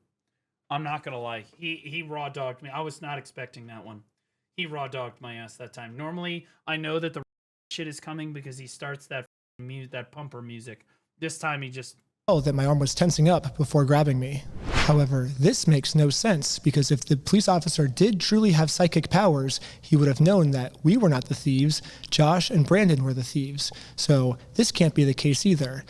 I'm not gonna lie. He raw dogged me. I was not expecting that one. He raw dogged my ass that time. Normally, I know that the shit is coming because he starts that pumper music. This time he just... Oh, that my arm was tensing up before grabbing me. However, this makes no sense because if the police officer did truly have psychic powers, he would have known that we were not the thieves, Josh and Brandon were the thieves. So this can't be the case either.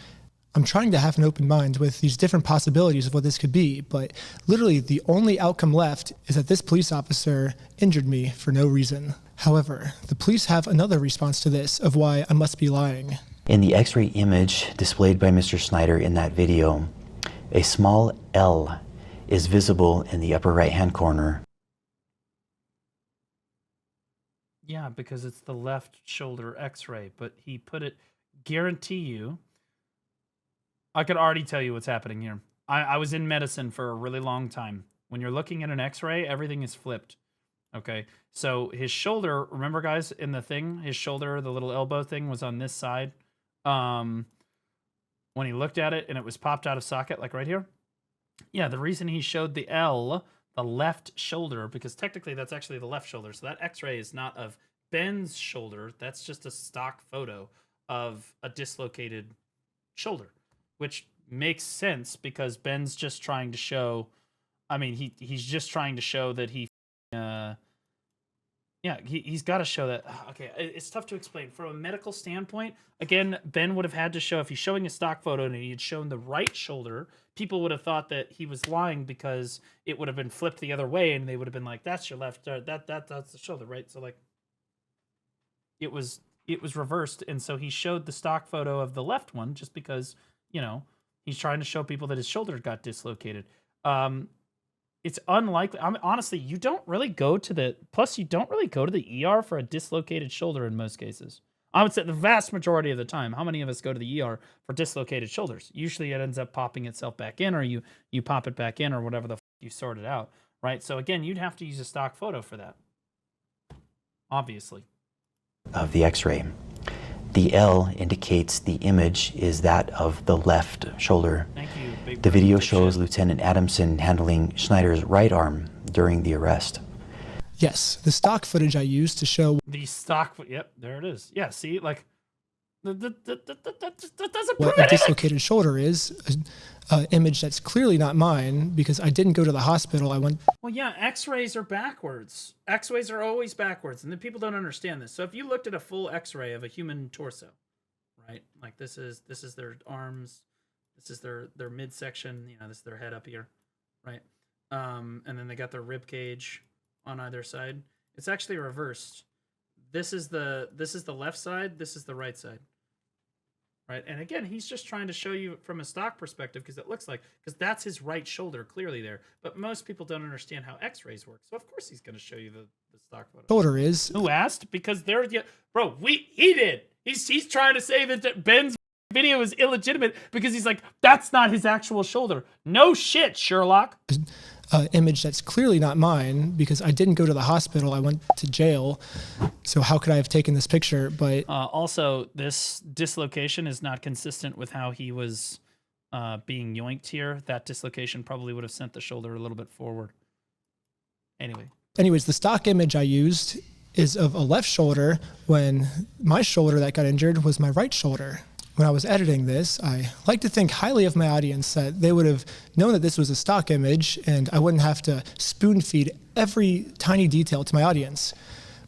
I'm trying to have an open mind with these different possibilities of what this could be, but literally the only outcome left is that this police officer injured me for no reason. However, the police have another response to this of why I must be lying. In the X-ray image displayed by Mr. Snyder in that video, a small L is visible in the upper right-hand corner. Yeah, because it's the left shoulder X-ray, but he put it, guarantee you, I could already tell you what's happening here. I was in medicine for a really long time. When you're looking at an X-ray, everything is flipped. Okay, so his shoulder, remember guys, in the thing, his shoulder, the little elbow thing was on this side. When he looked at it and it was popped out of socket, like right here. Yeah, the reason he showed the L, the left shoulder, because technically that's actually the left shoulder. So that X-ray is not of Ben's shoulder. That's just a stock photo of a dislocated shoulder. Which makes sense because Ben's just trying to show, I mean, he's just trying to show that he's got to show that. Okay, it's tough to explain. From a medical standpoint, again, Ben would have had to show, if he's showing a stock photo and he had shown the right shoulder, people would have thought that he was lying because it would have been flipped the other way and they would have been like, that's your left, that's the shoulder, right? So like, it was reversed. And so he showed the stock photo of the left one just because, you know, he's trying to show people that his shoulder got dislocated. It's unlikely. Honestly, you don't really go to the... Plus, you don't really go to the ER for a dislocated shoulder in most cases. I would say the vast majority of the time. How many of us go to the ER for dislocated shoulders? Usually it ends up popping itself back in, or you pop it back in, or whatever the you sort it out, right? So again, you'd have to use a stock photo for that. Obviously. of the x-ray. The L indicates the image is that of the left shoulder. The video shows Lieutenant Adamson handling Schneider's right arm during the arrest. Yes, the stock footage I used to show The stock. Yep, there it is. Yeah, see, like that doesn't what prove a anything. dislocated shoulder is, an image that's clearly not mine because I didn't go to the hospital. I went. Well, yeah, X-rays are backwards. X-rays are always backwards, and then people don't understand this. So if you looked at a full X-ray of a human torso, right? Like this is their arms, this is their midsection. You know, this is their head up here, right? And then they got their rib cage on either side. It's actually reversed. This is the left side. This is the right side. Right, and again, he's just trying to show you from a stock perspective because it looks like that's his right shoulder clearly there. But most people don't understand how X-rays work, so of course he's going to show you the stock photo. Shoulder is. Who asked? Because they're bro. He did. He's trying to say that Ben's video is illegitimate because he's like that's not his actual shoulder. No shit, Sherlock. Image that's clearly not mine because I didn't go to the hospital. I went to jail. So how could I have taken this picture? But also, this dislocation is not consistent with how he was being yoinked here. That dislocation probably would have sent the shoulder a little bit forward. Anyways, the stock image I used is of a left shoulder when my shoulder that got injured was my right shoulder. When I was editing this, I like to think highly of my audience that they would have known that this was a stock image and I wouldn't have to spoon feed every tiny detail to my audience.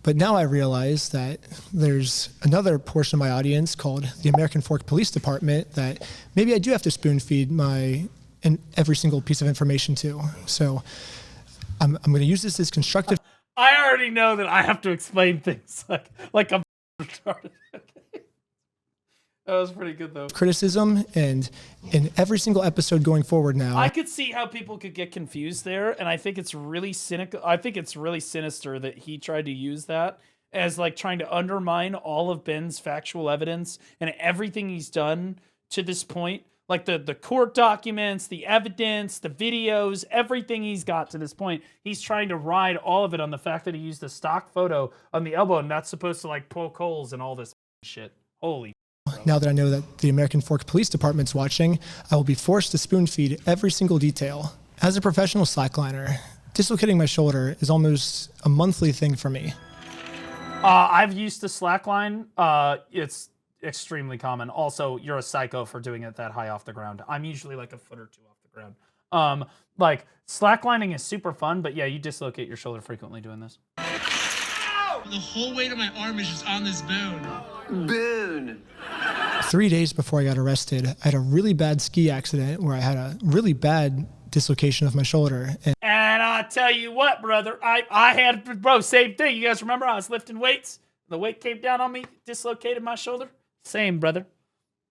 But now I realize that there's another portion of my audience called the American Fork Police Department that maybe I do have to spoon feed every single piece of information to. So I'm going to use this as constructive. I already know that I have to explain things like I'm retarded. That was pretty good though. Criticism, and in every single episode going forward now. I could see how people could get confused there, and I think it's really cynical. I think it's really sinister that he tried to use that as like trying to undermine all of Ben's factual evidence and everything he's done to this point. Like the court documents, the evidence, the videos, everything he's got to this point. He's trying to ride all of it on the fact that he used a stock photo on the elbow and that's supposed to like poke holes and all this shit. Holy. Now that I know that the American Fork Police Department's watching, I will be forced to spoon feed every single detail. As a professional slackliner, dislocating my shoulder is almost a monthly thing for me. I've used the slackline. It's extremely common. Also, you're a psycho for doing it that high off the ground. I'm usually like a foot or two off the ground. Like slacklining is super fun, but yeah, you dislocate your shoulder frequently doing this. The whole weight of my arm is just on this bone. Boon. 3 days before I got arrested, I had a really bad ski accident where I had a really bad dislocation of my shoulder. And I tell you what, brother, I had, same thing. You guys remember I was lifting weights? The weight came down on me, dislocated my shoulder. Same, brother.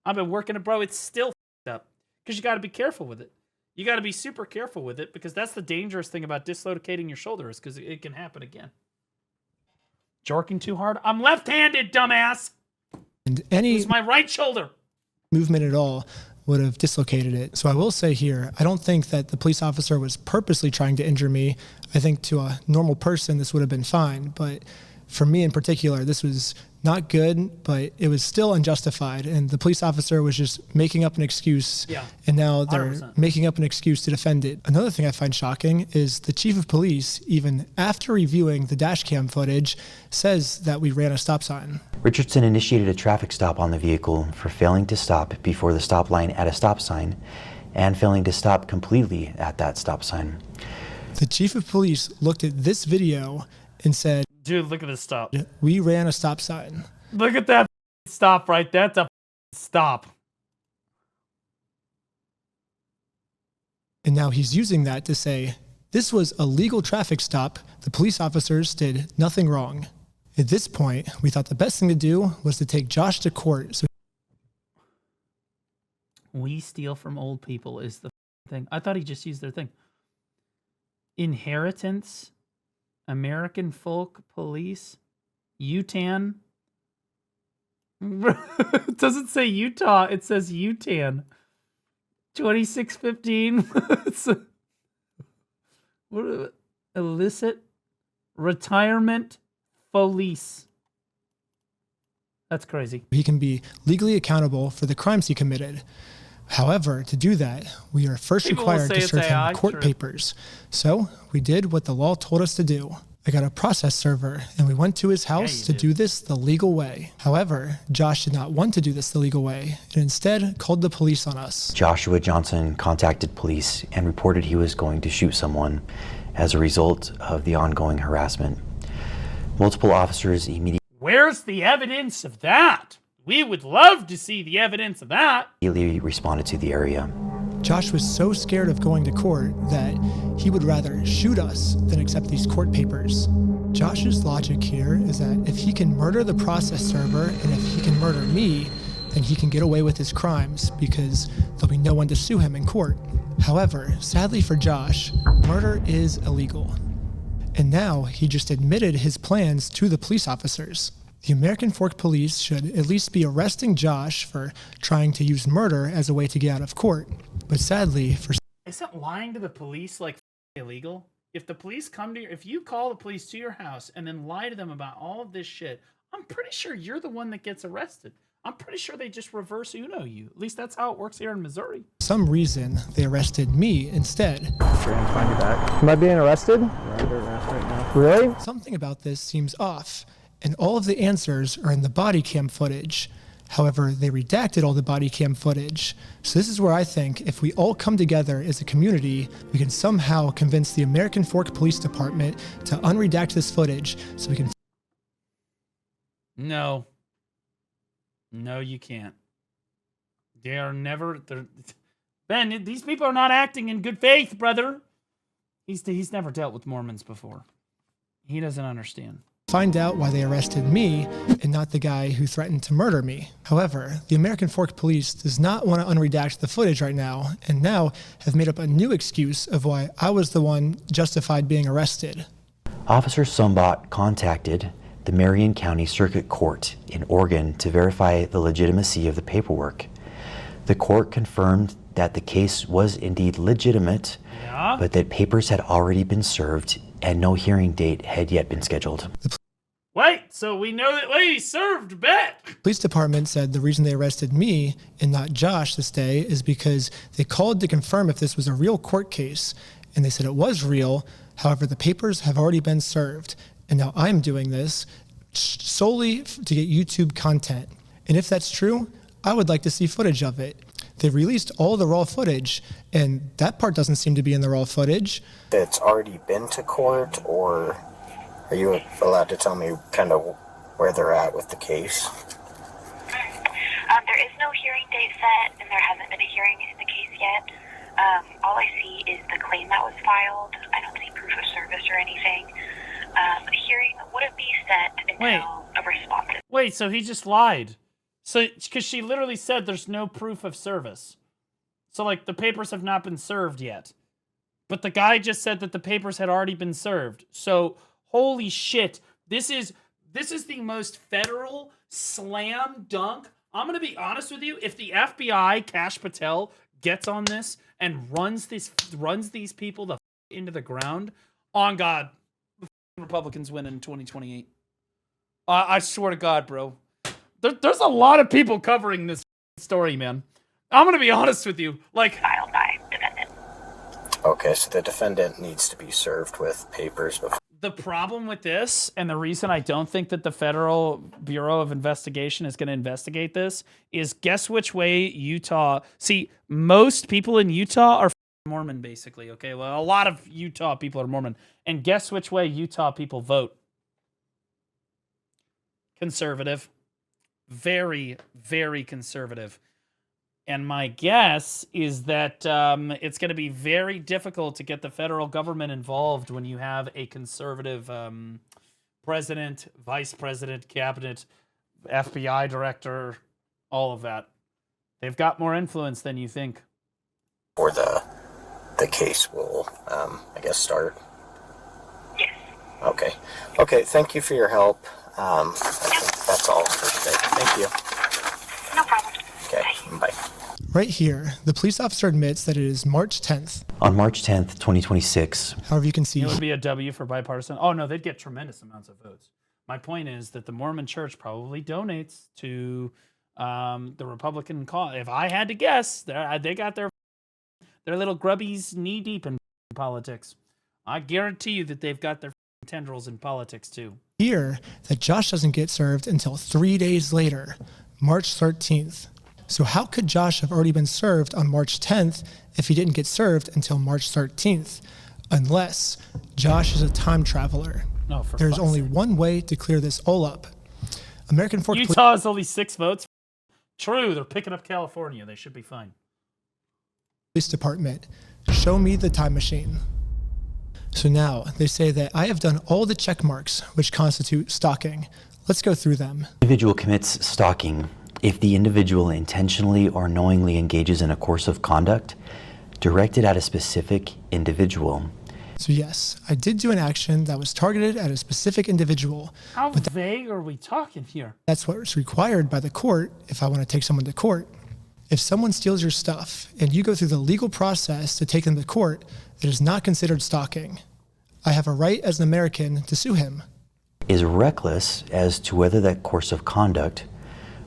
I've been working it, bro. It's still up because you got to be careful with it. You got to be super careful with it because that's the dangerous thing about dislocating your shoulder is because it can happen again. Jorking too hard? I'm left-handed, dumbass. And any it's my right shoulder. Movement at all would have dislocated it. So I will say here, I don't think that the police officer was purposely trying to injure me. I think to a normal person, this would have been fine. But for me in particular, this was not good, but it was still unjustified. And the police officer was just making up an excuse. Yeah, and now they're 100%. making up an excuse to defend it. Another thing I find shocking is the chief of police, even after reviewing the dash cam footage, says that we ran a stop sign. Richardson initiated a traffic stop on the vehicle for failing to stop before the stop line at a stop sign and failing to stop completely at that stop sign. The chief of police looked at this video and said, dude, look at this stop. We ran a stop sign. Look at that stop right there. That's a stop. And now he's using that to say, this was a legal traffic stop. The police officers did nothing wrong. At this point, we thought the best thing to do was to take Josh to court. So we steal from old people is the thing. I thought he just used their thing. Inheritance, American Folk Police, UTAN. It doesn't say Utah, it says UTAN. 2615. What? Illicit retirement police. That's crazy. He can be legally accountable for the crimes he committed. However, to do that, we are first People will required say to it's serve AI, him court sure. papers. So we did what the law told us to do. I got a process server, and we went to his house to do this the legal way. However, Josh did not want to do this the legal way, and instead called the police on us. Joshua Johnson contacted police and reported he was going to shoot someone as a result of the ongoing harassment. Multiple officers immediately Where's the evidence of that? We would love to see the evidence of that. responded to the area. Josh was so scared of going to court that he would rather shoot us than accept these court papers. Josh's logic here is that if he can murder the process server and if he can murder me, then he can get away with his crimes because there'll be no one to sue him in court. However, sadly for Josh, murder is illegal. And now he just admitted his plans to the police officers. The American Fork Police should at least be arresting Josh for trying to use murder as a way to get out of court. But sadly, for Isn't lying to the police like illegal? If the police come to if you call the police to your house and then lie to them about all of this shit, I'm pretty sure you're the one that gets arrested. I'm pretty sure they just reverse Uno you. At least that's how it works here in Missouri. some reason, they arrested me instead. Find you back. Am I being arrested? You're under arrest right now. Really? Something about this seems off, and all of the answers are in the body cam footage. However, they redacted all the body cam footage. So this is where I think if we all come together as a community, we can somehow convince the American Fork Police Department to unredact this footage so we can... No. No, you can't. They are never... Ben, these people are not acting in good faith, brother. He's never dealt with Mormons before. He doesn't understand. Find out why they arrested me and not the guy who threatened to murder me. However, the American Fork Police does not want to unredact the footage right now, and now have made up a new excuse of why I was the one justified being arrested. Officer Sumbot contacted the Marion County Circuit Court in Oregon to verify the legitimacy of the paperwork. The court confirmed that the case was indeed legitimate, but that papers had already been served and no hearing date had yet been scheduled. Wait, so we know that he served, bet. Police department said the reason they arrested me and not Josh this day is because they called to confirm if this was a real court case, and they said it was real. However, the papers have already been served, and now I'm doing this solely to get YouTube content. And if that's true, I would like to see footage of it. They released all the raw footage, and that part doesn't seem to be in the raw footage. It's already been to court, or are you allowed to tell me kind of where they're at with the case? There is no hearing date set, and there hasn't been a hearing in the case yet. All I see is the claim that was filed. I don't see proof of service or anything. The hearing wouldn't be set until a response. Wait, so he just lied. So, because she literally said there's no proof of service. So, like, the papers have not been served yet. But the guy just said that the papers had already been served. So, holy shit. This is the most federal slam dunk. I'm going to be honest with you. If the FBI, Kash Patel, gets on this and runs these people into the ground, on God, the Republicans win in 2028. I swear to God, bro. There's a lot of people covering this story, man. I'm going to be honest with you. Like, filed by defendant. Okay, so the defendant needs to be served with papers before. The problem with this, and the reason I don't think that the Federal Bureau of Investigation is going to investigate this, is guess which way Utah... See, most people in Utah are Mormon, basically, okay? Well, a lot of Utah people are Mormon. And guess which way Utah people vote? Conservative. Very, very conservative. And my guess is that it's going to be very difficult to get the federal government involved when you have a conservative president, vice president, cabinet, FBI director, all of that. They've got more influence than you think. Or the case will, I guess, start. Yes. Okay. Okay, thank you for your help. I think that's all for today. Thank you. No problem. Okay, bye. Right here, the police officer admits that it is March 10th. On March 10th, 2026. However, you can see... It would be a W for bipartisan. Oh, no, they'd get tremendous amounts of votes. My point is that the Mormon Church probably donates to the Republican cause. If I had to guess, they got their little grubbies knee deep in politics. I guarantee you that they've got their tendrils in politics too. Here, that Josh doesn't get served until 3 days later, March 13th. So how could Josh have already been served on March 10th if he didn't get served until March 13th? Unless Josh is a time traveler. No, for There's fuck's only sake. one way to clear this all up. American Fork Utah is only 6 votes. True, they're picking up California. They should be fine. Police Department, show me the time machine. So now they say that I have done all the check marks which constitute stalking. Let's go through them. Individual commits stalking if the individual intentionally or knowingly engages in a course of conduct directed at a specific individual. So yes, I did do an action that was targeted at a specific individual. How vague are we talking here? That's what's required by the court if I want to take someone to court. If someone steals your stuff and you go through the legal process to take them to court, it is not considered stalking. I have a right as an American to sue him. Is reckless as to whether that course of conduct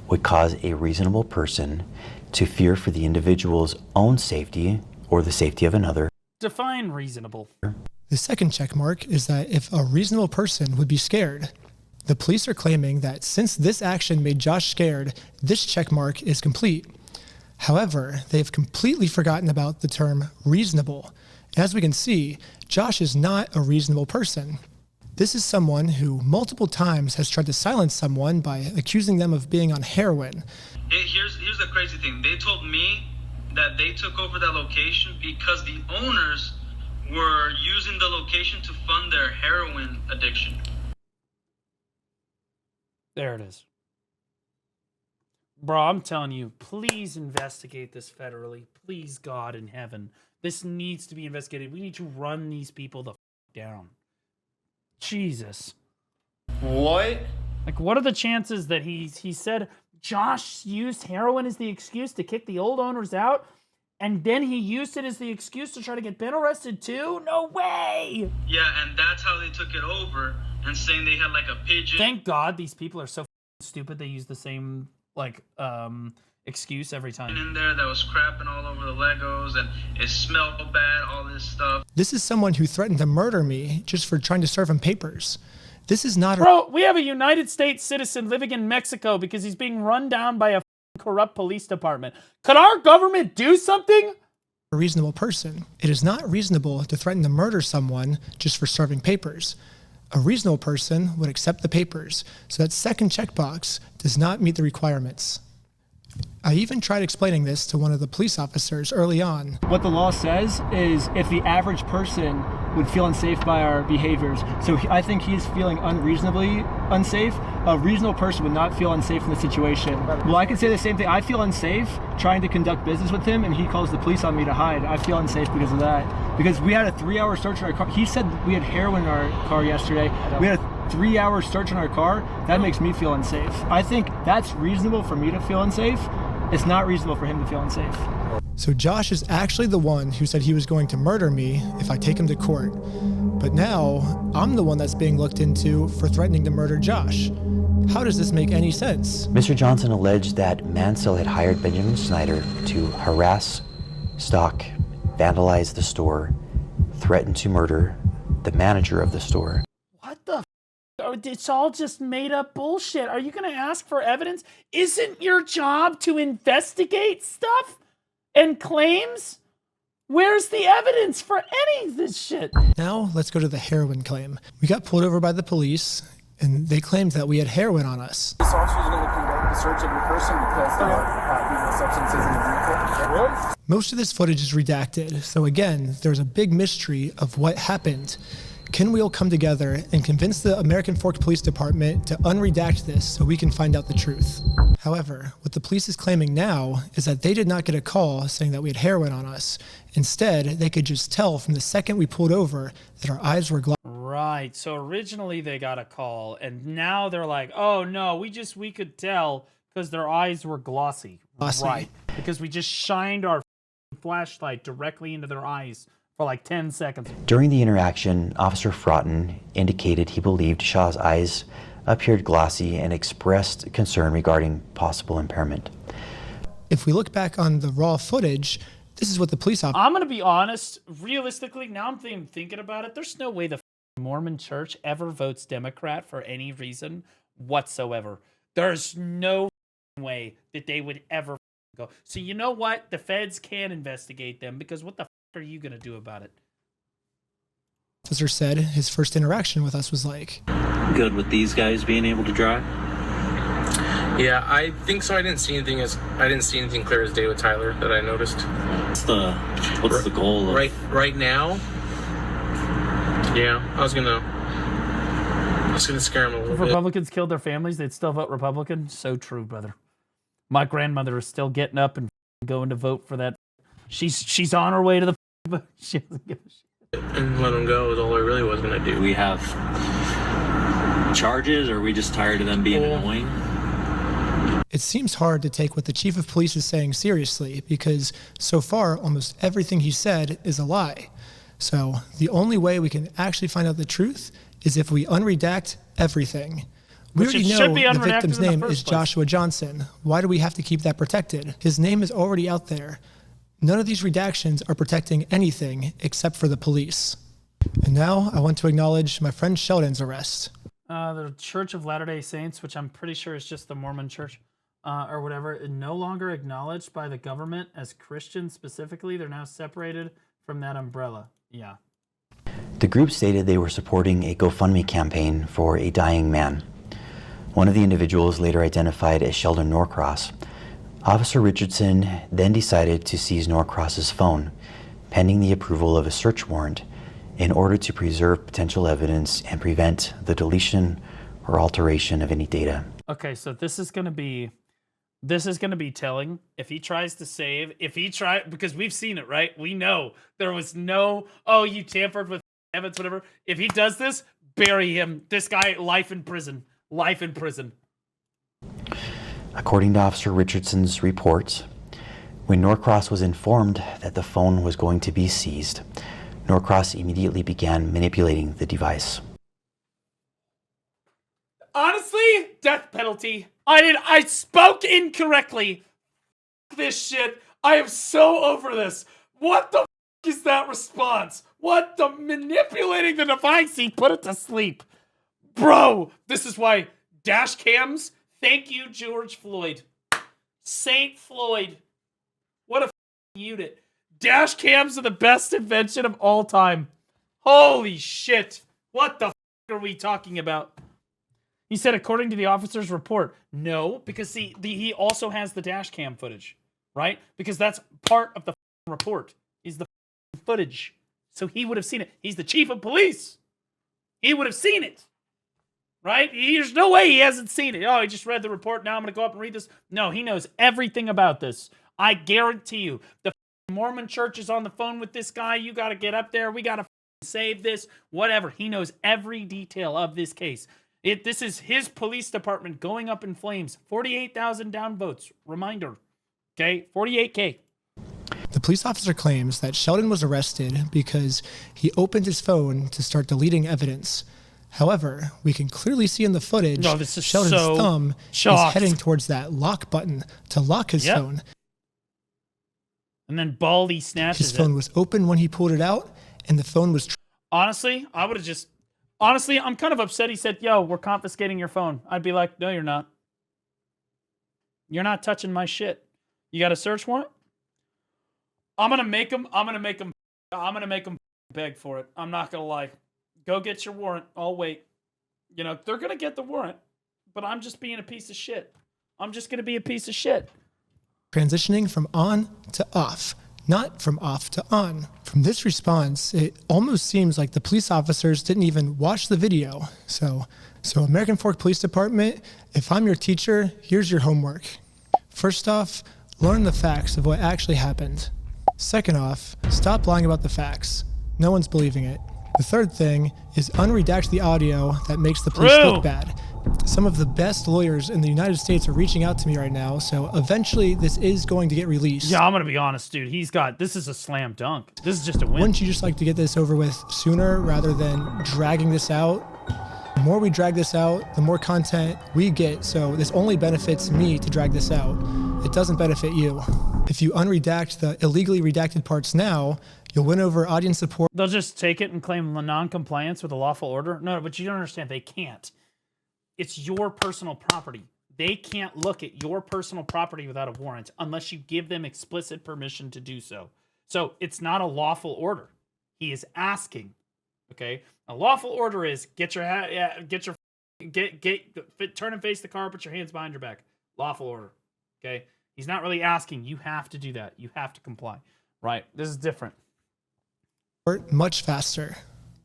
would cause a reasonable person to fear for the individual's own safety or the safety of another. Define reasonable. The second check mark is that if a reasonable person would be scared. The police are claiming that since this action made Josh scared, this check mark is complete. However, they have completely forgotten about the term reasonable. As we can see, Josh is not a reasonable person. This is someone who multiple times has tried to silence someone by accusing them of being on heroin. Here's the crazy thing. They told me that they took over that location because the owners were using the location to fund their heroin addiction. There it is. Bro, I'm telling you, please investigate this federally. Please, God in heaven. This needs to be investigated. We need to run these people the down. Jesus. What? Like, what are the chances that he said Josh used heroin as the excuse to kick the old owners out, and then he used it as the excuse to try to get Ben arrested too? No way! Yeah, and that's how they took it over, and saying they had like a pigeon. Thank God these people are so stupid they use the same, like, excuse every time. In there that was crapping all over the Legos, and it smelled bad, all this stuff. This is someone who threatened to murder me just for trying to serve him papers. This is not a— Bro, we have a United States citizen living in Mexico because he's being run down by a corrupt police department. Could our government do something? A reasonable person. It is not reasonable to threaten to murder someone just for serving papers. A reasonable person would accept the papers, so that second checkbox does not meet the requirements. I even tried explaining this to one of the police officers early on. What the law says is if the average person would feel unsafe by our behaviors, so I think he's feeling unreasonably unsafe. A reasonable person would not feel unsafe in the situation. Well, I can say the same thing. I feel unsafe trying to conduct business with him, and he calls the police on me to hide. I feel unsafe because of that. Because we had a 3-hour search in our car. He said we had heroin in our car yesterday. We had a 3-hour search in our car. That makes me feel unsafe. I think that's reasonable for me to feel unsafe. It's not reasonable for him to feel unsafe. So Josh is actually the one who said he was going to murder me if I take him to court. But now, I'm the one that's being looked into for threatening to murder Josh. How does this make any sense? Mr. Johnson alleged that Mansell had hired Benjamin Snyder to harass, stalk, vandalize the store, threaten to murder the manager of the store. What the it's all just made up bullshit. Are you going to ask for evidence? Isn't your job to investigate stuff and claims? Where's the evidence for any of this shit? Now, let's go to the heroin claim. We got pulled over by the police, and they claimed that we had heroin on us. This officer is going to conduct the search of your person because there are substances in the vehicle. Really? Most of this footage is redacted, so again, there's a big mystery of what happened. Can we all come together and convince the American Fork Police Department to unredact this so we can find out the truth? However, what the police is claiming now is that they did not get a call saying that we had heroin on us. Instead, they could just tell from the second we pulled over that our eyes were glossy. Right, so originally they got a call, and now they're like, oh no, we could tell because their eyes were glossy. Right, because we just shined our flashlight directly into their eyes for like 10 seconds. During the interaction, Officer Fraughton indicated he believed Shaw's eyes appeared glossy and expressed concern regarding possible impairment. If we look back on the raw footage, this is what the police officer... I'm going to be honest, realistically, now I'm thinking about it, there's no way the Mormon church ever votes Democrat for any reason whatsoever. There's no way that they would ever go. So you know what? The feds can investigate them because what the are you going to do about it? Officer said his first interaction with us was like... Good with these guys being able to drive? Yeah, I think so. I didn't see anything clear as day with Tyler that I noticed. What's the goal of... Right now? Yeah, I was gonna scare him a little If bit. Republicans killed their families, they'd still vote Republican. So true, brother. My grandmother is still getting up and going to vote for that. She's on her way to the... She doesn't give a shit. And let him go is all I really was gonna do. Do we have charges, or are we just tired of them being annoying? It seems hard to take what the chief of police is saying seriously because so far almost everything he said is a lie. So the only way we can actually find out the truth is if we unredact everything. We already know the victim's name is Joshua Johnson. Why do we have to keep that protected? His name is already out there. None of these redactions are protecting anything except for the police. And now I want to acknowledge my friend Sheldon's arrest. The Church of Latter-day Saints, which I'm pretty sure is just the Mormon church or whatever, is no longer acknowledged by the government as Christians specifically. They're now separated from that umbrella. Yeah. The group stated they were supporting a GoFundMe campaign for a dying man. One of the individuals, later identified as Sheldon Norcross. Officer Richardson then decided to seize Norcross's phone, pending the approval of a search warrant, in order to preserve potential evidence and prevent the deletion or alteration of any data. Okay, so this is going to be telling. If he tries to save, because we've seen it, right? We know there was no, oh, you tampered with evidence, whatever. If he does this, bury him. This guy, life in prison. Life in prison. According to Officer Richardson's reports, when Norcross was informed that the phone was going to be seized, Norcross immediately began manipulating the device. Honestly, death penalty. I spoke incorrectly. This shit. I am so over this. What the is that response? What the manipulating the device? He put it to sleep. Bro, this is why dash cams. Thank you, George Floyd. Saint Floyd. What a unit. Dash cams are the best invention of all time. Holy shit. What the are we talking about? He said, according to the officer's report, no, because he also has the dash cam footage, right? Because that's part of the report, is the footage. So he would have seen it. He's the chief of police. He would have seen it, right? There's no way he hasn't seen it. Oh, he just read the report. Now I'm going to go up and read this. No, he knows everything about this. I guarantee you. The Mormon church is on the phone with this guy. You got to get up there. We got to save this. Whatever. He knows every detail of this case. This is his police department going up in flames. 48,000 downvotes. Reminder. Okay? 48K. The police officer claims that Sheldon was arrested because he opened his phone to start deleting evidence. However, we can clearly see in the footage Sheldon's thumb is heading towards that lock button to lock his phone. And then Baldy snatches his phone was open when he pulled it out, and the phone was... Honestly, I would have just... Honestly, I'm kind of upset he said, yo, we're confiscating your phone. I'd be like, no, you're not. You're not touching my shit. You got a search warrant? I'm going to make him beg for it. I'm not going to lie. Go get your warrant. I'll wait. You know, they're going to get the warrant, but I'm just being a piece of shit. I'm just going to be a piece of shit. Transitioning from on to off, not from off to on. From this response, it almost seems like the police officers didn't even watch the video. So American Fork Police Department, if I'm your teacher, here's your homework. First off, learn the facts of what actually happened. Second off, stop lying about the facts. No one's believing it. The third thing is unredact the audio that makes the police look bad. Some of the best lawyers in the United States are reaching out to me right now, so eventually this is going to get released. Yeah, I'm gonna be honest, dude. This is a slam dunk. This is just a win. Wouldn't you just like to get this over with sooner rather than dragging this out? The more we drag this out, the more content we get, so this only benefits me to drag this out. It doesn't benefit you. If you unredact the illegally redacted parts now, you'll win over audience support. They'll just take it and claim non-compliance with a lawful order? No, but you don't understand. They can't. It's your personal property. They can't look at your personal property without a warrant unless you give them explicit permission to do so. So it's not a lawful order. He is asking. Okay, a lawful order is turn and face the car, put your hands behind your back. Lawful order. Okay, he's not really asking. You have to do that. You have to comply. Right? This is different. Much faster.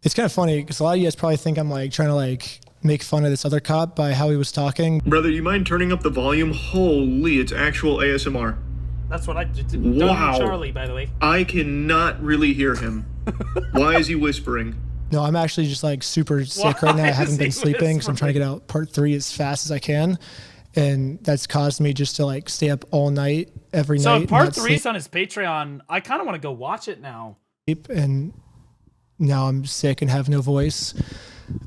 It's kind of funny because a lot of you guys probably think I'm like trying to like make fun of this other cop by how he was talking. Brother, you mind turning up the volume? Holy, it's actual ASMR. That's what I did. Wow. Charlie, by the way. I cannot really hear him. Why is he whispering? No, I'm actually just like super sick right now. I haven't been sleeping because I'm trying to get out part 3 as fast as I can. And that's caused me just to like stay up all night, every night. So part 3 is on his Patreon. I kind of want to go watch it now. And now I'm sick and have no voice.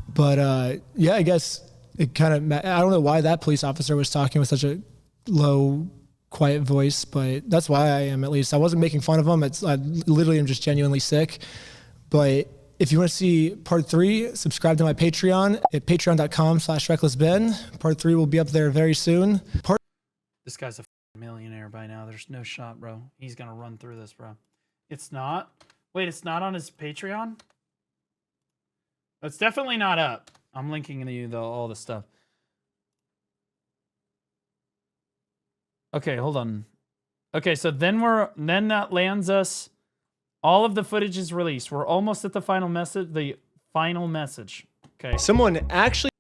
But yeah, I guess it kind of, I don't know why that police officer was talking with such a low, quiet voice, but that's why I am, at least. I wasn't making fun of him. I literally am just genuinely sick. But if you want to see part 3, subscribe to my Patreon at patreon.com/recklessben. Part 3 will be up there very soon. This guy's a millionaire by now. There's no shot, bro. He's going to run through this, bro. It's not? Wait, it's not on his Patreon? It's definitely not up. I'm linking to you all the stuff. Okay, hold on. Okay, so then that lands us. All of the footage is released. We're almost at the final message. Okay. Someone actually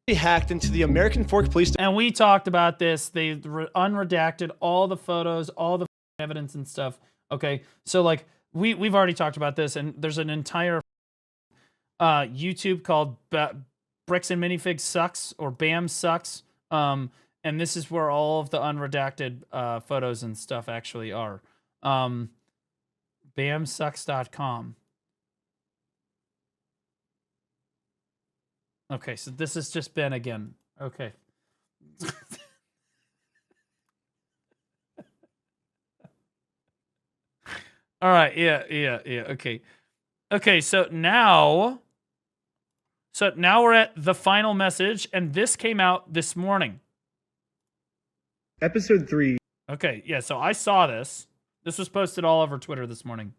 hacked into the American Fork Police. And we talked about this. They unredacted all the photos, all the evidence and stuff. Okay, so like we've already talked about this, and there's an entire YouTube called Bricks and Minifigs Sucks, or BAM Sucks. And this is where all of the unredacted photos and stuff actually are. BAMSucks.com. Okay, so this has just been again. Okay. All right, yeah, okay. Okay, so now we're at the final message, and this came out this morning. Episode 3. Okay, yeah, so I saw this. This was posted all over Twitter this morning.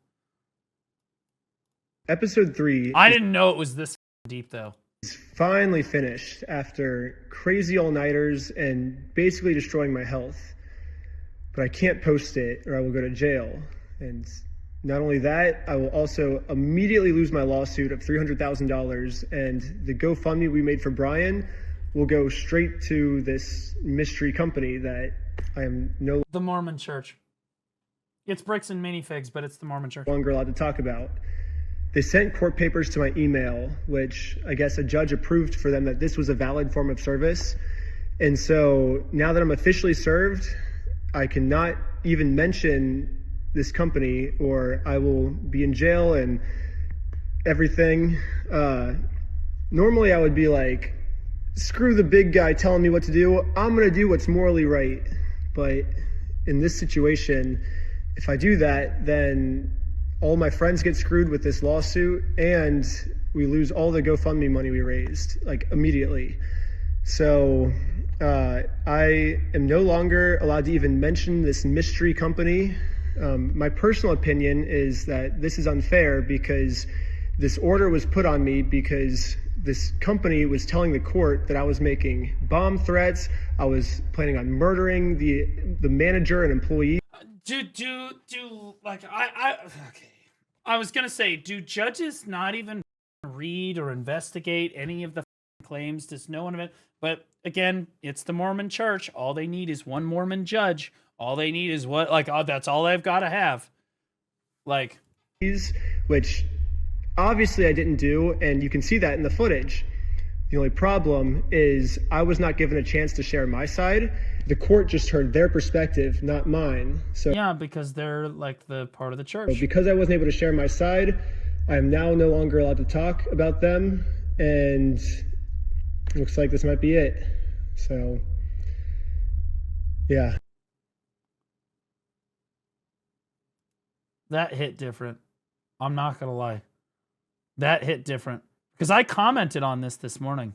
Episode 3. I didn't know it was this deep, though. It's finally finished after crazy all-nighters and basically destroying my health. But I can't post it or I will go to jail. And not only that, I will also immediately lose my lawsuit of $300,000, and the GoFundMe we made for Brian will go straight to this mystery company that I am no The Mormon Church. It's Bricks and Minifigs, but it's the Mormon Church. longer allowed to talk about. They sent court papers to my email, which I guess a judge approved for them that this was a valid form of service. And so now that I'm officially served, I cannot even mention this company or I will be in jail and everything. Normally I would be like, screw the big guy telling me what to do. I'm going to do what's morally right. But in this situation, if I do that, then all my friends get screwed with this lawsuit and we lose all the GoFundMe money we raised, like immediately. So I am no longer allowed to even mention this mystery company. My personal opinion is that this is unfair because this order was put on me because this company was telling the court that I was making bomb threats. I was planning on murdering the manager and employee. Okay. I was gonna say, do judges not even read or investigate any of the claims? Does no one of it? But again, it's the Mormon Church. All they need is one Mormon judge. All they need is that's all they've got to have. Which obviously I didn't do, and you can see that in the footage. The only problem is I was not given a chance to share my side. The court just heard their perspective, not mine. So yeah, because they're like the part of the church. Because I wasn't able to share my side, I am now no longer allowed to talk about them, and it looks like this might be it. So, yeah. That hit different. I'm not gonna lie. That hit different. Because I commented on this morning.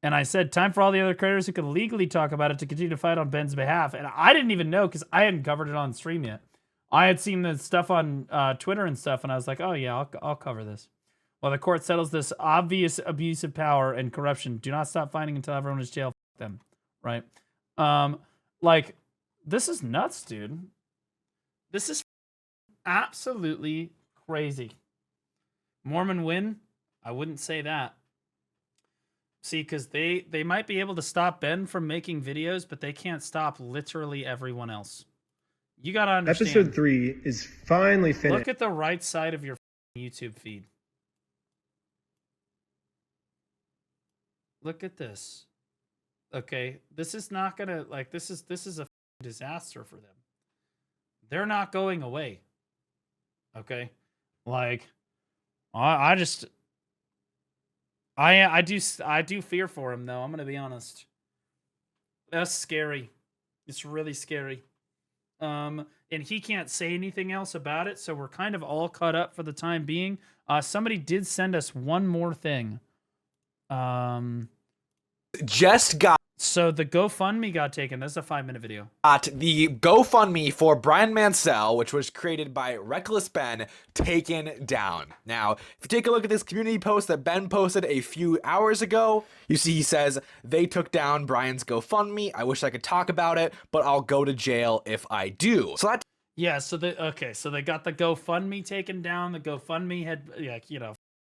And I said, time for all the other creators who could legally talk about it to continue to fight on Ben's behalf. And I didn't even know because I hadn't covered it on stream yet. I had seen the stuff on Twitter and stuff, and I was like, oh yeah, I'll cover this. While the court settles this obvious abuse of power and corruption, do not stop fighting until everyone is jailed. Fuck them, right? Like, this is nuts, dude. This is absolutely crazy. Mormon win? I wouldn't say that. See, because they might be able to stop Ben from making videos, but they can't stop literally everyone else. You gotta understand. Episode 3 is finally finished. Look at the right side of your YouTube feed. Look at this. Okay, this is not gonna, like, this is a disaster for them. They're not going away. Okay, like, I do fear for him though. I'm gonna be honest. That's scary. It's really scary. And he can't say anything else about it, so we're kind of all caught up for the time being. Somebody did send us one more thing. Just got So the GoFundMe got taken. That's a 5-minute video. The GoFundMe for Brian Mansell, which was created by Reckless Ben, taken down. Now, if you take a look at this community post that Ben posted a few hours ago, you see he says, they took down Brian's GoFundMe. I wish I could talk about it, but I'll go to jail if I do. So that... Yeah, so they got the GoFundMe taken down. The GoFundMe had,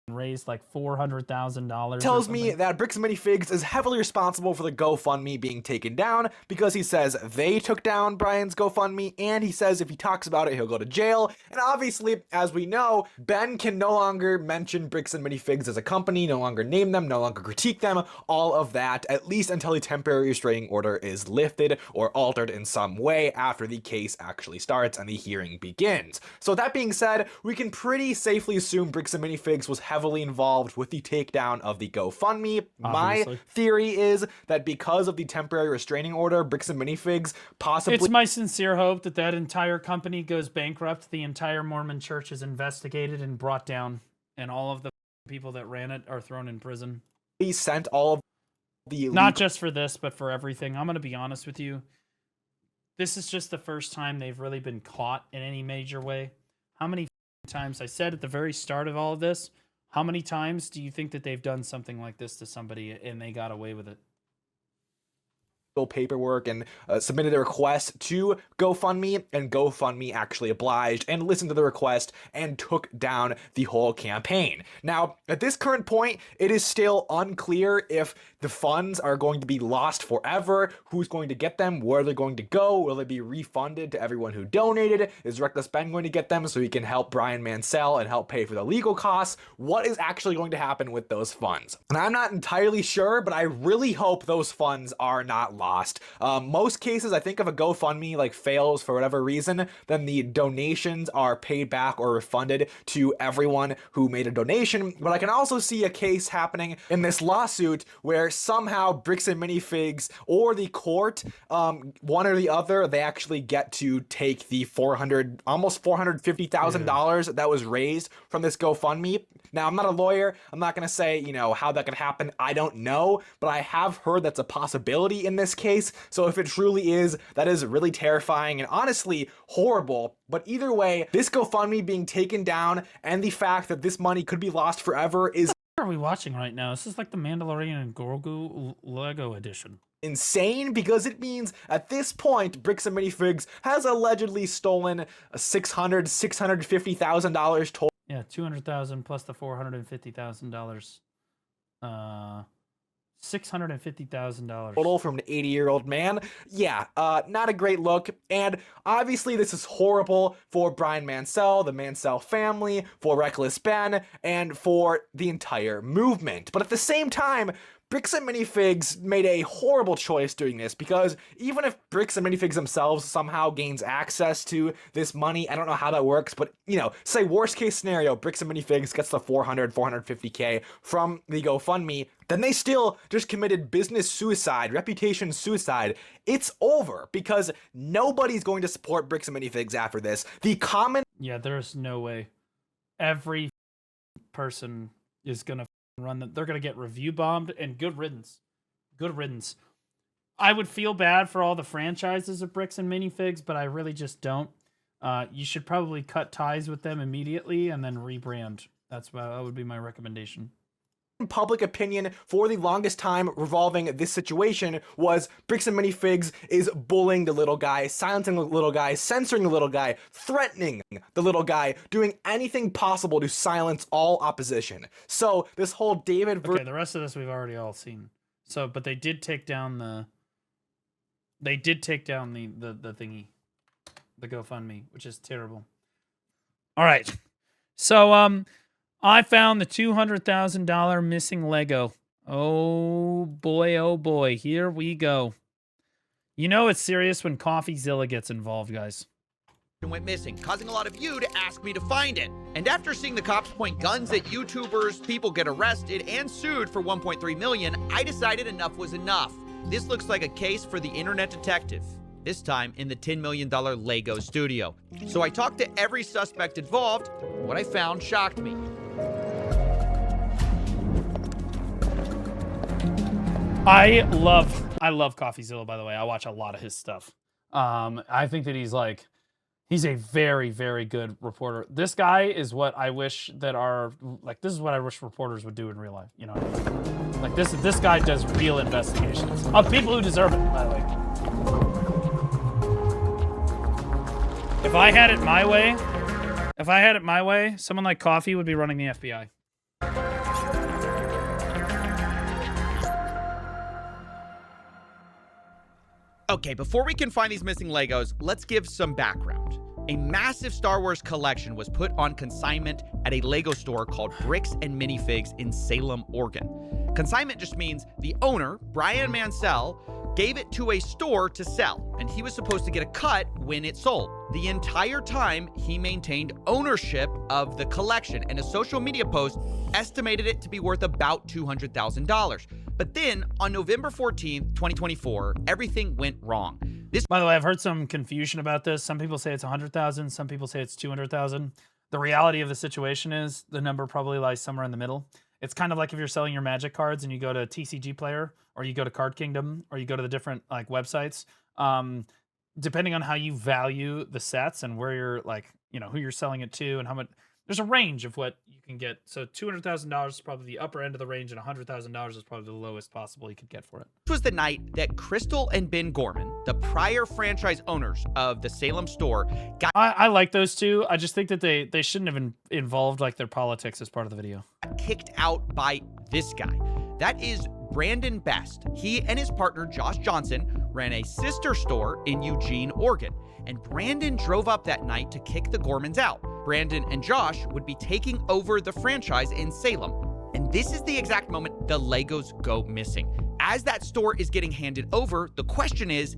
raised like $400,000. Tells me that Bricks and Minifigs is heavily responsible for the GoFundMe being taken down because he says they took down Brian's GoFundMe, and he says if he talks about it, he'll go to jail. And obviously, as we know, Ben can no longer mention Bricks and Minifigs as a company, no longer name them, no longer critique them, all of that, at least until a temporary restraining order is lifted or altered in some way after the case actually starts and the hearing begins. So that being said, we can pretty safely assume Bricks and Minifigs was heavily involved with the takedown of the GoFundMe. Obviously. My theory is that because of the temporary restraining order, Bricks and Minifigs possibly... It's my sincere hope that that entire company goes bankrupt, the entire Mormon church is investigated and brought down, and all of the people that ran it are thrown in prison. He sent all of the... Not just for this, but for everything. I'm going to be honest with you. This is just the first time they've really been caught in any major way. How many times, I said at the very start of all of this, how many times do you think that they've done something like this to somebody and they got away with it? Paperwork and submitted a request to GoFundMe, and GoFundMe actually obliged and listened to the request and took down the whole campaign. Now, at this current point, it is still unclear if the funds are going to be lost forever, who's going to get them, where they're going to go, will they be refunded to everyone who donated, is Reckless Ben going to get them so he can help Brian Mansell and help pay for the legal costs? What is actually going to happen with those funds? And I'm not entirely sure, but I really hope those funds are not lost. Most cases, I think if a GoFundMe like fails for whatever reason, then the donations are paid back or refunded to everyone who made a donation. But I can also see a case happening in this lawsuit where somehow Bricks and Minifigs or the court, one or the other, they actually get to take the almost $450,000 that was raised from this GoFundMe. Now, I'm not a lawyer. I'm not going to say, how that could happen. I don't know, but I have heard that's a possibility in this case. So if it truly is, that is really terrifying and honestly horrible. But either way, this GoFundMe being taken down and the fact that this money could be lost forever is... What are we watching right now? This is like the Mandalorian and Grogu Lego edition. Insane, because it means at this point Bricks and Minifigs has allegedly stolen $650,000 total. Yeah, $200,000 plus the $450,000. $650,000. Total from an 80-year-old man. Yeah, not a great look. And obviously this is horrible for Brian Mansell, the Mansell family, for Reckless Ben, and for the entire movement. But at the same time, Bricks and Minifigs made a horrible choice doing this, because even if Bricks and Minifigs themselves somehow gains access to this money, I don't know how that works, but, you know, say worst case scenario, Bricks and Minifigs gets the 450K from the GoFundMe, then they still just committed business suicide, reputation suicide. It's over, because nobody's going to support Bricks and Minifigs after this. The common... Yeah, there's no way. Every person is going to run them. They're going to get review bombed, and good riddance. Good riddance. I would feel bad for all the franchises of Bricks and Minifigs, but I really just don't. You should probably cut ties with them immediately and then rebrand. That would be my recommendation. Public opinion for the longest time revolving this situation was Bricks and Minifigs is bullying the little guy, silencing the little guy, censoring the little guy, threatening the little guy, doing anything possible to silence all opposition. So this whole David... Okay, the rest of this we've already all seen. So, but they did take down the... They did take down the thingy. The GoFundMe, which is terrible. All right. So, I found the $200,000 missing Lego. Oh boy, here we go. You know it's serious when Coffeezilla gets involved, guys. Went missing, causing a lot of you to ask me to find it. And after seeing the cops point guns at YouTubers, people get arrested and sued for $1.3 million, I decided enough was enough. This looks like a case for the internet detective. This time in the $10 million Lego studio. So I talked to every suspect involved. What I found shocked me. I love Coffeezilla, by the way. I watch a lot of his stuff. I think that he's a very, very good reporter. This guy is what I wish that this is what I wish reporters would do in real life. You know what I mean? Like this guy does real investigations of people who deserve it, by the way. If I had it my way, someone like Coffee would be running the FBI. Okay, before we can find these missing Legos, let's give some background. A massive Star Wars collection was put on consignment at a Lego store called Bricks and Minifigs in Salem, Oregon. Consignment just means the owner, Brian Mansell, gave it to a store to sell, and he was supposed to get a cut when it sold. The entire time, he maintained ownership of the collection, and a social media post estimated it to be worth about $200,000. But then, on November 14th, 2024, everything went wrong. By the way, I've heard some confusion about this. Some people say it's 100,000, some people say it's 200,000. The reality of the situation is the number probably lies somewhere in the middle. It's kind of like if you're selling your Magic cards and you go to TCG Player, or you go to Card Kingdom, or you go to the different websites. Depending on how you value the sets and where you're who you're selling it to and how much, there's a range of what you can get. So $200,000 is probably the upper end of the range, and $100,000 is probably the lowest possible you could get for it. This was the night that Crystal and Ben Gorman, the prior franchise owners of the Salem store, got... I like those two. I just think that they shouldn't have involved their politics as part of the video. Kicked out by this guy. That is Brandon Best. He and his partner Josh Johnson ran a sister store in Eugene, Oregon, and Brandon drove up that night to kick the Gormans out. Brandon and Josh would be taking over the franchise in Salem, and this is the exact moment the Legos go missing. As that store is getting handed over, the question is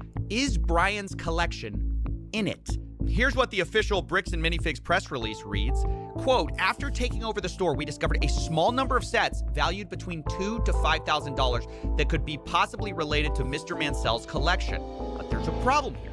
Brian's collection in it? Here's what the official Bricks and Minifigs press release reads. Quote, after taking over the store, we discovered a small number of sets valued between $2,000 to $5,000 that could be possibly related to Mr. Mansell's collection. But there's a problem here.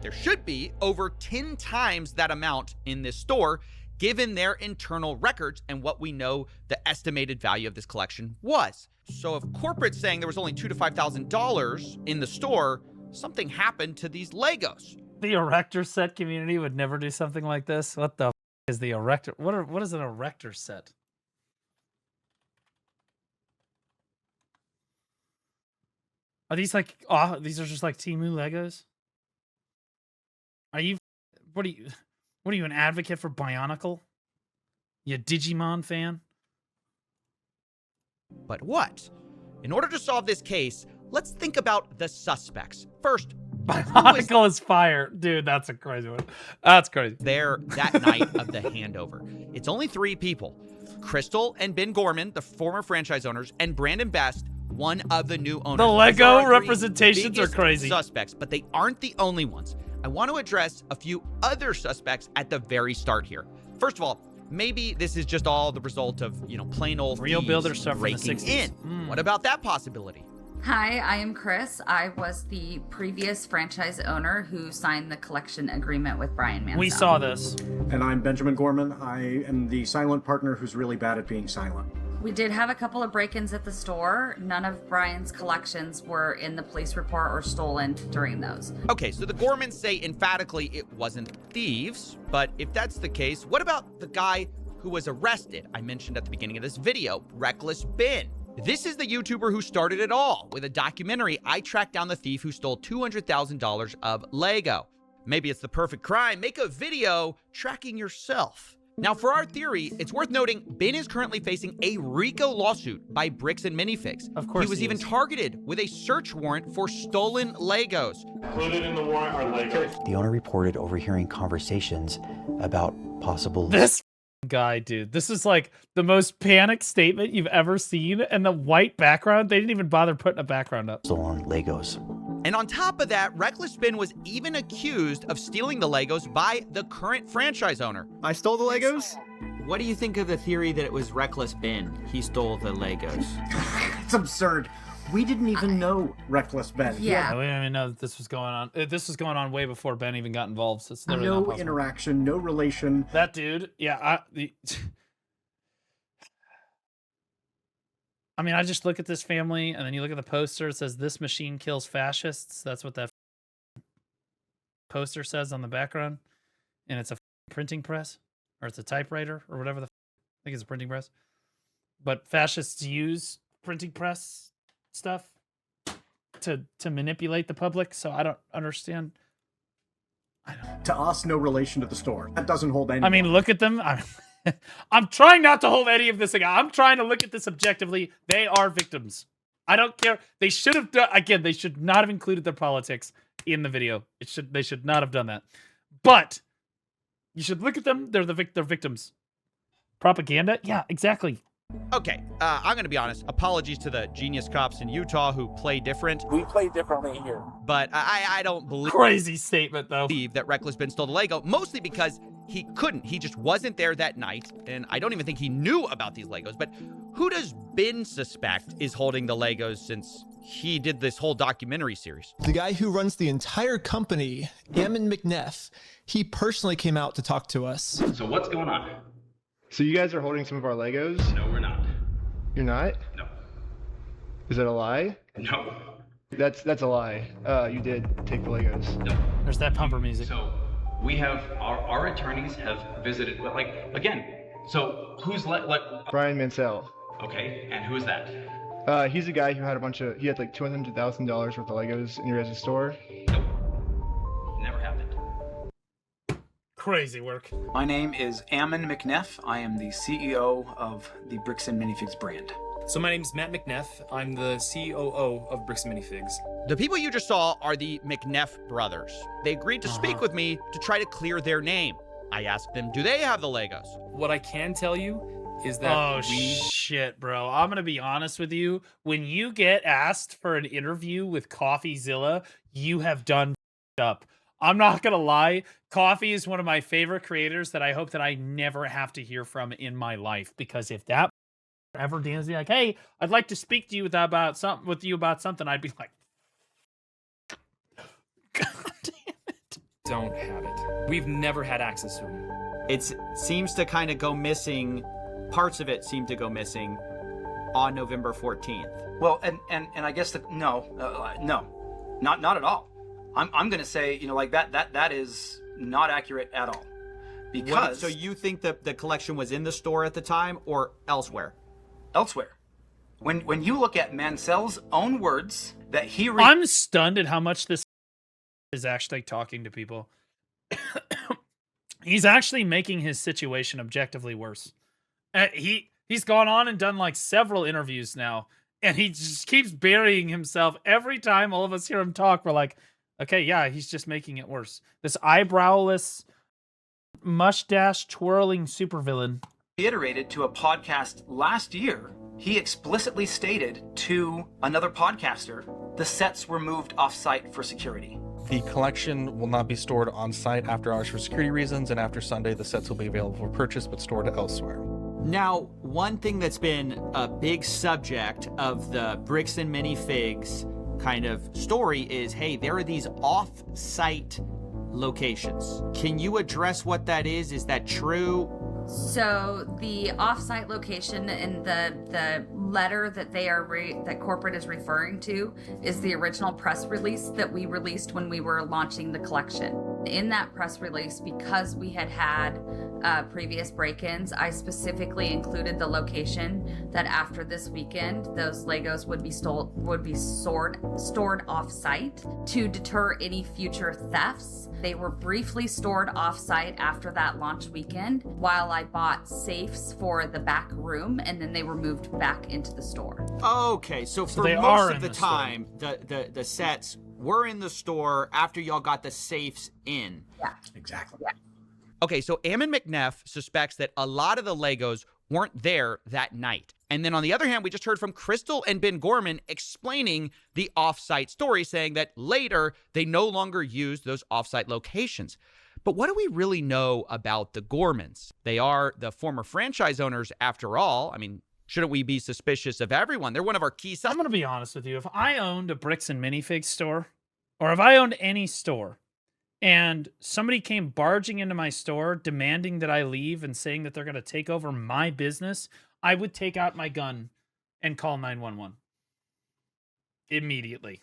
There should be over 10 times that amount in this store, given their internal records and what we know the estimated value of this collection was. So if corporate's saying there was only $2,000 to $5,000 in the store, something happened to these Legos. The erector set community would never do something like this. What the is the erector? What is an erector set? Are these these are just like Temu Legos? Are you what are you an advocate for Bionicle? You Digimon fan? But what? In order to solve this case, let's think about the suspects. First, Michael is fire. Dude, that's a crazy one. That's crazy. There that night of the handover. It's only 3 people. Crystal and Ben Gorman, the former franchise owners, and Brandon Best, one of the new owners. The Lego These are representations are biggest crazy. Suspects, but they aren't the only ones. I want to address a few other suspects at the very start here. First of all, maybe this is just all the result of, plain old Real thieves builder stuff from the breaking 60s. in. What about that possibility? Hi, I am Chris. I was the previous franchise owner who signed the collection agreement with Brian Mansell. We saw this. And I'm Benjamin Gorman. I am the silent partner who's really bad at being silent. We did have a couple of break-ins at the store. None of Brian's collections were in the police report or stolen during those. Okay, so the Gormans say emphatically it wasn't thieves, but if that's the case, what about the guy who was arrested? I mentioned at the beginning of this video, Reckless Ben. This is the YouTuber who started it all. With a documentary, I tracked down the thief who stole $200,000 of Lego. Maybe it's the perfect crime. Make a video tracking yourself. Now, for our theory, it's worth noting Ben is currently facing a RICO lawsuit by Bricks and Minifigs. Of course he was even targeted with a search warrant for stolen Legos. Included in the warrant are Legos. The owner reported overhearing conversations about possible... This guy, dude. This is like the most panicked statement you've ever seen. And the white background, they didn't even bother putting a background up. Stolen Legos. And on top of that, Reckless Ben was even accused of stealing the Legos by the current franchise owner. I stole the Legos? What do you think of the theory that it was Reckless Ben? He stole the Legos. It's absurd. We didn't even know Reckless Ben. Yeah. We didn't even know that this was going on. This was going on way before Ben even got involved. So it's literally not No possible. interaction, no relation. That dude, yeah. I mean, I just look at this family, and then you look at the poster. It says, "This machine kills fascists." That's what that poster says on the background. And it's a printing press, or it's a typewriter, or whatever I think it's a printing press. But fascists use printing press stuff to manipulate the public, so I don't understand. To us, no relation to the store. That doesn't hold any. I mean, look at them. I'm trying not to hold any of this again. I'm trying to look at this objectively. They are victims. I don't care. They should have done, again, they should not have included their politics in the video. They should not have done that. But you should look at them. They're victims. Propaganda? Yeah, exactly. Okay, I'm gonna be honest. Apologies to the genius cops in Utah who play different. We play differently here. But I don't believe Crazy statement, though. that Reckless Ben stole the Lego, mostly because he couldn't. He just wasn't there that night, and I don't even think he knew about these Legos. But who does Ben suspect is holding the Legos since he did this whole documentary series? The guy who runs the entire company, Ammon McNeff, he personally came out to talk to us. So what's going on? So you guys are holding some of our Legos? No, we're not. You're not? No. Is that a lie? No. That's a lie. You did take the Legos. No. There's that pumper music. So we have our attorneys have visited. Like again. So who's Brian Mansell. Okay, and who is that? He's a guy who had he had like $200,000 worth of Legos in your guys' store. Nope. Never happened. Crazy work. My name is Ammon McNeff. I am the CEO of the Bricks and Minifigs brand. So my name's Matt McNeff. I'm the COO of Bricks and Minifigs. The people you just saw are the McNeff brothers. They agreed to speak with me to try to clear their name. I asked them, do they have the Legos? What I can tell you is that shit, bro. I'm gonna be honest with you. When you get asked for an interview with Coffeezilla, you have done up. I'm not gonna lie. Coffee is one of my favorite creators that I hope that I never have to hear from in my life, because if that ever DMs me like, "Hey, I'd like to speak to you about something," I'd be like, "God damn it!" Don't have it. We've never had access to them. It seems to kind of go missing. Parts of it seem to go missing on November 14th. Well, and I guess no, not at all. I'm going to say, like that is not accurate at all. Because So you think that the collection was in the store at the time or elsewhere? Elsewhere. When you look at Mansell's own words that he I'm stunned at how much this is actually talking to people. He's actually making his situation objectively worse. He's gone on and done like several interviews now, And he just keeps burying himself. Every time all of us hear him talk, we're like, okay, yeah, he's just making it worse. This eyebrowless, mustache twirling supervillain. Reiterated to a podcast last year, he explicitly stated to another podcaster the sets were moved off-site for security. The collection will not be stored on site after hours for security reasons, and after Sunday, the sets will be available for purchase but stored elsewhere. Now, one thing that's been a big subject of the Bricks and Minifigs kind of story is, hey, there are these off-site locations. Can you address what that is? Is that true? So the off-site location in the letter that that corporate is referring to is the original press release that we released when we were launching the collection. In that press release, because we had previous break-ins, I specifically included the location that after this weekend, those Legos would be stored off-site to deter any future thefts. They were briefly stored off-site after that launch weekend while I bought safes for the back room, and then they were moved back into the store. Okay, so for most of the time, the sets were in the store after y'all got the safes in. Yeah. Exactly. Yeah. Okay, so Ammon McNeff suspects that a lot of the Legos weren't there that night. And then on the other hand, we just heard from Crystal and Ben Gorman explaining the off-site story, saying that later they no longer used those off-site locations. But what do we really know about the Gormans? They are the former franchise owners after all. I mean, shouldn't we be suspicious of everyone? They're one of our key suspects. I'm going to be honest with you. If I owned a Bricks and Minifigs store, or if I owned any store, and somebody came barging into my store demanding that I leave and saying that they're going to take over my business, I would take out my gun and call 911 immediately.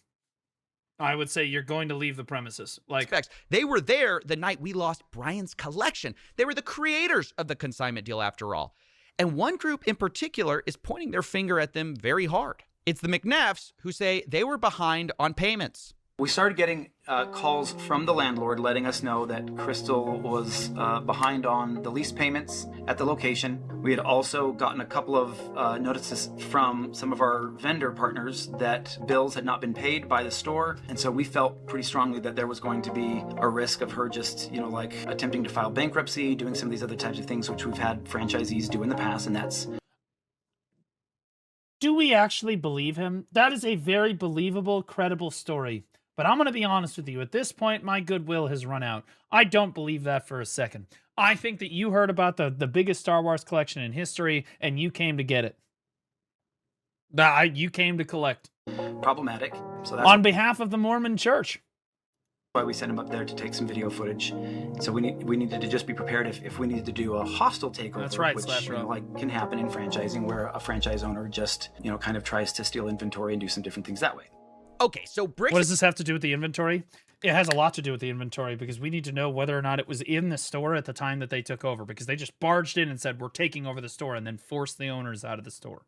I would say, you're going to leave the premises. Like, they were there the night we lost Brian's collection. They were the creators of the consignment deal after all. And one group in particular is pointing their finger at them very hard. It's the McNeffs, who say they were behind on payments. We started getting calls from the landlord letting us know that Crystal was behind on the lease payments at the location. We had also gotten a couple of notices from some of our vendor partners that bills had not been paid by the store. And so we felt pretty strongly that there was going to be a risk of her just, like attempting to file bankruptcy, doing some of these other types of things, which we've had franchisees do in the past. And that's... Do we actually believe him? That is a very believable, credible story. But I'm going to be honest with you. At this point, my goodwill has run out. I don't believe that for a second. I think that you heard about the biggest Star Wars collection in history, and you came to get it. You came to collect. Problematic. So that's on behalf of the Mormon Church. Why we sent him up there to take some video footage. So we needed to just be prepared if we needed to do a hostile takeover. That's right, which can happen in franchising, where a franchise owner just kind of tries to steal inventory and do some different things that way. Okay, so Bricks... What does this have to do with the inventory? It has a lot to do with the inventory, because we need to know whether or not it was in the store at the time that they took over, because they just barged in and said, we're taking over the store, and then forced the owners out of the store.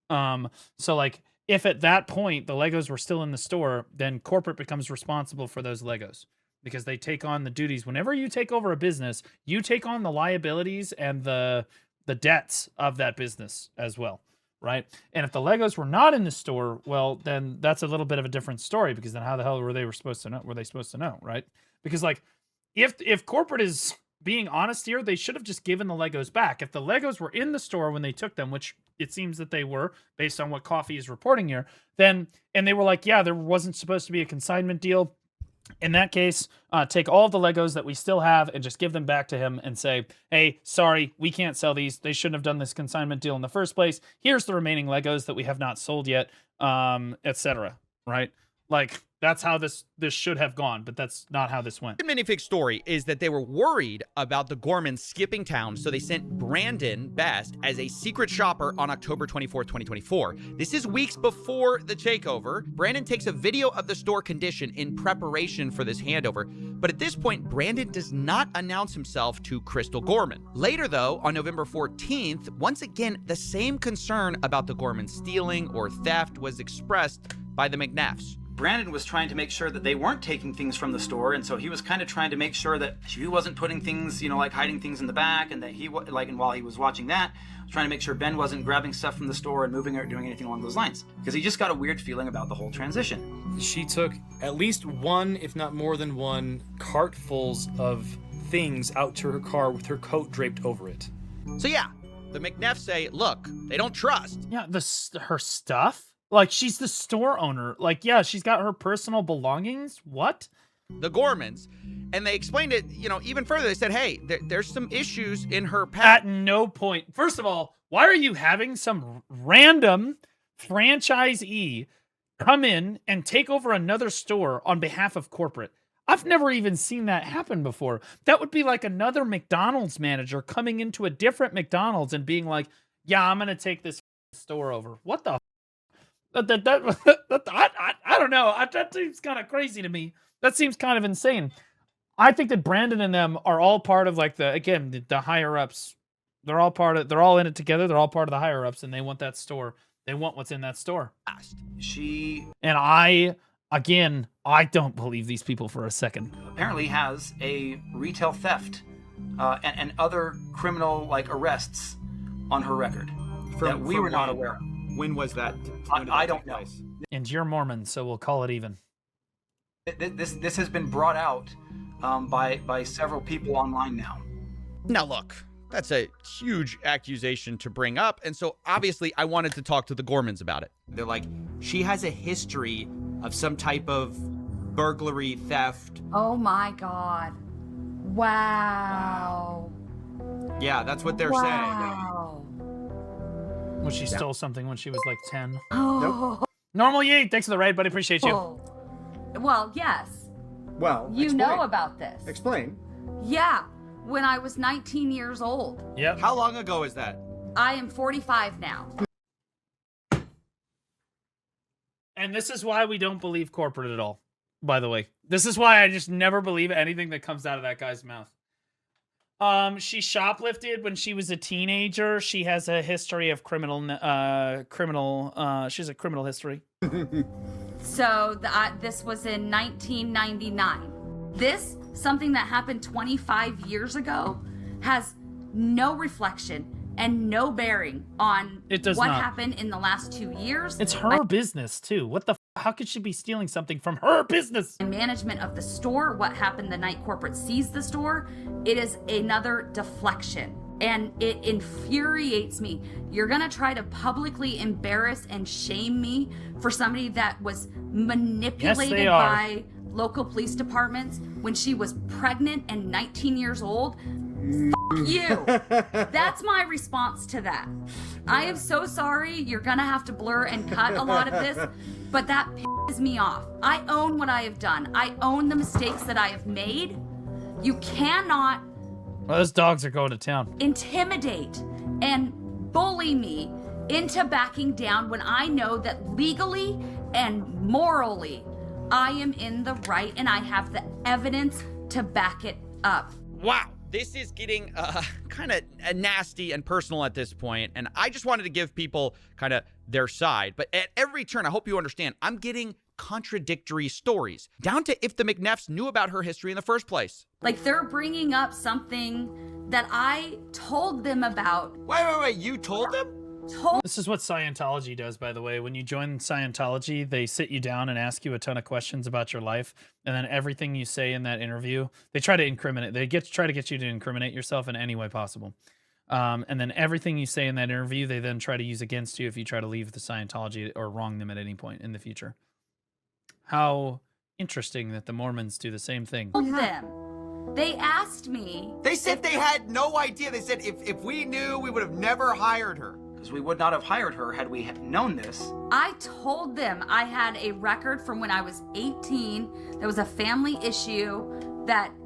So, like, if at that point the Legos were still in the store, then corporate becomes responsible for those Legos, because they take on the duties. Whenever you take over a business, you take on the liabilities and the debts of that business as well. Right. And if the Legos were not in the store, well, then that's a little bit of a different story, because then how the hell were they supposed to know? Right. Because, like, if corporate is being honest here, they should have just given the Legos back. If the Legos were in the store when they took them, which it seems that they were based on what Coffee is reporting here, then, and they were like, yeah, there wasn't supposed to be a consignment deal. In that case, take all of the Legos that we still have and just give them back to him and say, hey, sorry, we can't sell these. They shouldn't have done this consignment deal in the first place. Here's the remaining Legos that we have not sold yet, etc. Right? Like, that's how this should have gone, but that's not how this went. The minifig story is that they were worried about the Gormans skipping town, so they sent Brandon Best as a secret shopper on October 24th, 2024. This is weeks before the takeover. Brandon takes a video of the store condition in preparation for this handover, but at this point, Brandon does not announce himself to Crystal Gorman. Later, though, on November 14th, once again, the same concern about the Gorman stealing or theft was expressed by the McNeffs. Brandon was trying to make sure that they weren't taking things from the store, and so he was kind of trying to make sure that he wasn't putting things, like hiding things in the back, and that and while he was watching that, trying to make sure Ben wasn't grabbing stuff from the store and moving it or doing anything along those lines, because he just got a weird feeling about the whole transition. She took at least one, if not more than one, cartfuls of things out to her car with her coat draped over it. So yeah, the McNeffs say, look, they don't trust. Yeah, her stuff? Like, she's the store owner. Like, yeah, she's got her personal belongings. What? The Gormans. And they explained it, even further. They said, hey, there's some issues in her past. At no point. First of all, why are you having some random franchisee come in and take over another store on behalf of corporate? I've never even seen that happen before. That would be like another McDonald's manager coming into a different McDonald's and being like, yeah, I'm going to take this store over. What the I don't know. That seems kind of crazy to me. That seems kind of insane. I think that Brandon and them are all part of the higher ups. They're all in it together. They're all part of the higher ups, and they want that store. They want what's in that store. And I don't believe these people for a second. Apparently has a retail theft and other criminal arrests on her record that we were not aware of. When was that? I don't know. And you're Mormon, so we'll call it even. This has been brought out by several people online now. Now look, that's a huge accusation to bring up, and so obviously I wanted to talk to the Gormans about it. They're like, she has a history of some type of burglary, theft. Oh my God. Wow. Yeah, that's what they're saying. Well, she stole something when she was like 10. Oh. Nope. Normal Yeet, thanks for the raid, buddy. Appreciate you. Oh. Well, yes. Well, you know about this. Explain. Yeah, when I was 19 years old. Yep. How long ago is that? I am 45 now. And this is why we don't believe corporate at all, by the way. This is why I just never believe anything that comes out of that guy's mouth. She shoplifted when she was a teenager. She has a history of she has a criminal history. So this was in 1999. Something that happened 25 years ago, has no reflection and no bearing on what happened in the last 2 years. It's her business too. What the how could she be stealing something from her business? Management of the store, what happened the night corporate seized the store, it is another deflection. And it infuriates me. You're gonna try to publicly embarrass and shame me for somebody that was manipulated by local police departments when she was pregnant and 19 years old. F you. That's my response to that. I am so sorry. You're gonna have to blur and cut a lot of this, but that pisses me off. I own what I have done. I own the mistakes that I have made. You cannot those dogs are going to town. Intimidate and bully me into backing down when I know that legally and morally I am in the right and I have the evidence to back it up. Wow. This is getting kind of nasty and personal at this point, and I just wanted to give people kind of their side. But at every turn, I hope you understand, I'm getting contradictory stories, down to if the McNeffs knew about her history in the first place. Like, they're bringing up something that I told them about. Wait, you told them? This is what Scientology does, by the way. When you join Scientology, they sit you down and ask you a ton of questions about your life, and then everything you say in that interview, they try to incriminate. They try to get you to incriminate yourself in any way possible. And then everything you say in that interview, they then try to use against you if you try to leave the Scientology or wrong them at any point in the future. How interesting that the Mormons do the same thing. Them. They asked me. They said they had no idea. They said if we knew, we would have never hired her. Because we would not have hired her had we known this. I told them I had a record from when I was 18. There was a family issue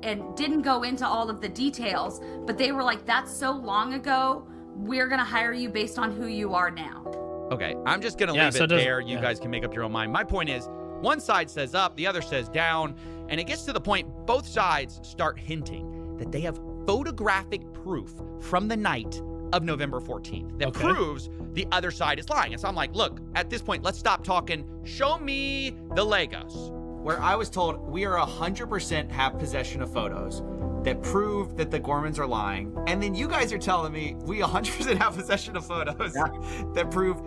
and didn't go into all of the details, but they were like, that's so long ago, we're gonna hire you based on who you are now. Okay, I'm just gonna leave it there. You guys can make up your own mind. My point is, one side says up, the other says down, and it gets to the point both sides start hinting that they have photographic proof from the night of November 14th that proves the other side is lying. And so I'm like, look, at this point, let's stop talking. Show me the Legos. Where I was told we are 100% have possession of photos that prove that the Gormans are lying. And then you guys are telling me we 100% have possession of photos that prove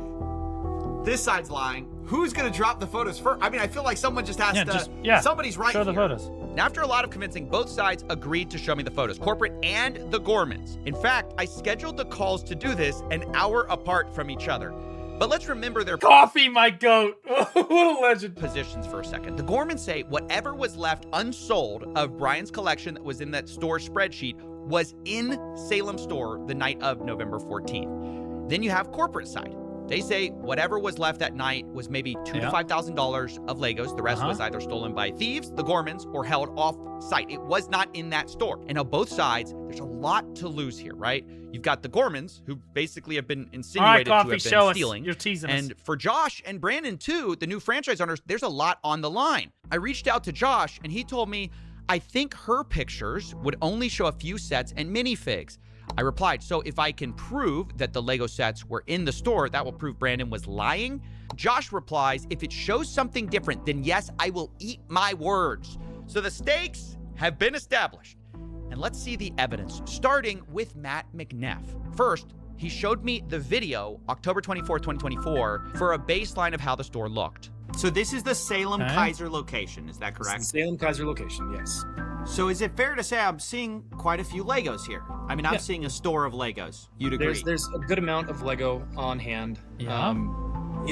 this side's lying. Who's gonna drop the photos first? I mean, I feel like someone just has to, somebody's right show the here. photos. And after a lot of convincing, both sides agreed to show me the photos, corporate and the Gormans. In fact, I scheduled the calls to do this an hour apart from each other. But let's remember their Coffee, my goat. What a legend. Positions for a second. The Gormans say whatever was left unsold of Brian's collection that was in that store spreadsheet was in Salem store the night of November 14th. Then you have corporate side. They say whatever was left that night was maybe $2,000 to $5,000 of Legos. The rest was either stolen by thieves, the Gormans, or held off site. It was not in that store. And on both sides, there's a lot to lose here, right? You've got the Gormans, who basically have been insinuated to have been stealing. You're teasing us. And for Josh and Brandon, too, the new franchise owners, there's a lot on the line. I reached out to Josh, and he told me, I think her pictures would only show a few sets and minifigs. I replied, so if I can prove that the Lego sets were in the store, that will prove Brandon was lying. Josh replies, if it shows something different, then yes, I will eat my words. So the stakes have been established. And let's see the evidence, starting with Matt McNeff. First, he showed me the video, October 24, 2024, for a baseline of how the store looked. So this is the Salem Kaiser location, is that correct? Salem Kaiser location, yes. So is it fair to say I'm seeing quite a few Legos here? I mean, I'm seeing a store of Legos. You'd agree? There's a good amount of Lego on hand. Yeah.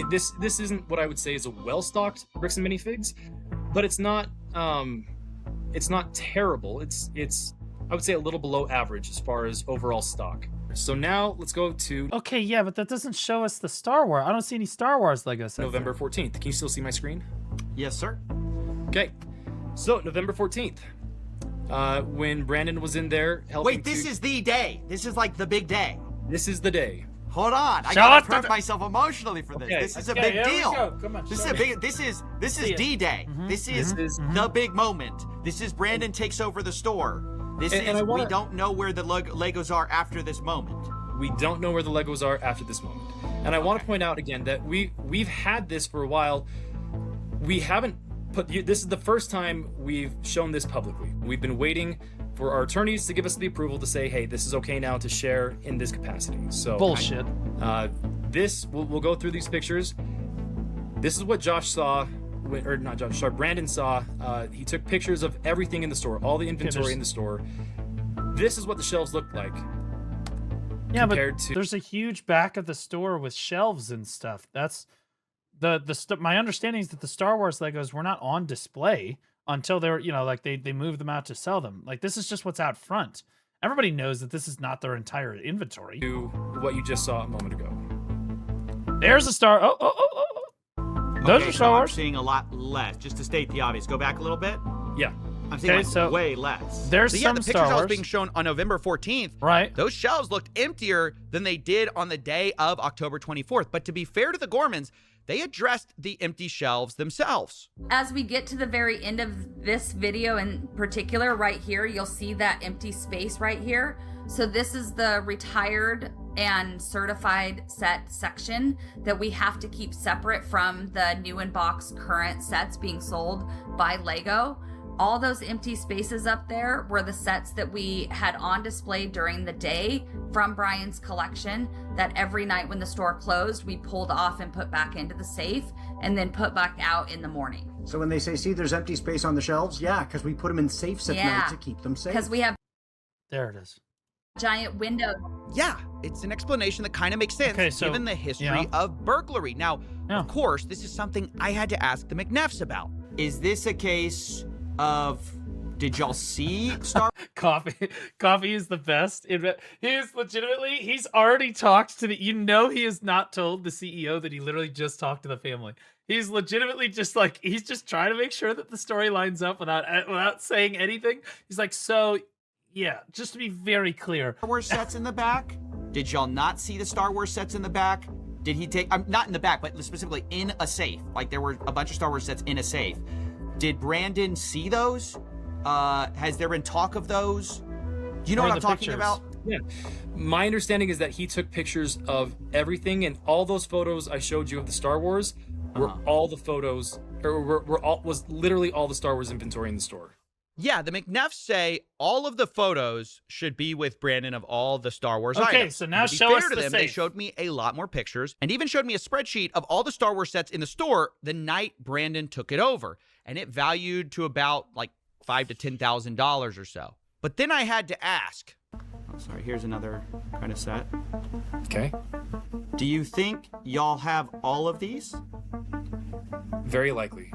This isn't what I would say is a well-stocked Bricks and Minifigs, but it's not terrible. It's I would say a little below average as far as overall stock. So now let's go to Okay, yeah, but that doesn't show us the Star Wars. I don't see any Star Wars Lego sets. November 14th. Can you still see my screen? Yes, sir. Okay. So November 14th. When Brandon was in there helping. Wait, this is the day. This is like the big day. This is the day. Hold on, I gotta prep myself emotionally for this. Okay. This is a big deal. Come on, This is a big. This is D-Day. This is the big moment. This is Brandon takes over the store. This is we don't know where the Legos are after this moment. We don't know where the Legos are after this moment. And I want to point out again that we've had this for a while. We haven't put this is the first time we've shown this publicly. We've been waiting for our attorneys to give us the approval to say, hey, this is okay now to share in this capacity. So bullshit. We'll go through these pictures. This is what Josh saw, or not Josh, sorry, Brandon saw. He took pictures of everything in the store, all the inventory in the store. This is what the shelves looked like. Yeah, but there's a huge back of the store with shelves and stuff. That's my understanding is that the Star Wars Legos were not on display until they're, like they moved them out to sell them. Like, this is just what's out front. Everybody knows that this is not their entire inventory. To what you just saw a moment ago. There's a Star. Those are Star Wars. I'm seeing a lot less. Just to state the obvious, go back a little bit. Yeah. I'm seeing way less. There's so some the Star pictures I was Wars being shown on November 14th, right? Those shelves looked emptier than they did on the day of October 24th. But to be fair to the Gormans, they addressed the empty shelves themselves. As we get to the very end of this video in particular, right here, you'll see that empty space right here. So this is the retired and certified set section that we have to keep separate from the new in box current sets being sold by Lego. All those empty spaces up there were the sets that we had on display during the day from Brian's collection that every night when the store closed, we pulled off and put back into the safe and then put back out in the morning. So when they say, see, there's empty space on the shelves, yeah, because we put them in safes at night to keep them safe. Because we have... There it is. Giant window. Yeah, it's an explanation that kind of makes sense given the history of burglary. Now, of course, this is something I had to ask the McNeffs about. Is this a case of, did y'all see Star Coffee is the best. He is legitimately, he's already talked to he has not told the CEO that he literally just talked to the family. He's legitimately just like, he's just trying to make sure that the story lines up without saying anything. He's like, so yeah, just to be very clear. Star Wars sets in the back? Did y'all not see the Star Wars sets in the back? Did he take, not in the back, but specifically in a safe. Like there were a bunch of Star Wars sets in a safe. Did Brandon see those? Has there been talk of those? Do you know what I'm talking about? Yeah. My understanding is that he took pictures of everything, and all those photos I showed you of the Star Wars were all the photos, or was literally all the Star Wars inventory in the store. Yeah, the McNeffs say all of the photos should be with Brandon of all the Star Wars Okay, items. so now To be show fair us to the them, they safe. showed me a lot more pictures and even showed me a spreadsheet of all the Star Wars sets in the store the night Brandon took it over, and it valued to about like $5,000 to $10,000 or so. But then I had to ask. Oh, sorry, here's another kind of set. Okay. Do you think y'all have all of these? Very likely.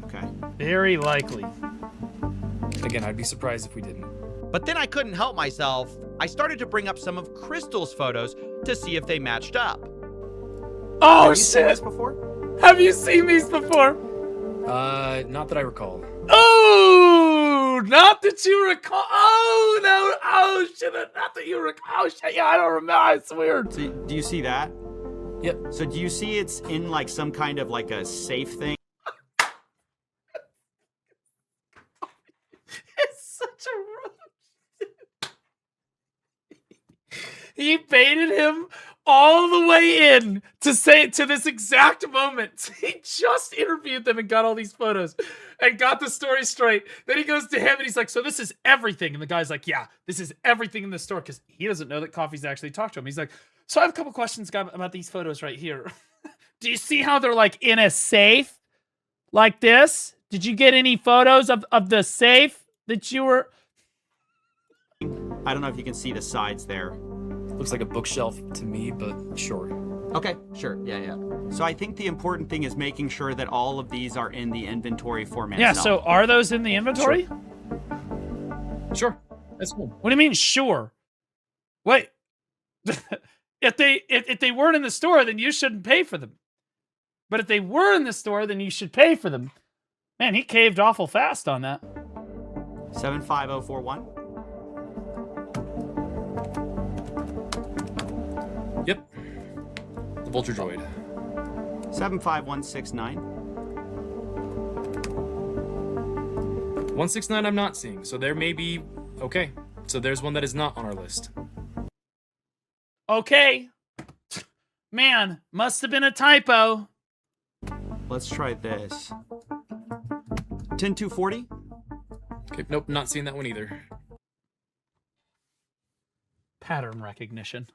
Okay. Very likely. Again, I'd be surprised if we didn't. But then I couldn't help myself. I started to bring up some of Crystal's photos to see if they matched up. Oh, Have you seen shit. this before? Have you seen these before? Not that I recall. Oh, not that you recall. Oh, no. Oh, shit. Not that you recall. Oh, shit. Yeah, I don't remember. It's weird. So, do you see that? Yep. So do you see it's in like some kind of like a safe thing? It's such a He baited him all the way in to say to this exact moment. He just interviewed them and got all these photos and got the story straight. Then he goes to him and he's like, so this is everything. And the guy's like, yeah, this is everything in the store, because he doesn't know that Coffee's actually talked to him. He's like, so I have a couple questions about these photos right here. Do you see how they're like in a safe like this? Did you get any photos of the safe that you were... I don't know if you can see the sides there. Looks like a bookshelf to me, but sure. Okay, sure. Yeah. So I think the important thing is making sure that all of these are in the inventory format. Yeah, so are those in the inventory? Sure. That's cool. What do you mean, sure? Wait. If they weren't in the store, then you shouldn't pay for them. But if they were in the store, then you should pay for them. Man, he caved awful fast on that. 75041. Yep. The Vulture Droid. 75169. 169 I'm not seeing, so there may be... Okay, so there's one that is not on our list. Okay. Man, must have been a typo. Let's try this. 10240. Okay, nope, not seeing that one either. Pattern recognition.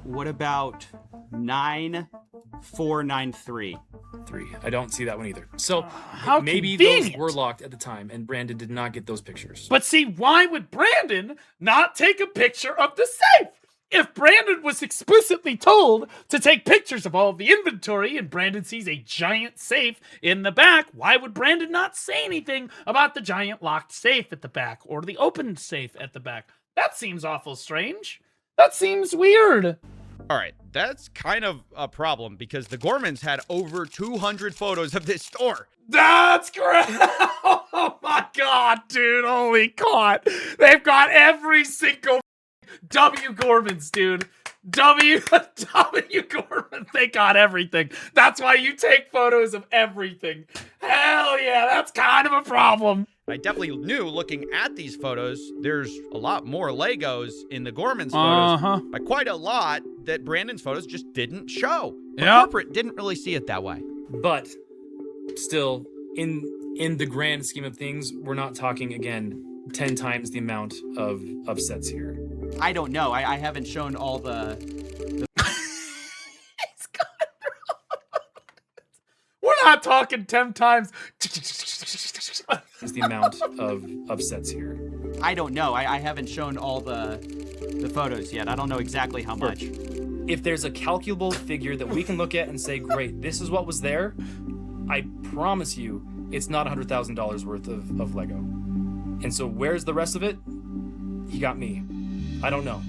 What about 9493? 3. I don't see that one either. So how maybe convenient. those were locked at the time, and Brandon did not get those pictures. But see, why would Brandon not take a picture of the safe? If Brandon was explicitly told to take pictures of all of the inventory and Brandon sees a giant safe in the back, why would Brandon not say anything about the giant locked safe at the back or the open safe at the back? That seems awful strange. That seems weird. All right, that's kind of a problem because the Gormans had over 200 photos of this store. That's great. Oh my God, dude. Holy God. They've got every single W. Gormans, dude. W. Gorman. They got everything. That's why you take photos of everything. Hell yeah, that's kind of a problem. I definitely knew looking at these photos, there's a lot more Legos in the Gorman's photos. By quite a lot that Brandon's photos just didn't show. But corporate didn't really see it that way. But still, in the grand scheme of things, we're not talking, again, 10 times the amount of sets here. I don't know. I haven't shown all the... We're not talking 10 times. Is the amount of sets here. I don't know. I haven't shown all the photos yet. I don't know exactly how much. If there's a calculable figure that we can look at and say, great, this is what was there, I promise you it's not $100,000 worth of Lego. And so where's the rest of it? He got me. I don't know.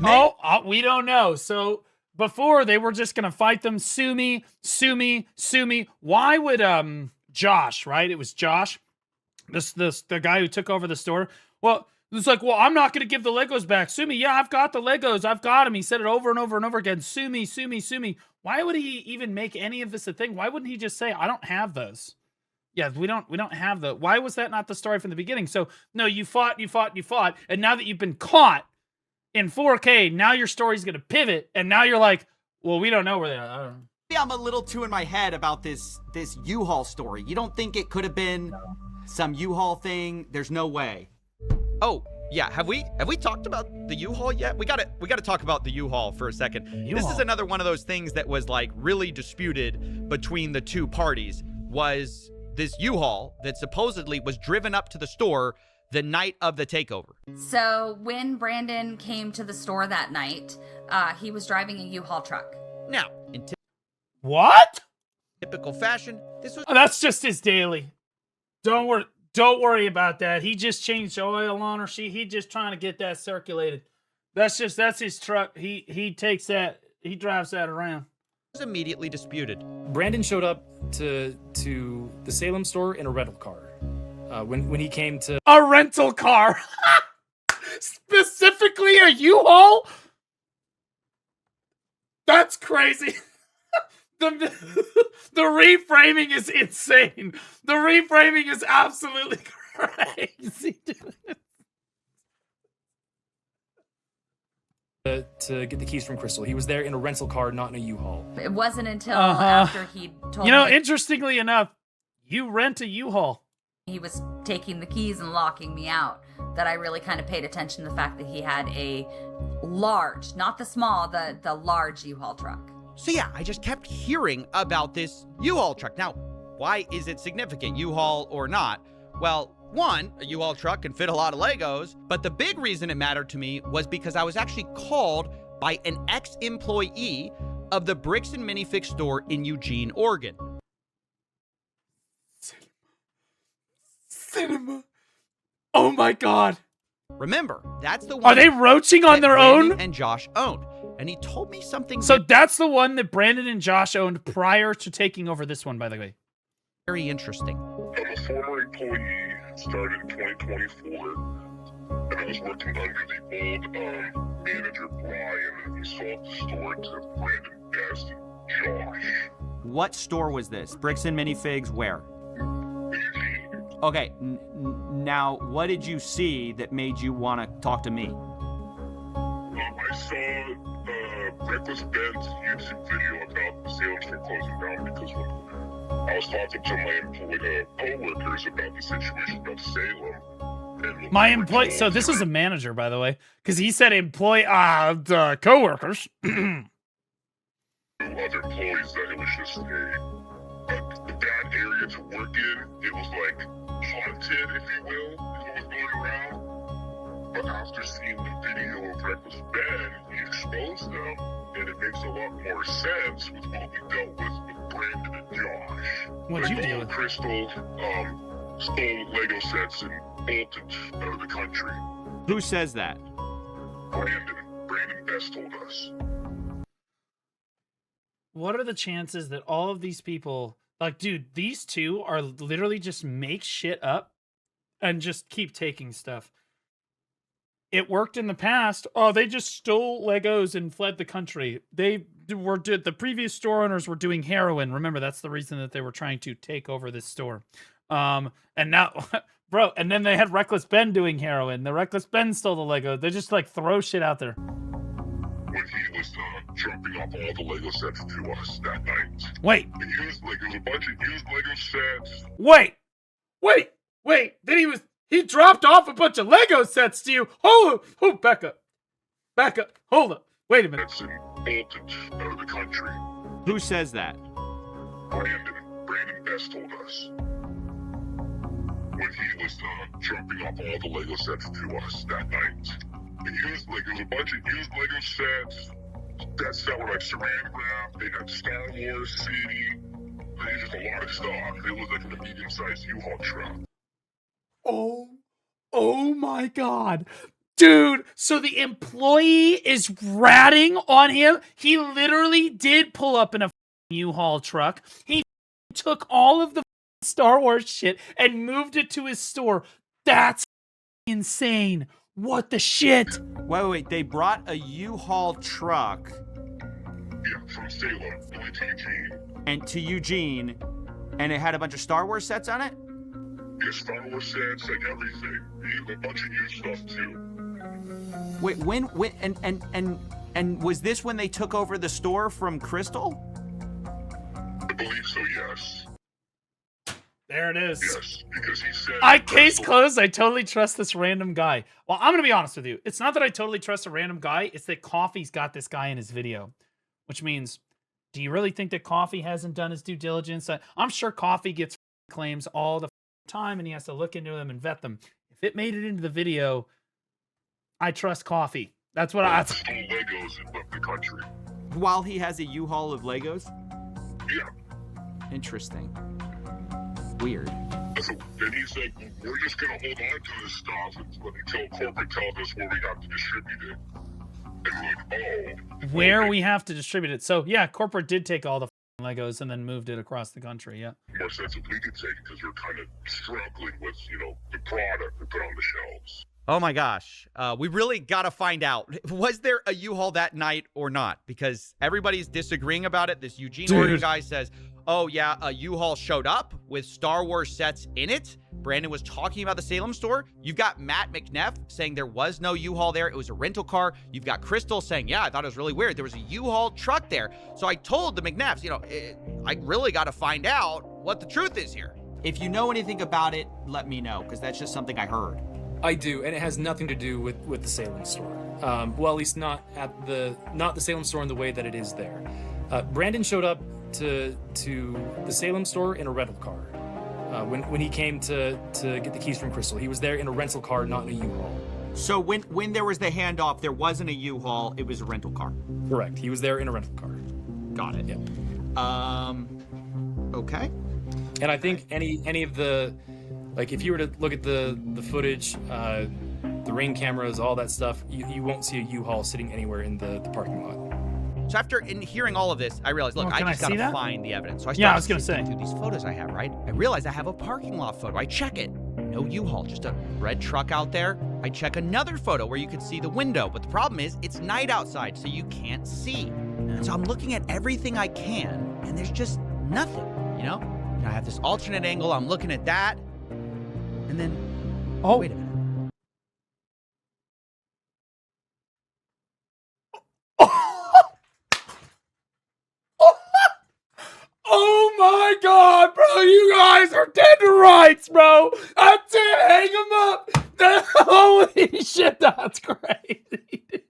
Oh, we don't know. So before they were just gonna fight them. Sue me. Why would Josh, right? It was Josh, the guy who took over the store. Well, it's like, well, I'm not gonna give the Legos back. Sue me. Yeah, I've got the Legos. I've got them. He said it over and over and over again. Sue me. Why would he even make any of this a thing? Why wouldn't he just say, I don't have those? Yeah, we don't have the. Why was that not the story from the beginning? So no, you fought, and now that you've been caught, in 4K. Now your story's gonna pivot, and now you're like, well, we don't know where they are. I don't know. Maybe I'm a little too in my head about this U-Haul story. You don't think it could have been some U-Haul thing? There's no way. Oh, yeah. Have we talked about the U-Haul yet? We gotta talk about the U-Haul for a second. U-Haul. This is another one of those things that was like really disputed between the two parties. Was this U-Haul that supposedly was driven up to the store the night of the takeover? So when Brandon came to the store that night, he was driving a U-Haul truck. Now, in What? typical fashion, this was. Oh, that's just his daily. Don't worry about that. He just changed oil on her. He just trying to get that circulated. That's his truck. He takes that. He drives that around. Was immediately disputed. Brandon showed up to the Salem store in a rental car. When he came to A rental car. Specifically a U-Haul? That's crazy. The reframing is insane. The reframing is absolutely crazy. to get the keys from Crystal. He was there in a rental car, not in a U-Haul. It wasn't until after he told You know, me interestingly enough, you rent a U-Haul. he was taking the keys and locking me out that I really kind of paid attention to the fact that he had a large, not the small, the large U-Haul truck. So yeah, I just kept hearing about this U-Haul truck. Now, why is it significant, U-Haul or not? Well, one, a U-Haul truck can fit a lot of Legos, but the big reason it mattered to me was because I was actually called by an ex-employee of the Bricks and Minifigs store in Eugene, Oregon. Cinema. Oh my God. Remember, that's the one. Are they roaching on that their Brandon own? And Josh owned. And he told me something So that's the one that Brandon and Josh owned prior to taking over this one, by the way. very interesting. I'm a former employee, started in 2024, and I was working under the old manager Brian, and he sold the store to Brandon Best and Josh. What store was this? Bricks and Minifigs where? Okay, now what did you see that made you want to talk to me? I saw Reckless Ben's YouTube video about the Salem store closing down because when I was talking to my co-workers about the situation about Salem. And My employee. So this is a manager, by the way, because he said employee, coworkers. other employees that it was just a bad area to work in. It was like haunted, if you will, is what was going around. But after seeing the video of Reckless Ben, he exposed them, and it makes a lot more sense with what we dealt with Brandon and Josh. What'd you deal with? Crystal stole Lego sets and bolted out of the country. Who says that? Brandon Best told us. What are the chances that all of these people, like, dude, these two are literally just make shit up and just keep taking stuff. It worked in the past. Oh, they just stole Legos and fled the country. The previous store owners were doing heroin. Remember, that's the reason that they were trying to take over this store. And now, bro, and then they had Reckless Ben doing heroin. The Reckless Ben stole the Lego. They just like throw shit out there. When he was dropping off all the Lego sets to us that night. Wait. There was a bunch of used Lego sets. Wait. Then he dropped off a bunch of Lego sets to you. Back up. Hold up. Wait a minute. And bolted out of the country. Who says that? Brandon Best told us. When he was dropping off all the Lego sets to us that night. There was a bunch of used Lego sets. That's that were like saran wrap. They had Star Wars CD. They had just a lot of stuff. It was like in a medium-sized U-Haul truck. Oh my God. Dude, so the employee is ratting on him. He literally did pull up in a U-Haul truck. He took all of the Star Wars shit and moved it to his store. That's insane. What the shit? Wait. They brought a U-Haul truck. Yeah, from Salem to Eugene. And to Eugene, and it had a bunch of Star Wars sets on it? Yeah, Star Wars sets, like everything. A bunch of used stuff too. Wait, when and was this when they took over the store from Crystal? I believe so, yes. There it is. Yes, because he said... Case closed. I totally trust this random guy. Well, I'm going to be honest with you. It's not that I totally trust a random guy. It's that Coffee's got this guy in his video. Which means, do you really think that Coffee hasn't done his due diligence? I'm sure Coffee gets claims all the time and he has to look into them and vet them. If it made it into the video, I trust Coffee. That's what I... Stole Legos and left the country. While he has a U-Haul of Legos? Yeah. Interesting. Weird. And he's like, we're just going to hold on to this stuff until corporate tells us where we have to distribute it. And we're like, oh. Where we have to distribute it. So, yeah, corporate did take all the Legos and then moved it across the country, yeah. More sense if we could take it because we're kind of struggling with, the product we put on the shelves. Oh my gosh. We really got to find out. Was there a U-Haul that night or not? Because everybody's disagreeing about it. This Eugene, Oregon guy says, oh yeah, a U-Haul showed up with Star Wars sets in it. Brandon was talking about the Salem store. You've got Matt McNeff saying there was no U-Haul there. It was a rental car. You've got Crystal saying, yeah, I thought it was really weird. There was a U-Haul truck there. So I told the McNeffs, I really got to find out what the truth is here. If you know anything about it, let me know, because that's just something I heard. I do, and it has nothing to do with the Salem store. Well, at least not the Salem store in the way that it is there. Brandon showed up to the Salem store in a rental car. When he came to get the keys from Crystal, he was there in a rental car, not in a U-Haul. So when there was the handoff, there wasn't a U-Haul, it was a rental car. Correct. He was there in a rental car. Got it. Yeah. Okay. And I think any of the, like, if you were to look at the footage, the ring cameras, all that stuff, you won't see a U-Haul sitting anywhere in the parking lot. So after hearing all of this, I realized, look, I just gotta find the evidence. So I Yeah, I was started gonna sifting say. through these photos I have, right? I realized I have a parking lot photo. I check it. No U-Haul, just a red truck out there. I check another photo where you can see the window, but the problem is it's night outside, so you can't see. And so I'm looking at everything I can, and there's just nothing, I have this alternate angle. I'm looking at that, and then, wait a minute. Oh my god, bro, you guys are dead to rights, bro. That's it, hang him up. Holy shit, that's crazy, dude.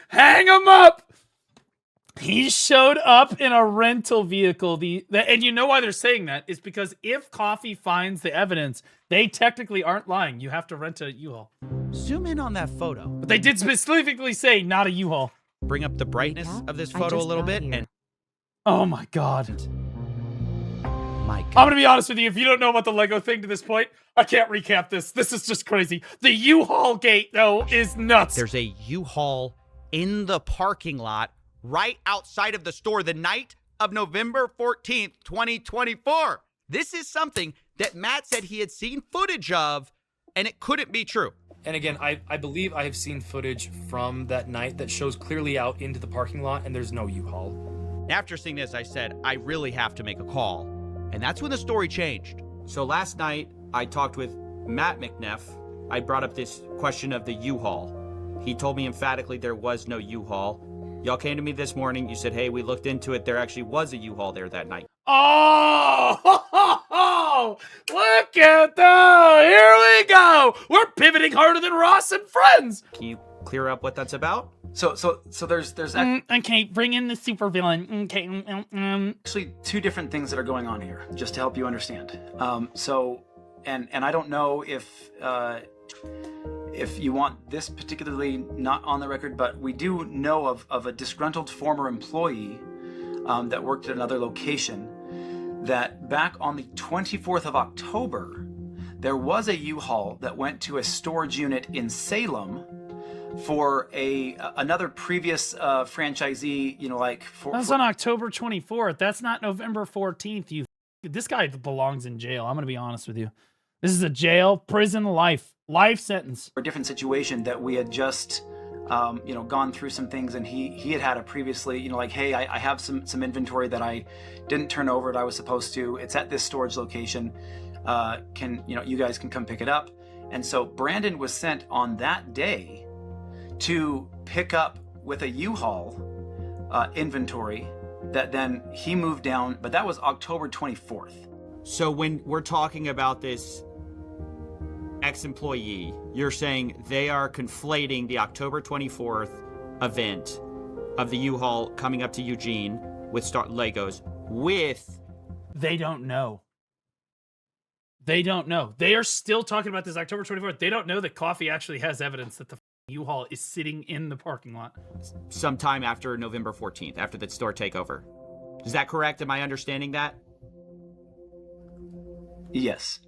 Hang him up. He showed up in a rental vehicle. And you know why they're saying that? It's because if Coffee finds the evidence, they technically aren't lying. You have to rent a U-Haul. Zoom in on that photo. But they did specifically say not a U-Haul. Bring up the brightness of this photo a little bit. And oh my god. My god. I'm gonna be honest with you. If you don't know about the Lego thing to this point, I can't recap this. This is just crazy. The U-Haul gate, though, is nuts. There's a U-Haul in the parking lot right outside of the store the night of November 14th, 2024. This is something that Matt said he had seen footage of, and it couldn't be true. And again, I believe I have seen footage from that night that shows clearly out into the parking lot, and there's no U-Haul. After seeing this, I said, I really have to make a call. And that's when the story changed. So last night, I talked with Matt McNeff. I brought up this question of the U-Haul. He told me emphatically there was no U-Haul. Y'all came to me this morning. You said, hey, we looked into it. There actually was a U-Haul there that night. Oh, look at that. Here we go. We're pivoting harder than Ross and Friends. Can you clear up what that's about? So there's okay, bring in the supervillain. Okay. actually two different things that are going on here, just to help you understand. And I don't know if you want this particularly not on the record, but we do know of a disgruntled former employee that worked at another location that back on the 24th of October, there was a U-Haul that went to a storage unit in Salem for another previous franchisee, That's on October 24th. That's not November 14th. This guy belongs in jail. I'm going to be honest with you. This is a jail, prison, life sentence. For a different situation that we had just gone through some things, and he had a previously, like, hey, I have some inventory that I didn't turn over that I was supposed to. It's at this storage location. You guys can come pick it up. And so Brandon was sent on that day to pick up with a U-Haul inventory that then he moved down, but that was October 24th. So when we're talking about this ex-employee, you're saying they are conflating the October 24th event of the U-Haul coming up to Eugene with Legos with... They don't know. They don't know. They are still talking about this October 24th. They don't know that Coffee actually has evidence that the U-Haul is sitting in the parking lot. Sometime after November 14th, after the store takeover. Is that correct? Am I understanding that? Yes.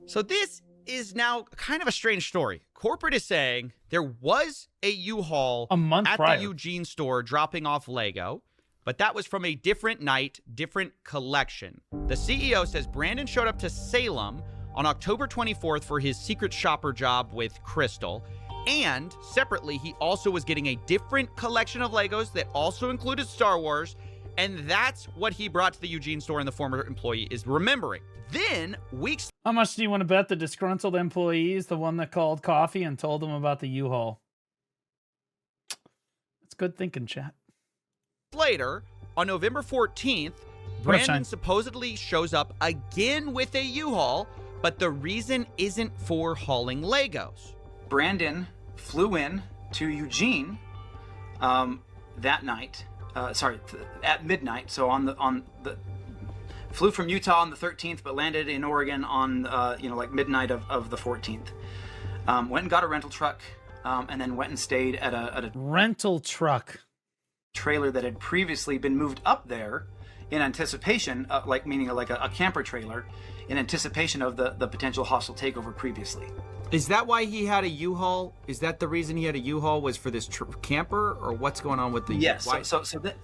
So this is now kind of a strange story. Corporate is saying there was a U-Haul a month at prior. the Eugene store dropping off Lego, but that was from a different night, different collection. The CEO says Brandon showed up to Salem on October 24th for his secret shopper job with Crystal, and separately, he also was getting a different collection of Legos that also included Star Wars, and that's what he brought to the Eugene store, and the former employee is remembering. Then, weeks... How much do you want to bet the disgruntled employee is the one that called Coffee and told him about the U-Haul? That's good thinking, chat. Later, on November 14th, Brandon supposedly shows up again with a U-Haul, but the reason isn't for hauling Legos. Brandon flew in to Eugene that night. At midnight. So on the flew from Utah on the 13th, but landed in Oregon on like midnight of the 14th. Went and got a rental truck, and then went and stayed at a rental truck trailer that had previously been moved up there in anticipation, meaning like a camper trailer, in anticipation of the potential hostile takeover previously. Is that why he had a U-Haul? Is that the reason he had a U-Haul, was for this camper, or what's going on with the? Yes.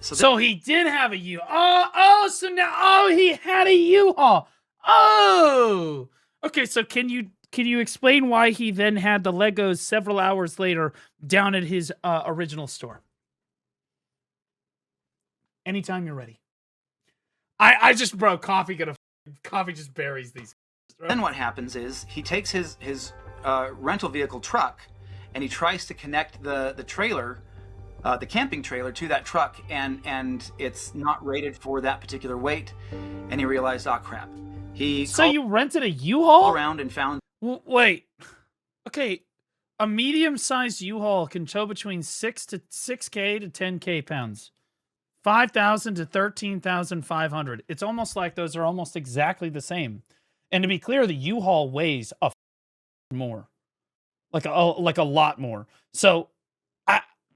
So he did have a U. So now he had a U-Haul. Oh, okay. So can you explain why he then had the Legos several hours later down at his original store? Anytime you're ready. I just, bro, Coffee just buries these. Then what happens is he takes his rental vehicle truck, and he tries to connect the trailer, the camping trailer, to that truck, and it's not rated for that particular weight, and he realized, oh crap. So you rented a U-Haul? Around and found. Wait, okay, a medium-sized U-Haul can tow between 6K to 10K pounds. 5,000 to 13,500. It's almost like those are almost exactly the same. And to be clear, the U-Haul weighs a more, like a lot more. So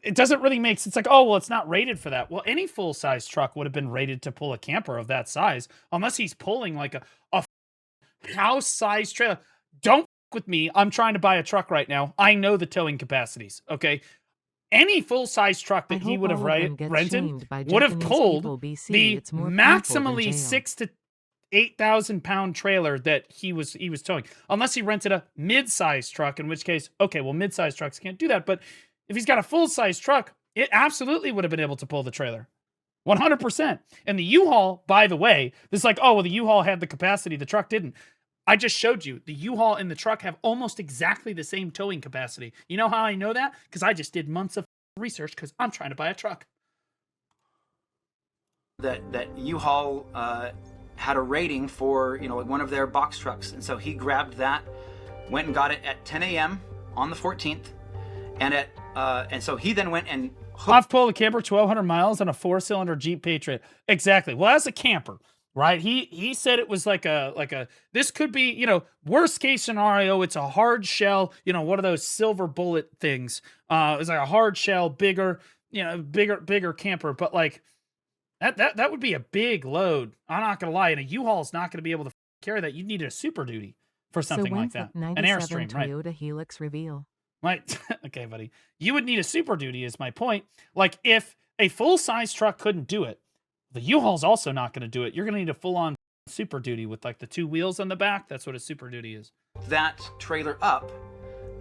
it doesn't really make sense. It's like, oh, well, it's not rated for that. Well, any full-size truck would have been rated to pull a camper of that size, unless he's pulling like a house-sized trailer. Don't with me. I'm trying to buy a truck right now. I know the towing capacities. Okay. Any full-size truck that he would have rented would have pulled the maximally 6,000 to 8,000 pound trailer that he was towing, unless he rented a mid-size truck, in which case, okay, well, mid-size trucks can't do that. But if he's got a full-size truck, it absolutely would have been able to pull the trailer, 100%. And the U-Haul, by the way, it's like, oh, well, the U-Haul had the capacity, the truck didn't. I just showed you the U-Haul and the truck have almost exactly the same towing capacity. You know how I know that? Because I just did months of research because I'm trying to buy a truck. That U-Haul had a rating for, like one of their box trucks. And so he grabbed that, went and got it at 10 a.m. on the 14th. And so he then went and I've pulled a camper 1,200 miles on a 4-cylinder Jeep Patriot. Exactly. Well, as a camper, right? He said it was like a this could be, worst case scenario, it's a hard shell, one of those silver bullet things. It's like a hard shell, bigger camper, but like that would be a big load. I'm not gonna lie, and a U-Haul is not gonna be able to carry that. You'd need a Super Duty for something like that. An Airstream, right? Toyota Helix reveal. Right. Okay, buddy. You would need a Super Duty is my point. Like if a full-size truck couldn't do it, the U-Haul's also not going to do it. You're going to need a full-on Super Duty with like the 2 wheels on the back. That's what a Super Duty is. That trailer up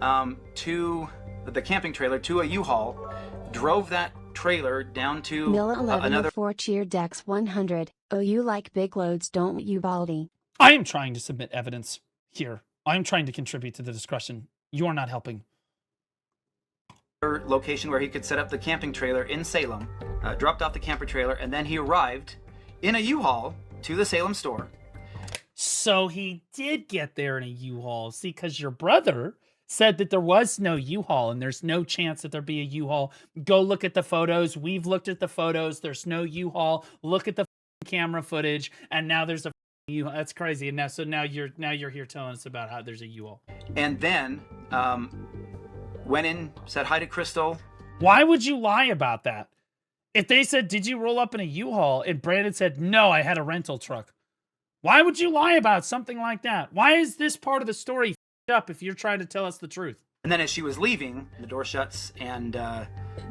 to the camping trailer, to a U-Haul, drove that trailer down to Mill 11 another 4 cheer Dex 100. Oh, you like big loads, don't you, Baldy? I am trying to submit evidence here. I'm trying to contribute to the discussion. You are not helping. location where he could set up the camping trailer in Salem, dropped off the camper trailer, and then he arrived in a U-Haul to the Salem store. So he did get there in a U-Haul. See, because your brother said that there was no U-Haul and there's no chance that there'd be a U-Haul. Go look at the photos. We've looked at the photos. There's no U-Haul. Look at the camera footage, and now there's a U-Haul. That's crazy. And now you're here telling us about how there's a U-Haul. And then went in, said hi to Crystal. Why would you lie about that? If they said, "Did you roll up in a U-Haul?" and Brandon said, "No, I had a rental truck." Why would you lie about something like that? Why is this part of the story up if you're trying to tell us the truth? And then as she was leaving, the door shuts, and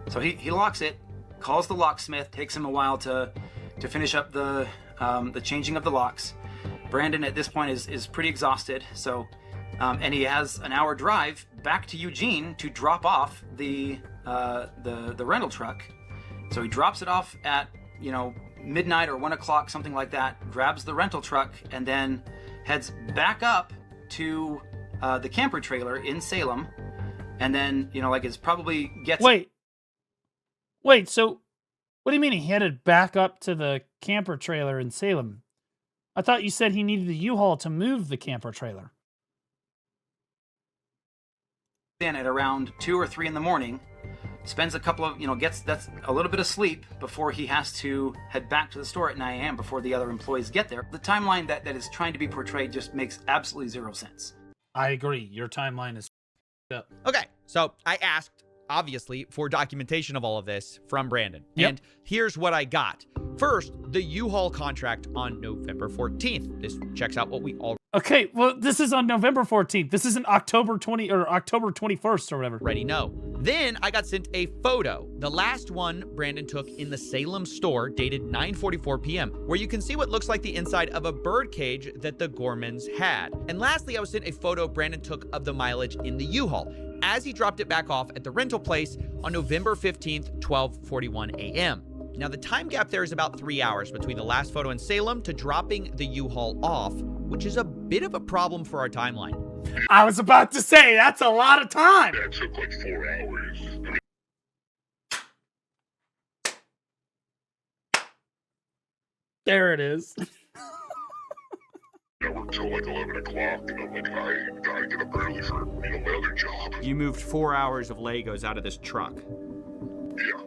so he locks it, calls the locksmith. Takes him a while to finish up the changing of the locks. Brandon at this point is pretty exhausted, so and he has an hour drive back to Eugene to drop off the rental truck. So he drops it off at midnight or 1 o'clock, something like that, grabs the rental truck, and then heads back up to the camper trailer in Salem, and then it's probably gets wait, so what do you mean he headed back up to the camper trailer in Salem? I thought you said he needed the U-Haul to move the camper trailer. in at around 2 or 3 in the morning, spends a couple of gets that's a little bit of sleep before he has to head back to the store at 9 a.m. before the other employees get there. The timeline that is trying to be portrayed just makes absolutely zero sense. I agree. Your timeline is up. Okay, so I asked, obviously, for documentation of all of this from Brandon. Yep. And here's what I got. First, the U-Haul contract on November 14th. This checks out what we all Okay, well, this is on November 14th. This isn't October 20 or October 21st or whatever. already know. Then I got sent a photo, the last one Brandon took in the Salem store, dated 9:44 p.m., where you can see what looks like the inside of a bird cage that the Gormans had. And lastly, I was sent a photo Brandon took of the mileage in the U-Haul as he dropped it back off at the rental place on November 15th, 12:41 a.m. Now, the time gap there is about 3 hours between the last photo in Salem to dropping the U-Haul off, which is a bit of a problem for our timeline. I was about to say, that's a lot of time. That took like 4 hours. There it is. I worked till like 11 o'clock, and I'm like, I gotta get up early for my other job. You moved 4 hours of Legos out of this truck. Yeah.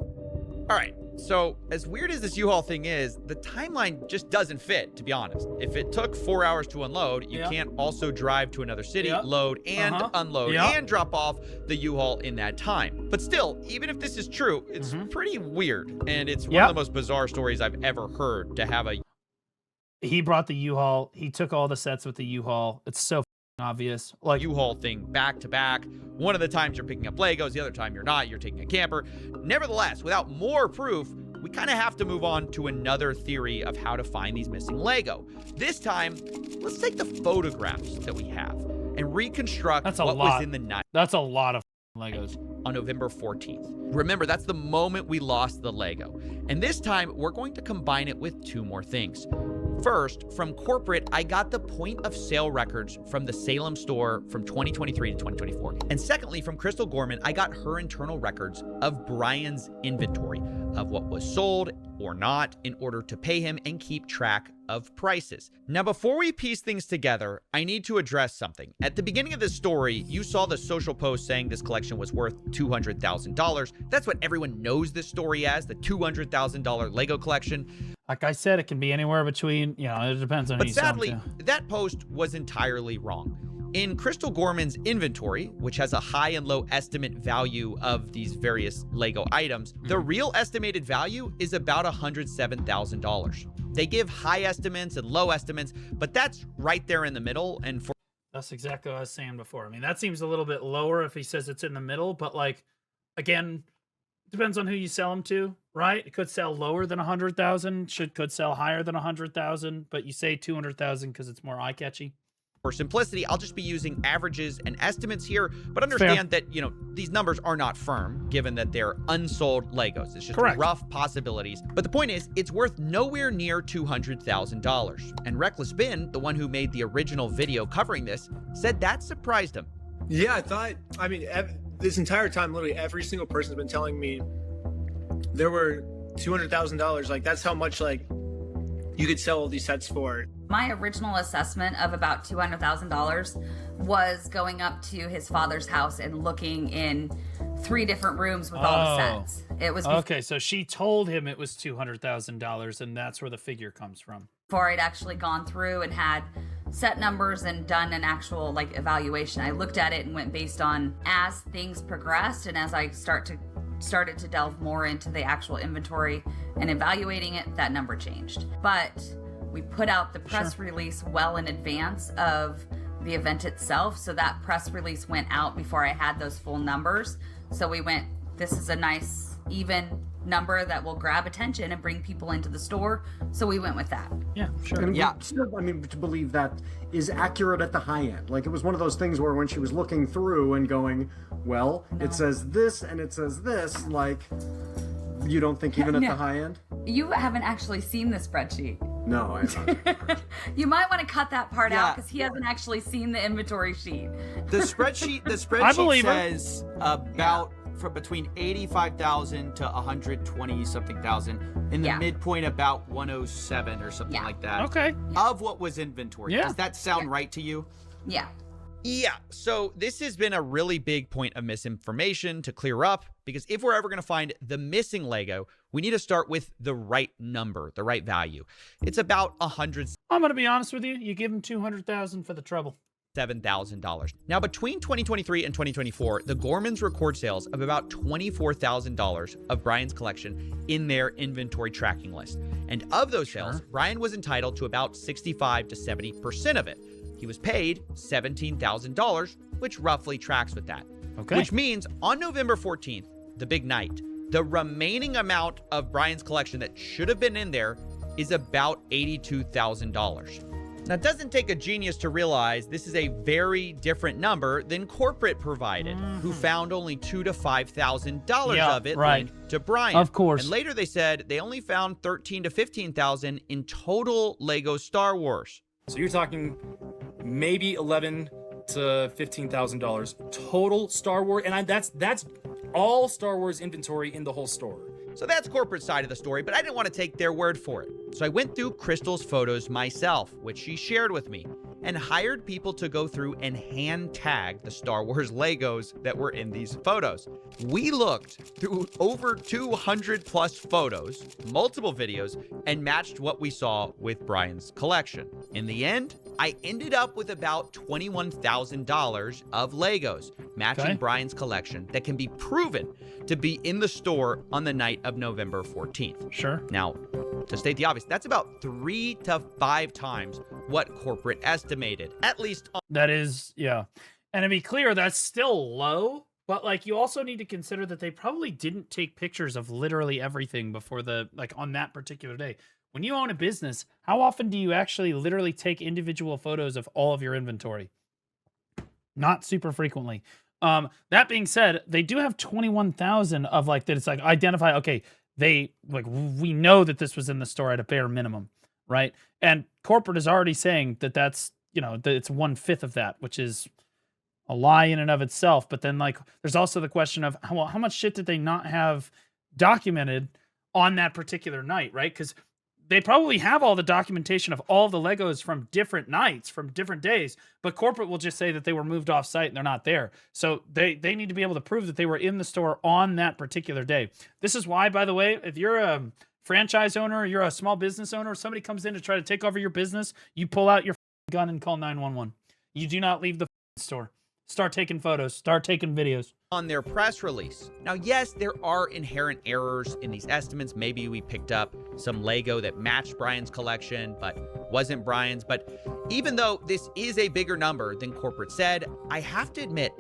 All right, so as weird as this U-Haul thing is, the timeline just doesn't fit, to be honest. If it took 4 hours to unload, you can't also drive to another city, load and unload and drop off the U-Haul in that time. But still, even if this is true, it's pretty weird, and it's one of the most bizarre stories I've ever heard to have a... He brought the U-Haul. He took all the sets with the U-Haul. It's so obvious. Like U-Haul thing back to back. One of the times you're picking up Legos, the other time you're not, you're taking a camper. Nevertheless, without more proof, we kind of have to move on to another theory of how to find these missing Lego. This time, let's take the photographs that we have and reconstruct what was in the night. That's a lot of Legos. On November 14th. Remember, that's the moment we lost the Lego. And this time, we're going to combine it with 2 more things. First, from corporate, I got the point of sale records from the Salem store from 2023 to 2024. And secondly, from Crystal Gorman, I got her internal records of Brian's inventory of what was sold or not in order to pay him and keep track of prices. Now, before we piece things together, I need to address something. At the beginning of this story, you saw the social post saying this collection was worth $200,000. That's what everyone knows this story as, the $200,000 Lego collection. Like I said, it can be anywhere between, it depends on who you sell them to. But sadly, that post was entirely wrong. In Crystal Gorman's inventory, which has a high and low estimate value of these various Lego items, the real estimated value is about $107,000. They give high estimates and low estimates, but that's right there in the middle. And for that's exactly what I was saying before. I mean, that seems a little bit lower if he says it's in the middle, but again, depends on who you sell them to, right? It could sell lower than 100,000, could sell higher than 100,000, but you say 200,000 because it's more eye-catchy. For simplicity, I'll just be using averages and estimates here, but understand that, these numbers are not firm, given that they're unsold Legos. It's just rough possibilities. But the point is, it's worth nowhere near $200,000. And Reckless Ben, the one who made the original video covering this, said that surprised him. Yeah, this entire time, literally every single person's been telling me there were $200,000. Like, that's how much, you could sell all these sets for. My original assessment of about $200,000 was going up to his father's house and looking in 3 different rooms with all the sets. It was okay. So she told him it was $200,000, and that's where the figure comes from. Before I'd actually gone through and had set numbers and done an actual evaluation. I looked at it and went based on as things progressed and as I started to delve more into the actual inventory and evaluating it, that number changed. But we put out the press release well in advance of the event itself. So that press release went out before I had those full numbers. So we went, this is a nice, even number that will grab attention and bring people into the store. So we went with that. Yeah, sure. And to believe that is accurate at the high end. Like, it was one of those things where when she was looking through and going, well, it says this and it says this, you don't think even at the high end? You haven't actually seen the spreadsheet. No, I haven't. You might want to cut that part out because he hasn't actually seen the inventory sheet. The spreadsheet says about from between 85,000 to 120 something thousand. In the midpoint, about 107 or something like that. Okay. Of what was inventory. Yeah. Does that sound right to you? Yeah. Yeah, so this has been a really big point of misinformation to clear up, because if we're ever going to find the missing Lego, we need to start with the right number, the right value. It's about $107,000. I'm going to be honest with you. You give him $200,000 for the trouble. $7,000. Now, between 2023 and 2024, the Gormans record sales of about $24,000 of Brian's collection in their inventory tracking list. And of those sales, Brian was entitled to about 65 to 70% of it. He was paid $17,000, which roughly tracks with that. Okay. Which means on November 14th, the big night, the remaining amount of Brian's collection that should have been in there is about $82,000. Now, it doesn't take a genius to realize this is a very different number than corporate provided, who found only $2,000 to $5,000 of it linked to Brian. Of course. And later they said they only found $13,000 to $15,000 in total Lego Star Wars. So you're talking maybe $11,000 to $15,000 total Star Wars, and that's all Star Wars inventory in the whole store. So that's corporate side of the story, but I didn't want to take their word for it. So I went through Crystal's photos myself, which she shared with me, and hired people to go through and hand tag the Star Wars Legos that were in these photos. We looked through over 200 plus photos, multiple videos, and matched what we saw with Brian's collection. In the end, I ended up with about $21,000 of Legos, matching Brian's collection that can be proven to be in the store on the night of November 14th. Sure. Now, to state the obvious, that's about 3 to 5 times what corporate estimated, at least. That is, yeah. And to be clear, that's still low, but you also need to consider that they probably didn't take pictures of literally everything before on that particular day. When you own a business, how often do you actually literally take individual photos of all of your inventory? Not super frequently. That being said, they do have 21,000 of that. It's identify, okay, we know that this was in the store at a bare minimum, right? And corporate is already saying that that's, that it's 1/5 of that, which is a lie in and of itself. But then there's also the question of how much shit did they not have documented on that particular night, right? Because they probably have all the documentation of all the Legos from different nights, from different days, but corporate will just say that they were moved off site and they're not there. So they need to be able to prove that they were in the store on that particular day. This is why, by the way, if you're a franchise owner, you're a small business owner, somebody comes in to try to take over your business, you pull out your gun and call 911. You do not leave the store. Start taking photos, start taking videos. On their press release. Now, yes, there are inherent errors in these estimates. Maybe we picked up some Lego that matched Brian's collection, but wasn't Brian's. But even though this is a bigger number than corporate said, I have to admit,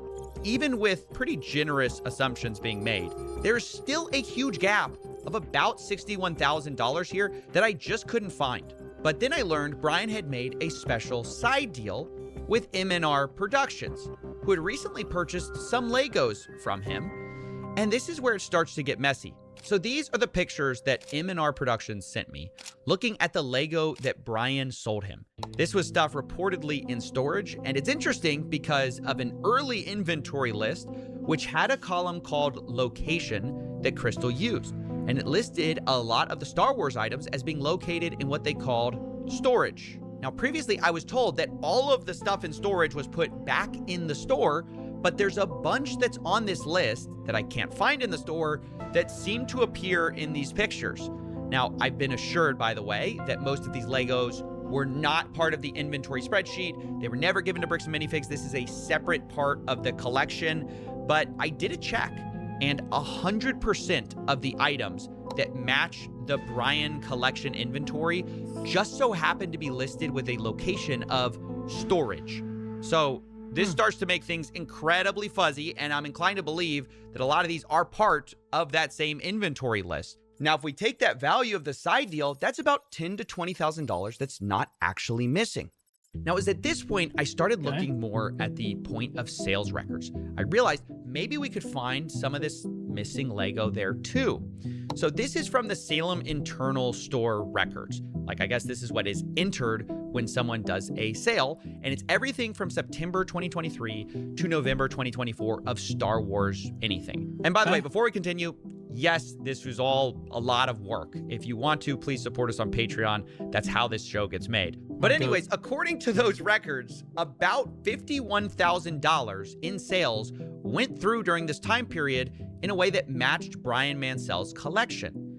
even with pretty generous assumptions being made, there's still a huge gap of about $61,000 here that I just couldn't find. But then I learned Brian had made a special side deal with M&R Productions, who had recently purchased some Legos from him. And this is where it starts to get messy. So these are the pictures that M&R Productions sent me, looking at the Lego that Brian sold him. This was stuff reportedly in storage, and it's interesting because of an early inventory list, which had a column called Location that Crystal used. And it listed a lot of the Star Wars items as being located in what they called storage. Now, previously I was told that all of the stuff in storage was put back in the store, but there's a bunch that's on this list that I can't find in the store that seem to appear in these pictures. Now, I've been assured, by the way, that most of these Legos were not part of the inventory spreadsheet. They were never given to Bricks and Minifigs. This is a separate part of the collection, but I did a check, and 100% of the items that match the Brian collection inventory just so happen to be listed with a location of storage. So this starts to make things incredibly fuzzy, and I'm inclined to believe that a lot of these are part of that same inventory list. Now, if we take that value of the side deal, that's about $10,000 to $20,000 that's not actually missing. Now, it was at this point I started looking more at the point of sales records. I realized maybe we could find some of this missing Lego there too. So this is from the Salem internal store records. Like, I guess this is what is entered when someone does a sale, and it's everything from September 2023 to November 2024 of Star Wars anything. And by the way, before we continue, yes, this was all a lot of work. If you want to, please support us on Patreon. That's how this show gets made. But anyways, according to those records, about $51,000 in sales went through during this time period in a way that matched Brian Mansell's collection.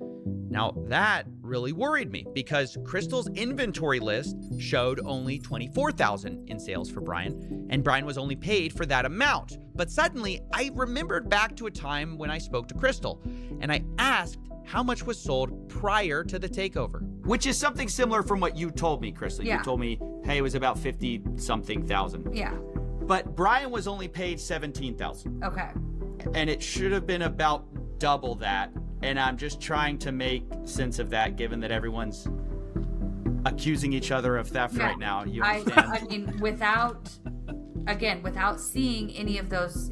Now, that really worried me because Crystal's inventory list showed only $24,000 in sales for Brian, and Brian was only paid for that amount. But suddenly, I remembered back to a time when I spoke to Crystal, and I asked how much was sold prior to the takeover. Which is something similar from what you told me, Crystal. Yeah. You told me, hey, it was about 50-something thousand. Yeah. But Brian was only paid $17,000. Okay. And it should have been about double that. And I'm just trying to make sense of that, given that everyone's accusing each other of theft right now. You understand? I mean, without seeing any of those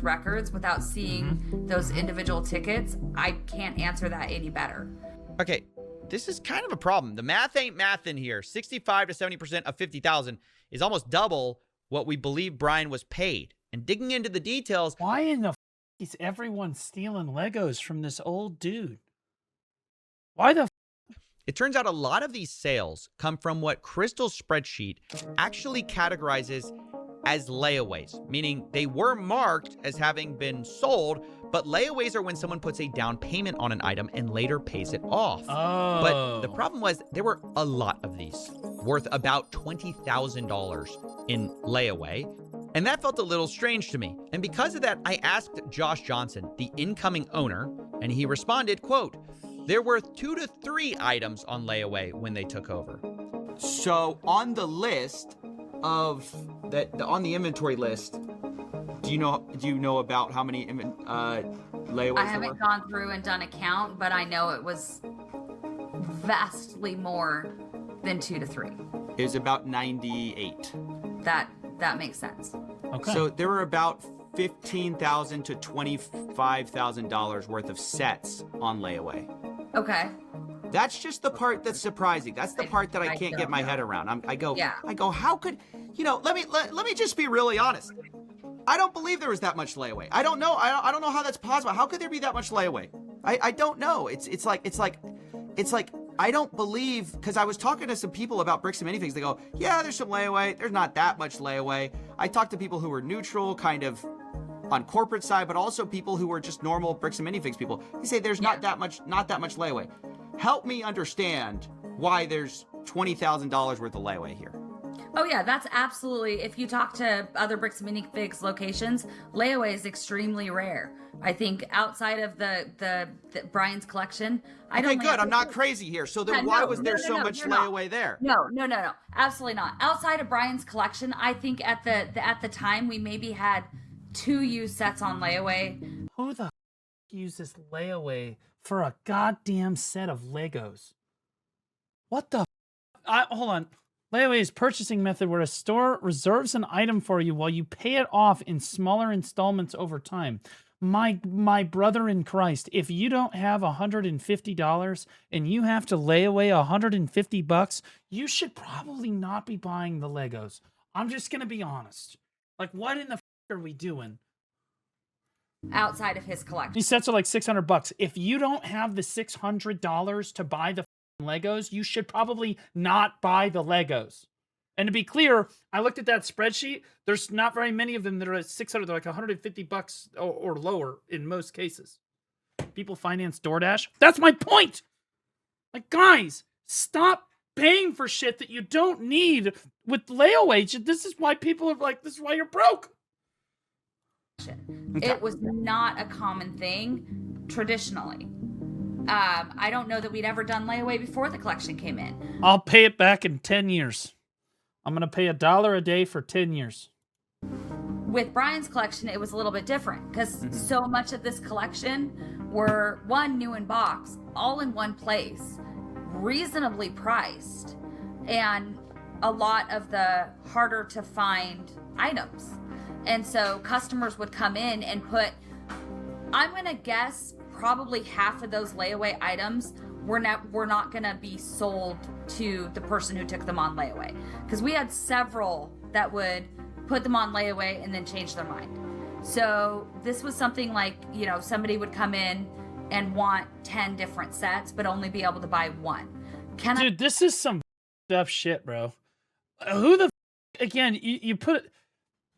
records, without seeing those individual tickets, I can't answer that any better. Okay, this is kind of a problem. The math ain't math in here. 65 to 70% of 50,000 is almost double what we believe Brian was paid. And digging into the details, why in the is everyone stealing Legos from this old dude? Why the It turns out a lot of these sales come from what Crystal's spreadsheet actually categorizes as layaways, meaning they were marked as having been sold, but layaways are when someone puts a down payment on an item and later pays it off. Oh. But the problem was there were a lot of these, worth about $20,000 in layaway, and that felt a little strange to me. And because of that, I asked Josh Johnson, the incoming owner, and he responded, quote, "There were 2 to 3 items on layaway when they took over." So on the list of that, on the inventory list, do you know about how many layaways I haven't gone through and done a count, but I know it was vastly more than 2 to 3. It was about 98. That makes sense. Okay. So there were about $15,000 to $25,000 worth of sets on layaway. Okay. That's just the part that's surprising. That's the part that I can't get my head around. I go, how could, let me just be really honest. I don't believe there was that much layaway. I don't know. I don't know how that's possible. How could there be that much layaway? I don't know. It's like I don't believe, because I was talking to some people about Bricks and Minifigs. They go, yeah, there's some layaway. There's not that much layaway. I talked to people who were neutral, kind of on corporate side, but also people who were just normal Bricks and Minifigs people. They say there's not that much layaway. Help me understand why there's $20,000 worth of layaway here. Oh yeah, that's absolutely. If you talk to other Bricks and Minifigs locations, layaway is extremely rare. I think outside of the Brian's collection, Okay, good. I'm not crazy here. So then why was there so much layaway there? No, absolutely not. Outside of Brian's collection, I think at the time we maybe had 2 used sets on layaway. Who the uses layaway for a goddamn set of Legos? What the? Hold on. Layaway is purchasing method where a store reserves an item for you while you pay it off in smaller installments over time. My brother in Christ, if you don't have $150 and you have to lay away $150, you should probably not be buying the Legos. I'm just gonna be honest. Like, what in the are we doing? Outside of his collection. These sets are like $600. If you don't have the $600 to buy the Legos, you should probably not buy the Legos. And to be clear, I looked at that spreadsheet. There's not very many of them that are at 600. They're like $150 or lower in most cases. People finance DoorDash. That's my point. Like, guys, stop paying for shit that you don't need with layaway. This is why people are like, this is why you're broke. Okay. It was not a common thing traditionally. I don't know that we'd ever done layaway before the collection came in. I'll pay it back in 10 years. I'm going to pay $1 a day for 10 years. With Brian's collection, it was a little bit different because so much of this collection were new in box, all in one place, reasonably priced, and a lot of the harder to find items. And so customers would come in and put, I'm going to guess probably half of those layaway items were not going to be sold to the person who took them on layaway. Because we had several that would put them on layaway and then change their mind. So this was something like, somebody would come in and want 10 different sets, but only be able to buy one. Dude, this is some up shit, bro. Who the again, you put,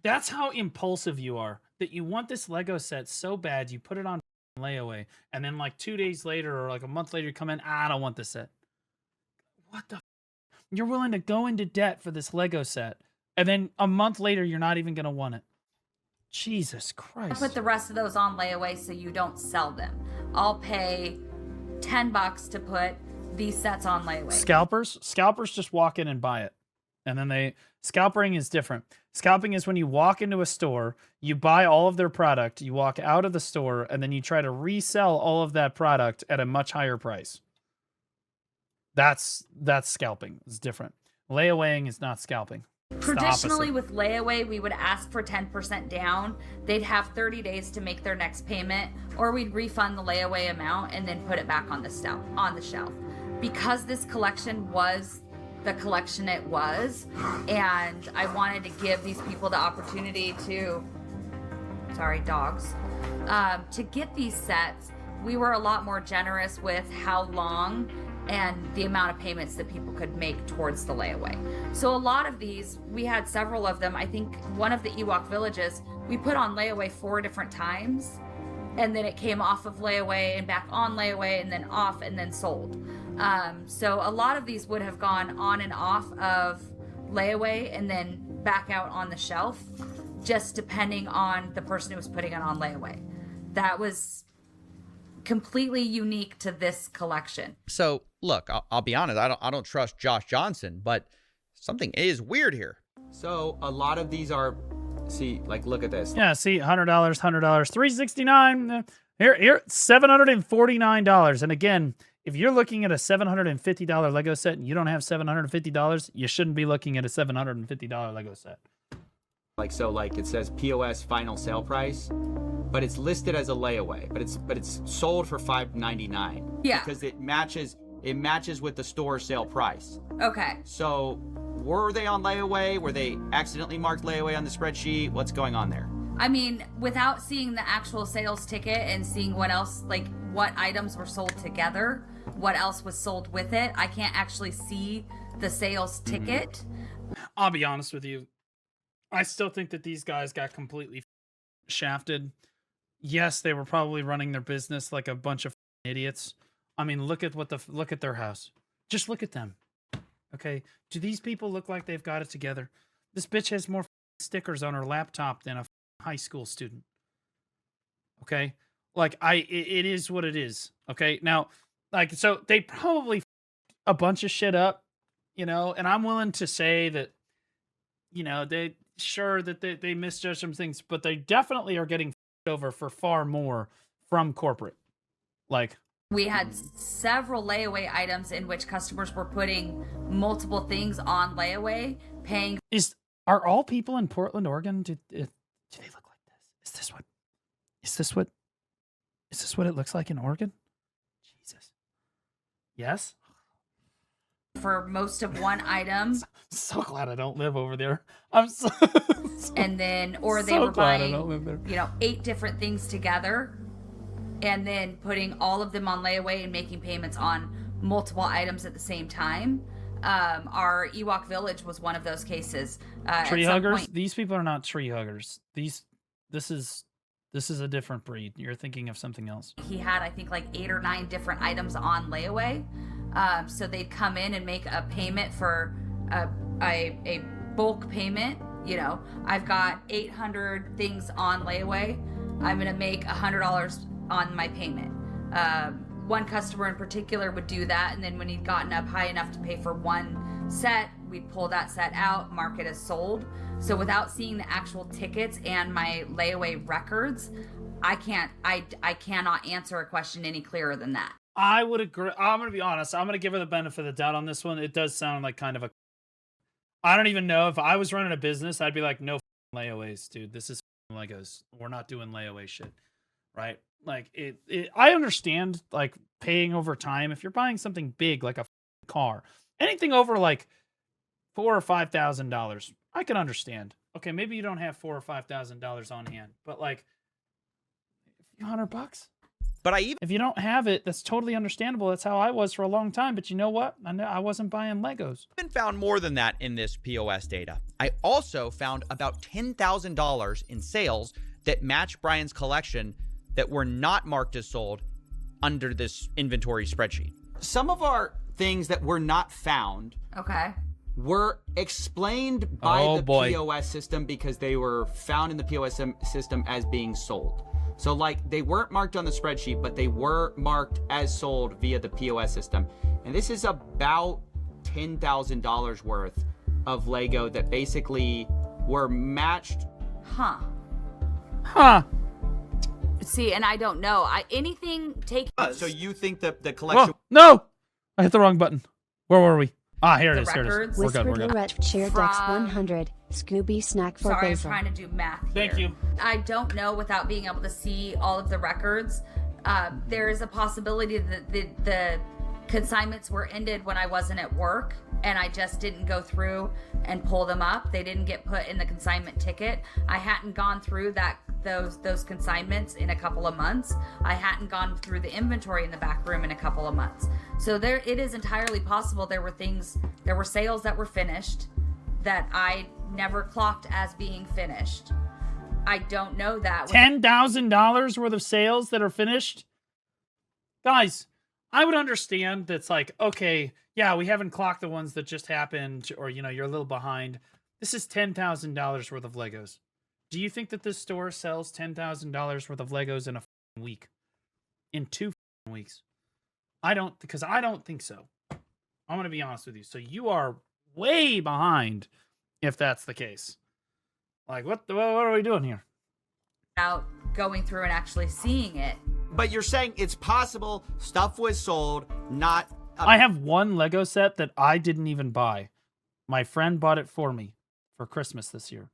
that's how impulsive you are, that you want this Lego set so bad, you put it on layaway, and then like 2 days later or like a month later you come in, I don't want this set. What the you're willing to go into debt for this Lego set, and then a month later you're not even gonna want it. Jesus Christ. Put the rest of those on layaway so you don't sell them. I'll pay $10 to put these sets on layaway. Scalpers just walk in and buy it. And then scalping is different. Scalping is when you walk into a store, you buy all of their product, you walk out of the store, and then you try to resell all of that product at a much higher price. That's scalping. It's different. Layawaying is not scalping. Traditionally, with layaway, we would ask for 10% down. They'd have 30 days to make their next payment, or we'd refund the layaway amount and then put it back on the shelf. Because this collection was the collection it was, and I wanted to give these people the opportunity to, to get these sets, we were a lot more generous with how long and the amount of payments that people could make towards the layaway. So a lot of these, we had several of them. I think one of the Ewok villages, we put on layaway 4 different times, and then it came off of layaway and back on layaway and then off and then sold. So a lot of these would have gone on and off of layaway and then back out on the shelf, just depending on the person who was putting it on layaway. That was completely unique to this collection. So look, I'll be honest, I don't trust Josh Johnson, but something is weird here. So a lot of these are, see, like, look at this. Yeah, see, $100, $369. Here, $749. And again, if you're looking at a $750 Lego set and you don't have $750, you shouldn't be looking at a $750 Lego set. Like, so like it says POS final sale price, but it's listed as a layaway, but it's sold for $599. Yeah. Because it matches with the store sale price. Okay. So were they on layaway? Were they accidentally marked layaway on the spreadsheet? What's going on there? I mean, without seeing the actual sales ticket and seeing what else, like what items were sold together, what else was sold with it, I can't actually see the sales ticket. I'll be honest with you. I still think that these guys got completely shafted. Yes, they were probably running their business like a bunch of idiots. I mean, look at their house. Just look at them. Okay, do these people look like they've got it together? This bitch has more stickers on her laptop than a high school student. Okay, like it is what it is. Okay, now, like, so they probably a bunch of shit up, and I'm willing to say that, they misjudged some things, but they definitely are getting over for far more from corporate. Like, We had several layaway items in which customers were putting multiple things on layaway, paying. Are all people in Portland, Oregon? Do they look like this? Is this what it looks like in Oregon? Jesus. Yes. For most of one item. So glad I don't live over there. I'm so and then, or they so were glad I buying, don't live there. 8 different things together, and then putting all of them on layaway and making payments on multiple items at the same time. Our Ewok Village was one of those cases. Tree huggers? These people are not tree huggers. This is a different breed. You're thinking of something else. He had, I think, like 8 or 9 different items on layaway. So they'd come in and make a payment for a bulk payment. I've got 800 things on layaway. I'm going to make $100 on my payment. One customer in particular would do that, and then when he'd gotten up high enough to pay for one set, we'd pull that set out, mark it as sold. So without seeing the actual tickets and my layaway records, I cannot answer a question any clearer than that. I would agree. I'm going to be honest. I'm going to give her the benefit of the doubt on this one. It does sound like kind of a... I don't even know. If I was running a business, I'd be like, no layaways, dude. This is Legos. We're not doing layaway shit. Right? Like, I understand, like, paying over time. If you're buying something big, like a car, anything over, like, $4,000 or $5,000, I can understand. Okay, maybe you don't have $4,000 or $5,000 on hand, but, like, a few $100. But if you don't have it, that's totally understandable. That's how I was for a long time. But you know what? I wasn't buying Legos. I even found more than that in this POS data. I also found about $10,000 in sales that match Brian's collection that were not marked as sold under this inventory spreadsheet. Some of our things that were not found were explained by POS system because they were found in the POS system as being sold. So, like, they weren't marked on the spreadsheet, but they were marked as sold via the POS system. And this is about $10,000 worth of Lego that basically were matched. See, and I don't know. Anything take. So you think that the collection? Whoa, no, I hit the wrong button. Where were we? Here it is. Here it is. We're Whispered good. Lorette shared Dex 100. Scooby snack for Sorry, Basil. I'm trying to do math here. Thank you. I don't know without being able to see all of the records. There is a possibility that the consignments were ended when I wasn't at work, and I just didn't go through and pull them up. They didn't get put in the consignment ticket. I hadn't gone through those consignments in a couple of months. I hadn't gone through the inventory in the back room in a couple of months. So it is entirely possible there were sales that were finished that I never clocked as being finished. I don't know that. $10,000 worth of sales that are finished? Guys, I would understand that's like, okay, yeah, we haven't clocked the ones that just happened, or, you're a little behind. This is $10,000 worth of Legos. Do you think that this store sells $10,000 worth of Legos in a week? In 2 weeks? I don't think so. I'm going to be honest with you. So you are way behind if that's the case. Like, what are we doing here? Out going through and actually seeing it. But you're saying it's possible stuff was sold, not... I have one Lego set that I didn't even buy. My friend bought it for me for Christmas this year.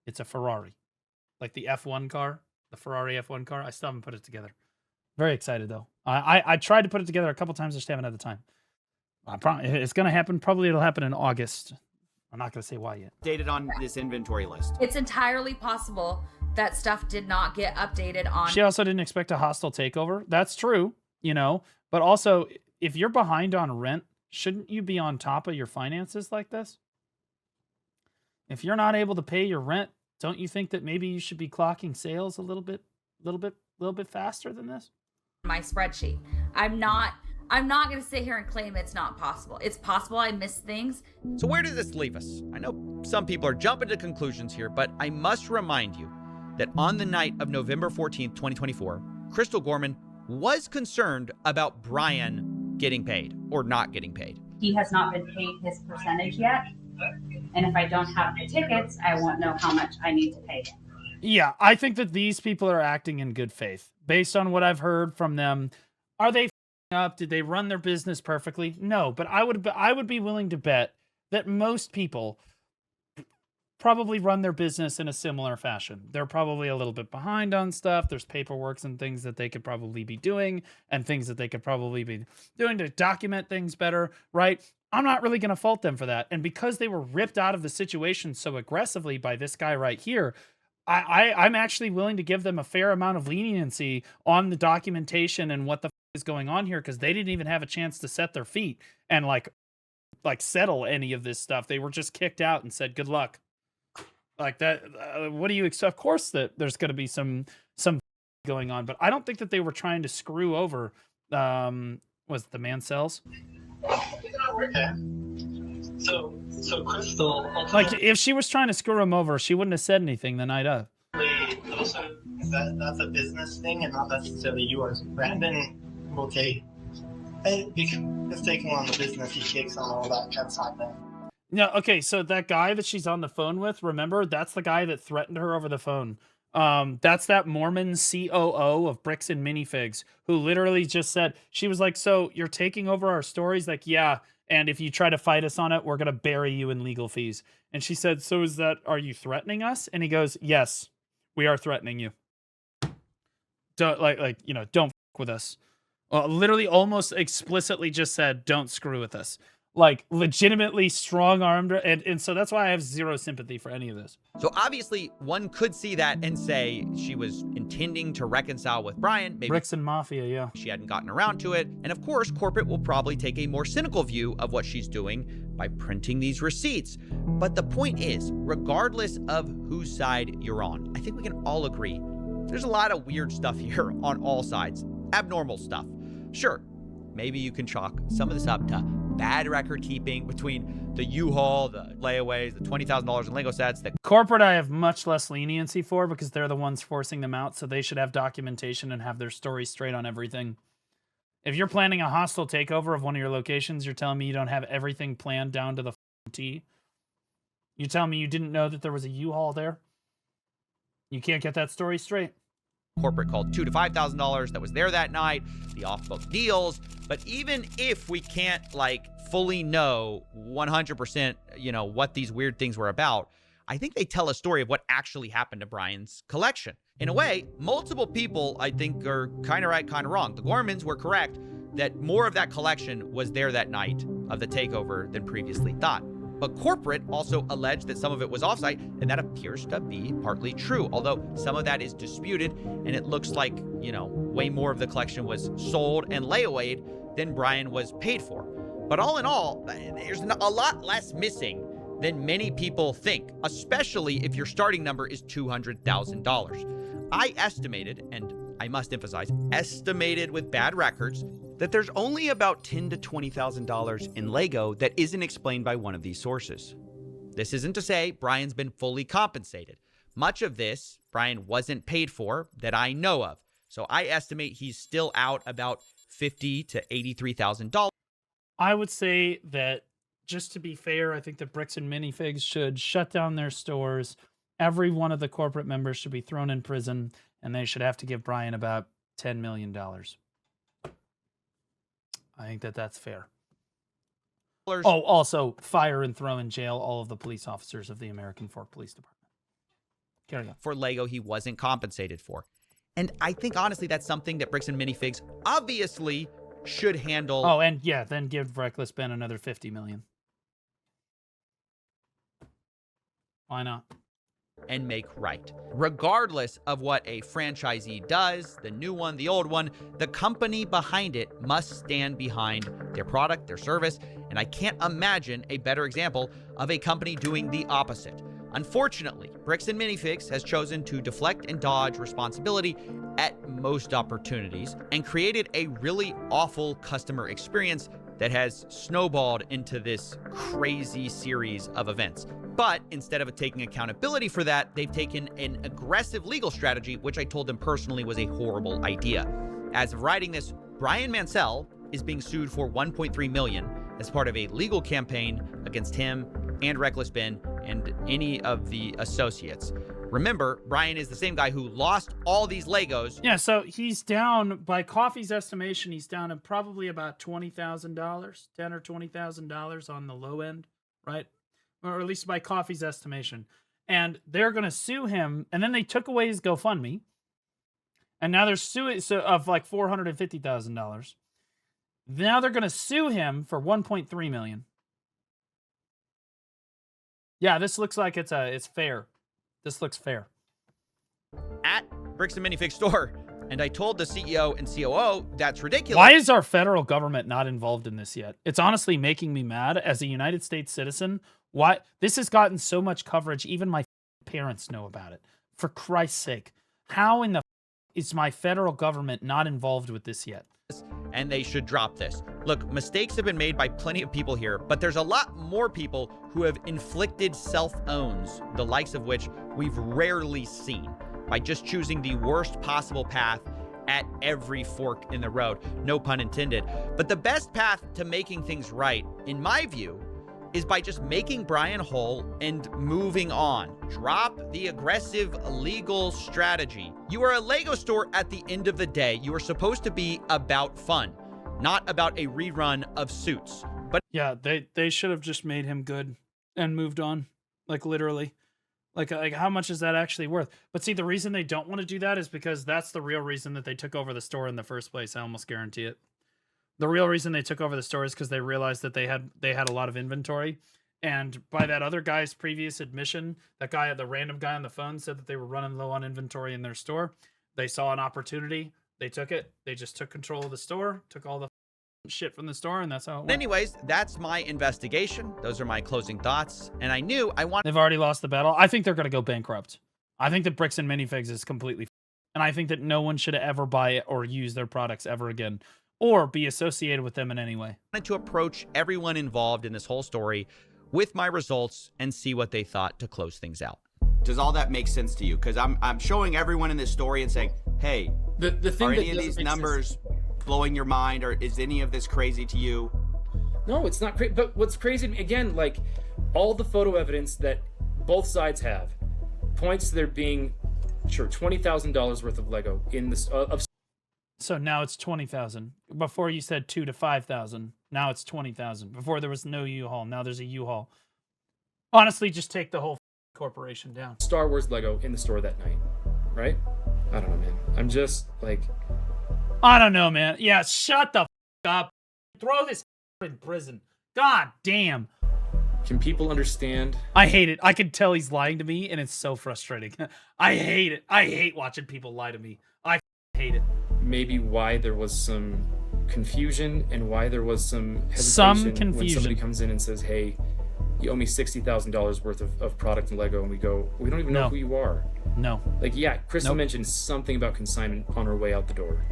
It's a Ferrari. Like the F1 car, the Ferrari F1 car. I still haven't put it together. Very excited, though. I tried to put it together a couple times, just haven't had the time. It's going to happen. Probably it'll happen in August. I'm not going to say why yet. Dated on this inventory list. It's entirely possible that stuff did not get updated on. She also didn't expect a hostile takeover. That's true, But also, if you're behind on rent, shouldn't you be on top of your finances like this? If you're not able to pay your rent, don't you think that maybe you should be clocking sales a little bit faster than this? My spreadsheet. I'm not going to sit here and claim it's not possible. It's possible I missed things. So where does this leave us? I know some people are jumping to conclusions here, but I must remind you that on the night of November 14th, 2024, Crystal Gorman was concerned about Brian getting paid or not getting paid. He has not been paid his percentage yet. And if I don't have the tickets, I won't know how much I need to pay him. Yeah, I think that these people are acting in good faith. Based on what I've heard from them, are they up? Did they run their business perfectly? No, but I would be willing to bet that most people probably run their business in a similar fashion. They're probably a little bit behind on stuff. There's paperwork and things that they could probably be doing and things that they could probably be doing to document things better, right? I'm not really going to fault them for that. And because they were ripped out of the situation so aggressively by this guy right here, I'm actually willing to give them a fair amount of leniency on the documentation and what the is going on here, because they didn't even have a chance to set their feet and like settle any of this stuff. They were just kicked out and said, good luck. Like that, what do you expect? Of course that there's going to be some going on, but I don't think that they were trying to screw over, was it the Mancells? Okay. So Crystal, like if she was trying to screw him over, she wouldn't have said anything the night of. Also, that's a business thing and not necessarily yours. Brandon will take, because taking on the business, he takes on all that kind of side there. No, okay, so that guy that she's on the phone with, remember, that's the guy that threatened her over the phone. That's that Mormon COO of Bricks and Minifigs, who literally just said, she was like, so you're taking over our stories? Like, yeah, and if you try to fight us on it, we're going to bury you in legal fees. And she said, so are you threatening us? And he goes, yes, we are threatening you. Don't, don't f with us. Literally almost explicitly just said, don't screw with us. Like legitimately strong-armed, and so that's why I have zero sympathy for any of this. So obviously one could see that and say she was intending to reconcile with Brian. Maybe Bricks and Mafia, yeah. She hadn't gotten around to it. And of course, corporate will probably take a more cynical view of what she's doing by printing these receipts. But the point is, regardless of whose side you're on, I think we can all agree there's a lot of weird stuff here on all sides. Abnormal stuff. Sure, maybe you can chalk some of this up to bad record keeping between the U-Haul, the layaways, the $20,000 in Lego sets. The corporate I have much less leniency for because they're the ones forcing them out, so they should have documentation and have their story straight on everything. If you're planning a hostile takeover of one of your locations, you're telling me you don't have everything planned down to the T? You telling me you didn't know that there was a U-Haul there? You can't get that story straight. Corporate called $2,000 to $5,000 that was there that night, the off-book deals. But even if we can't fully know 100%, what these weird things were about, I think they tell a story of what actually happened to Brian's collection. In a way, multiple people, I think, are kind of right, kind of wrong. The Gormans were correct that more of that collection was there that night of the takeover than previously thought. But corporate also alleged that some of it was offsite, and that appears to be partly true, although some of that is disputed, and it looks like, way more of the collection was sold and layawayed than Brian was paid for. But all in all, there's a lot less missing than many people think, especially if your starting number is $200,000. I estimated, and I must emphasize, estimated with bad records, that there's only about $10,000 to $20,000 in Lego that isn't explained by one of these sources. This isn't to say Brian's been fully compensated. Much of this Brian wasn't paid for that I know of. So I estimate he's still out about $50,000 to $83,000. I would say that, just to be fair, I think the Bricks and Minifigs should shut down their stores. Every one of the corporate members should be thrown in prison, and they should have to give Brian about $10 million. I think that that's fair. Oh, also fire and throw in jail all of the police officers of the American Fork Police Department. Carry on. For Lego he wasn't compensated for. And I think, honestly, that's something that Bricks and Minifigs obviously should handle. Oh, and yeah, then give Reckless Ben another $50 million. Why not? And make right. Regardless of what a franchisee does, the new one, the old one, the company behind it must stand behind their product, their service, and I can't imagine a better example of a company doing the opposite. Unfortunately, Bricks and Minifigs has chosen to deflect and dodge responsibility at most opportunities and created a really awful customer experience that has snowballed into this crazy series of events. But instead of taking accountability for that, they've taken an aggressive legal strategy, which I told them personally was a horrible idea. As of writing this, Brian Mancell is being sued for $1.3 million as part of a legal campaign against him and Reckless Ben and any of the associates. Remember, Brian is the same guy who lost all these Legos. Yeah, so he's down, by Coffee's estimation, he's down to probably about $20,000, $10,000 or $20,000 on the low end, right? Or at least by Coffee's estimation. And they're going to sue him, and then they took away his GoFundMe, and now they're suing of like $450,000. Now they're going to sue him for $1.3 million. Yeah, this looks like it's fair. This looks fair. At Bricks and Minifigs store. And I told the CEO and COO that's ridiculous. Why is our federal government not involved in this yet? It's honestly making me mad as a United States citizen. Why this has gotten so much coverage, even my parents know about it. For Christ's sake, how in the is my federal government not involved with this yet? And they should drop this. Look, mistakes have been made by plenty of people here, but there's a lot more people who have inflicted self-owns, the likes of which we've rarely seen, by just choosing the worst possible path at every fork in the road. No pun intended. But the best path to making things right, in my view, is by just making Brian whole and moving on. Drop the aggressive legal strategy. You are a Lego store at the end of the day. You are supposed to be about fun, not about a rerun of Suits. But yeah, they should have just made him good and moved on. Like literally. Like how much is that actually worth? But see, the reason they don't want to do that is because that's the real reason that they took over the store in the first place. I almost guarantee it. The real reason they took over the store is because they realized that they had a lot of inventory. And by that other guy's previous admission, the random guy on the phone said that they were running low on inventory in their store. They saw an opportunity. They took it. They just took control of the store, took all the shit from the store, and that's how it went. Anyways, that's my investigation. Those are my closing thoughts. And I knew I wanted... They've already lost the battle. I think they're going to go bankrupt. I think that Bricks and Minifigs is completely... And I think that no one should ever buy it or use their products ever again, or be associated with them in any way. I wanted to approach everyone involved in this whole story with my results and see what they thought to close things out. Does all that make sense to you? Because I'm showing everyone in this story and saying, hey, the thing are that any of these numbers blowing your mind, or is any of this crazy to you? No, it's not crazy. But what's crazy, again, like all the photo evidence that both sides have points to there being, sure, $20,000 worth of Lego in this So now it's 20,000. Before you said 2 to 5,000. Now it's 20,000. Before there was no U-Haul. Now there's a U-Haul. Honestly, just take the whole corporation down. Star Wars Lego in the store that night, right? I don't know, man. I'm just like... I don't know, man. Yeah, shut the up. Throw this in prison. God damn. Can people understand? I hate it. I can tell he's lying to me, and it's so frustrating. I hate it. I hate watching people lie to me. I hate it. Maybe why there was some confusion and why there was some hesitation when somebody comes in and says, hey, you owe me $60,000 worth of product and Lego, and we go, we don't even know who you are. No. Like, yeah, Crystal mentioned something about consignment on her way out the door.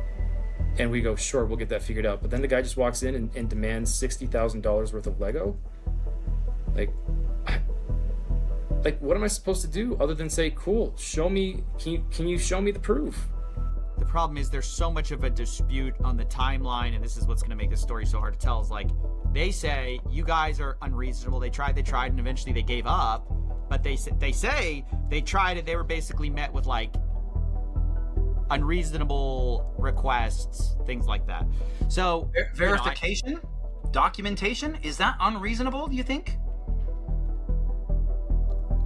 And we go, sure, we'll get that figured out. But then the guy just walks in and demands $60,000 worth of Lego. Like, what am I supposed to do other than say, cool, show me, can you show me the proof? The problem is there's so much of a dispute on the timeline, and this is what's going to make this story so hard to tell, is like, they say, you guys are unreasonable. They tried, and eventually they gave up. But they say they tried it. They were basically met with, like, unreasonable requests, things like that. So verification, documentation, is that unreasonable, do you think?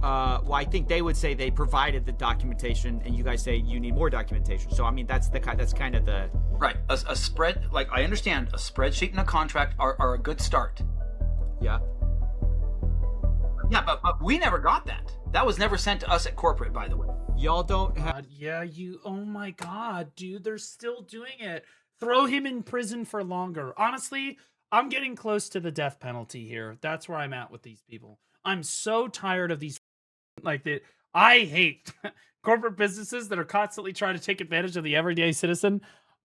Well, I think they would say they provided the documentation, and you guys say you need more documentation. So I mean, that's kind of the right. A spread, like, I understand a spreadsheet and a contract are a good start. Yeah. Yeah, but we never got that. That was never sent to us at corporate, by the way. Y'all don't have... Yeah, oh my God, dude, they're still doing it. Throw him in prison for longer. Honestly, I'm getting close to the death penalty here. That's where I'm at with these people. I'm so tired of these, I hate corporate businesses that are constantly trying to take advantage of the everyday citizen.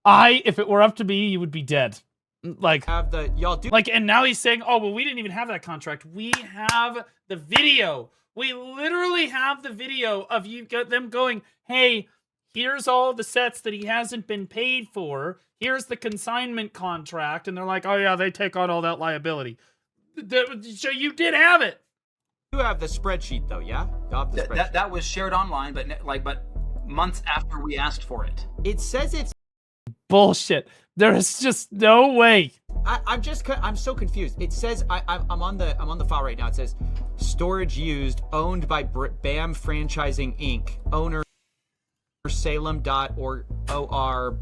If it were up to me, you would be dead. And now he's saying, oh, well, we didn't even have that contract. We have the video. We literally have the video of them going, hey, here's all the sets that he hasn't been paid for. Here's the consignment contract. And they're like, oh, yeah, they take on all that liability. So you did have it. You have the spreadsheet though, yeah? You have the spreadsheet. That was shared online, but months after we asked for it. It says it's bullshit. There is just no way. I'm so confused. It says I'm on the file right now. It says storage used, owned by BAM Franchising Inc. Owner Salem.or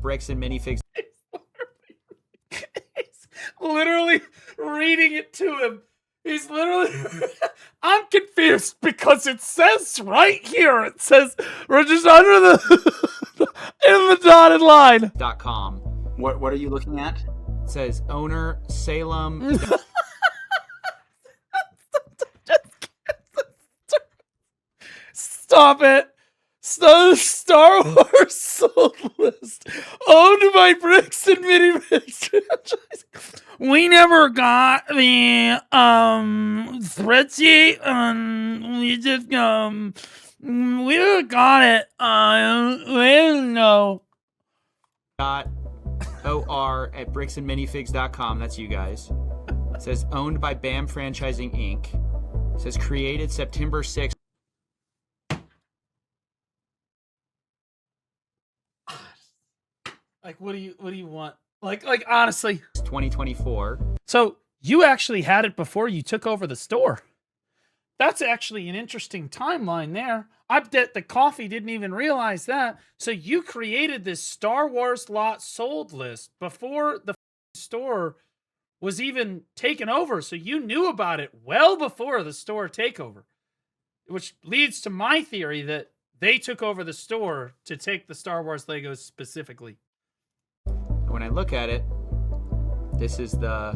Bricks and Minifigs. He's literally reading it to him. He's literally. I'm confused because it says right here. It says we're just under the in the dotted line. .com. What are you looking at? It says owner Salem. Stop it. Star Wars sold list owned by Bricks and Minifigs. We never got the spreadsheet. We just we got it. We didn't know. .or at bricksandminifigs.com. That's you guys. It says owned by BAM Franchising Inc. It says created September 6th. Like, what do you want? Like honestly, 2024. So you actually had it before you took over the store. That's actually an interesting timeline there. I bet the coffee didn't even realize that. So you created this Star Wars lot sold list before the store was even taken over. So you knew about it well before the store takeover, which leads to my theory that they took over the store to take the Star Wars Legos specifically. When I look at it, this is the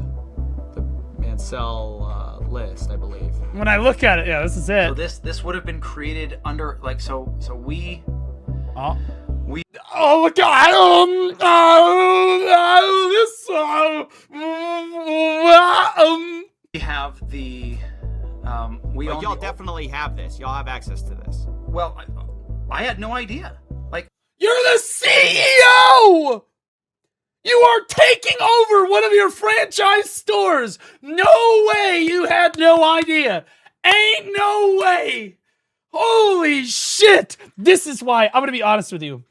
Mansell list, I believe. When I look at it, yeah, this is it. So this would have been created under we. Oh my God! We have the y'all definitely have this. Y'all have access to this. Well, I had no idea. Like, you're the CEO. You are taking over one of your franchise stores. No way you had no idea. Ain't no way. Holy shit. This is why, I'm going to be honest with you.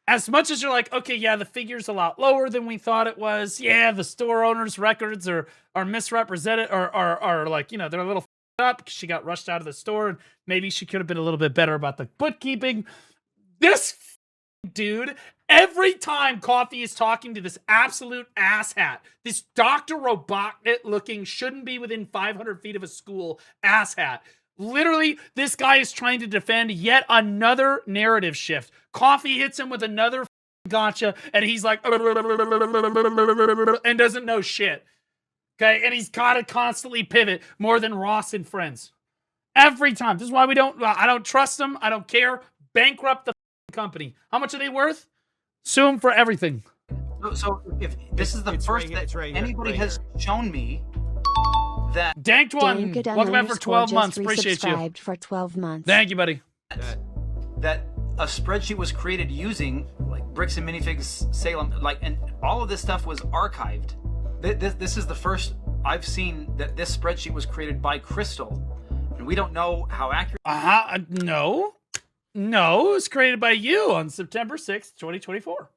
As much as you're like, okay, yeah, the figure's a lot lower than we thought it was. Yeah, the store owner's records are misrepresented or are like, you know, they're a little up because she got rushed out of the store. And maybe she could have been a little bit better about the bookkeeping. This dude, every time Coffee is talking to this absolute asshat, this Dr. Robotnik looking, shouldn't be within 500 feet of a school asshat. Literally, this guy is trying to defend yet another narrative shift. Coffee hits him with another gotcha, and he's like, and doesn't know shit. Okay, and he's got to constantly pivot more than Ross and Friends. Every time. This is why I don't trust him. I don't care. Bankrupt the company. How much are they worth? Sue him for everything. So if this is the first that anybody has shown me that Danked one. Welcome back for 12 months. Appreciate you. For 12 months. Thank you, buddy. That a spreadsheet was created using like Bricks and Minifigs Salem, and all of this stuff was archived. This is the first I've seen that this spreadsheet was created by Crystal, and we don't know how accurate. No, it was created by you on September 6th, 2024.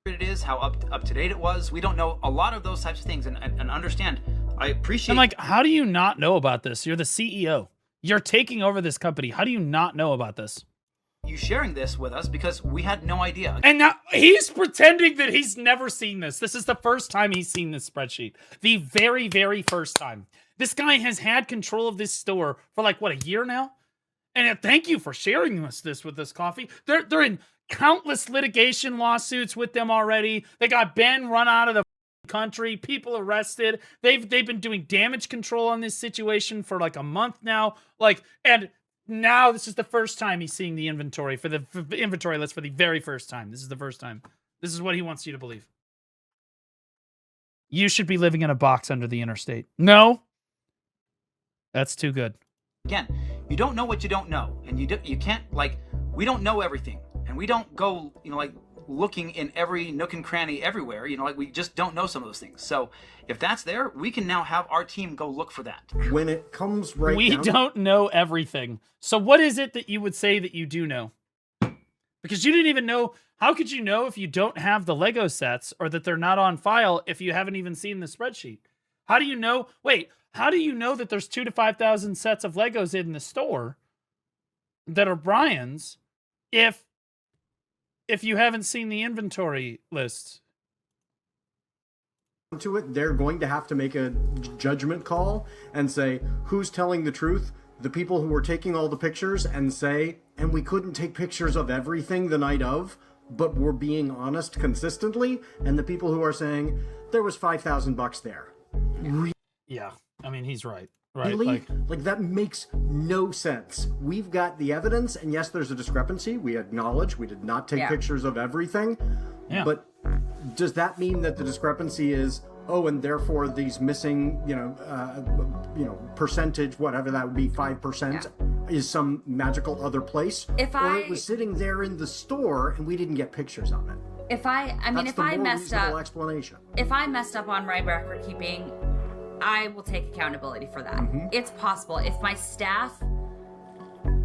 It is, how up to date it was. We don't know a lot of those types of things, and understand. I appreciate. I'm like, how do you not know about this? You're the CEO. You're taking over this company. How do you not know about this? You sharing this with us because we had no idea. And now he's pretending that he's never seen this. This is the first time he's seen this spreadsheet. The very, very first time. This guy has had control of this store for like, what, a year now? And thank you for sharing this with us, Coffee. They're in countless litigation lawsuits with them already. They got Ben run out of the country, people arrested. They've been doing damage control on this situation for like a month now. And now this is the first time he's seeing the inventory for the inventory list for the very first time. This is the first time. This is what he wants you to believe. You should be living in a box under the interstate. No, that's too good. Again, you don't know what you don't know, and you can't, we don't know everything, and we don't go, looking in every nook and cranny everywhere. You know, like we just don't know some of those things. So if that's there, we can now have our team go look for that. When it comes right We down, don't know everything. So what is it that you would say that you do know? Because you didn't even know. How could you know if you don't have the Lego sets or that they're not on file if you haven't even seen the spreadsheet? How do you know? Wait, how do you know that there's 2,000 to 5,000 sets of Legos in the store that are Brian's if you haven't seen the inventory list? To it, they're going to have to make a judgment call and say who's telling the truth. The people who were taking all the pictures and say, and we couldn't take pictures of everything the night of, but we're being honest consistently, and the people who are saying there was $5,000 there. Yeah, I mean, he's right. Right, really? Like that makes no sense. We've got the evidence, and yes, there's a discrepancy. We acknowledge we did not take pictures of everything. Yeah. But does that mean that the discrepancy is, oh, and therefore these missing, percentage, whatever that would be, 5%, is some magical other place? Or it was sitting there in the store and we didn't get pictures of it. If I messed up, explanation. If I messed up on my record keeping, I will take accountability for that. Mm-hmm. It's possible. If my staff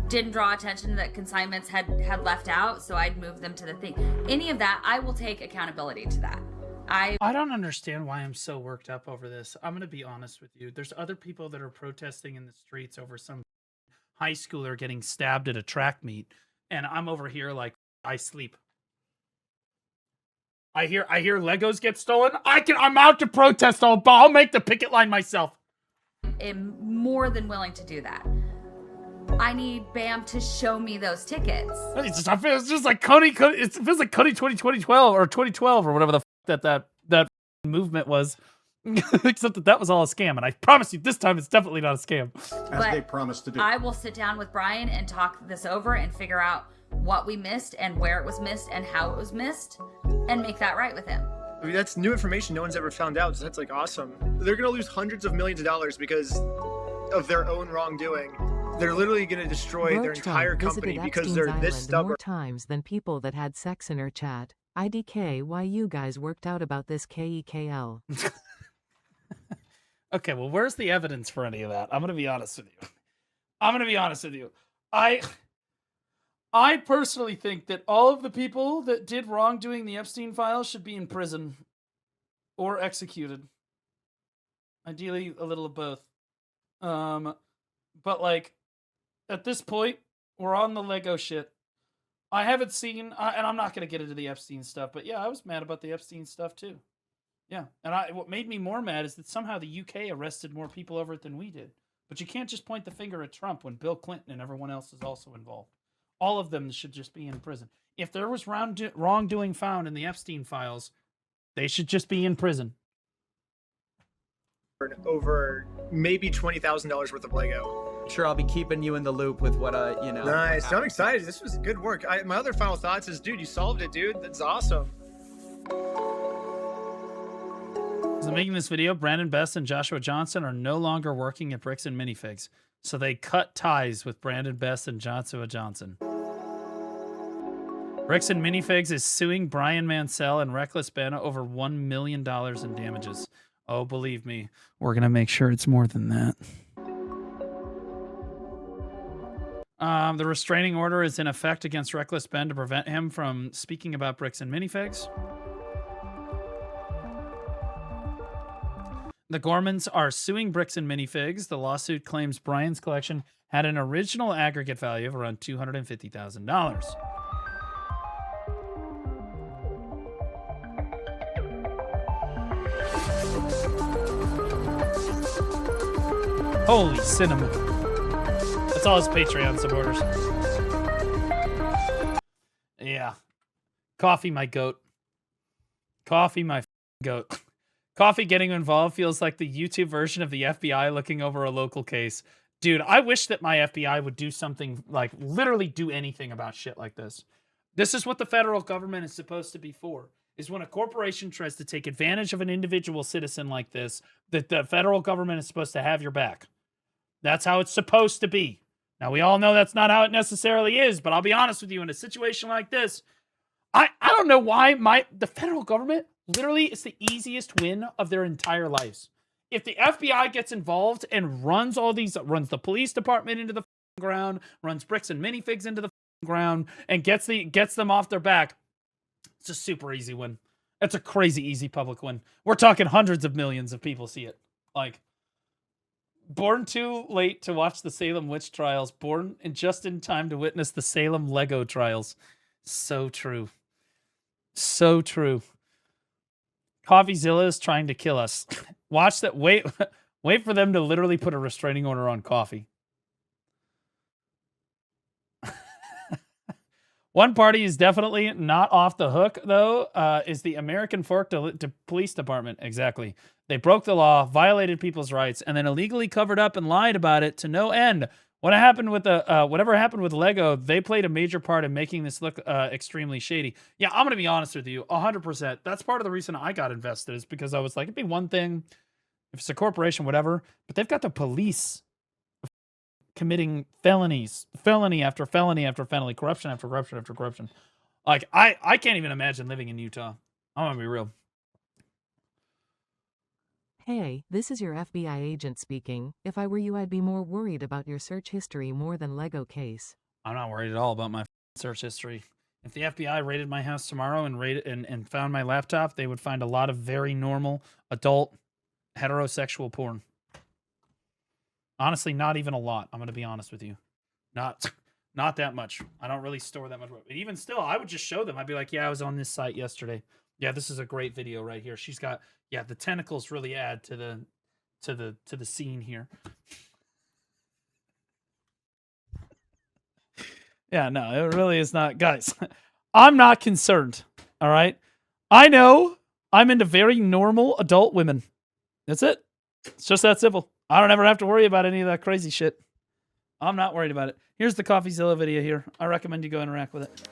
didn't draw attention that consignments had left out, so I'd move them to the thing. Any of that, I will take accountability to that. I don't understand why I'm so worked up over this. I'm going to be honest with you. There's other people that are protesting in the streets over some high schooler getting stabbed at a track meet, and I'm over here like I sleep. I hear Legos get stolen. I'm out to protest. I'll make the picket line myself. am more than willing to do that. I need BAM to show me those tickets. It's just like Cody. It feels like Cody 2012 or 2012 or whatever the that movement was. Except that was all a scam, and I promise you, this time it's definitely not a scam. As they promised to do. I will sit down with Brian and talk this over and figure out what we missed and where it was missed and how it was missed, and make that right with him. I mean, that's new information no one's ever found out, so that's like awesome. They're gonna lose hundreds of millions of dollars because of their own wrongdoing. They're literally gonna destroy their entire company because they're this stubborn. More times than people that had sex in her chat. IDK, why you guys worked out about this KEKL. Okay, well, where's the evidence for any of that? I'm going to be honest with you. I personally think that all of the people that did wrongdoing the Epstein files should be in prison or executed. Ideally, a little of both. But like, at this point, we're on the Lego shit. I haven't seen, and I'm not going to get into the Epstein stuff, but yeah, I was mad about the Epstein stuff too. Yeah, and what made me more mad is that somehow the UK arrested more people over it than we did. But you can't just point the finger at Trump when Bill Clinton and everyone else is also involved. All of them should just be in prison. If there was wrongdoing found in the Epstein files, they should just be in prison. Over maybe $20,000 worth of Lego. Sure, I'll be keeping you in the loop with what Nice. I'm excited. This was good work. My other final thoughts is, dude, you solved it, dude. That's awesome. So making this video, Brandon Best and Joshua Johnson are no longer working at Bricks and Minifigs, so they cut ties with Brandon Best and Joshua Johnson. Bricks and Minifigs is suing Brian Mansell and Reckless Ben over $1 million in damages. Oh, believe me, we're going to make sure it's more than that. The restraining order is in effect against Reckless Ben to prevent him from speaking about Bricks and Minifigs. The Gormans are suing Bricks and Minifigs. The lawsuit claims Brian's collection had an original aggregate value of around $250,000. Holy cinnamon. That's all his Patreon supporters. Yeah. Coffee, my goat. Coffee, my goat. Coffee getting involved feels like the YouTube version of the FBI looking over a local case. Dude, I wish that my FBI would do something, like literally do anything about shit like this. This is what the federal government is supposed to be for, is when a corporation tries to take advantage of an individual citizen like this, that the federal government is supposed to have your back. That's how it's supposed to be. Now, we all know that's not how it necessarily is, but I'll be honest with you, in a situation like this, I don't know why the federal government literally is the easiest win of their entire lives. If the FBI gets involved and runs the police department into the ground, runs Bricks and Minifigs into the ground, and gets them off their back, it's a super easy win. It's a crazy easy public win. We're talking hundreds of millions of people see it. Like, born too late to watch the Salem witch trials, born just in time to witness the Salem Lego trials. So true. So true. Coffeezilla is trying to kill us. Watch that. Wait for them to literally put a restraining order on coffee. One party is definitely not off the hook, though, is the American Fork Police Department. Exactly. They broke the law, violated people's rights, and then illegally covered up and lied about it to no end. Whatever happened with Lego, they played a major part in making this look extremely shady. Yeah, I'm going to be honest with you, 100%. That's part of the reason I got invested, is because I was like, it'd be one thing if it's a corporation, whatever, but they've got the police committing felony after felony after felony, corruption after corruption after corruption. Like, I can't even imagine living in Utah. I'm going to be real. Hey, this is your FBI agent speaking. If I were you, I'd be more worried about your search history more than Lego case. I'm not worried at all about my search history. If the FBI raided my house tomorrow and found my laptop, they would find a lot of very normal, adult, heterosexual porn. Honestly, not even a lot. I'm going to be honest with you. Not that much. I don't really store that much. But even still, I would just show them. I'd be like, yeah, I was on this site yesterday. Yeah, this is a great video right here. She's got, yeah, the tentacles really add to the scene here. Yeah, no, it really is not. Guys, I'm not concerned. All right. I know I'm into very normal adult women. That's it. It's just that simple. I don't ever have to worry about any of that crazy shit. I'm not worried about it. Here's the Coffeezilla video here. I recommend you go interact with it.